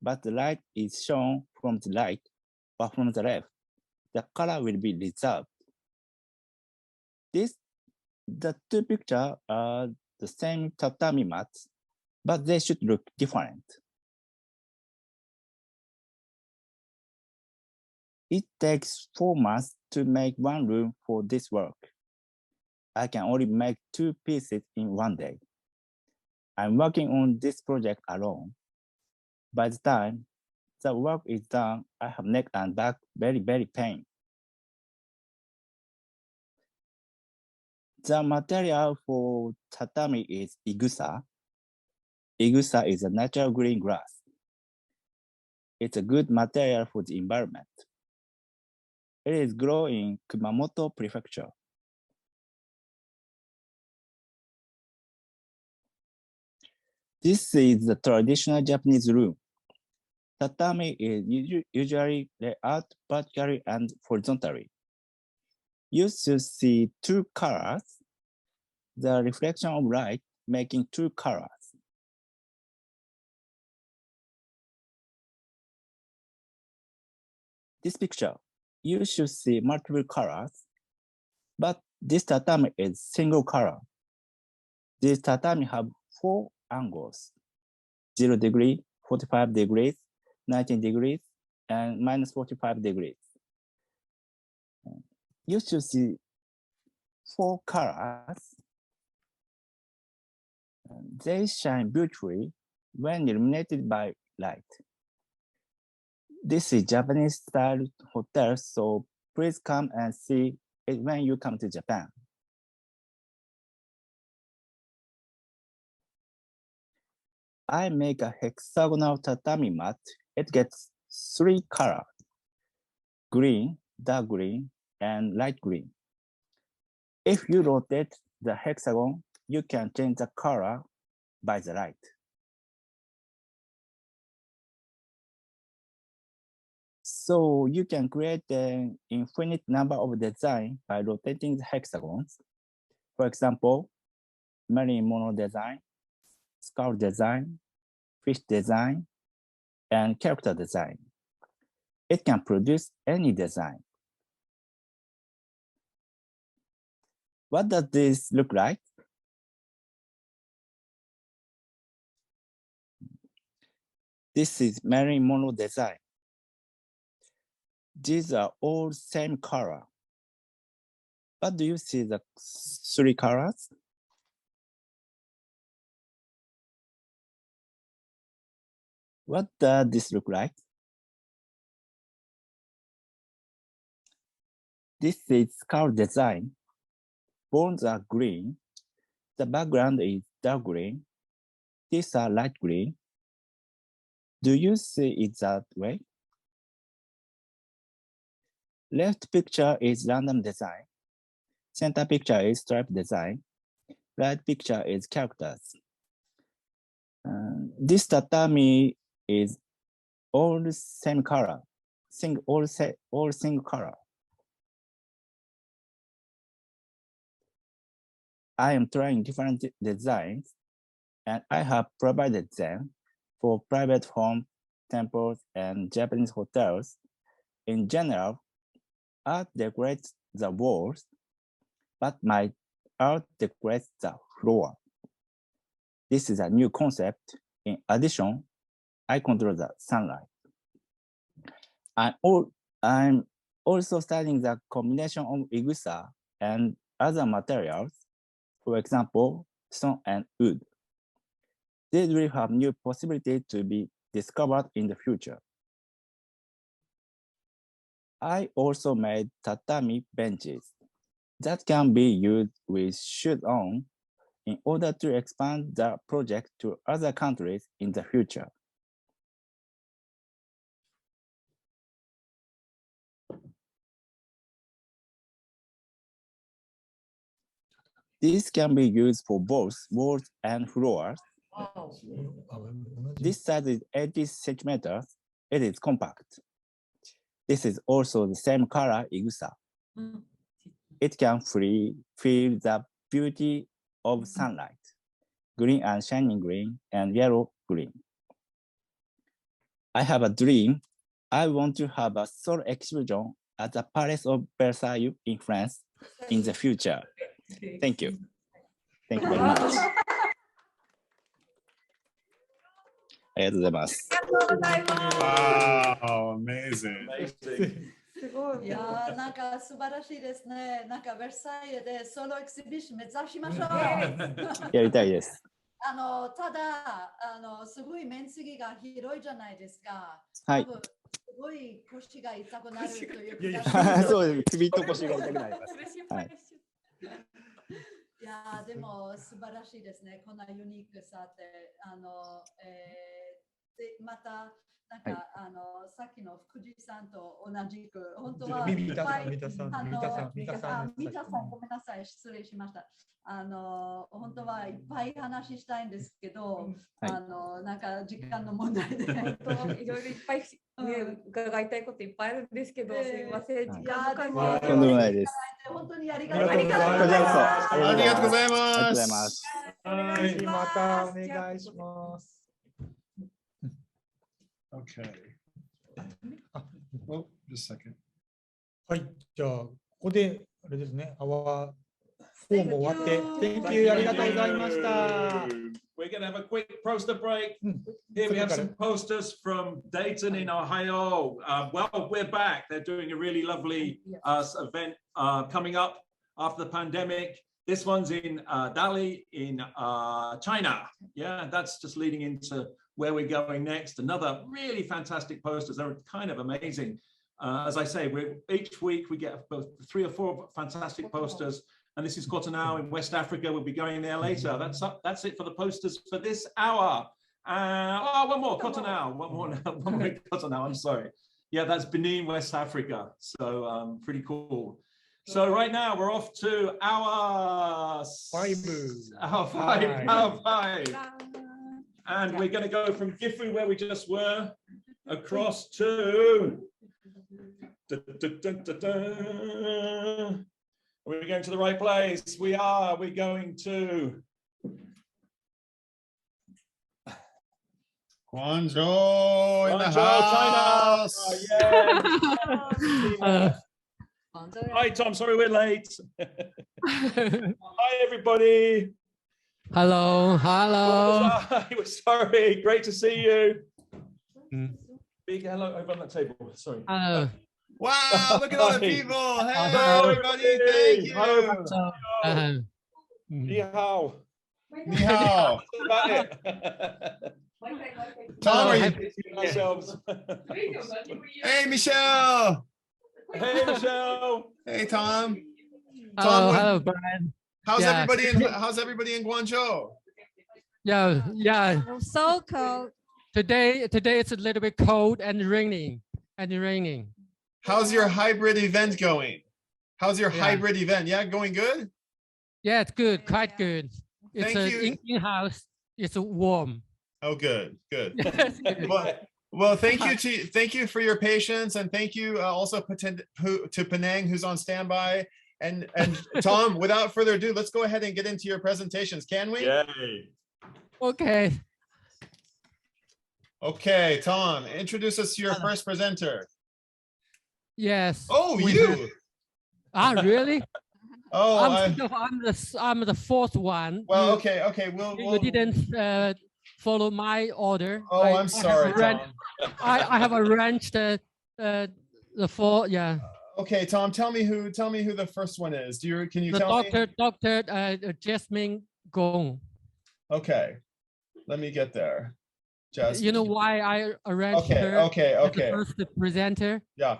but the light is shown from the right or from the left, the color will be reserved. The two pictures are the same tatami mats, but they should look different. It takes 4 months to make one room for this work. I can only make 2 pieces in one day. I'm working on this project alone. By the time the work is done, I have neck and back very pain. The material for tatami is igusa. Igusa is a natural green grass. It's a good material for the environment. It is grown in Kumamoto Prefecture. This is the traditional Japanese room. Tatami is usually laid out vertically and horizontally. You should see two colors, the reflection of light making two colors. This picture, you should see multiple colors, but this tatami is single color. These tatami have 4 angles, 0 degree, 45 degrees, 19 degrees, and minus 45 degrees. You should see 4 colors. They shine beautifully when illuminated by light. This is Japanese style hotel, so please come and see it when you come to Japan. I make a hexagonal tatami mat. It gets 3 colors, green, dark green, and light green. If you rotate the hexagon, you can change the color by the light. So you can create an infinite number of designs by rotating the hexagons. For example, marine mono design, skull design, fish design, and character design. It can produce any design. What does this look like? This is marine mono design. These are all same color. But do you see the 3 colors? What does this look like? This is skull design. Bones are green. The background is dark green. These are light green. Do you see it that way? Left picture is random design. Center picture is stripe design. Right picture is characters. This tatami is all same color, all single color. I am trying different designs, and I have provided them for private homes, temples, and Japanese hotels. In general, art decorates the walls, but my art decorates the floor. This is a new concept. In addition, I control the sunlight. I'm also studying the combination of igusa and other materials, for example, stone and wood. These will have new possibilities to be discovered in the future. I also made tatami benches that can be used with shoes on in order to expand the project to other countries in the future. This can be used for both walls and floors. Oh. This size is 80 centimeters. It is compact. This is also the same color igusa. It can feel the beauty of sunlight, green and shining green, and yellow green. I have a dream. I want to have a solo exhibition at the Palace of Versailles in France in the future. Thank you. Thank you very much. ありがとうございます。Wow, amazing. すごい。いやー、なんか素晴らしいですね。なんかベルサイユでソロエキシビション目指しましょう。やりたいです。ただすごい面積が広いじゃないですか。はい。すごい腰が痛くなるといういやそうです。首と腰が痛くなります。はい。いやでも素晴らしいですね。こんなユニークさってでまたなんか、さっきの福地さんと同じく、本当は、三田さん、三田さん、ごめんなさい、失礼しました。本当はいっぱい話したいんですけど、なんか時間の問題で。いろいろいっぱい、伺いたいこといっぱいあるんですけど、すみません。時間の関係で。とんでもないです。本当にありがとうございます。ありがとうございます。はい、またお願いします。Okay. Well, just a second. はい、じゃあ、ここで、あれですね、アワー4も終わって、Thank you、ありがとうございました。We're going to have a quick poster break. Here we have some posters from Dayton in Ohio. Well, we're back. They're doing a really lovely event coming up after the pandemic. This one's in Dali in China. Yeah, that's just leading into where we're going next. Another really fantastic posters. They're kind of amazing. As I say, each week we get both 3 or 4 fantastic posters. And this is Cotonou in West Africa. We'll be going there later. That's it for the posters for this hour. One more, Cotonou. One more Cotonou, I'm sorry. Yeah, that's Benin, West Africa. So pretty cool. So right now we're off to hour 5. And we're going to go from Gifu, where we just were, across to... We're going to the right place. We're going to... Guangzhou in the house. China. Hi, Tom. Sorry we're late. Hi, everybody. Hello. We're sorry. Great to see you. Big hello over on that table. Sorry. Hello. Wow, look at all the people. Hey, everybody. Thank you. Ni hao. Ni hao. Tom, are you? Hey, Michelle. Hey, Michelle. Hey, Tom. Hello, Brian. How's everybody in Guangzhou? Yeah. So cold. Today it's a little bit cold and raining. How's your hybrid event going? Hybrid event? Yeah, going good? Yeah, it's good, quite good. It's in-house. It's warm. Oh, good. Well, thank you for your patience, and thank you also to Penang, who's on standby. And Tom, without further ado, let's go ahead and get into your presentations, can we? Yay. Okay, Tom, introduce us to your first presenter. Yes. Oh, you. Really? Oh, I'm the fourth one. Well, okay. You didn't follow my order. Oh, I'm sorry, Tom. I have arranged the 4. Yeah. Okay, Tom, tell me who the first one is. Can you tell me? Dr. Jasmine Gong. Okay, let me get there. Jasmine. You know why I arranged her? Okay. The first presenter. Yeah.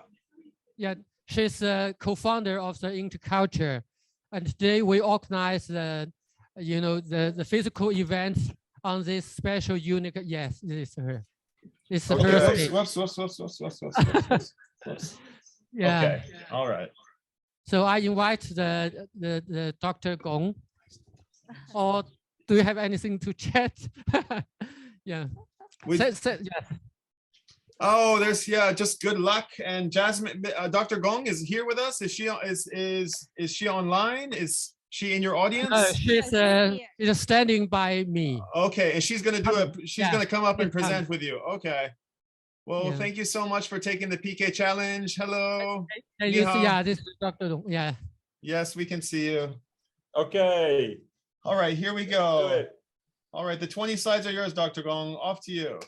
Yeah, she's a co-founder of the Interculture, and today we organize the physical events on this special unique. Yes, this is her. It's her. Whoops. Yeah. Okay. All right. So I invite the Dr. Gong. Or do you have anything to chat? Yeah. Yes. Oh, just good luck. And Jasmine, Dr. Gong is here with us. Is she online? Is she in your audience? She's standing by me. Okay, and she's gonna gonna come up and present with you. Okay. Well, thank you so much for taking the PK challenge. Hello. This is Dr. Gong. Yeah. Yes, we can see you. Okay. All right, here we go. All right, the 20 slides are yours, Dr. Gong. Off to you.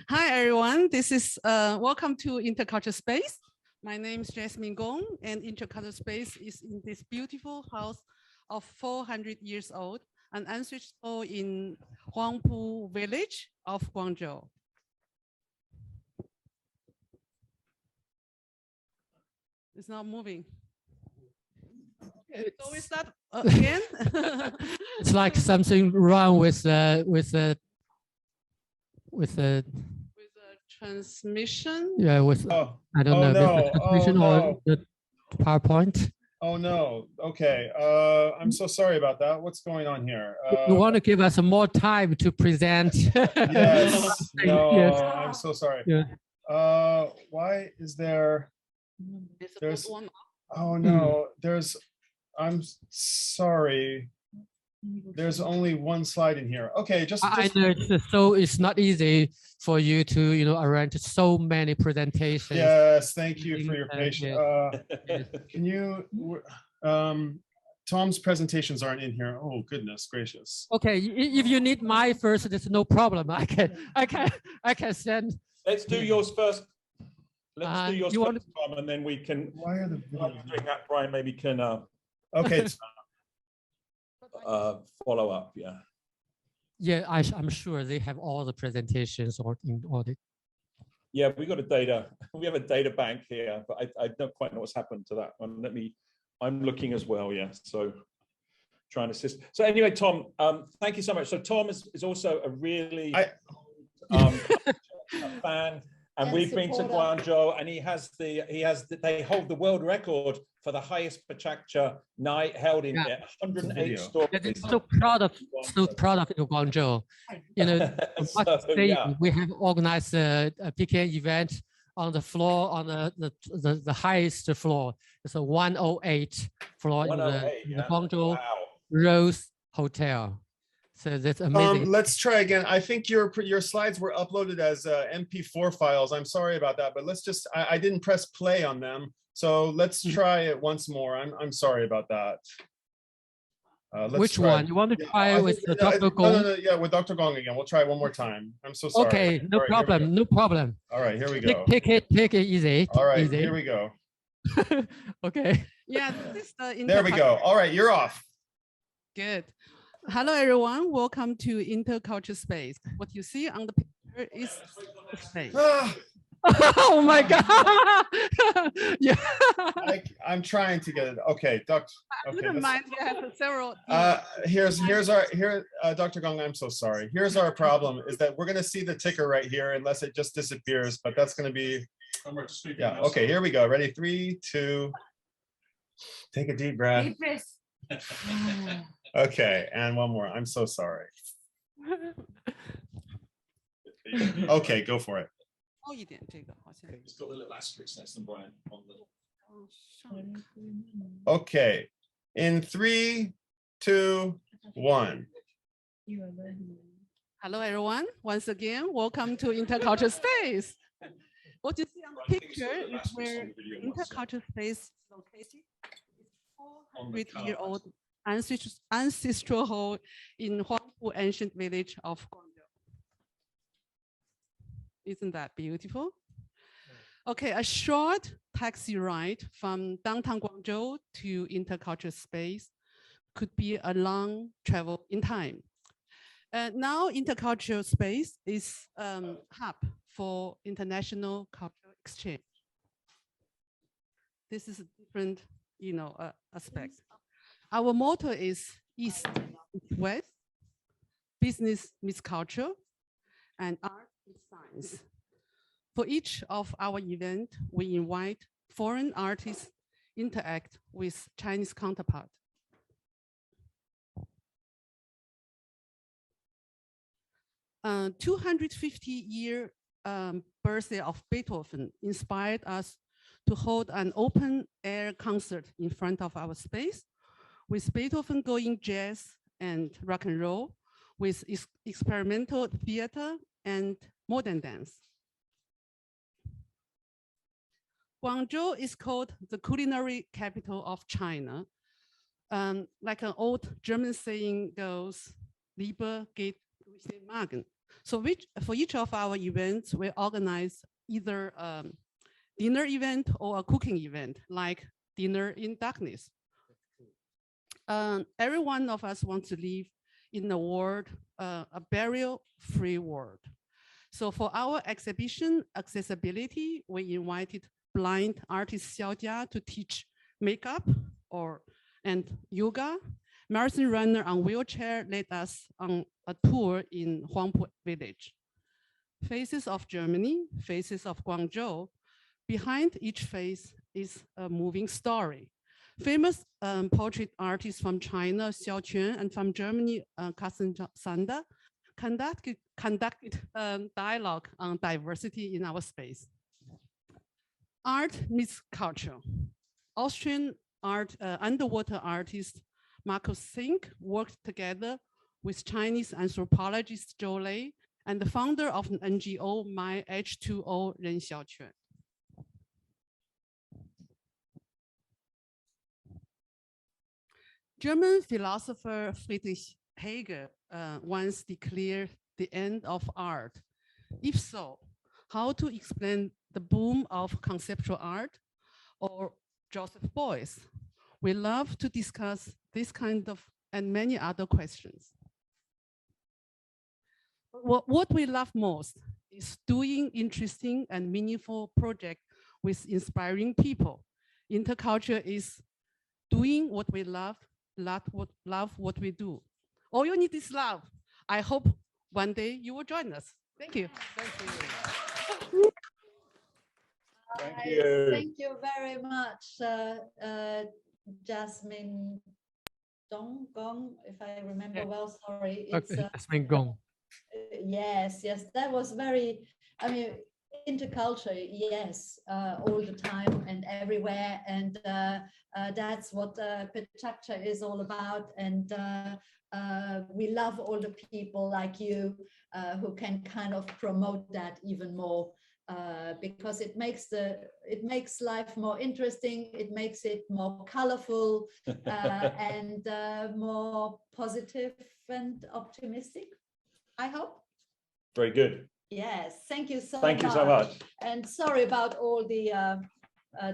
Hi, everyone. This is welcome to Interculture Space. My name is Jasmine Gong, and Interculture Space is in this beautiful house of 400 years old, an ancestral store in Huangpu village of Guangzhou. It's not moving. So we start again. It's like something wrong with the with a transmission. yeah with I don't know no. the transmission or the PowerPoint. Oh no. Okay. I'm so sorry about that. What's going on here? You want to give us more time to present? Yes. No. Yes. I'm so sorry. Yeah. Why is there's oh no, I'm sorry. There's only one slide in here. Okay, just I know so it's not easy for you to arrange so many presentations. Yes, thank you for your patience. Can you Tom's presentations aren't in here. Oh goodness gracious. Okay, if you need my first, there's no problem. I can send. Let's do yours first. Let's do yours you first, Tom, and then we can. Why are the while you're doing that, Brian? Maybe can. Okay. Follow up. Yeah. Yeah, I'm sure they have all the presentations or in audit. Yeah, we got a data. We have a data bank here, but I don't quite know what's happened to that one. I'm looking as well. Yeah. So trying to assist. So anyway, Tom, thank you so much. So Tom is also a really fan. And we've been to Guangzhou, and they hold the world record for the highest PechaKucha night held in 108 stories. So proud of Guangzhou. We have organized a PK event on the floor on the highest floor. It's a 108 floor in the Guangzhou Rose Hotel. So that's amazing. Let's try again. I think your slides were uploaded as MP4 files. I'm sorry about that, but let's just, I didn't press play on them. So let's try it once more. I'm sorry about that. Which one? You want to try with Dr. Gong? No, yeah, with Dr. Gong again. We'll try one more time. I'm so sorry. Okay, no problem, no problem. All right, here we go. Take it easy. All right, easy. here we go. Okay. Yeah, this is the there we go. All right, you're off. Good. Hello, everyone. Welcome to Interculture Space. What you see on the picture is the space. Oh my God! Yeah. I'm trying to get it. Okay, Doctor. I wouldn't mind. You have several. Here's our Dr. Gong. I'm so sorry. Here's our problem: is that we're going to see the ticker right here, unless it just disappears. But that's going to be. Yeah. Okay. Here we go. Ready? 3, 2. Take a deep breath. Deep breath. Okay, and one more. I'm so sorry. Okay, go for it. It's got the little asterisk next to Brian on the. Okay, in 3, 2, 1. Hello, everyone. Once again, welcome to Interculture Space. What you see on the picture is where Interculture Space is located. It's 400-year-old ancestral hall in Huangpu ancient village of Guangzhou. Isn't that beautiful? Okay, a short taxi ride from downtown Guangzhou to Interculture Space could be a long travel in time. Now Interculture Space is a hub for international cultural exchange. This is a different, aspect. Our motto is East meets West, business meets culture, and art meets science. For each of our events, we invite foreign artists interact with Chinese counterpart. Uh, 250-year birthday of Beethoven inspired us to hold an open-air concert in front of our space, with Beethoven going jazz and rock and roll, with experimental theater and modern dance. Guangzhou is called the culinary capital of China. Like an old German saying goes, Liebe geht durch den Magen. So for each of our events, we organize either a dinner event or a cooking event, like Dinner in Darkness. Every one of us wants to live in a world, a barrier-free world. So for our exhibition accessibility, we invited blind artist Xiao Jia to teach makeup and yoga. Marathon runner on wheelchair led us on a tour in Huangpu village. faces of Germany, faces of Guangzhou. Behind each face is a moving story. Famous portrait artists from China, Xiao Quan, and from Germany, Carsten Sander, conducted dialogue on diversity in our space. Art meets culture. Austrian underwater artist Markus Sink worked together with Chinese anthropologist Zhou Lei and the founder of an NGO, My H2O Ren Xiaoquan. German philosopher Friedrich Hegel once declared the end of art. If so, how to explain the boom of conceptual art? Or Joseph Beuys? We love to discuss this kind of and many other questions. What we love most is doing interesting and meaningful projects with inspiring people. Interculture is doing what we love what we do. All you need is love. I hope one day you will join us. Thank you. Thank you. Thank you very much, Jasmine Gong, if I remember well, sorry. It's, Jasmine Gong. Yes, that was very, I mean, interculture, yes, all the time and everywhere. And that's what PechaKucha is all about. And we love all the people like you who can kind of promote that even more. Because it makes life more interesting, it makes it more colorful and more positive and optimistic, I hope. Very good. Yes, thank you so much. Thank you so much. And sorry about all the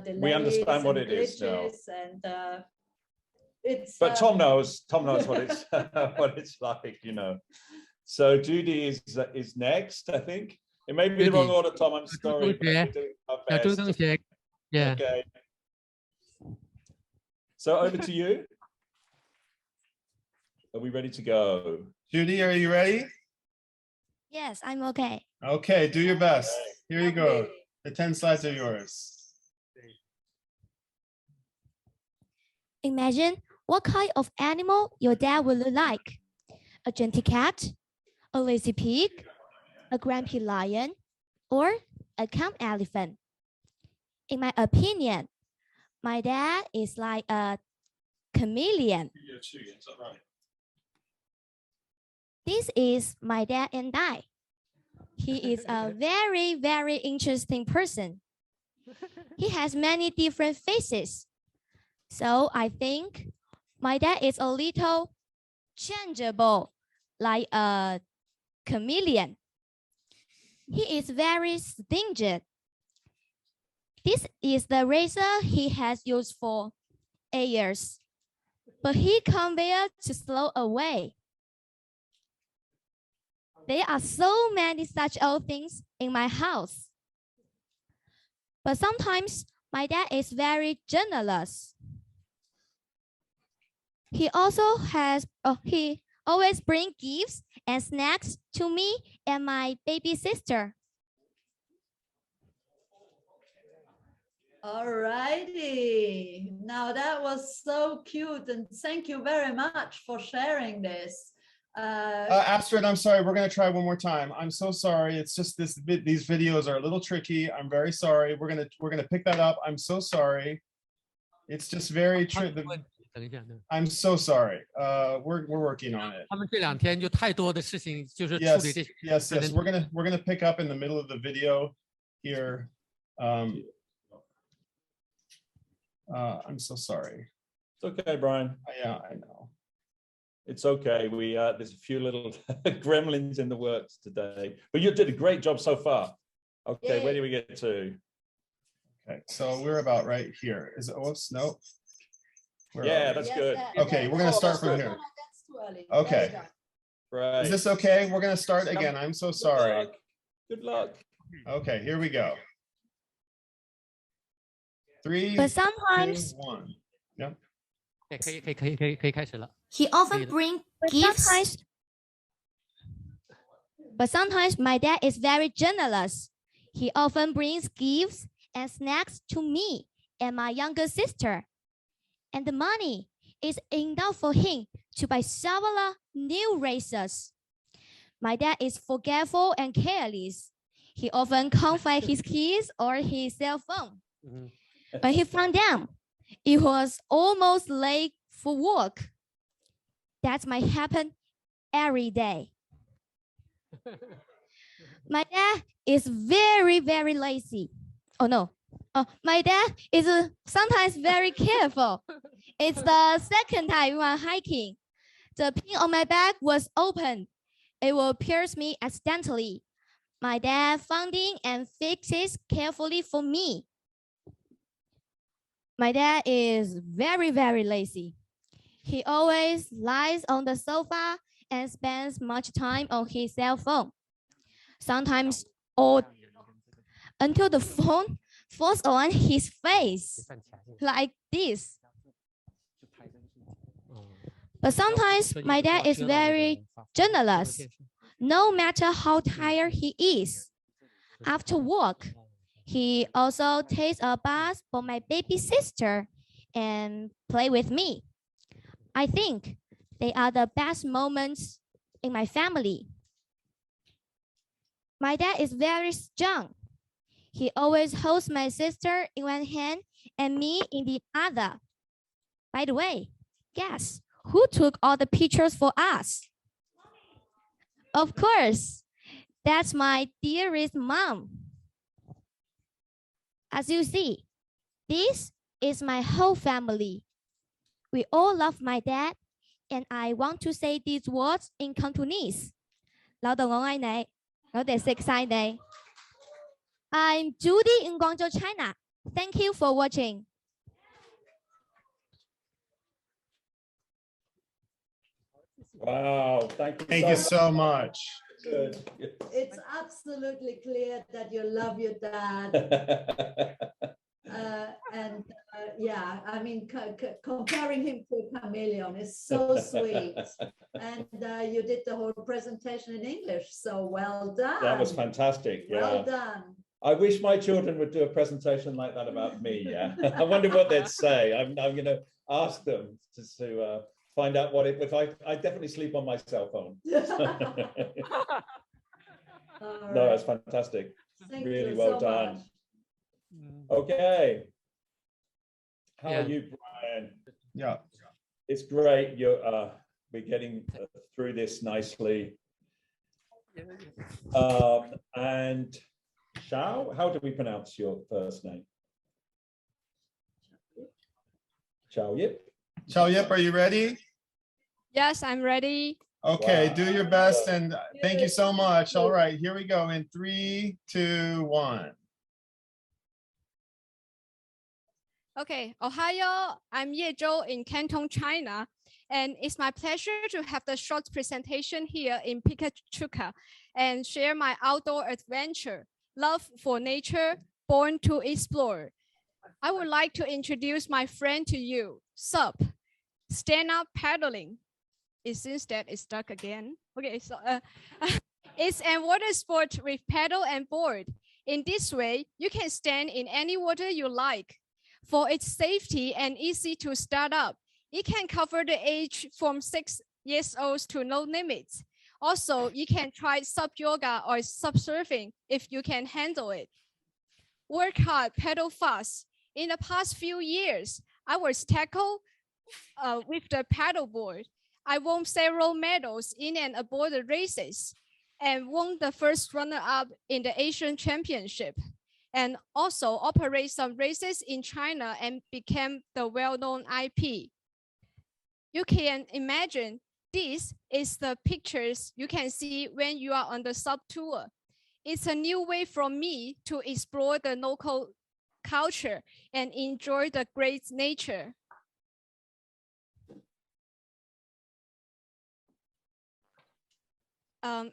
delays. We understand what it is now. And it's. But Tom knows what it's what it's like, you know. So Judy is next, I think. It may be the wrong order, Tom. I'm sorry. Yeah. Okay. So over to you. Are we ready to go? Judy, are you ready? Yes, I'm okay. Okay, do your best. Here you go. The 10 slides are yours. Imagine what kind of animal your dad would look like. A gentle cat, a lazy pig, a grumpy lion, or a calm elephant. In my opinion, my dad is like a chameleon. This is my dad and I. He is a very, very interesting person. He has many different faces. So I think my dad is a little changeable, like a chameleon. He is very stinged. This is the razor he has used for 8 years, but he can't bear to slow away. There are so many such old things in my house. But sometimes my dad is very generous. He also has, he always brings gifts and snacks to me and my baby sister. All righty. Now that was so cute, and thank you very much for sharing this. Astrid, I'm sorry. We're going to try one more time. I'm so sorry. It's just these videos are a little tricky. I'm very sorry. We're going to pick that up. I'm so sorry. It's just very tricky. I'm so sorry. We're working on it. Yes. We're gonna pick up in the middle of the video here. I'm so sorry. It's okay, Brian. Yeah, I know. It's okay. There's a few little gremlins in the works today, but you did a great job so far. Okay, where do we get to? Okay, so we're about right here. Is it? Whoops, no. Yeah, that's good. Okay, we're gonna start from here. Okay. Right. Is this okay? We're gonna start again. I'm so sorry. Good luck. Okay, here we go. 3, but sometimes 2, 1. Yep. He often brings gifts. But sometimes my dad is very generous. He often brings gifts and snacks to me and my younger sister. And the money is enough for him to buy several new races. My dad is forgetful and careless. He often confiscates his keys or his cell phone. When he found out, it was almost late for work. That might happen every day. My dad is very, very lazy. Oh no. My dad is sometimes very careful. It's the second time while hiking. The pin on my back was open. It will pierce me accidentally. My dad found it and fixes carefully for me. My dad is very, very lazy. He always lies on the sofa and spends much time on his cell phone. Sometimes until the phone falls on his face, like this. But sometimes my dad is very generous, no matter how tired he is. After work, he also takes a bath for my baby sister and play with me. I think they are the best moments in my family. My dad is very strong. He always holds my sister in one hand and me in the other. By the way, guess who took all the pictures for us? Of course, that's my dearest mom. As you see, this is my whole family. We all love my dad, and I want to say these words in Cantonese. 老豆我愛你，我哋識晒你。I'm Judy in Guangzhou, China. Thank you for watching. Wow, Thank you so much. Good. It's absolutely clear that you love your dad. Yeah, I mean, comparing him to a chameleon is so sweet. And you did the whole presentation in English, so well done. That was fantastic. Yeah. Well done. I wish my children would do a presentation like that about me. Yeah, I wonder what they'd say. I'm going to ask them to find out what if I definitely sleep on my cell phone. No, that's fantastic. Thank really you well so done. much. Okay. How are you, Brian? Yeah. It's great. We're getting through this nicely. And Xiao, how do we pronounce your first name? Xiao Yip. Xiao Yip, are you ready? Yes, I'm ready. Okay, Wow. do your best and thank you so much. All right, here we go in 3, 2, 1. Okay, Ohio, I'm Ye Zhou in Canton, China, and it's my pleasure to have the short presentation here in PechaKucha and share my outdoor adventure, love for nature, born to explore. I would like to introduce my friend to you, SUP, stand up paddling. It seems that it's stuck again. Okay, so it's a water sport with paddle and board. In this way, you can stand in any water you like. For its safety and easy to start up, it can cover the age from 6 years old to no limits. Also, you can try SUP yoga or SUP surfing if you can handle it. Work hard, pedal fast. In the past few years, I was tackled with the paddle board. I won several medals in and aboard the races and won the first runner-up in the Asian Championship, and also operate some races in China and became the well-known IP. You can imagine this is the pictures you can see when you are on the SUP tour. It's a new way for me to explore the local culture and enjoy the great nature.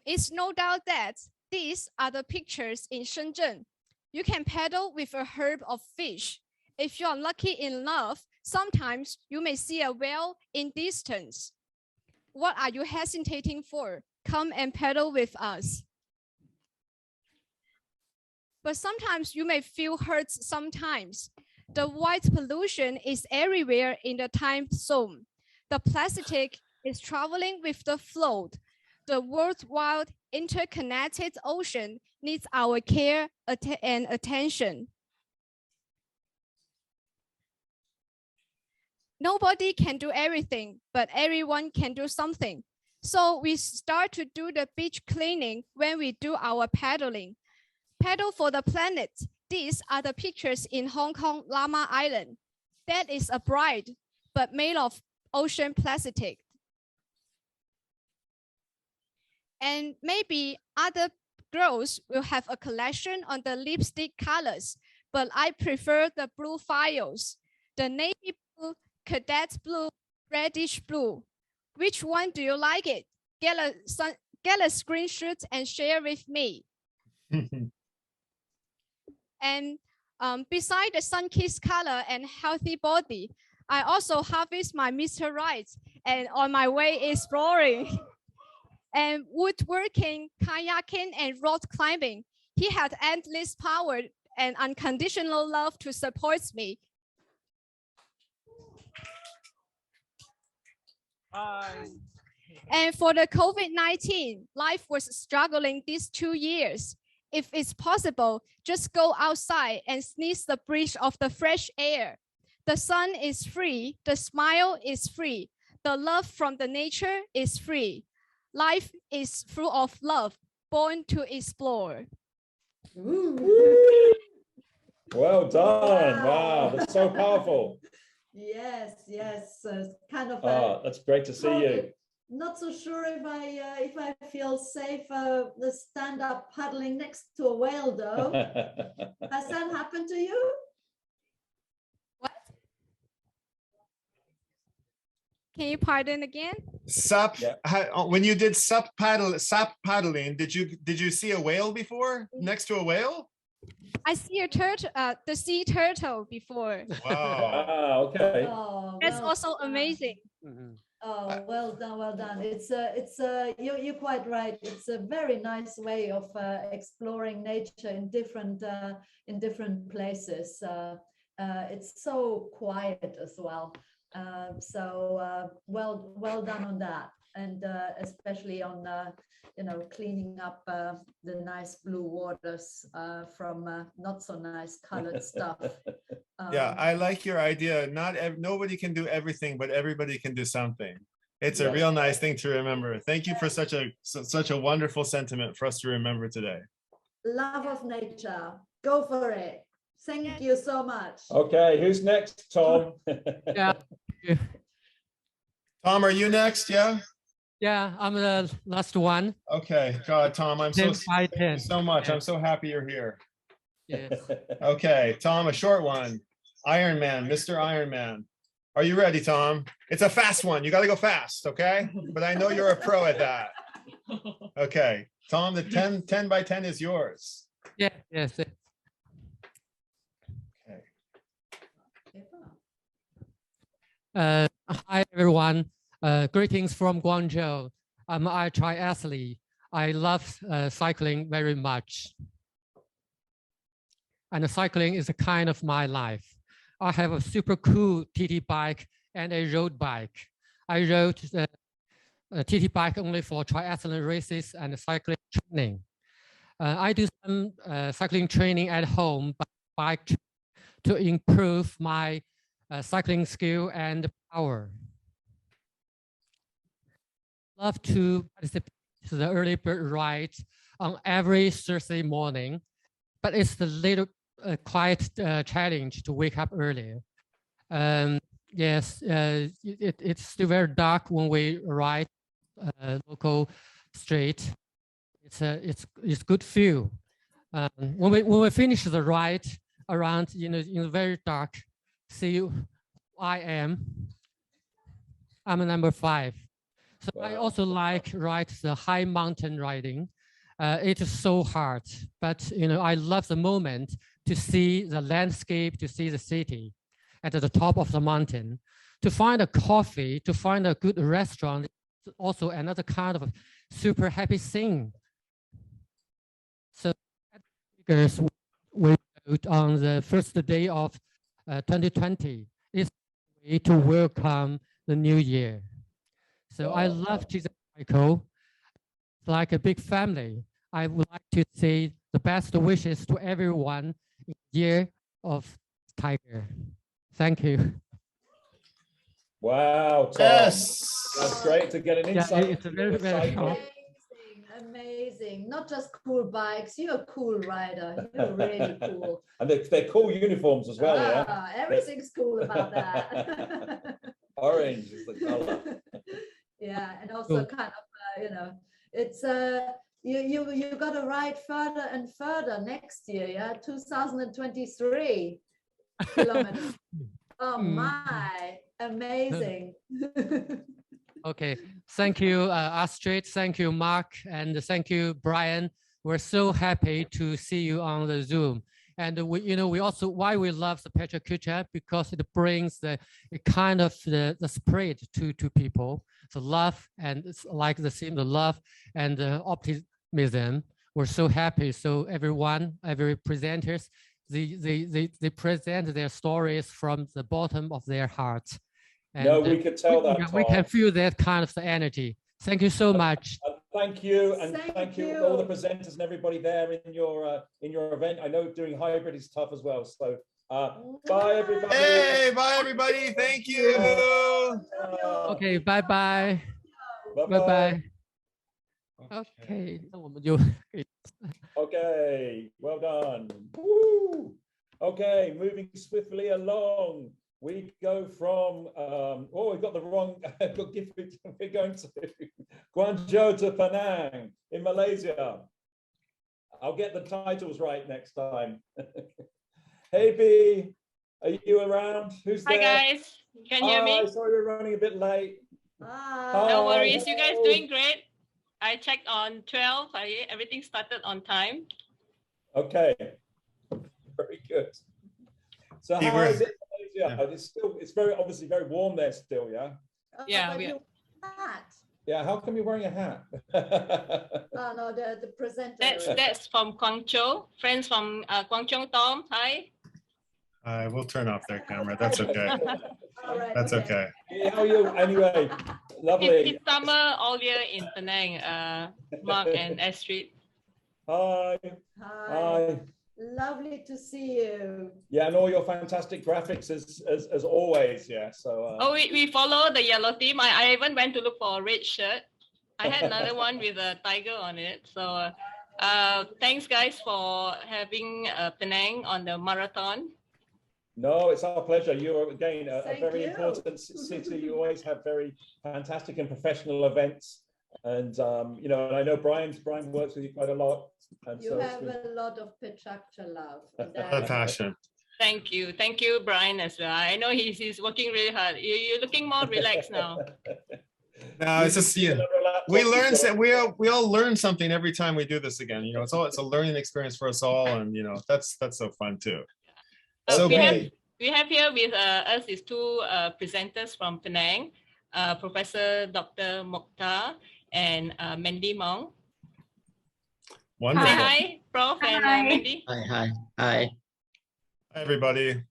It's no doubt that these are the pictures in Shenzhen. You can paddle with a herd of fish. If you are lucky enough, sometimes you may see a whale in distance. What are you hesitating for? Come and paddle with us. but sometimes you may feel hurt sometimes. The white pollution is everywhere in the time zone. The plastic is traveling with the float. The worldwide interconnected ocean needs our care and attention. Nobody can do everything, but everyone can do something. So we start to do the beach cleaning when we do our paddling. Paddle for the planet. These are the pictures in Hong Kong, Llama Island. That is a bride, but made of ocean plastic. And maybe other girls will have a collection on the lipstick colors, but I prefer the blue files. The navy blue, cadet blue, reddish blue. Which one do you like it? Get a screenshot and share with me. And beside the sun-kissed color and healthy body, I also harvest my Mr. Right and on my way exploring. And woodworking, kayaking, and rock climbing. He had endless power and unconditional love to support me. And for the COVID-19, life was struggling these 2 years. If it's possible, just go outside and sneeze the breath of the fresh air. The sun is free, the smile is free, the love from the nature is free. Life is full of love, born to explore. Well done. Wow, that's so powerful. Yes, yes, kind of. That's great to see you. Not so sure if I feel safe the stand up paddling next to a whale though. Has that happened to you? What? Can you pardon again? When you did SUP paddling, did you see a whale before next to a whale? I see a turtle, the sea turtle before. Wow. Okay. Oh, that's also amazing. Oh, well done, well done. You're quite right. It's a very nice way of exploring nature in different places. It's so quiet as well. Well done on that, and especially on cleaning up the nice blue waters from not so nice colored stuff. Yeah, I like your idea. Nobody can do everything, but everybody can do something. It's a real nice thing to remember. Thank you for such a wonderful sentiment for us to remember today. Love of nature. Go for it. Thank you so much. Okay, who's next, Tom? Yeah. Tom, are you next? Yeah. Yeah, I'm the last one. Okay, God, Tom, I'm so thank you so much. Yeah. I'm so happy you're here. Yes. Okay, Tom, a short one. Iron Man, Mr. Iron Man. Are you ready, Tom? It's a fast one. You got to go fast, okay? But I know you're a pro at that. Okay, Tom, the 10 by 10 is yours. Yeah, yes. Hi, everyone. Greetings from Guangzhou. I'm a triathlete. I love cycling very much. And cycling is a kind of my life. I have a super cool TT bike and a road bike. I rode the TT bike only for triathlon races and cycling training. I do some cycling training at home, but bike to improve my cycling skill and power. Love to participate to the early bird ride on every Thursday morning, but it's the little quite challenge to wake up earlier. Yes, it's still very dark when we ride local street. It's good feel. When we finish the ride around in the very dark, see I'm number 5. So wow. I also like ride the high mountain riding. It is so hard, but I love the moment to see the landscape, to see the city at the top of the mountain. To find a coffee, to find a good restaurant, also another kind of super happy thing. So we wrote on the first day of 2020 is a way to welcome the new year. So I love Jesus Michael. It's like a big family. I would like to say the best wishes to everyone in the year of Tiger. Thank you. Wow, Tom. Yes. That's great to get an insight. It's a very, very short. Amazing. Not just cool bikes. You're a cool rider. You're really cool. And they're cool uniforms as well, yeah? Everything's cool about that. Orange is the color. Yeah, and also kind of, you know, it's you got to ride further and further next year, yeah, 2023 kilometers. Oh my, amazing. Okay, thank you, Astrid. Thank you, Mark, and thank you, Brian. We're so happy to see you on the Zoom. And we also, why we love the PechaKucha, because it brings the kind of the spirit to people, the love, and it's like the theme, the love and the optimism. We're so happy. So everyone, every presenters, they present their stories from the bottom of their hearts. And no, we could tell that. We can feel that kind of energy. Thank you so much. Thank you, and thank you all the presenters and everybody there in your event. I know doing hybrid is tough as well. So bye everybody. Hey, bye everybody. Thank you. Okay, bye bye. Bye bye. Okay. Okay, well done. Woo! Okay, moving swiftly along. We go from, we got the wrong, we're going to Guangzhou to Penang in Malaysia. I'll get the titles right next time. Hey, B, are you around? Who's there? Hi, guys. Can you hear me? Sorry, we're running a bit late. No worries. You guys doing great. I checked on 12. Everything started on time. Okay. Very good. So how is it? Yeah, it's very obviously very warm there still, yeah? Yeah, yeah, how come you're wearing a hat? Oh no, the presenter. That's from Guangzhou. Friends from Guangzhou, Tom. Hi. We'll turn off their camera. That's okay. That's okay. How are you? Anyway, lovely. It's summer all year in Penang, Mark and Astrid. Hi. Hi. Lovely to see you. Yeah, and all your fantastic graphics as always. Yeah. So. We follow the yellow theme. I even went to look for a red shirt. I had another one with a tiger on it. So, thanks guys for having Penang on the marathon. No, it's our pleasure. You're again a very important city. You always have very fantastic and professional events, and and I know Brian works with you quite a lot. And you have a lot of PechaKucha love. A passion. Thank you, Brian, as well. I know he's working really hard. You're looking more relaxed now. No, it's just we learn we all learn something every time we do this again. It's a learning experience for us all, and that's so fun too. So we have here with us is two presenters from Penang, Professor Dr. Mokhtar and Mandy Mong. Wonderful. Hi, Prof. and Mandy. Hi. Hi, everybody.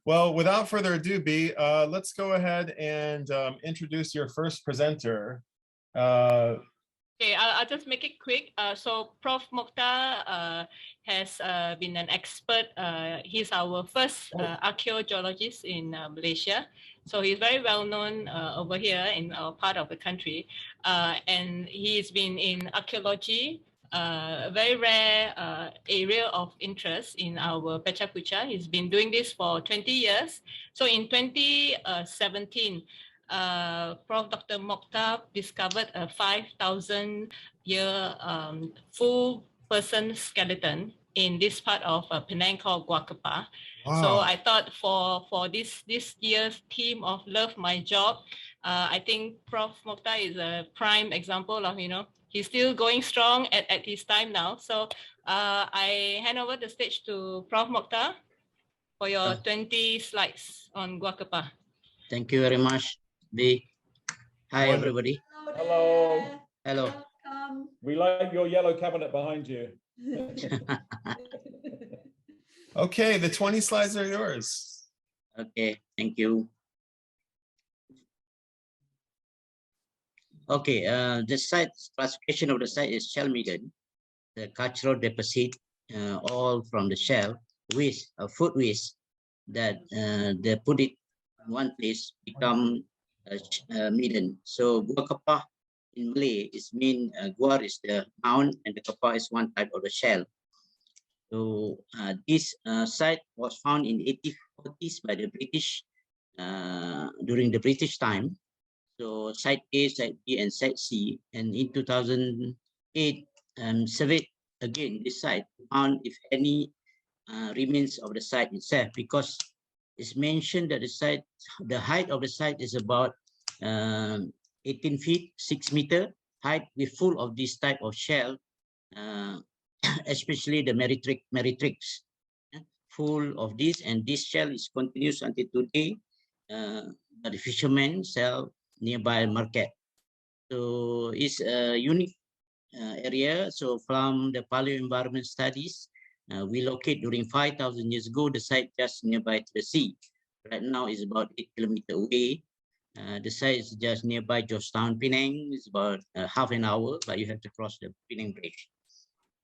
Well, without further ado, B, let's go ahead and introduce your first presenter. Okay, I'll just make it quick. So Prof. Mokhtar has been an expert. He's our first archaeologist in Malaysia. So he's very well known over here in our part of the country. And he's been in archaeology, a very rare area of interest in our PechaKucha. He's been doing this for 20 years. So in 2017, Prof. Dr. Mokhtar discovered a 5,000-year full person skeleton in this part of Penang called Gua Kepa. Wow. So I thought for this year's theme of Love My Job, I think Prof. Mokhtar is a prime example of, he's still going strong at his time now. So I hand over the stage to Prof. Mokhtar for your 20 slides on Gua Kepa. Thank you very much, B. Hi, everybody. Hello. Hello. We like your yellow cabinet behind you. Okay, the 20 slides are yours. Okay, thank you. Okay, the site classification of the site is shell midden, the cultural deposit, all from the shell, waste, food waste that they put it in one place become midden. So gua kapah in Malay is mean gua is the mound and the kapah is one type of the shell. So this site was found in 1840s by the British during the British time. So site A, site B, and site C. And in 2008, surveyed again this site, found if any remains of the site itself, because it's mentioned that the site, the height of the site is about 18 feet, 6 meter height, with full of this type of shell, especially the Meretrix, full of this, and this shell is continuous until today. But the fishermen sell nearby market. So it's a unique area. So from the paleo environment studies, we locate during 5,000 years ago, the site just nearby to the sea. Right now is about 8 kilometers away. The site is just nearby Georgetown, Penang. It's about half an hour, but you have to cross the Penang Bridge.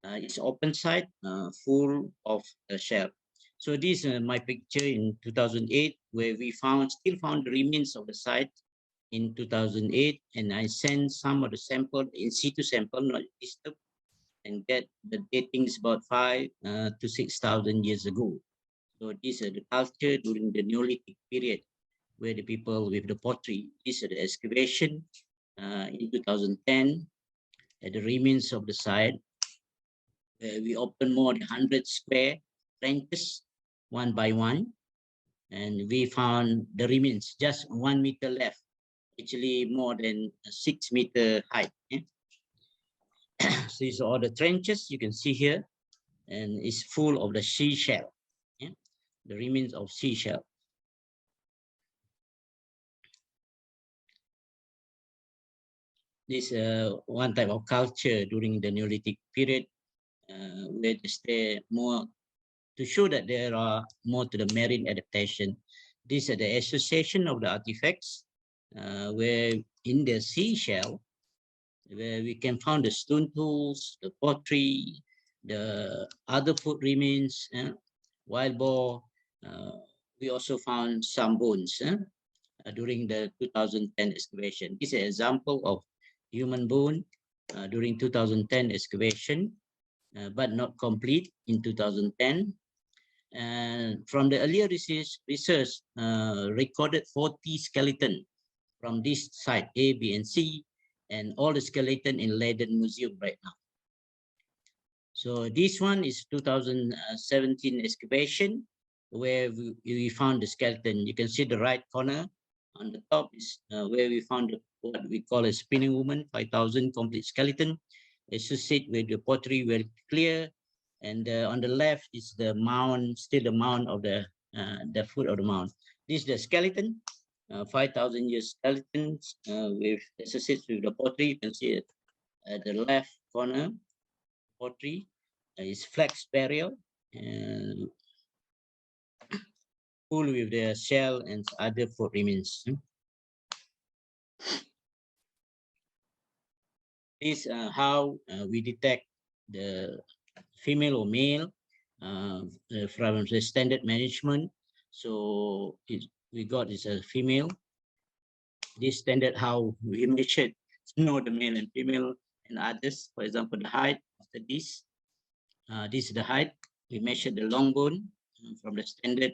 It's open site, full of shell. So this is my picture in 2008, where we still found the remains of the site in 2008, and I sent some of the sample, in situ sample, not disturbed, and get the dating is about 5,000 to 6,000 years ago. So this is the culture during the Neolithic period, where the people with the pottery. This is the excavation in 2010 at the remains of the site. We opened more than 100 square trenches, one by one, and we found the remains, just 1 meter left, actually more than 6 meter height. Yeah? So these are all the trenches you can see here, and it's full of the seashell, yeah? The remains of seashell. This one type of culture during the Neolithic period, where they stay more to show that there are more to the marine adaptation. These are the association of the artifacts, where in the seashell, where we can find the stone tools, the pottery, the other food remains, wild boar. We also found some bones during the 2010 excavation. This is an example of human bone during 2010 excavation, but not complete in 2010. And from the earlier research recorded 40 skeletons from this site A, B, and C, and all the skeleton in Leiden Museum right now. So this one is 2017 excavation, where we found the skeleton. You can see the right corner on the top is where we found what we call a spinning woman, 5,000 complete skeleton, associated with the pottery very clear. And on the left is the mound, still the mound of the foot of the mound. This is the skeleton, 5,000 years skeletons with associated with the pottery. You can see it at the left corner. Pottery is flex burial and full with the shell and other food remains. This is how we detect the female or male from the standard management. So we got is a female. This standard how we measured to know the male and female and others. For example, the height after this. This is the height. We measured the long bone from the standard.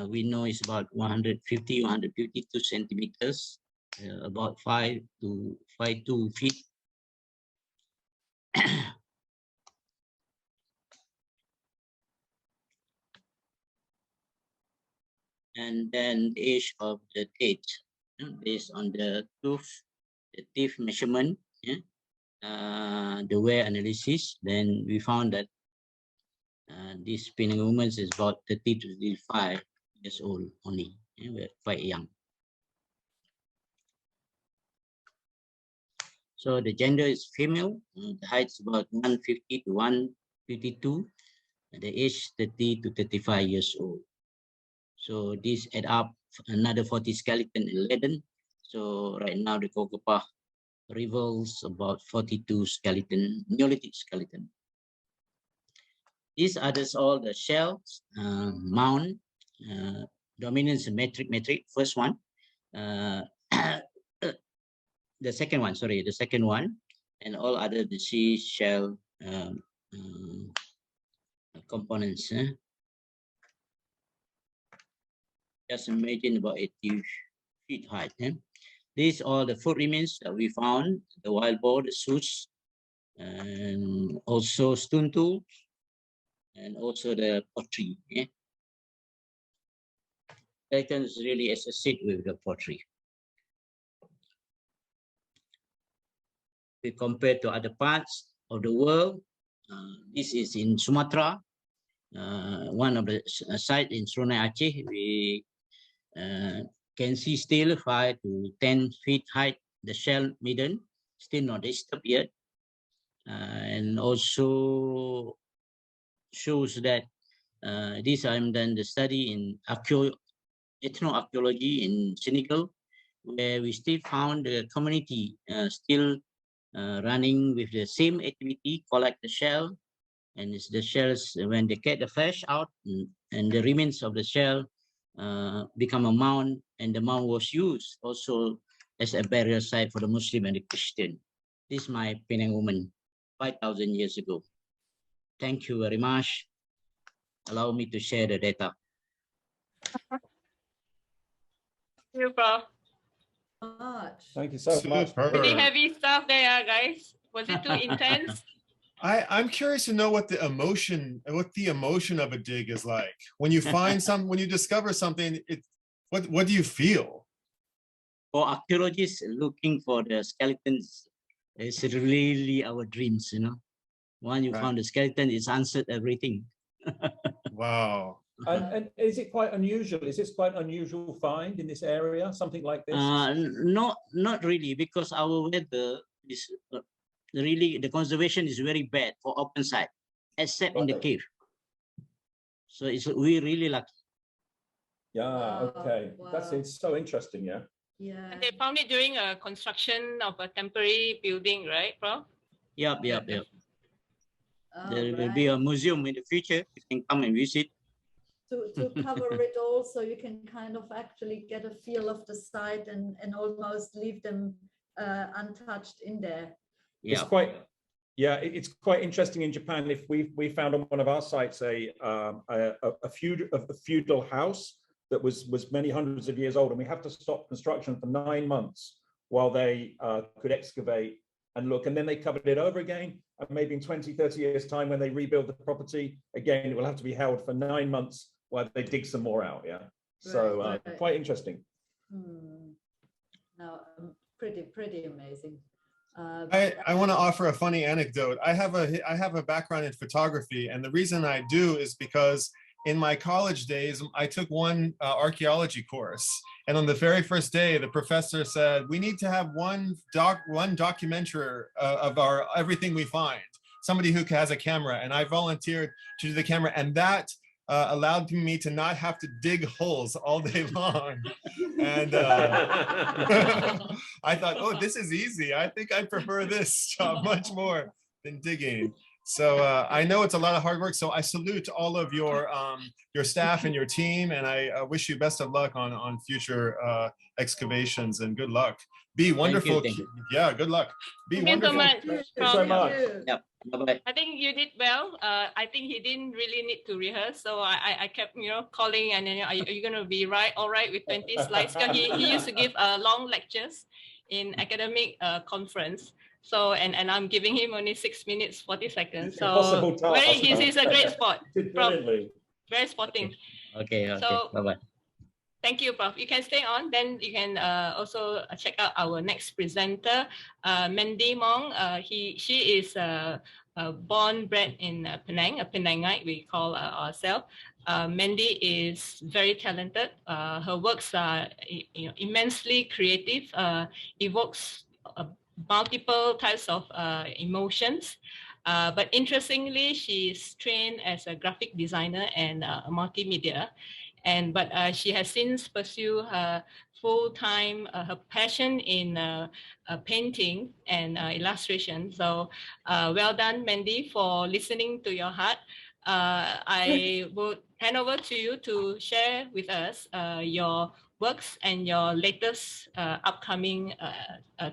We know it's about 150, 152 centimeters, about 5 to 5.2 feet. And then the age of the teeth, based on the tooth, the teeth measurement, the wear analysis, then we found that this spinning woman is about 30 to 35 years old only, quite young. So the gender is female, the height is about 150 to 152, the age 30 to 35 years old. So this add up another 40 skeleton in Leiden. So right now the Kokopah reveals about 42 skeleton, Neolithic skeleton. These are just all the shells, mound, dominance metric, first one. The second one, sorry, the second one, and all other the seashell components. Just imagine about 80 feet height. These are the food remains that we found, the wild boar, the suits, and also stone tools, and also the pottery. Skeletons really associate with the pottery. We compare to other parts of the world. This is in Sumatra, one of the sites in Serunai Aceh. We can see still 5 to 10 feet height, the shell midden, still not disturbed yet. And also shows that this I'm done the study in ethnoarchaeology in Senegal, where we still found the community still running with the same activity, collect the shell, and it's the shells, when they get the flesh out, and the remains of the shell become a mound, and the mound was used also as a burial site for the Muslim and the Christian. This is my Penang woman, 5,000 years ago. Thank you very much. Allow me to share the data. Thank you, Prof. Thank you so much. Pretty heavy stuff there, guys. Was it too intense? I'm curious to know what the emotion of a dig is like. When you find some, when you discover something, what do you feel? For archaeologists looking for the skeletons, it's really our dreams, you know. When you found the skeleton, it's answered everything. Wow. And is it quite unusual? Is this quite an unusual find in this area, something like this? Not really, because our weather is really, the conservation is very bad for open site, except in the cave. So we're really lucky. Yeah, okay. It's so interesting, yeah. Yeah. And they found it during a construction of a temporary building, right, Prof? Yep. There will be a museum in the future. You can come and visit. To cover it all, so you can kind of actually get a feel of the site and almost leave them untouched in there. Yeah. It's quite interesting in Japan. If we found on one of our sites a feudal house that was many hundreds of years old, and we have to stop construction for 9 months while they could excavate and look, and then they covered it over again, and maybe in 20-30 years time, when they rebuild the property again, it will have to be held for 9 months while they dig some more out. So quite interesting. No, pretty amazing. I want to offer a funny anecdote. I have a background in photography, and the reason I do is because in my college days, I took one archaeology course, and on the very first day, the professor said, we need to have one documenter of everything we find, somebody who has a camera, and I volunteered to do the camera, and that allowed me to not have to dig holes all day long. And I thought, oh, this is easy. I think I prefer this job much more than digging. So I know it's a lot of hard work. So I salute all of your staff and your team, and I wish you best of luck on future excavations, and good luck. Be wonderful. Thank you. Yeah, good luck. Be wonderful. Thank you so much. Yep. Bye-bye. I think you did well. I think he didn't really need to rehearse, so I kept calling, and then are you going to be all right with 20 slides? Because he used to give long lectures in academic conference. So and I'm giving him only 6 minutes 40 seconds. So he's a great spot. Very spotting. Okay. So, bye-bye. Thank you, Prof. You can stay on. Then you can also check out our next presenter, Mandy Mong. She is born, bred in Penang, a Penangite, we call ourselves. Mandy is very talented. Her works are immensely creative, evokes multiple types of emotions. But interestingly, she's trained as a graphic designer and multimedia. But she has since pursued her full-time, her passion in painting and illustration. So well done, Mandy, for listening to your heart. I would hand over to you to share with us your works and your latest upcoming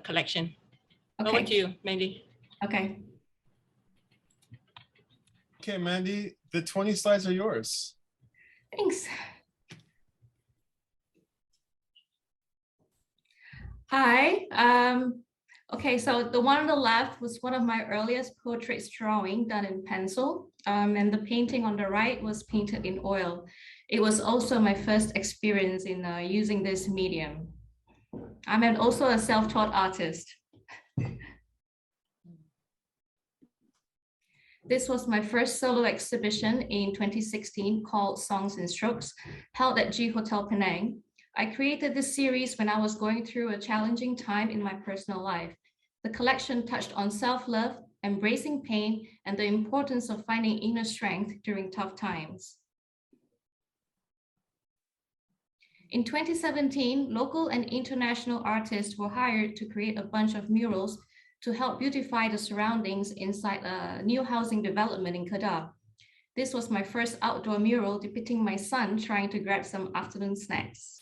collection. Okay. Over to you, Mandy. Okay. Okay, Mandy, the 20 slides are yours. Thanks. Hi. Okay, so the one on the left was one of my earliest portraits drawing done in pencil, and the painting on the right was painted in oil. It was also my first experience in using this medium. I'm also a self-taught artist. This was my first solo exhibition in 2016 called Songs and Strokes, held at G Hotel Penang. I created this series when I was going through a challenging time in my personal life. The collection touched on self-love, embracing pain, and the importance of finding inner strength during tough times. In 2017, local and international artists were hired to create a bunch of murals to help beautify the surroundings inside a new housing development in Kedah. This was my first outdoor mural depicting my son trying to grab some afternoon snacks.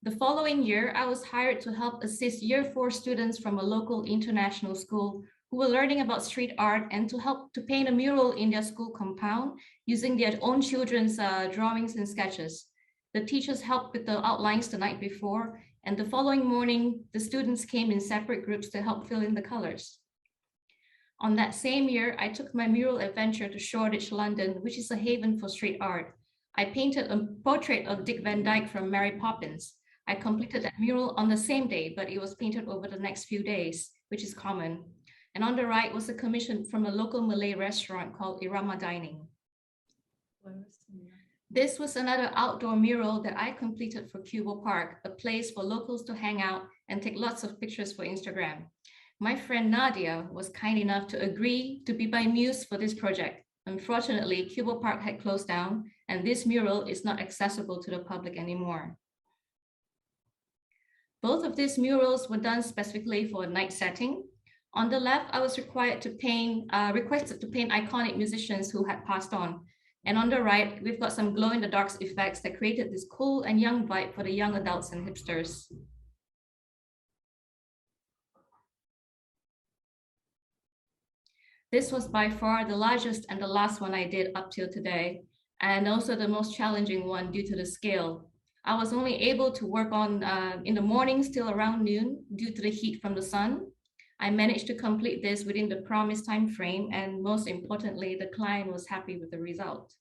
The following year, I was hired to help assist Year 4 students from a local international school who were learning about street art and to help to paint a mural in their school compound using their own children's drawings and sketches. The teachers helped with the outlines the night before, and the following morning, the students came in separate groups to help fill in the colors. On that same year, I took my mural adventure to Shoreditch, London, which is a haven for street art. I painted a portrait of Dick Van Dyke from Mary Poppins. I completed that mural on the same day, but it was painted over the next few days, which is common. And on the right was a commission from a local Malay restaurant called Irama Dining. This was another outdoor mural that I completed for Cubo Park, a place for locals to hang out and take lots of pictures for Instagram. My friend Nadia was kind enough to agree to be my muse for this project. Unfortunately, Cubo Park had closed down, and this mural is not accessible to the public anymore. Both of these murals were done specifically for a night setting. On the left, I was required to requested to paint iconic musicians who had passed on. And on the right, we've got some glow-in-the-dark effects that created this cool and young vibe for the young adults and hipsters. This was by far the largest and the last one I did up till today, and also the most challenging one due to the scale. I was only able to work on in the mornings till around noon due to the heat from the sun. I managed to complete this within the promised time frame, and most importantly, the client was happy with the result.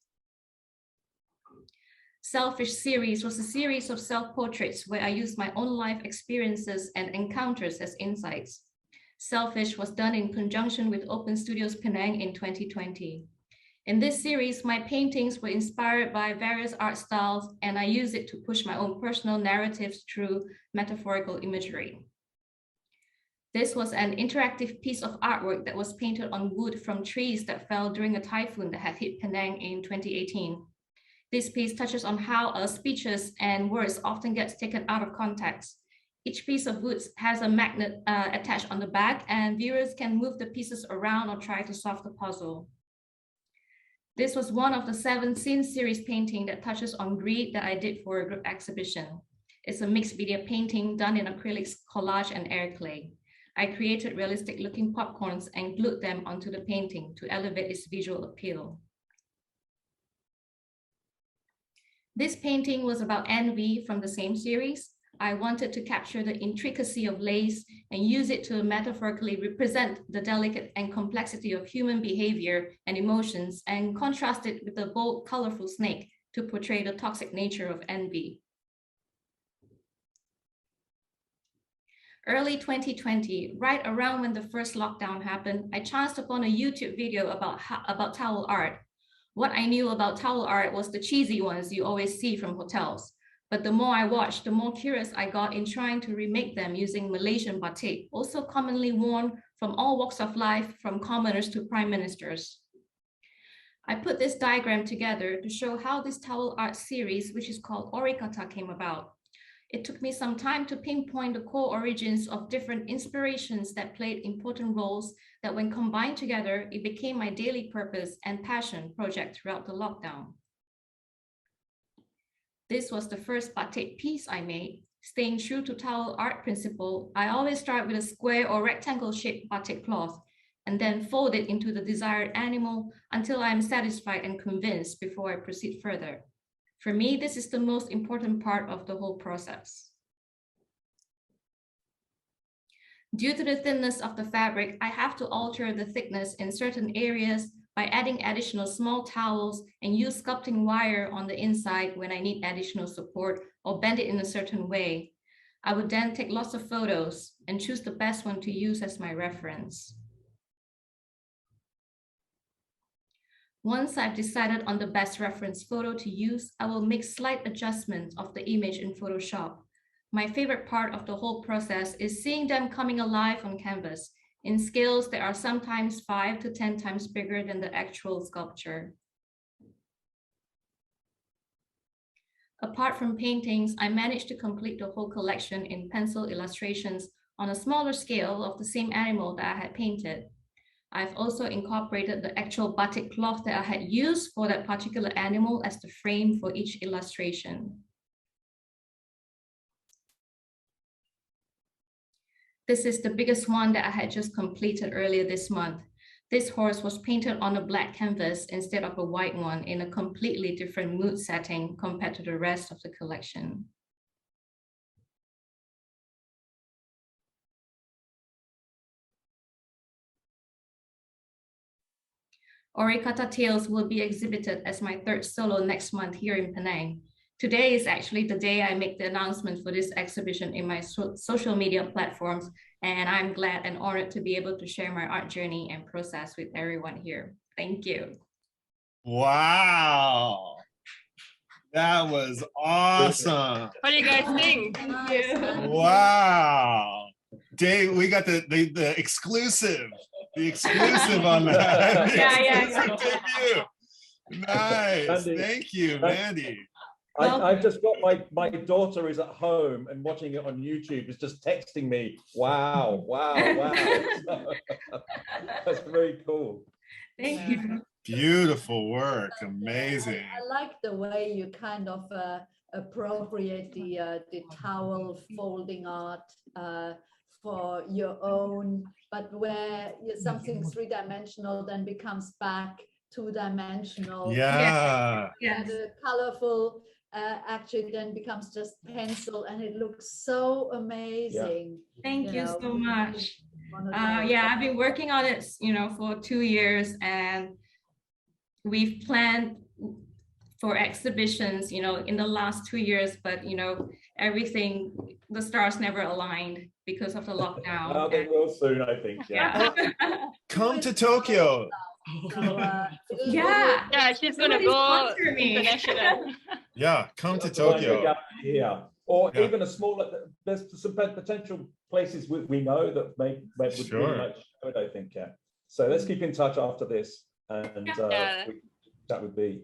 Selfish series was a series of self-portraits where I used my own life experiences and encounters as insights. Selfish was done in conjunction with Open Studios Penang in 2020. In this series, my paintings were inspired by various art styles, and I use it to push my own personal narratives through metaphorical imagery. This was an interactive piece of artwork that was painted on wood from trees that fell during a typhoon that had hit Penang in 2018. This piece touches on how our speeches and words often get taken out of context. Each piece of wood has a magnet attached on the back, and viewers can move the pieces around or try to solve the puzzle. This was one of the 7 scene series painting that touches on greed that I did for a group exhibition. It's a mixed media painting done in acrylics, collage, and air clay. I created realistic looking popcorns and glued them onto the painting to elevate its visual appeal. This painting was about envy from the same series. I wanted to capture the intricacy of lace and use it to metaphorically represent the delicate and complexity of human behavior and emotions, and contrast it with the bold, colorful snake to portray the toxic nature of envy. Early 2020, right around when the first lockdown happened, I chanced upon a YouTube video about towel art. What I knew about towel art was the cheesy ones you always see from hotels. But the more I watched, the more curious I got in trying to remake them using Malaysian batik, also commonly worn from all walks of life, from commoners to prime ministers. I put this diagram together to show how this towel art series, which is called Orikata, came about. It took me some time to pinpoint the core origins of different inspirations that played important roles that when combined together, it became my daily purpose and passion project throughout the lockdown. This was the first batik piece I made. Staying true to towel art principle, I always start with a square or rectangle shaped batik cloth and then fold it into the desired animal until I am satisfied and convinced before I proceed further. For me, this is the most important part of the whole process. Due to the thinness of the fabric, I have to alter the thickness in certain areas by adding additional small towels and use sculpting wire on the inside when I need additional support or bend it in a certain way. I would then take lots of photos and choose the best one to use as my reference. Once I've decided on the best reference photo to use, I will make slight adjustments of the image in Photoshop. My favorite part of the whole process is seeing them coming alive on canvas in scales that are sometimes 5 to 10 times bigger than the actual sculpture. Apart from paintings, I managed to complete the whole collection in pencil illustrations on a smaller scale of the same animal that I had painted. I've also incorporated the actual batik cloth that I had used for that particular animal as the frame for each illustration. This is the biggest one that I had just completed earlier this month. This horse was painted on a black canvas instead of a white one in a completely different mood setting compared to the rest of the collection. Orikata Tales will be exhibited as my third solo next month here in Penang. Today is actually the day I make the announcement for this exhibition in my social media platforms, and I'm glad and honored to be able to share my art journey and process with everyone here. Thank you. Wow. That was awesome. What do you guys think? Thank you. Wow. Dave, we got the exclusive. The exclusive on that. Yeah. Debut. Nice. Mandy. Thank you, Mandy. I've just got my daughter is at home and watching it on YouTube. Is just texting me. Wow. That's very cool. Thank you. Beautiful work. Amazing. I like the way you kind of appropriate the towel folding art for your own, but where something three-dimensional then becomes back two-dimensional. Yeah. And the colorful actually then becomes just pencil, and it looks so amazing. Yeah. Thank you so much. Yeah, I've been working on it, for 2 years, and we've planned for exhibitions, in the last 2 years, but everything, the stars never aligned because of the lockdown. Oh, they will soon, I think. Yeah. Come to Tokyo. Yeah, she's gonna go international. Yeah, come to Tokyo. Yeah, or even a smaller. There's some potential places we know that would really like to, I think. Yeah. So let's keep in touch after this, and that would be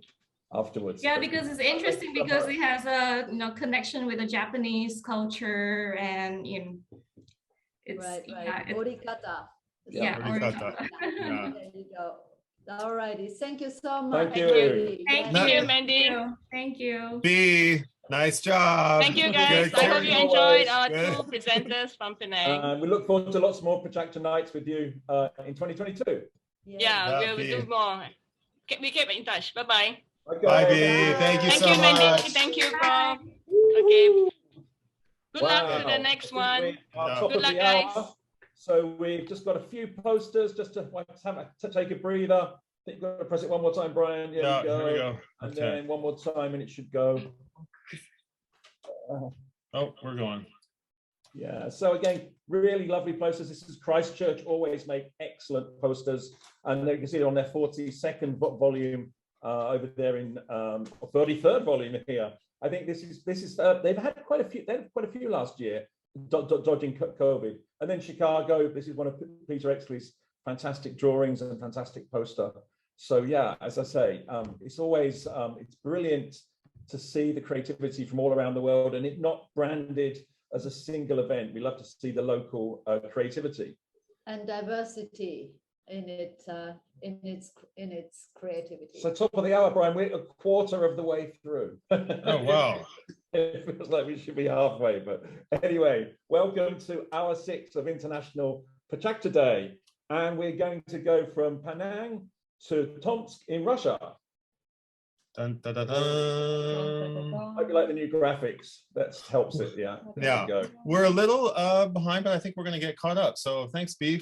afterwards. Yeah, because it's interesting because it has a connection with the Japanese culture, and it's right. Orikata. Yeah, Orikata. Yeah. There you go. All righty. Thank you so much. Thank you. Thank you, Mandy. Thank you. B, nice job. Thank you, guys. I hope you enjoyed our two presenters from Penang. We look forward to lots more PechaKucha nights with you in 2022. Yeah, we'll do more. We keep in touch. Bye-bye. Okay. Bye, B. Thank you so much. Mandy. Thank you, Prof. Okay. Good luck to the next one. Good luck, guys. So we've just got a few posters just to take a breather. I think you've got to press it one more time, Brian. Yeah, here we go. And then one more time and it should go. Oh, we're going. Yeah, so again, really lovely posters. This is Christchurch, always make excellent posters. And you can see it on their 42nd volume over there in 33rd volume here. I think this is they've had quite a few last year, dodging COVID. And then Chicago, this is one of Peter Exley's fantastic drawings and fantastic poster. So yeah, as I say, it's always it's brilliant to see the creativity from all around the world, and it not branded as a single event. We love to see the local creativity and diversity in its creativity. So top of the hour, Brian, we're a quarter of the way through. Oh wow. It feels like we should be halfway, but anyway, welcome to hour 6 of International PechaKucha Day, and we're going to go from Penang to Tomsk in Russia. Dun, dun, dun, dun. Hope you like the new graphics. That helps it. Yeah. Yeah. We're a little behind, but I think we're going to get caught up. So thanks, B,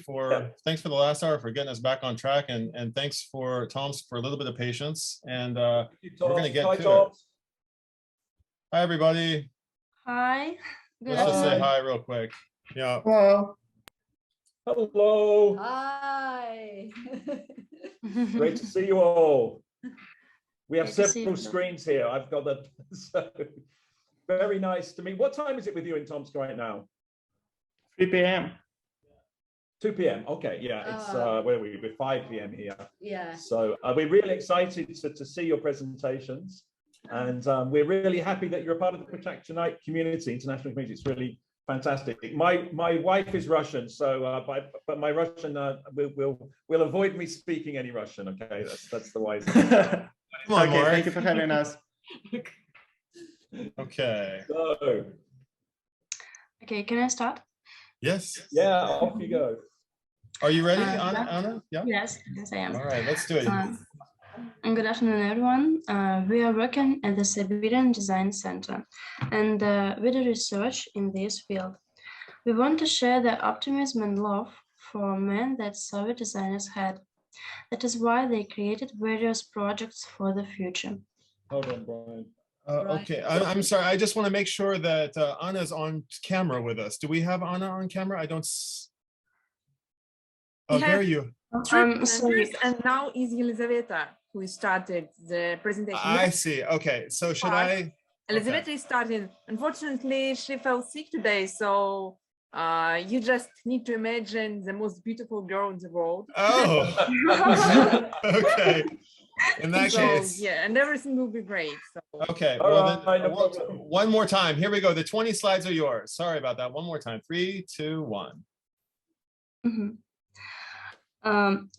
thanks for the last hour for getting us back on track, and thanks for Tom's for a little bit of patience. And we're going to get to it. Hi, everybody. Hi. Let's just say hi real quick. Yeah. Hello. Hello. Hi. Great to see you all. We have Great to see several you. screens here. I've got the so very nice to meet. What time is it with you in Tomsk right now? 3 p.m. 2 p.m. Okay, yeah, it's where are we? We're 5 p.m. here. Yeah. So we're really excited to see your presentations, and we're really happy that you're a part of the PechaKucha Night community, international community. It's really fantastic. My wife is Russian, so but my Russian will avoid me speaking any Russian. Okay, that's the wise thing. Come on, Okay, Mark. thank you for having us. So, Okay. Okay, can I start? Yes. Yeah, off you go. Are you ready, Yeah. Anna? Yeah. Yes, I am. All right, let's do it. And good afternoon, everyone. We are working at the Siberian Design Center and with the research in this field. We want to share the optimism and love for men that Soviet designers had. That is why they created various projects for the future. Hold on, Brian. Okay, I'm sorry. I just want to make sure that Anna's on camera with us. Do we have Anna on camera? I don't. Oh, there you. Sorry. And now is Elizaveta who started the presentation. I see. Okay, so should I? Elizaveta is starting. Unfortunately, she fell sick today, so you just need to imagine the most beautiful girl in the world. Oh. Okay. In that case. Yeah, and everything will be great. So. Okay. Well, then, one more time. Here we go. The 20 slides are yours. Sorry about that. One more time. 3, 2, 1.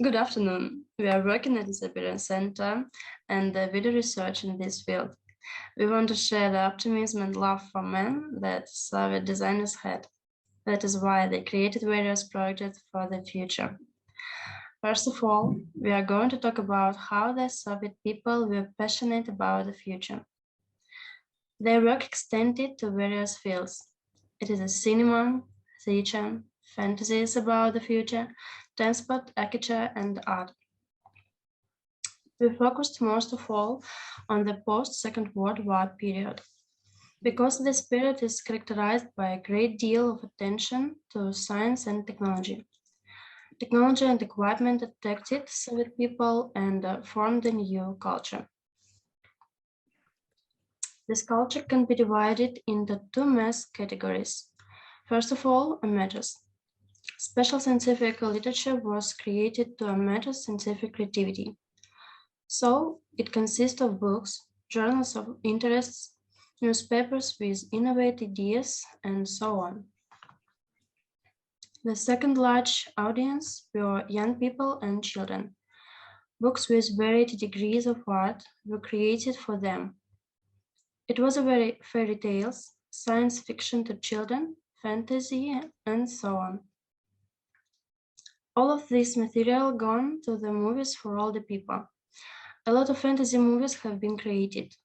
Good afternoon. We are working at the Siberian Center and with the research in this field. We want to share the optimism and love for men that Soviet designers had. That is why they created various projects for the future. First of all, we are going to talk about how the Soviet people were passionate about the future. Their work extended to various fields. It is a cinema, theater, fantasies about the future, transport, architecture, and art. We focused most of all on the post-Second World War period, because this period is characterized by a great deal of attention to science and technology. Technology and equipment attracted Soviet people and formed a new culture. This culture can be divided into 2 main categories. First of all, amateurs. Special scientific literature was created to amateur scientific creativity. So it consists of books, journals of interests, newspapers with innovative ideas, and so on. The second large audience were young people and children. Books with varied degrees of art were created for them. It was a very fairy tales, science fiction to children, fantasy, and so on. All of this material gone to the movies for all the people. A lot of fantasy movies have been created.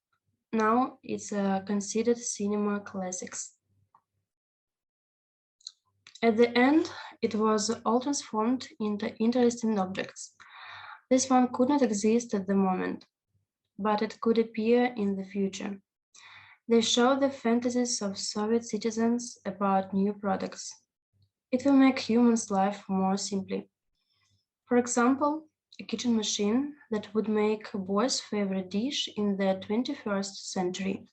Now it's considered cinema classics. At the end, it was all transformed into interesting objects. This one could not exist at the moment, but it could appear in the future. They show the fantasies of Soviet citizens about new products. It will make humans' life more simply. For example, a kitchen machine that would make a boy's favorite dish in the 21st century.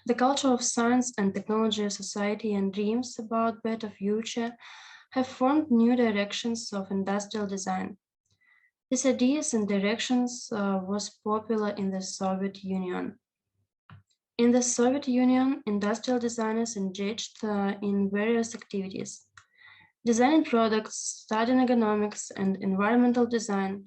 The culture of science and technology, society, and dreams about better future have formed new directions of industrial design. These ideas and directions was popular in the Soviet Union. In the Soviet Union, industrial designers engaged in various activities, designing products, studying economics, and environmental design.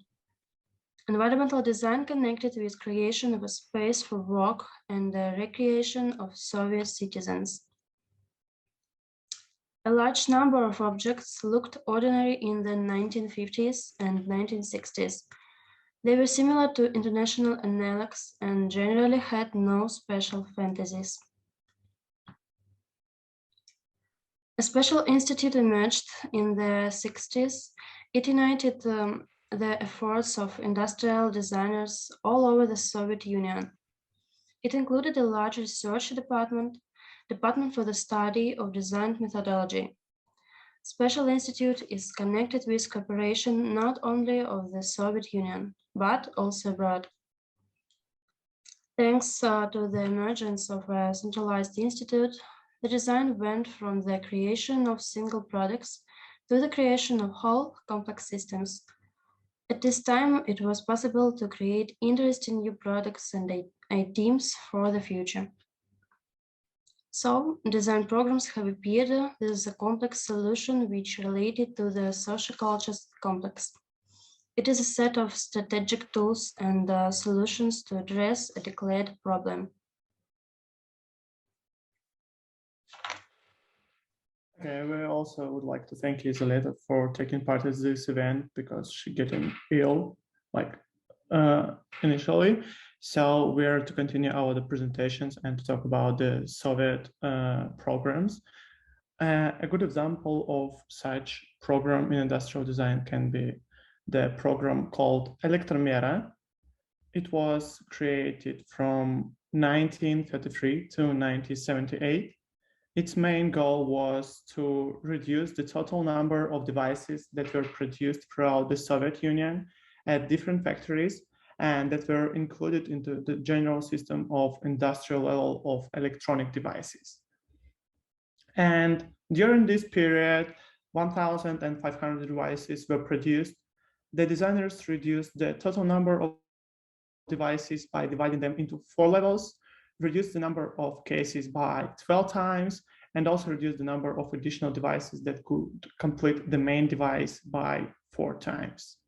Environmental design connected with creation of a space for work and the recreation of Soviet citizens. A large number of objects looked ordinary in the 1950s and 1960s. They were similar to international analogs and generally had no special fantasies. A special institute emerged in the 60s. It united the efforts of industrial designers all over the Soviet Union. It included a large research department for the study of design methodology. Special Institute is connected with cooperation not only of the Soviet Union, but also abroad. Thanks to the emergence of a centralized institute, the design went from the creation of single products to the creation of whole complex systems. At this time, it was possible to create interesting new products and ideas for the future. So, design programs have appeared as a complex solution which related to the social culture complex. It is a set of strategic tools and solutions to address a declared problem. Okay, we also would like to thank Isoleta for taking part in this event because she getting ill, initially. So we are to continue our presentations and to talk about the Soviet programs. A good example of such program in industrial design can be the program called Elektromera. It was created from 1933 to 1978. Its main goal was to reduce the total number of devices that were produced throughout the Soviet Union at different factories and that were included into the general system of industrial level of electronic devices. And during this period, 1,500 devices were produced. The designers reduced the total number of devices by dividing them into 4 levels, reduced the number of cases by 12 times, and also reduced the number of additional devices that could complete the main device by 4 times.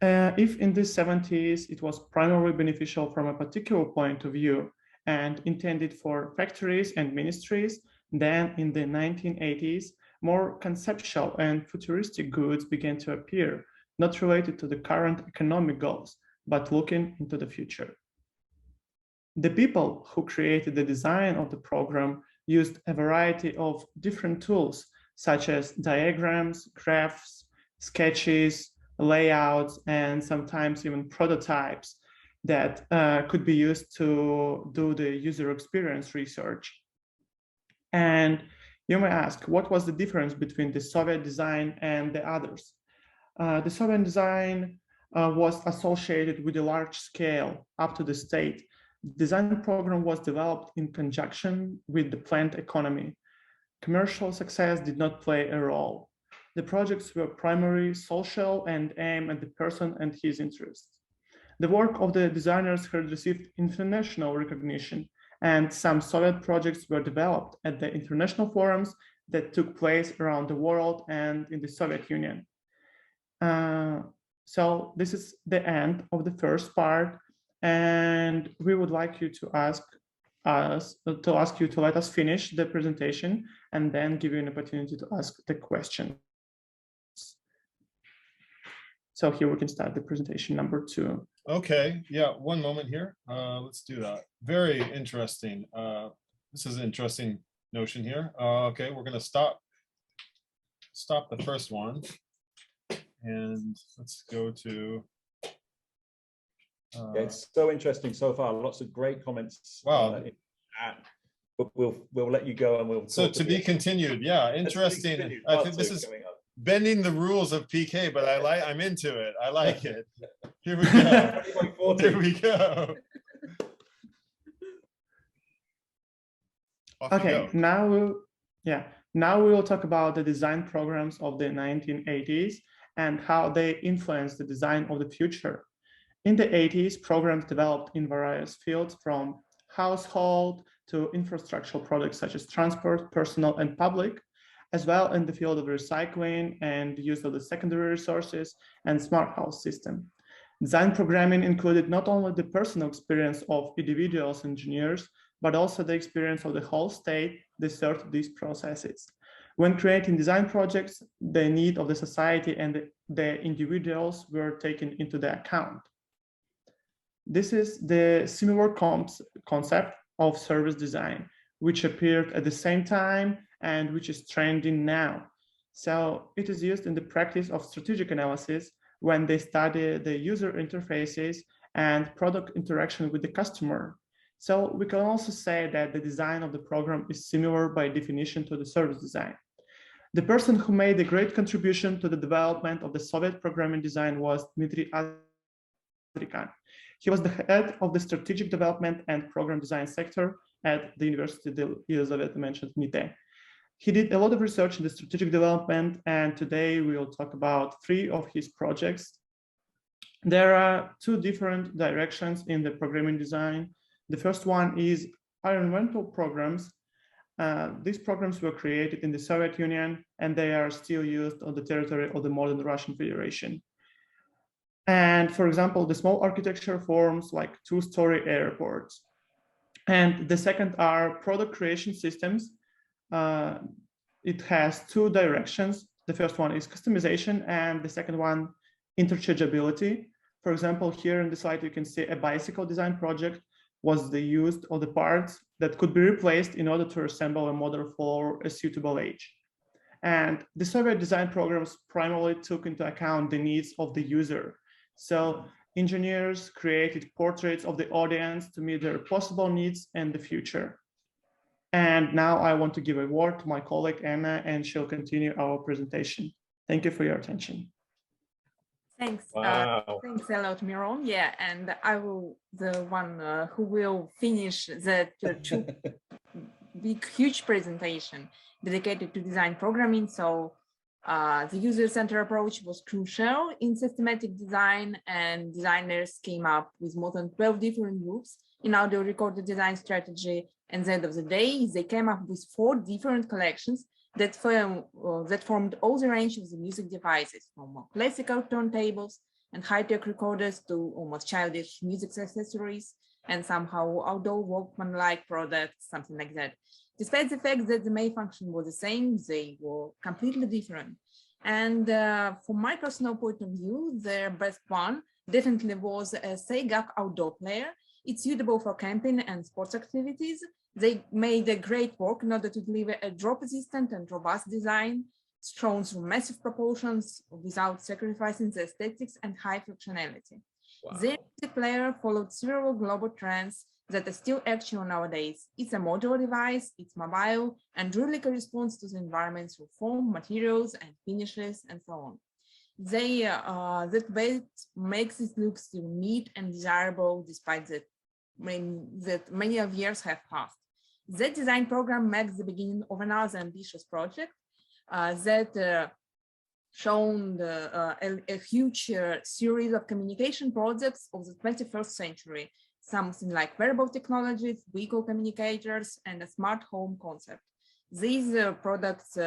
If in the 70s it was primarily beneficial from a particular point of view and intended for factories and ministries, then in the 1980s, more conceptual and futuristic goods began to appear, not related to the current economic goals, but looking into the future. The people who created the design of the program used a variety of different tools, such as diagrams, graphs, sketches, layouts, and sometimes even prototypes that could be used to do the user experience research. And you may ask, what was the difference between the Soviet design and the others? The Soviet design was associated with a large scale up to the state. The design program was developed in conjunction with the planned economy. Commercial success did not play a role. The projects were primarily social and aimed at the person and his interests. The work of the designers had received international recognition, and some Soviet projects were developed at the international forums that took place around the world and in the Soviet Union. So this is the end of the first part, and we would like you to ask you to let us finish the presentation and then give you an opportunity to ask the question. So here we can start the presentation number 2. Okay, yeah, one moment here. Let's do that. Very interesting. This is an interesting notion here. Okay, we're going to stop the first one. And let's go to. Yeah, it's so interesting so far. Lots of great comments. Wow. But we'll let you go and we'll. So to be continued. Yeah, interesting. I think this is bending the rules of PK, but I'm into it. I like it. Here we go. Here we go. Okay, now we will talk about the design programs of the 1980s and how they influenced the design of the future. In the 80s, programs developed in various fields from household to infrastructural products such as transport, personal, and public, as well in the field of recycling and the use of the secondary resources and smart house system. Design programming included not only the personal experience of individuals engineers, but also the experience of the whole state that served these processes. When creating design projects, the need of the society and the individuals were taken into the account. This is the similar concept of service design, which appeared at the same time and which is trending now. So it is used in the practice of strategic analysis when they study the user interfaces and product interaction with the customer. So we can also say that the design of the program is similar by definition to the service design. The person who made a great contribution to the development of the Soviet programming design was Dmitry Azrikan. He was the head of the strategic development and program design sector at the University of Elizabeth mentioned NITE. He did a lot of research in the strategic development, and today we will talk about 3 of his projects. There are 2 different directions in the programming design. The first one is environmental programs. These programs were created in the Soviet Union, and they are still used on the territory of the modern Russian Federation. And for example, the small architecture forms like 2-story airports. And the second are product creation systems. It has 2 directions. The first one is customization, and the second one, interchangeability. For example, here in the slide, you can see a bicycle design project was the use of the parts that could be replaced in order to assemble a model for a suitable age. And the Soviet design programs primarily took into account the needs of the user. So engineers created portraits of the audience to meet their possible needs in the future. And now I want to give a word to my colleague Anna, and she'll continue our presentation. Thank you for your attention. Thanks. Wow. Thanks a lot, Miron. Yeah, and I will the one who will finish the 2 huge presentation dedicated to design programming. So the user-centered approach was crucial in systematic design, and designers came up with more than 12 different groups in audio recorded design strategy. And at the end of the day, they came up with 4 different collections that formed all the range of the music devices, from classical turntables and high-tech recorders to almost childish music accessories and somehow outdoor Walkman-like products, something like that. Despite the fact that the main function was the same, they were completely different. And from my personal point of view, their best one definitely was a Seigak outdoor player. It's suitable for camping and sports activities. They made a great work in order to deliver a drop-resistant and robust design, shown through massive proportions without sacrificing the aesthetics and high functionality. Wow. Their music player followed several global trends that are still actual nowadays. It's a modular device, it's mobile, and really corresponds to the environment through form, materials, and finishes, and so on. That makes it look still neat and desirable despite that many of years have passed. That design program marks the beginning of another ambitious project that shown a huge series of communication projects of the 21st century, something like wearable technologies, vehicle communicators, and a smart home concept. These products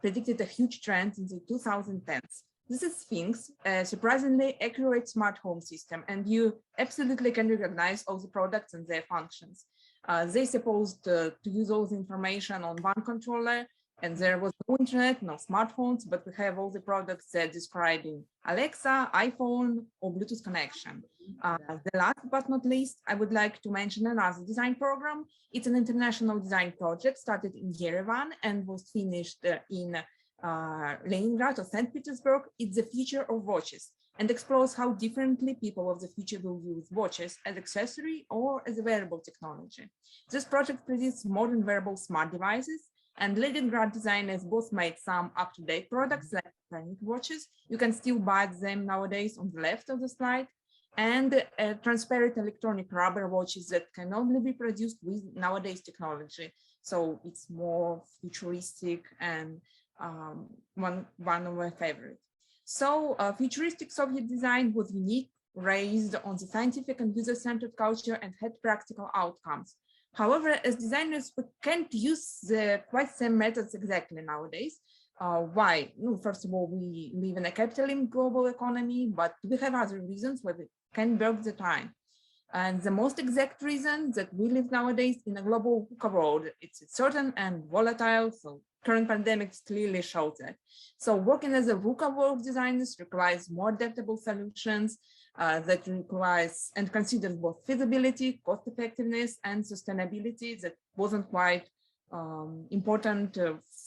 predicted a huge trend in the 2010s. This is Sphinx, a surprisingly accurate smart home system, and you absolutely can recognize all the products and their functions. They supposed to use all the information on one controller, and there was no internet, no smartphones, but we have all the products that describing Alexa, iPhone, or Bluetooth connection. The last but not least, I would like to mention another design program. It's an international design project started in Yerevan and was finished in Leningrad or St. Petersburg. It's the future of watches and explores how differently people of the future will use watches as accessory or as a wearable technology. This project predicts modern wearable smart devices, and Leningrad designers both made some up-to-date products like planet watches. You can still buy them nowadays on the left of the slide. and transparent electronic rubber watches that can only be produced with nowadays technology. So it's more futuristic and one of my favorites. So futuristic Soviet design was unique, raised on the scientific and user-centered culture, and had practical outcomes. However, as designers, we can't use the quite same methods exactly nowadays. Why? Well, first of all, we live in a capitalist global economy, but we have other reasons why we can break the time. And the most exact reason that we live nowadays in a global world, it's certain and volatile. So current pandemics clearly shows that. So working as a VUCA world designers requires more adaptable solutions that requires and considers both feasibility, cost effectiveness, and sustainability that wasn't quite important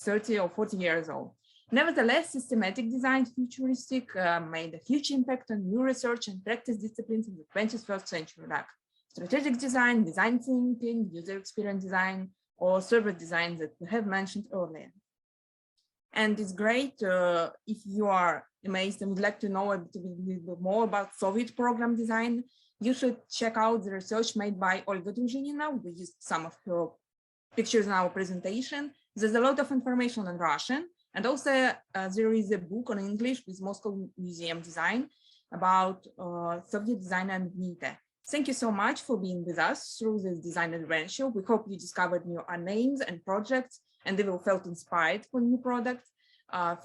30 or 40 years old. Nevertheless, systematic design futuristic made a huge impact on new research and practice disciplines in the 21st century, like strategic design, design thinking, user experience design, or server design that we have mentioned earlier. And it's great if you are amazed and would like to know a little bit more about Soviet program design, you should check out the research made by Olga Druzhinina. We used some of her pictures in our presentation. There's a lot of information in Russian. And also there is a book on English with Moscow Museum Design about Soviet design and Nite. Thank you so much for being with us through this design adventure. We hope you discovered new names and projects and they will felt inspired for new products.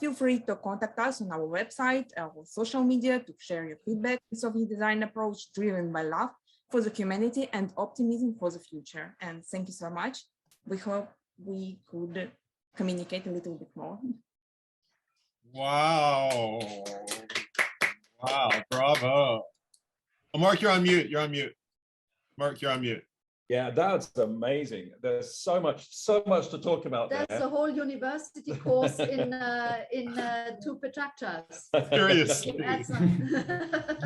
Feel free to contact us on our website or social media to share your feedback on Soviet design approach driven by love for the humanity and optimism for the future. And thank you so much. We hope we could communicate a little bit more. Wow. Wow, bravo. Oh, Mark, you're on mute. You're on mute. Mark, you're on mute. Yeah, that's amazing. There's so much to talk about. That's a whole university course in 2 PechaKuchas. Seriously.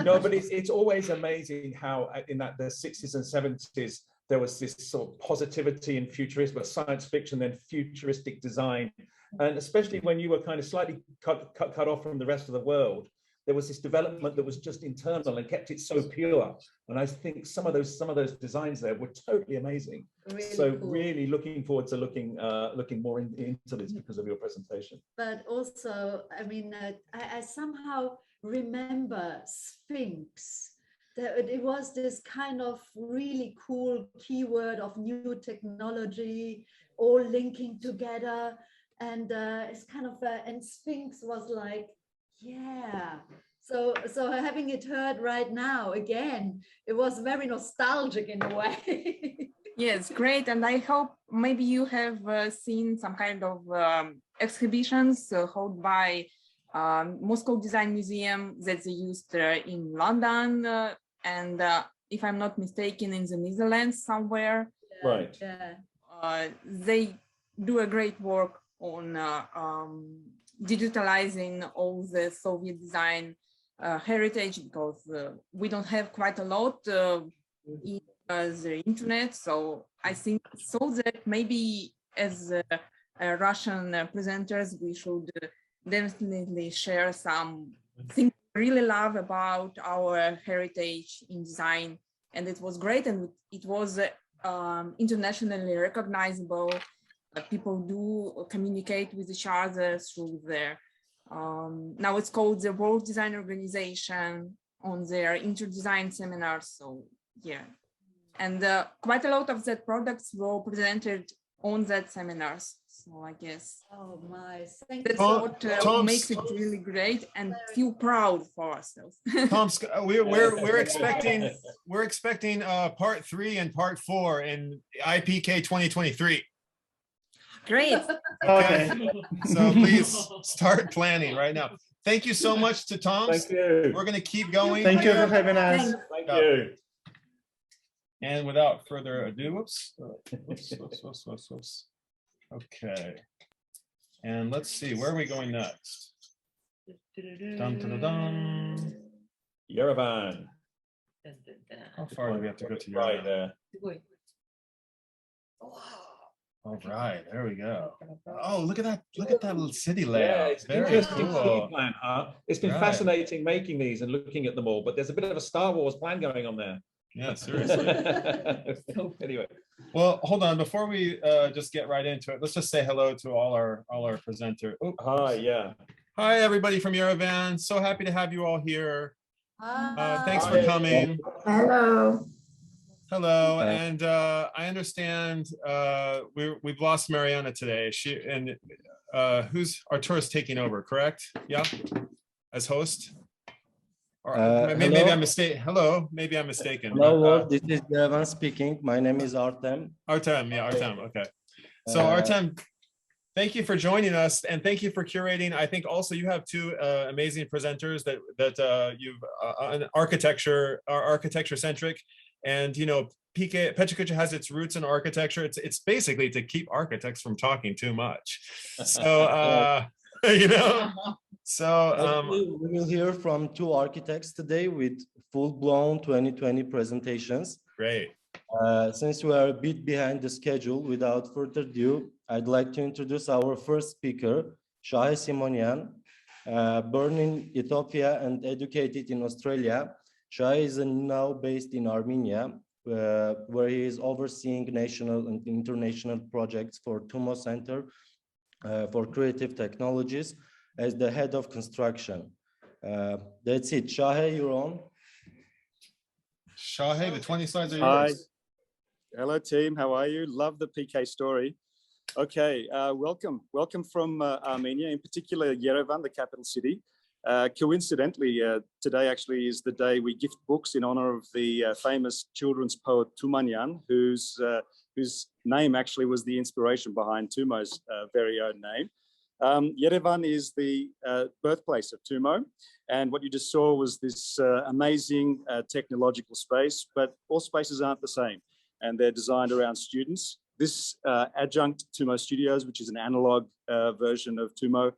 No, but it's always amazing how in the 60s and 70s, there was this sort of positivity and futurism, but science fiction, then futuristic design. And especially when you were kind of slightly cut off from the rest of the world, there was this development that was just internal and kept it so pure. And I think some of those designs there were totally amazing. Really so cool. Really looking forward to looking more into this because of your presentation. But also, I mean, I somehow remember Sphinx. It was this kind of really cool keyword of new technology, all linking together. And it's kind of, and Sphinx was like, yeah. So having it heard right now again, it was very nostalgic in a way. Yes, great. And I hope maybe you have seen some kind of exhibitions held by Moscow Design Museum that they used in London and if I'm not mistaken, in the Netherlands somewhere. Right. Yeah. They do a great work on digitalizing all the Soviet design heritage because we don't have quite a lot in the internet. So I think so that maybe as Russian presenters, we should definitely share some things we really love about our heritage in design. And it was great. And it was internationally recognizable. People do communicate with each other through their, now it's called the World Design Organization on their interdesign seminars. So yeah, and quite a lot of that products were presented on that seminars. So I guess that's what makes it really great and feel proud for ourselves. Tom, we're expecting part 3 and part 4 in IPK 2023. Great. Okay. So please start planning right now. Thank you so much to Tom. Thank you. We're going to keep going. Thank you for having us. Thank you. And without further ado, whoops. Okay. And let's see, where are we going next? Dun, dun, dun, dun. Yerevan. How far do we have to go to Yerevan? Right there. All right, there we go. Oh, look at that! Look at that little city layout. Yeah, it's very interesting cool. city plan, huh? It's been Right. fascinating making these and looking at them all, but there's a bit of a Star Wars plan going on there. Yeah, seriously. So, anyway. Well, hold on. Before we just get right into it, let's just say hello to all our presenters. Hi, yeah. Hi, everybody from Yerevan. So happy to have you all here. Thanks for coming. Hello. Hello, and I understand we've lost Mariana today. Who's Arturo's taking over, correct? Yeah, as host. Or maybe I'm mistaken. Hello, maybe I'm mistaken. Hello, this is Yerevan speaking. My name is Artem. Artem, yeah, Artem. Okay. So Artem, thank you for joining us, and thank you for curating. I think also you have two amazing presenters that you've architecture centric. And you know, PechaKucha has its roots in architecture. It's basically to keep architects from talking too much. So you know, so we will hear from two architects today with full-blown 2020 presentations. Great. Since we are a bit behind the schedule, without further ado, I'd like to introduce our first speaker, Shahe Simonian. Born in Ethiopia and educated in Australia, Shahe is now based in Armenia, where he is overseeing national and international projects for TUMO Center for Creative Technologies as the head of construction. That's it. Shahe, you're on. Shahe, the 20 slides are Hi. yours. Hello, team. How are you? Love the PK story. Okay, welcome from Armenia, in particular Yerevan, the capital city. Coincidentally, today actually is the day we gift books in honor of the famous children's poet Tumanyan, whose name actually was the inspiration behind Tumo's very own name. Yerevan is the birthplace of Tumo, and what you just saw was this amazing technological space, but all spaces aren't the same, and they're designed around students. This adjunct Tumo Studios, which is an analog version of Tumo,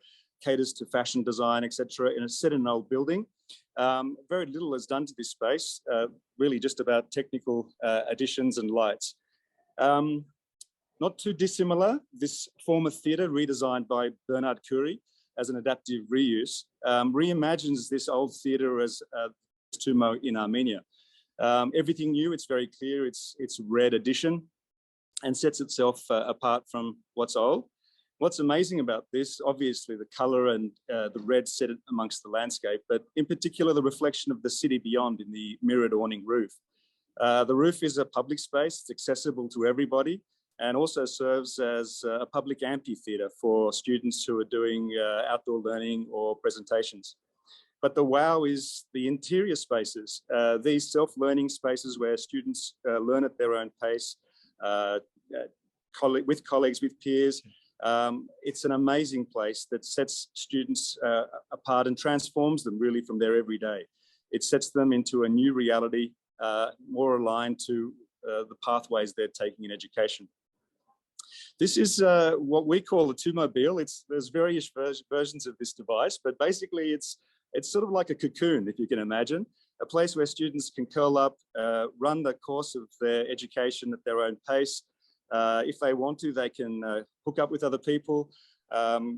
caters to fashion design, etc. in a set in an old building. Very little is done to this space, really just about technical additions and lights. Not too dissimilar, this former theatre redesigned by Bernard Curie as an adaptive reuse, reimagines this old theatre as Tumo in Armenia. Everything new, it's very clear, it's red edition and sets itself apart from what's old. What's amazing about this, obviously the color and the red set it amongst the landscape, but in particular the reflection of the city beyond in the mirrored awning roof. The roof is a public space, it's accessible to everybody, and also serves as a public amphitheater for students who are doing outdoor learning or presentations. But the wow is the interior spaces, these self-learning spaces where students learn at their own pace, with colleagues, with peers. It's an amazing place that sets students apart and transforms them really from their everyday. It sets them into a new reality, more aligned to the pathways they're taking in education. This is what we call a two-mobile. There's various versions of this device, but basically it's sort of like a cocoon, if you can imagine, a place where students can curl up, run the course of their education at their own pace. If they want to, they can hook up with other people.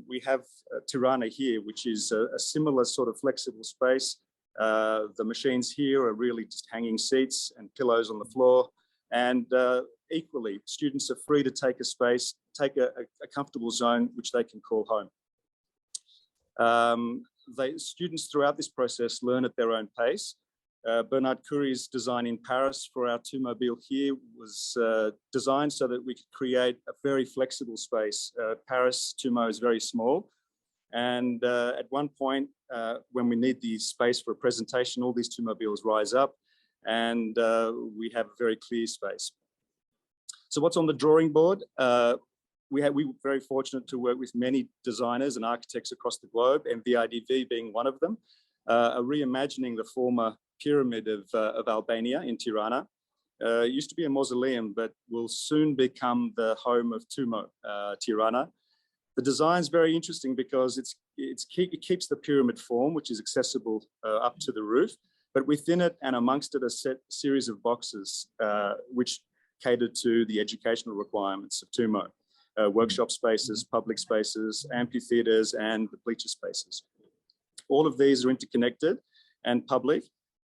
We have Tirana here, which is a similar sort of flexible space. The machines here are really just hanging seats and pillows on the floor. And equally, students are free to take a space, take a comfortable zone, which they can call home. Students throughout this process learn at their own pace. Bernard Curie's design in Paris for our two-mobile here was designed so that we could create a very flexible space. Paris Tumo is very small. And at one point, when we need the space for a presentation, all these two-mobiles rise up and we have a very clear space. So what's on the drawing board? We were very fortunate to work with many designers and architects across the globe, and VIDV being one of them, reimagining the former pyramid of Albania in Tirana. It used to be a mausoleum, but will soon become the home of Tumo, Tirana. The design is very interesting because it keeps the pyramid form, which is accessible up to the roof, but within it and amongst it a series of boxes which cater to the educational requirements of Tumo. workshop spaces, public spaces, amphitheaters, and the bleacher spaces. All of these are interconnected and public.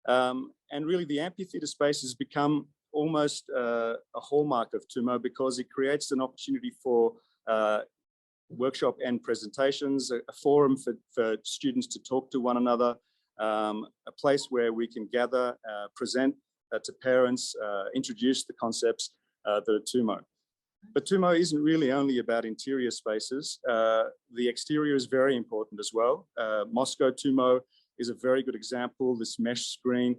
And really the amphitheater spaces become almost a hallmark of TUMO because it creates an opportunity for workshop and presentations, a forum for students to talk to one another, a place where we can gather, present to parents, introduce the concepts that are TUMO. But TUMO isn't really only about interior spaces. The exterior is very important as well. Moscow TUMO is a very good example. This mesh screen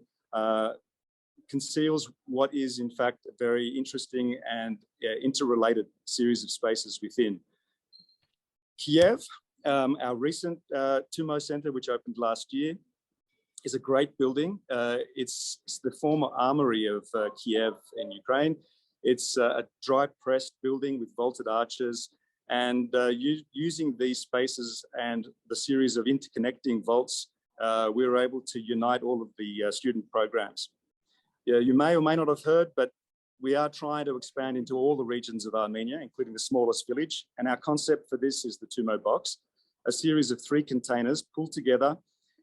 conceals what is in fact a very interesting and interrelated series of spaces within. Kiev, our recent TUMO Center, which opened last year, is a great building. It's the former armory of Kiev in Ukraine. It's a dry pressed building with vaulted arches, and using these spaces and the series of interconnecting vaults, we were able to unite all of the student programs. Yeah, you may or may not have heard, but we are trying to expand into all the regions of Armenia, including the smallest village. And our concept for this is the TUMO box, a series of 3 containers pulled together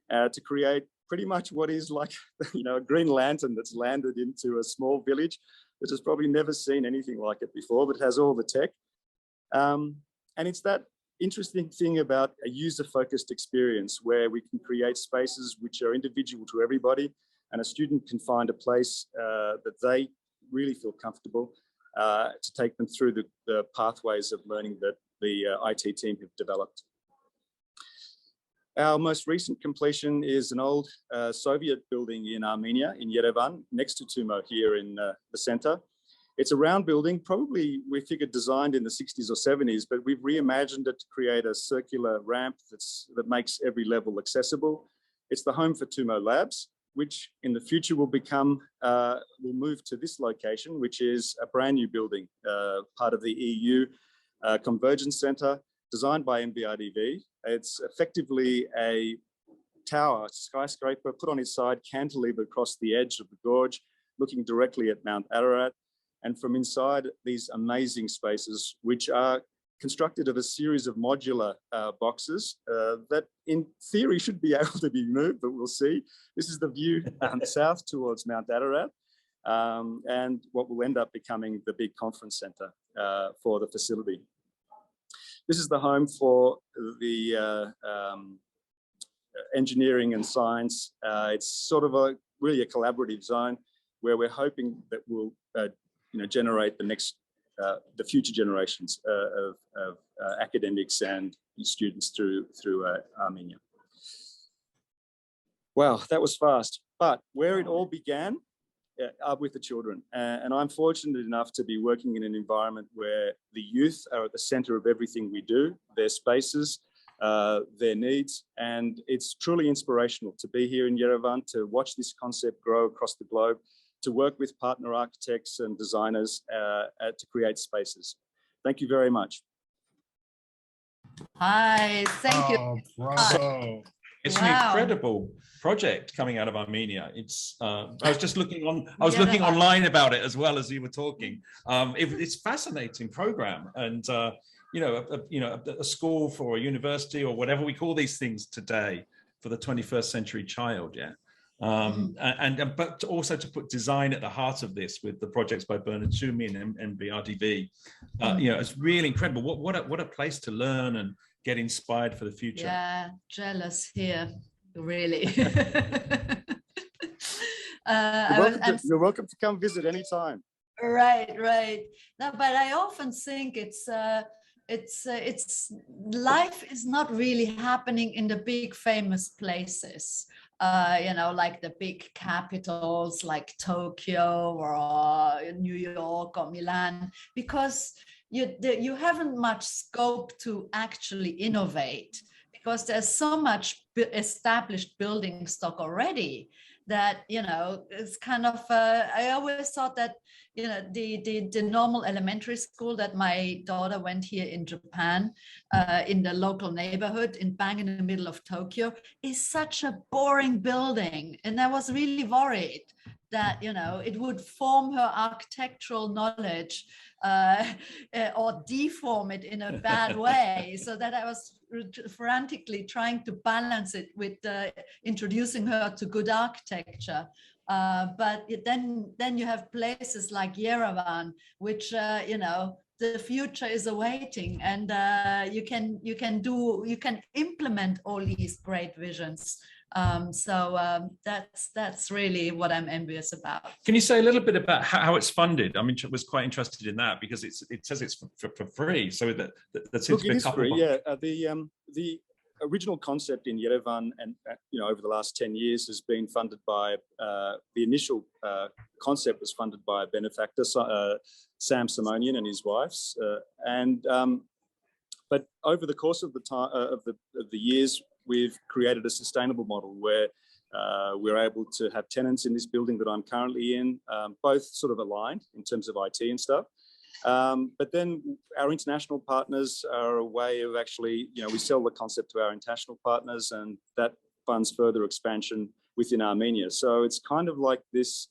to create pretty much what is like, a green lantern that's landed into a small village that has probably never seen anything like it before, but has all the tech. And it's that interesting thing about a user-focused experience where we can create spaces which are individual to everybody, and a student can find a place that they really feel comfortable to take them through the pathways of learning that the IT team have developed. Our most recent completion is an old Soviet building in Armenia, in Yerevan, next to TUMO here in the center. It's a round building, probably we figured designed in the 60s or 70s, but we've reimagined it to create a circular ramp that makes every level accessible. It's the home for TUMO Labs, which in the future will move to this location, which is a brand new building, part of the EU Convergence Center, designed by MBRDV. It's effectively a tower, skyscraper, put on its side, cantilever across the edge of the gorge, looking directly at Mount Ararat. And from inside, these amazing spaces, which are constructed of a series of modular boxes that in theory should be able to be moved, but we'll see. This is the view south towards Mount Ararat, and what will end up becoming the big conference center for the facility. This is the home for the engineering and science. It's sort of really a collaborative zone where we're hoping that we'll generate the future generations of academics and students through Armenia. Wow, that was fast. But where it all began are with the children. And I'm fortunate enough to be working in an environment where the youth are at the center of everything we do, their spaces, their needs. And it's truly inspirational to be here in Yerevan, to watch this concept grow across the globe, to work with partner architects and designers to create spaces. Thank you very much. Hi, thank you. Bravo. It's an incredible project coming out of Armenia. It's I was just looking looking online about it as well as you were talking. It's a fascinating program, and a school for a university or whatever we call these things today for the 21st century child. Yeah. But also to put design at the heart of this with the projects by Bernard Sumi and BRDV, it's really incredible. What a place to learn and get inspired for the future. Yeah, jealous here, really. You're welcome to come visit anytime. Right. No, but I often think it's life is not really happening in the big famous places. Like the big capitals like Tokyo or New York or Milan, because you haven't much scope to actually innovate, because there's so much established building stock already that, it's kind of, I always thought that, the normal elementary school that my daughter went here in Japan, in the local neighborhood, bang in the middle of Tokyo, is such a boring building. And I was really worried that, you know, it would form her architectural knowledge or deform it in a bad way. So that I was frantically trying to balance it with introducing her to good architecture. But then you have places like Yerevan, which, you know, the future is awaiting, and you can implement all these great visions. That's really what I'm envious about. Can you say a little bit about how it's funded? I mean, I was quite interested in that because it says it's for free. So that seems Look, to be it a is couple free. of... Yeah, the original concept in Yerevan, and you know, over the last 10 years, has been funded by the initial concept was funded by a benefactor, Sam Simonian and his wives, but over the course of the time of the years, we've created a sustainable model where we're able to have tenants in this building that I'm currently in, both sort of aligned in terms of IT and stuff. But then our international partners are a way of actually, you know, we sell the concept to our international partners, and that funds further expansion within Armenia. So it's kind of like this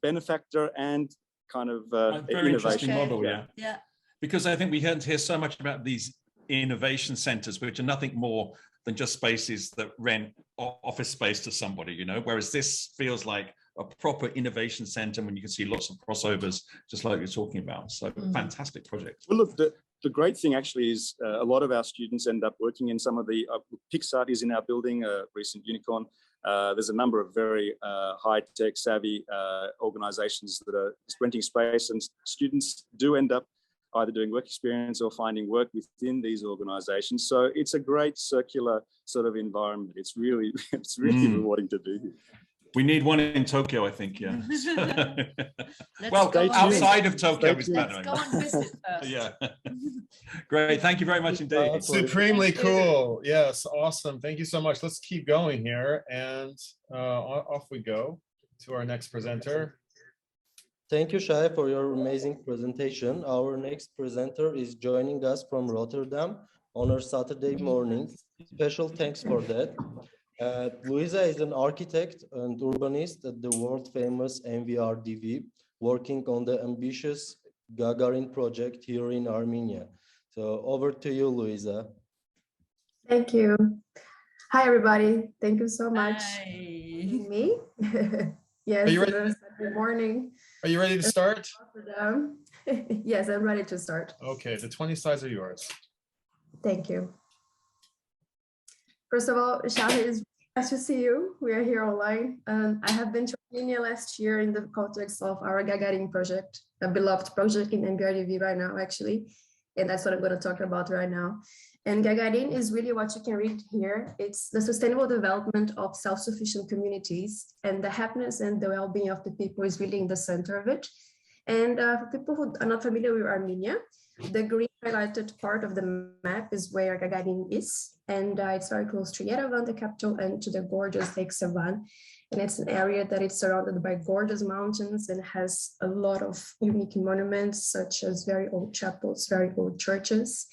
benefactor and kind of very interesting innovation model, yeah. Because I think we hear so much about these innovation centers, which are nothing more than just spaces that rent office space to somebody, you know, whereas this feels like a proper innovation center when you can see lots of crossovers, just like you're talking about. So fantastic project. Well, look, the great thing actually is a lot of our students end up working in some of the PechaKucha is in our building, a recent unicorn. There's a number of very high-tech savvy organizations that are renting space, and students do end up either doing work experience or finding work within these organizations. So it's a great circular sort of environment. It's really rewarding to be here. We need one in Tokyo, I think, yeah. Well, outside of Tokyo is better. Let's go and visit first. Yeah. Great, thank you very much indeed. Supremely cool. Yes, awesome. Thank you so much. Let's keep going here, and off we go to our next presenter. Thank you, Shai, for your amazing presentation. Our next presenter is joining us from Rotterdam on our Saturday morning. Special thanks for that. Luisa is an architect and urbanist at the world-famous NVRDV, working on the ambitious Gagarin project here in Armenia. So over to you, Luisa. Thank you. Hi, everybody. Thank you so much. Hi. Me? Yes, Are you ready? Good morning. Are you ready to start? Yes, I'm ready to start. Okay, the 20 slides are yours. Thank you. First of all, Shai, it's nice to see you. We are here online. I have been to Armenia last year in the context of our Gagarin project, a beloved project in NVRDV right now, actually. And that's what I'm going to talk about right now. And Gagarin is really what you can read here. It's the sustainable development of self-sufficient communities, and the happiness and the well-being of the people is really in the center of it. And for people who are not familiar with Armenia, the green highlighted part of the map is where Gagarin is. And it's very close to Yerevan, the capital, and to the gorgeous Lake Sevan. And it's an area that is surrounded by gorgeous mountains and has a lot of unique monuments, such as very old chapels, very old churches.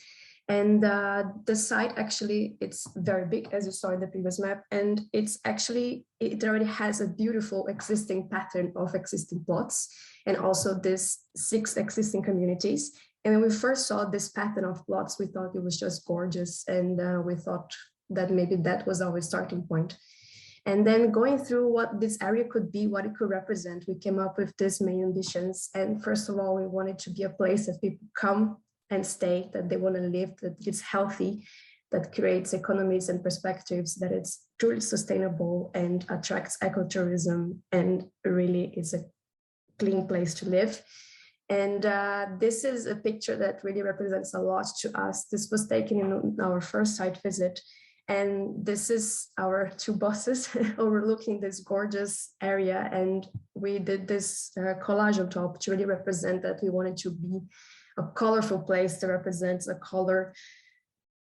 And the site actually, it's very big, as you saw in the previous map. And it's actually, it already has a beautiful existing pattern of existing plots, and also this 6 existing communities. And when we first saw this pattern of plots, we thought it was just gorgeous. And we thought that maybe that was our starting point. And then going through what this area could be, what it could represent, we came up with these main ambitions. And first of all, we wanted to be a place that people come and stay, that they want to live, that it's healthy, that creates economies and perspectives, that it's truly sustainable and attracts ecotourism, and really is a clean place to live. And this is a picture that really represents a lot to us. This was taken in our first site visit. And this is our 2 buses overlooking this gorgeous area. And we did this collage on top to really represent that we wanted to be a colorful place that represents a color.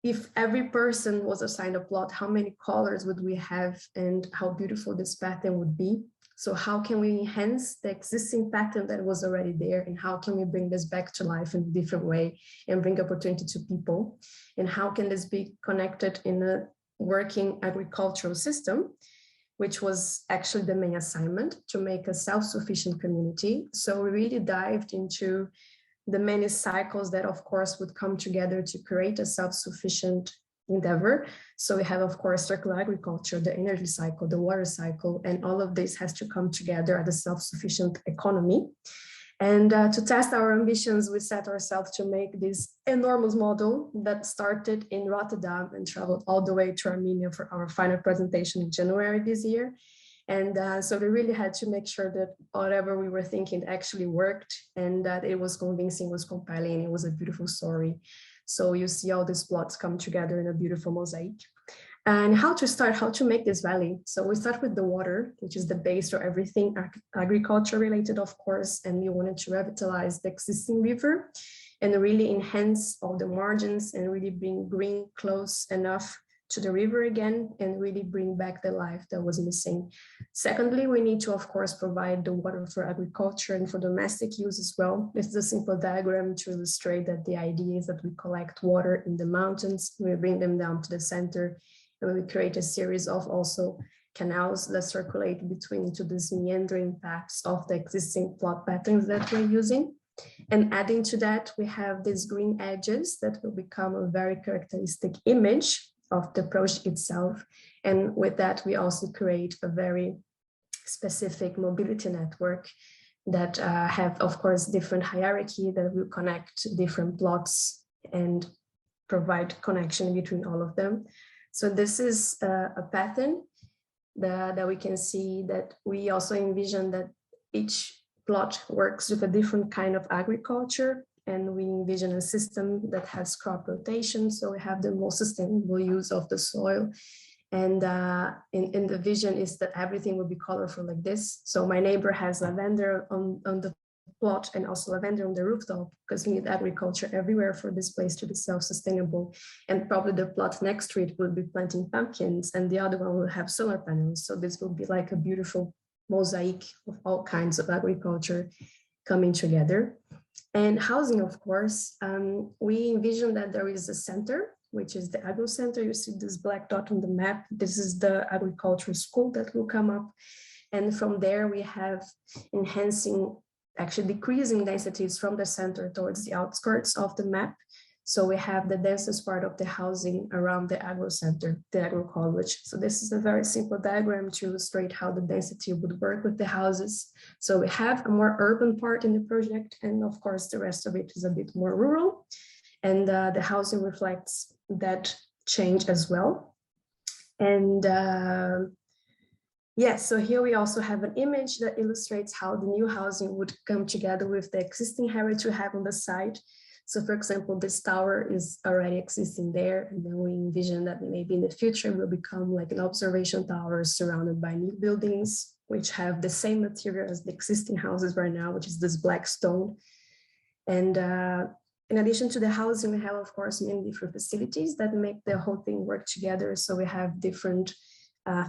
If every person was assigned a plot, how many colors would we have, and how beautiful this pattern would be? So how can we enhance the existing pattern that was already there, and how can we bring this back to life in a different way and bring opportunity to people? And how can this be connected in a working agricultural system? which was actually the main assignment, to make a self-sufficient community. So we really dived into the many cycles that, of course, would come together to create a self-sufficient endeavor. So we have, of course, circular agriculture, the energy cycle, the water cycle, and all of this has to come together at a self-sufficient economy. And to test our ambitions, we set ourselves to make this enormous model that started in Rotterdam and traveled all the way to Armenia for our final presentation in January this year. And so we really had to make sure that whatever we were thinking actually worked, and that it was convincing, was compelling, it was a beautiful story. So you see all these plots come together in a beautiful mosaic. And how to start, how to make this valley. So we start with the water, which is the base for everything agriculture related, of course, and we wanted to revitalize the existing river and really enhance all the margins and really bring green close enough to the river again and really bring back the life that was missing. Secondly, we need to, of course, provide the water for agriculture and for domestic use as well. This is a simple diagram to illustrate that the idea is that we collect water in the mountains, we bring them down to the center, and we create a series of also canals that circulate between to these meandering paths of the existing plot patterns that we're using. And adding to that, we have these green edges that will become a very characteristic image of the project itself. And with that, we also create a very specific mobility network that have, of course, different hierarchy that will connect different plots and provide connection between all of them. So this is a pattern that we can see that we also envision that each plot works with a different kind of agriculture, and we envision a system that has crop rotation, so we have the most sustainable use of the soil. And in the vision is that everything will be colorful like this. So my neighbor has lavender on the plot and also lavender on the rooftop, because we need agriculture everywhere for this place to be self-sustainable. And probably the plot next to it will be planting pumpkins, and the other one will have solar panels. So this will be like a beautiful mosaic of all kinds of agriculture coming together. And housing, of course, we envision that there is a center, which is the agro center. You see this black dot on the map. This is the agricultural school that will come up. And from there we have enhancing, actually decreasing densities from the center towards the outskirts of the map. So we have the densest part of the housing around the agro center, the agro college. So this is a very simple diagram to illustrate how the density would work with the houses. So we have a more urban part in the project, and of course the rest of it is a bit more rural. And the housing reflects that change as well. And yes, so here we also have an image that illustrates how the new housing would come together with the existing heritage we have on the site. So for example, this tower is already existing there, and then we envision that maybe in the future it will become like an observation tower surrounded by new buildings, which have the same material as the existing houses right now, which is this black stone. And in addition to the housing, we have, of course, many different facilities that make the whole thing work together. So we have different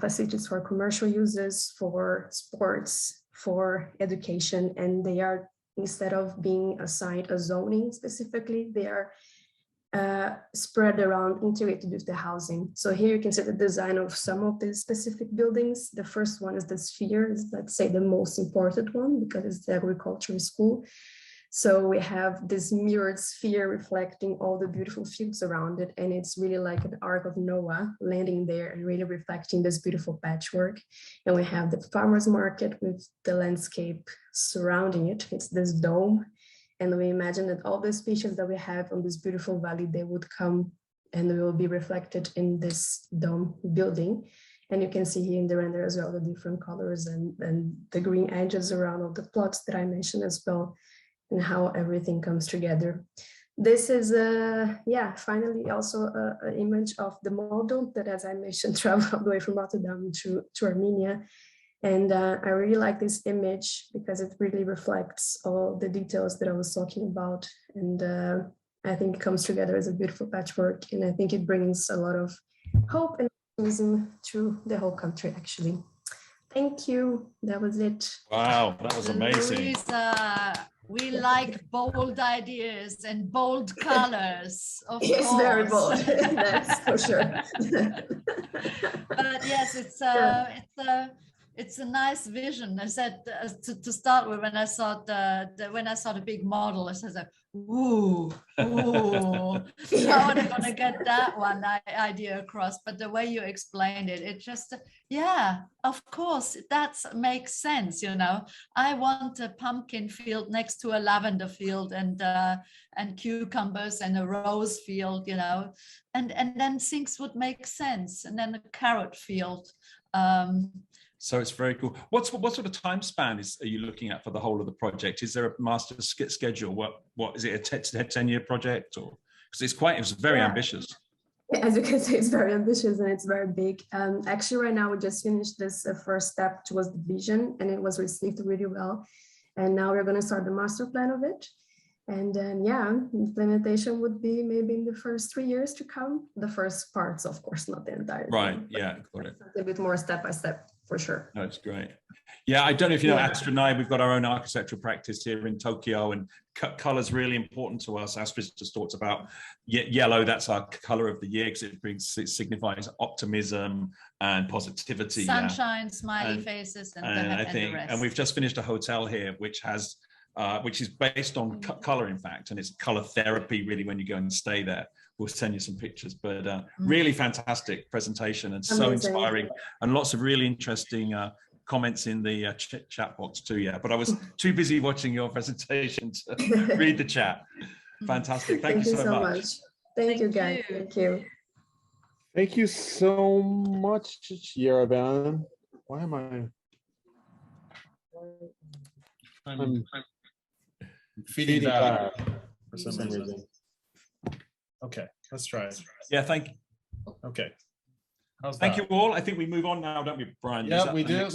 facilities for commercial uses, for sports, for education, and they are, instead of being assigned a zoning specifically, they are spread around, integrated with the housing. So here you can see the design of some of these specific buildings. The first one is the sphere, is, let's say, the most important one because it's the agricultural school. So we have this mirrored sphere reflecting all the beautiful fields around it. And it's really like an Ark of Noah landing there and really reflecting this beautiful patchwork. And we have the farmer's market with the landscape surrounding it. It's this dome. And we imagine that all the species that we have on this beautiful valley, they would come and they will be reflected in this dome building. And you can see here in the render as well, the different colors and the green edges around all the plots that I mentioned as well, and how everything comes together. This is, finally also an image of the model that, as I mentioned, traveled all the way from Rotterdam to Armenia. And I really like this image because it really reflects all the details that I was talking about. And I think it comes together as a beautiful patchwork. And I think it brings a lot of hope and optimism to the whole country, actually. Thank you. That was it. Wow, that was amazing. Louisa, We like bold ideas and bold colors, of Yes, course. very bold. That's for sure. But yes, it's a nice vision. I said to start with, when I saw the big model, I said, ooh, how am I gonna get that one idea across? But the way you explained it, it just, yeah, of course, that makes sense. You know, I want a pumpkin field next to a lavender field, and cucumbers and a rose field, you know, and then things would make sense. And then a carrot field. So it's very cool. What sort of time span are you looking at for the whole of the project? Is there a master schedule? What is it, a 10-year project, or because it was very ambitious? As you can see, it's very ambitious and it's very big. Actually, right now we just finished this first step towards the vision, and it was received really well. And now we're going to start the master plan of it. And then, yeah, implementation would be maybe in the first 3 years to come. The first parts, of course, not the entire Right, thing, yeah, got it. A bit more step by step, for sure. That's great. Yeah, I don't know if you know, Astrid and I, we've got our own architectural practice here in Tokyo, and color is really important to us. Astrid just talks about yellow. That's our color of the year because it signifies optimism and positivity. Sunshine, smiley faces, and the rest. And we've just finished a hotel here, which is based on color, in fact, and it's color therapy, really, when you go and stay there. We'll send you some pictures, but really fantastic presentation and so inspiring, and lots of really interesting comments in the chat box too. Yeah, but I was too busy watching your presentation to read the chat. Fantastic. Thank you so much. Thank you, guys. Thank you. Thank you so much, Yerevan. Why am I? I'm feeding back for some reason. Okay, let's try it. Yeah, thank you. Okay. Thank you all. I think we move on now, don't we, Brian? Yeah, we do.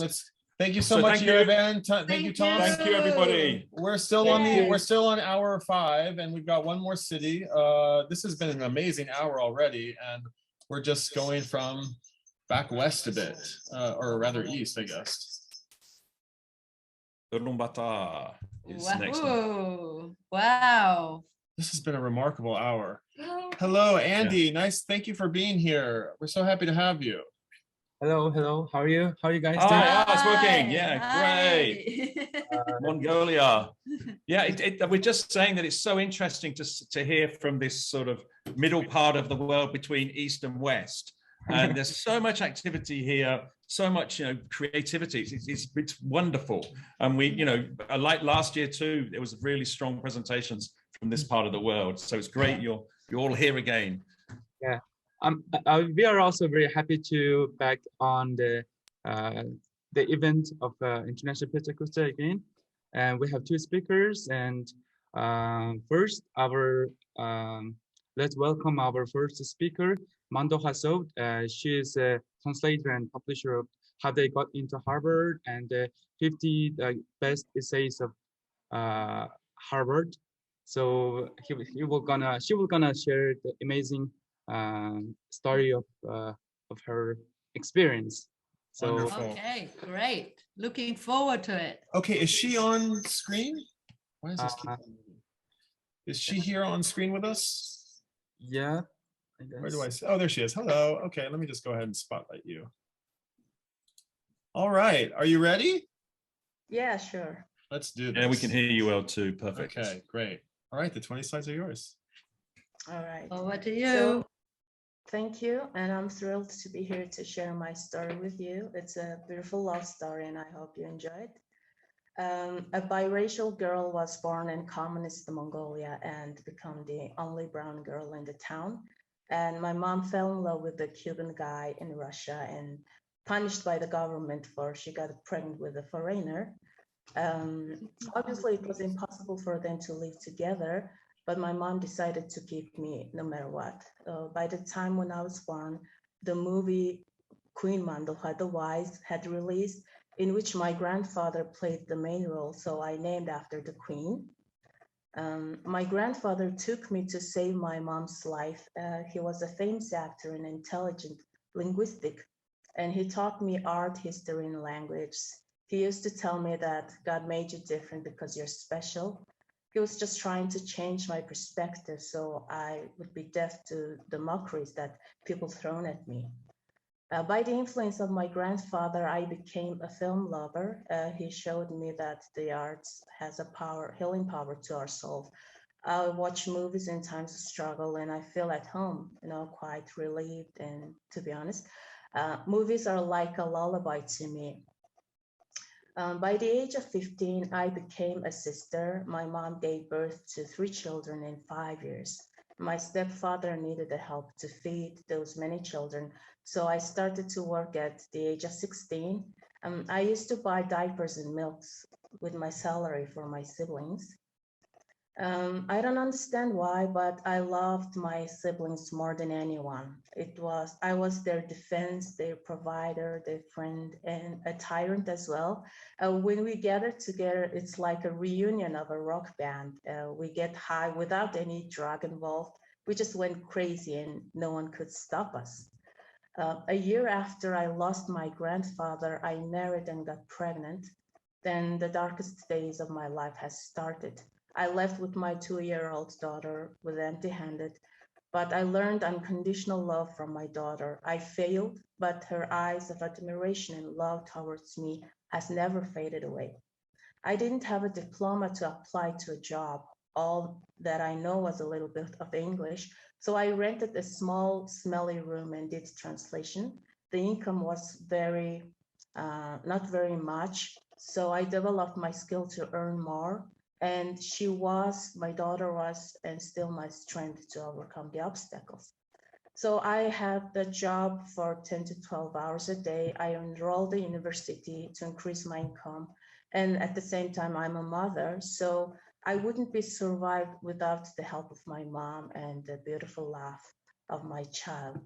Thank you so much, Yerevan. Thank you, Tom. Thank you, everybody. We're still on hour 5, and we've got one more city. This has been an amazing hour already, and we're just going from back west a bit, or rather east, I guess. Ulumbata is next. Wow. This has been a remarkable hour. Hello, Andy. Nice. Thank you for being here. We're so happy to have you. Hello. How are you? How are you guys doing? It's working. Yeah, great. Mongolia. Yeah, we're just saying that it's so interesting to hear from this sort of middle part of the world between East and West. And there's so much activity here, so much, creativity. It's wonderful. And we, like last year too, there was really strong presentations from this part of the world. So it's great you're all here again. Yeah, we are also very happy to back on the event of International PechaKucha again. And we have 2 speakers. And first, let's welcome our first speaker, Mando Hassoud. She is a translator and publisher of How They Got Into Harvard and 50 Best Essays of Harvard. So she will gonna share the amazing story of her experience. So wonderful. Okay, great. Looking forward to it. Okay, is she on screen? Why is this? Is she here on screen with us? Yeah. Where do I see? Oh, there she is. Hello. Okay, let me just go ahead and spotlight you. All right, are you ready? Yeah, sure. Let's do this. Yeah, we can hear you well too. Perfect. Okay, great. All right, the 20 slides are yours. All right. Over to you. So, thank you, and I'm thrilled to be here to share my story with you. It's a beautiful love story, and I hope you enjoy it. A biracial girl was born in communist Mongolia and became the only brown girl in the town. And my mom fell in love with a Cuban guy in Russia and punished by the government for she got pregnant with a foreigner. Obviously, it was impossible for them to live together, but my mom decided to keep me no matter what. By the time when I was born, the movie Queen Mandalha the Wise had released, in which my grandfather played the main role, so I named after the Queen. My grandfather took me to save my mom's life. He was a famous actor and intelligent linguistic, and he taught me art, history, and language. He used to tell me that God made you different because you're special, He was just trying to change my perspective so I would be deaf to the mockeries that people thrown at me. By the influence of my grandfather, I became a film lover. He showed me that the arts has a power, healing power to our soul. I watch movies in times of struggle and I feel at home, quite relieved. And to be honest, movies are like a lullaby to me. By the age of 15, I became a sister. My mom gave birth to 3 children in 5 years. My stepfather needed the help to feed those many children, so I started to work at the age of 16. I used to buy diapers and milks with my salary for my siblings. I don't understand why, but I loved my siblings more than anyone. I was their defense, their provider, their friend, and a tyrant as well. When we gather together, it's like a reunion of a rock band. We get high without any drug involved. We just went crazy and no one could stop us. A year after I lost my grandfather, I married and got pregnant. Then the darkest days of my life has started. I left with my 2-year-old daughter with empty-handed, but I learned unconditional love from my daughter. I failed, but her eyes of admiration and love towards me has never faded away. I didn't have a diploma to apply to a job. All that I know was a little bit of English, so I rented a small, smelly room and did translation. The income was not very much, so I developed my skill to earn more. And my daughter was, and still my strength to overcome the obstacles. So I had the job for 10 to 12 hours a day. I enrolled the university to increase my income. And at the same time, I'm a mother, so I wouldn't be survived without the help of my mom and the beautiful laugh of my child,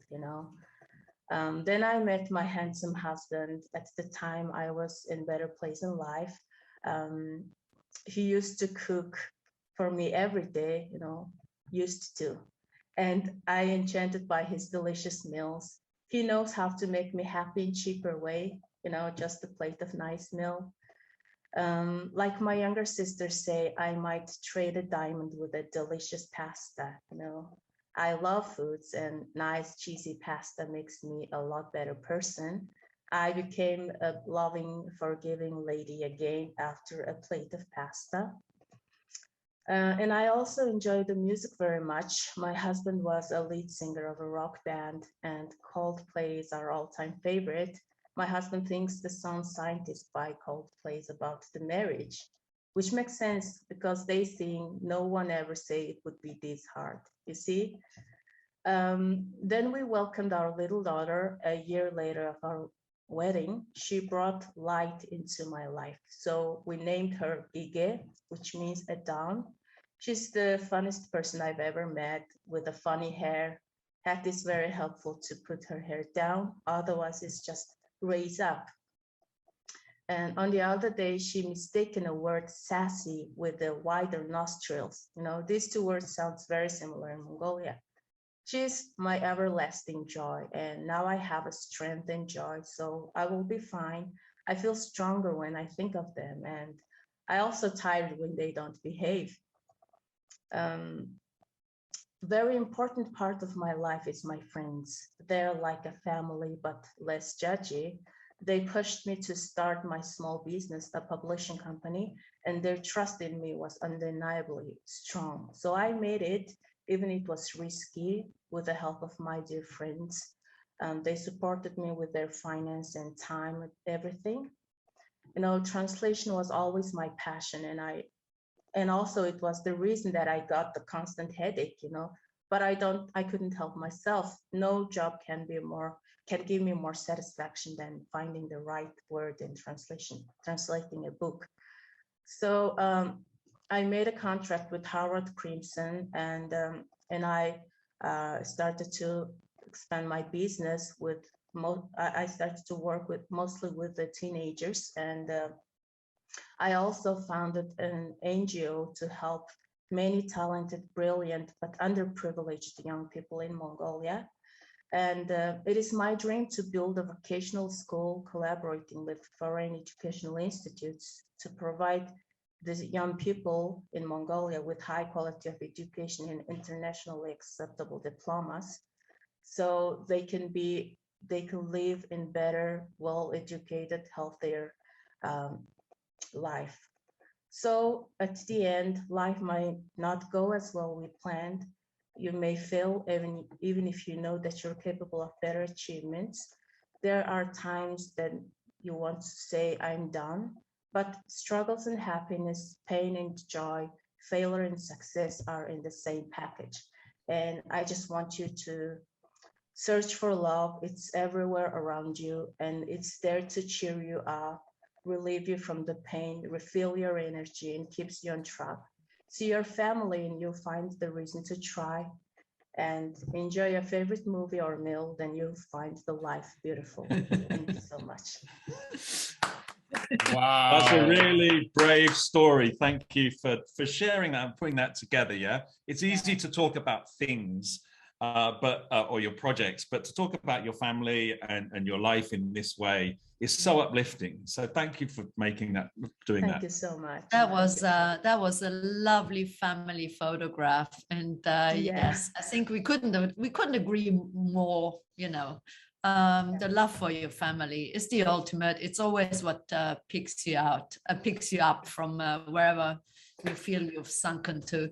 Then I met my handsome husband. At the time, I was in a better place in life. He used to cook for me every day, used to. And I enchanted by his delicious meals. He knows how to make me happy in cheaper way, just a plate of nice meal. Like my younger sisters say, I might trade a diamond with a delicious pasta, I love foods and nice cheesy pasta makes me a lot better person. I became a loving, forgiving lady again after a plate of pasta. And I also enjoy the music very much. My husband was a lead singer of a rock band and Coldplay is our all-time favorite. My husband thinks the song Scientist by Coldplay is about the marriage, which makes sense because they sing, no one ever say it would be this hard, you see? Then we welcomed our little daughter a year later of our wedding. She brought light into my life. So we named her Ige, which means a dawn. She's the funniest person I've ever met with a funny hair. Hat is very helpful to put her hair down. Otherwise it's just raise up. And on the other day, she mistaken a word sassy with the wider nostrils. These 2 words sounds very similar in Mongolia. She's my everlasting joy, and now I have a strength and joy, so I will be fine. I feel stronger when I think of them, and I also tired when they don't behave. Very important part of my life is my friends. They're like a family, but less judgy. They pushed me to start my small business, a publishing company, and their trust in me was undeniably strong. So I made it, even it was risky, with the help of my dear friends. They supported me with their finance and time and everything. Translation was always my passion, and also it was the reason that I got the constant headache, but I couldn't help myself. No job can give me more satisfaction than finding the right word in translating a book. So I made a contract with Howard Crimson, and I started to expand my business with. I started to work mostly with the teenagers, and I also founded an NGO to help many talented, brilliant, but underprivileged young people in Mongolia. And it is my dream to build a vocational school collaborating with foreign educational institutes to provide the young people in Mongolia with high quality of education and internationally acceptable diplomas, so they can live in better, well-educated, healthier life. So at the end, life might not go as well we planned. You may fail even if you know that you're capable of better achievements. There are times that you want to say, I'm done, but struggles and happiness, pain and joy, failure and success are in the same package. And I just want you to search for love. It's everywhere around you, and it's there to cheer you up, relieve you from the pain, refill your energy, and keeps you on track. See your family and you'll find the reason to try, and enjoy your favorite movie or meal, then you'll find the life beautiful. Thank you so much. Wow. That's a really brave story. Thank you for sharing that and putting that together. Yeah, it's easy to talk about things, or your projects, but to talk about your family and your life in this way is so uplifting. So thank you for doing that. Thank you so much. That was a lovely family photograph, and yes, I think we couldn't agree more. You know, the love for your family is the ultimate. It's always what picks you up from wherever you feel you've sunken to.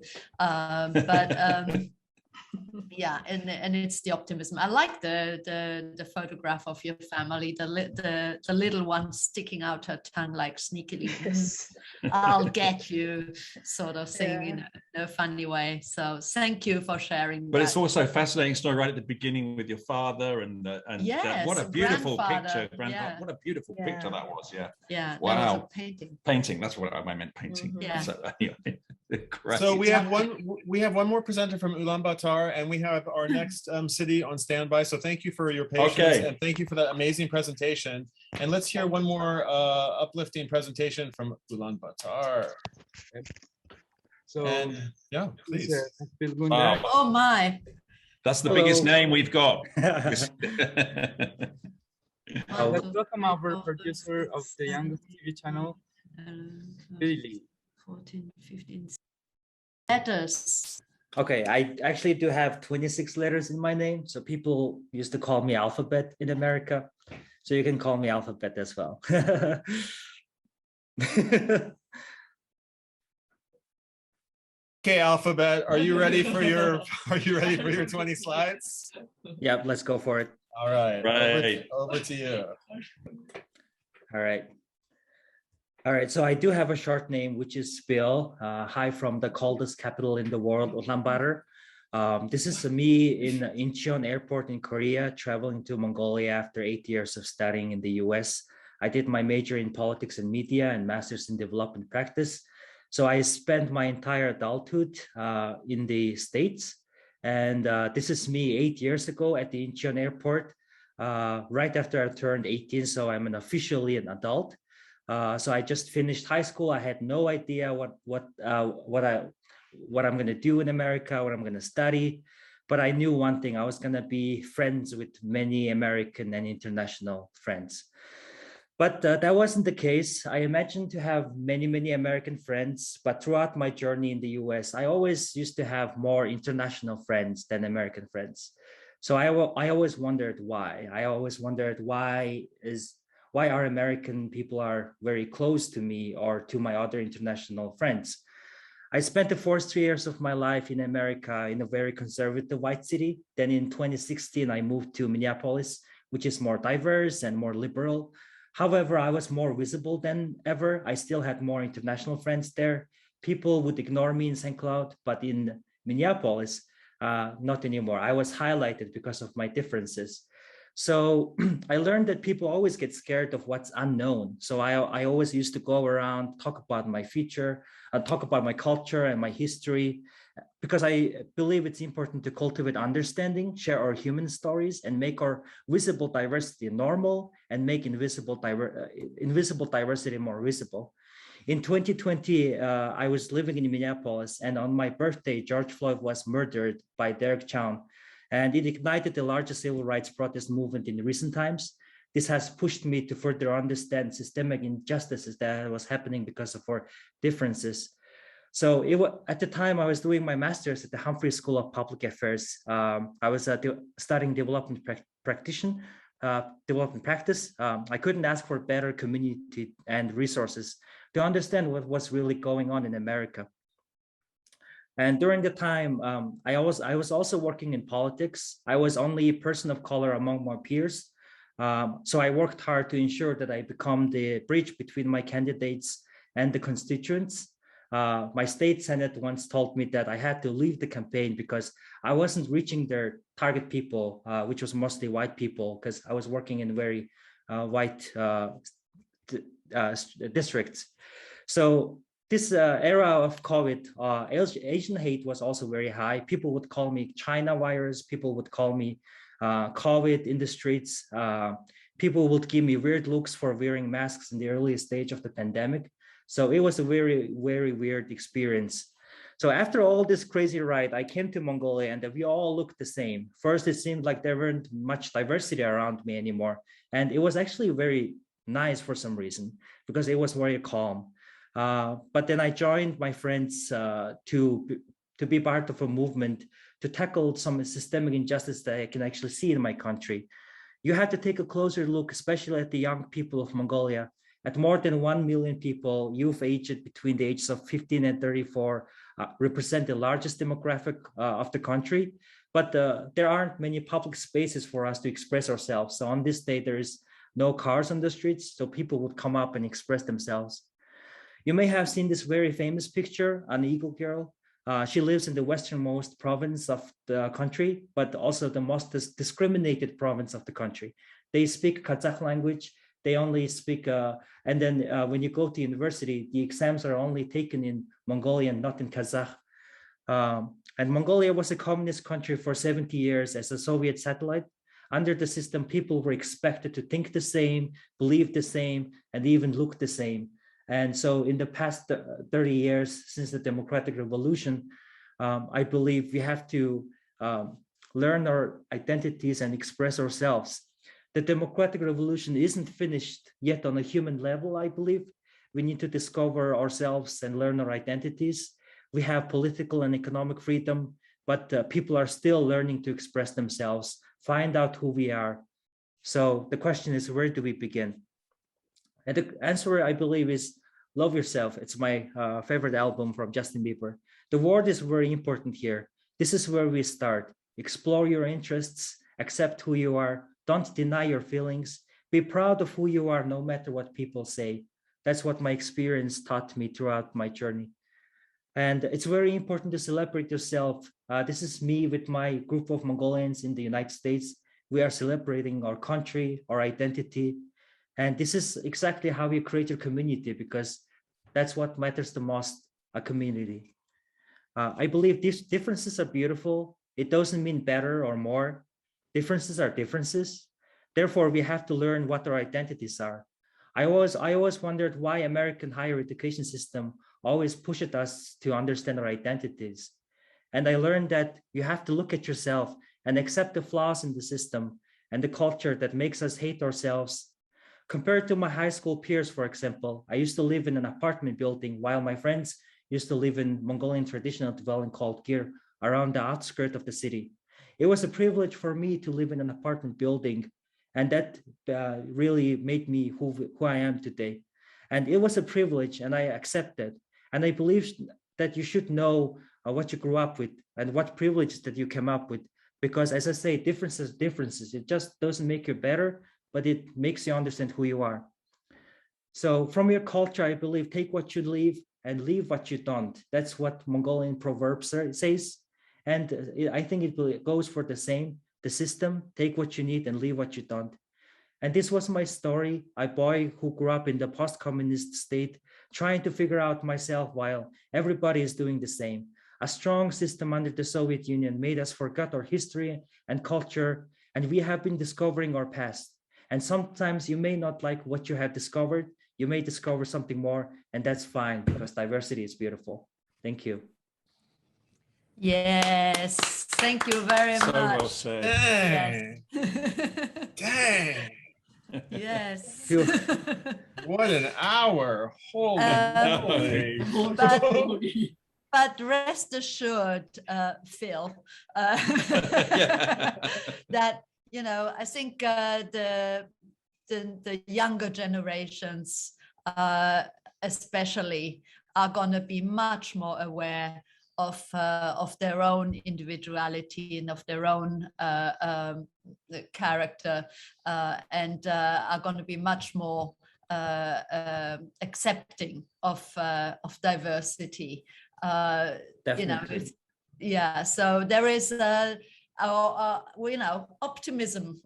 Yeah, and it's the optimism. I like the photograph of your family, the little one sticking out her tongue like sneakily, I'll get you, sort of thing, in a funny way. So thank you for sharing. But it's also a fascinating story right at the beginning with your father, and yes, what a beautiful picture, yeah. What a beautiful picture that was. Yeah, wow. That was a painting. That's what I meant, painting. Yeah. So, anyway, great. So we have one more presenter from Ulaanbaatar, and we have our next city on standby. So thank you for your patience, and thank you for that amazing presentation. And let's hear one more uplifting presentation from Ulaanbaatar. So yeah, please. Wow. Oh my. That's the biggest name we've got. Let's welcome our producer of the youngest TV channel, Lily. 14, 15 letters. Okay, I actually do have 26 letters in my name. So people used to call me Alphabet in America. So you can call me Alphabet as well. Okay, Alphabet, are you ready for your 20 slides? Yep, let's go for it. All right. Right. Over to you. All right. All right, so I do have a short name, which is Bill. Hi from the coldest capital in the world, Ulaanbaatar. This is me in Incheon Airport in Korea, traveling to Mongolia after 8 years of studying in the US. I did my major in politics and media and master's in development practice. So I spent my entire adulthood in the States. And this is me 8 years ago at the Incheon Airport, right after I turned 18. So I'm officially an adult. So I just finished high school. I had no idea what I'm going to do in America, what I'm going to study. But I knew one thing: I was going to be friends with many American and international friends. But that wasn't the case. I imagined to have many American friends, but throughout my journey in the US, I always used to have more international friends than American friends. So I always wondered why. I always wondered why our American people are very close to me or to my other international friends. I spent the first 3 years of my life in America in a very conservative white city. Then in 2016, I moved to Minneapolis, which is more diverse and more liberal. However, I was more visible than ever. I still had more international friends there. People would ignore me in St. Cloud, but in Minneapolis, not anymore. I was highlighted because of my differences. So I learned that people always get scared of what's unknown. So I always used to go around, talk about my future, talk about my culture and my history, because I believe it's important to cultivate understanding, share our human stories, and make our visible diversity normal and make invisible diversity more visible. In 2020, I was living in Minneapolis, and on my birthday, George Floyd was murdered by Derek Chauvin. And it ignited the largest civil rights protest movement in recent times. This has pushed me to further understand systemic injustices that was happening because of our differences. So at the time I was doing my master's at the Humphrey School of Public Affairs. I was studying development practice. I couldn't ask for better community and resources to understand what was really going on in America. And during the time, I was also working in politics. I was only a person of color among my peers. So I worked hard to ensure that I become the bridge between my candidates and the constituents. My state senate once told me that I had to leave the campaign because I wasn't reaching their target people, which was mostly white people, because I was working in very white districts. So this era of COVID, Asian hate was also very high. People would call me China virus. People would call me COVID in the streets. People would give me weird looks for wearing masks in the early stage of the pandemic. So it was a very, very weird experience. So after all this crazy ride, I came to Mongolia and we all looked the same. First, it seemed like there weren't much diversity around me anymore. And it was actually very nice for some reason because it was very calm. But then I joined my friends to be part of a movement to tackle some systemic injustice that I can actually see in my country. You have to take a closer look, especially at the young people of Mongolia. At more than 1 million people, youth aged between the ages of 15 and 34 represent the largest demographic of the country. But there aren't many public spaces for us to express ourselves. So on this day, there is no cars on the streets, so people would come up and express themselves. You may have seen this very famous picture, an eagle girl. She lives in the westernmost province of the country, but also the most discriminated province of the country. They speak Kazakh language. They only speak, and then when you go to university, the exams are only taken in Mongolian, not in Kazakh. And Mongolia was a communist country for 70 years as a Soviet satellite. Under the system, people were expected to think the same, believe the same, and even look the same. And so in the past 30 years since the democratic revolution, I believe we have to learn our identities and express ourselves. The democratic revolution isn't finished yet on a human level, I believe. We need to discover ourselves and learn our identities. We have political and economic freedom, but people are still learning to express themselves, find out who we are. So the question is, where do we begin? And the answer, I believe, is Love Yourself. It's my favorite album from Justin Bieber. The word is very important here. This is where we start. Explore your interests, accept who you are, don't deny your feelings, be proud of who you are no matter what people say. That's what my experience taught me throughout my journey. And it's very important to celebrate yourself. This is me with my group of Mongolians in the United States. We are celebrating our country, our identity. And this is exactly how you create your community, because that's what matters the most, a community. I believe these differences are beautiful. It doesn't mean better or more. Differences are differences. Therefore, we have to learn what our identities are. I always wondered why American higher education system always pushed us to understand our identities. And I learned that you have to look at yourself and accept the flaws in the system and the culture that makes us hate ourselves. Compared to my high school peers, for example, I used to live in an apartment building while my friends used to live in Mongolian traditional dwelling called Gir around the outskirts of the city. It was a privilege for me to live in an apartment building, and that really made me who I am today. And it was a privilege, and I accepted. And I believe that you should know what you grew up with and what privileges that you came up with, because as I say, differences. It just doesn't make you better, but it makes you understand who you are. So from your culture, I believe, take what you leave and leave what you don't. That's what Mongolian proverb says. And I think it goes for the same, the system, take what you need and leave what you don't. And this was my story, a boy who grew up in the post-communist state, trying to figure out myself while everybody is doing the same. A strong system under the Soviet Union made us forget our history and culture, and we have been discovering our past. And sometimes you may not like what you have discovered. You may discover something more, and that's fine, because diversity is beautiful. Thank you. Yes, thank you very much. So well said. Yes. Dang. Yes. What an hour. Holy moly. But rest assured, Phil, that, you know, I think the younger generations especially are going to be much more aware of their own individuality and of their own character, and are going to be much more accepting of diversity. You know, yeah. So there is, you know, optimism.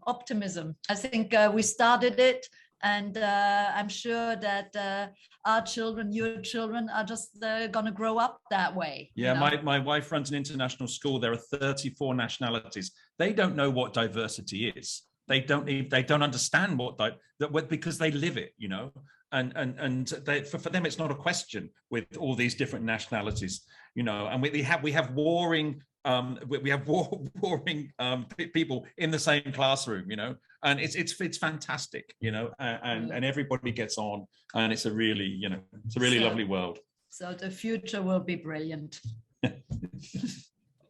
I think we started it, and I'm sure that our children, your children, are just going to grow up that way. Yeah, you know? my wife runs an international school. There are 34 nationalities. They don't know what diversity is. They don't understand because they live it, you know. And for them, it's not a question with all these different nationalities, you know. And we have warring people in the same classroom, you know. And it's fantastic, you know. And everybody gets on, and it's a really, you know, it's a really lovely world. So the future will be brilliant.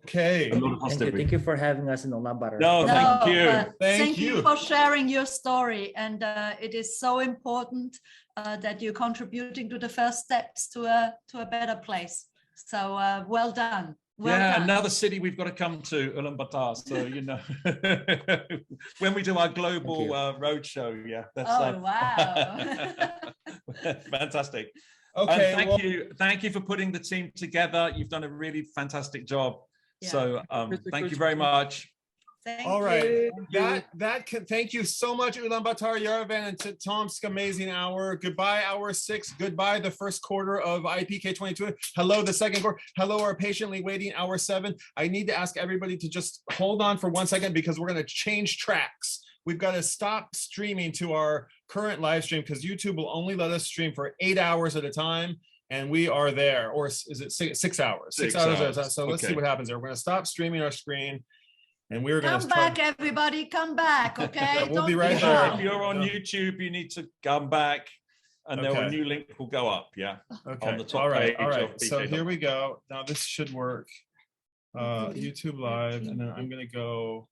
Okay. Thank you for having us in Ulaanbaatar. No, thank you. Thank you for sharing your story. And it is so important that you're contributing to the first steps to a better place. So well done. Well done. Another city we've got to come to, Ulaanbaatar. So, you know, when we do our global road show, yeah. That's, wow. Fantastic. Okay. Thank you for putting the team together. You've done a really fantastic job. Yeah. So thank you very much. All right. Thank you so much, Ulaanbaatar, Yerevan, and to Tomsk amazing hour. Goodbye, hour 6. Goodbye, the first quarter of IPK 22. Hello, the second quarter. Hello, our patiently waiting hour 7. I need to ask everybody to just hold on for 1 second because we're going to change tracks. We've got to stop streaming to our current live stream because YouTube will only let us stream for 8 hours at a time. And we are there, or is it 6 hours? 6 hours at a time. So let's see what happens there. We're going to stop streaming our screen. And we're going to come back, everybody. Come back, okay? Yeah, we'll be right there. If you're on YouTube, you need to come back, and a new link will go up. Yeah. Okay. On the top all right. page. All right. So here we go. Now this should work. YouTube Live, and then I'm going to go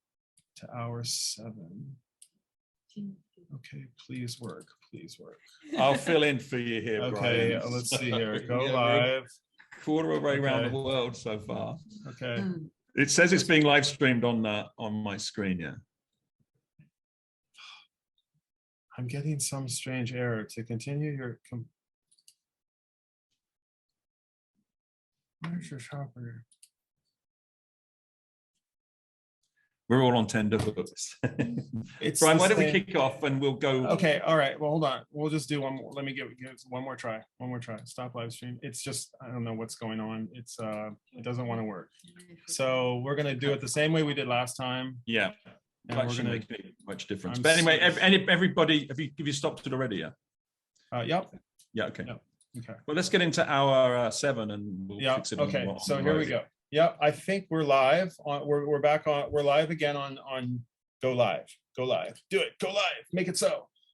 to hour 7. Okay. Please work. Please work. I'll fill in for you here. Okay. Brian. Let's see here. Go live. Quarter of the way around the world so far. Okay. It says it's being live streamed on my screen, yeah. I'm getting some strange error. To continue your where's your shopper? We're all on tender hooks. Brian, why don't we kick off and we'll go. Okay, all right. Well, hold on. We'll just do one more. Let me give one more try. One more try. Stop live stream. It's just, I don't know what's going on. It's it doesn't want to work. So we're gonna do it the same way we did last time. Yeah. And That we're shouldn't gonna make much difference. But anyway, everybody, have you stopped it already? Yeah. Yep. Yeah. Okay. Yep. Okay. Well, let's get into hour 7 and we'll fix it. Okay. On So the here we road. go. Yeah, I think we're live. We're back on. We're live again on Go Live. Go Live. Do it. Go live. Make it so.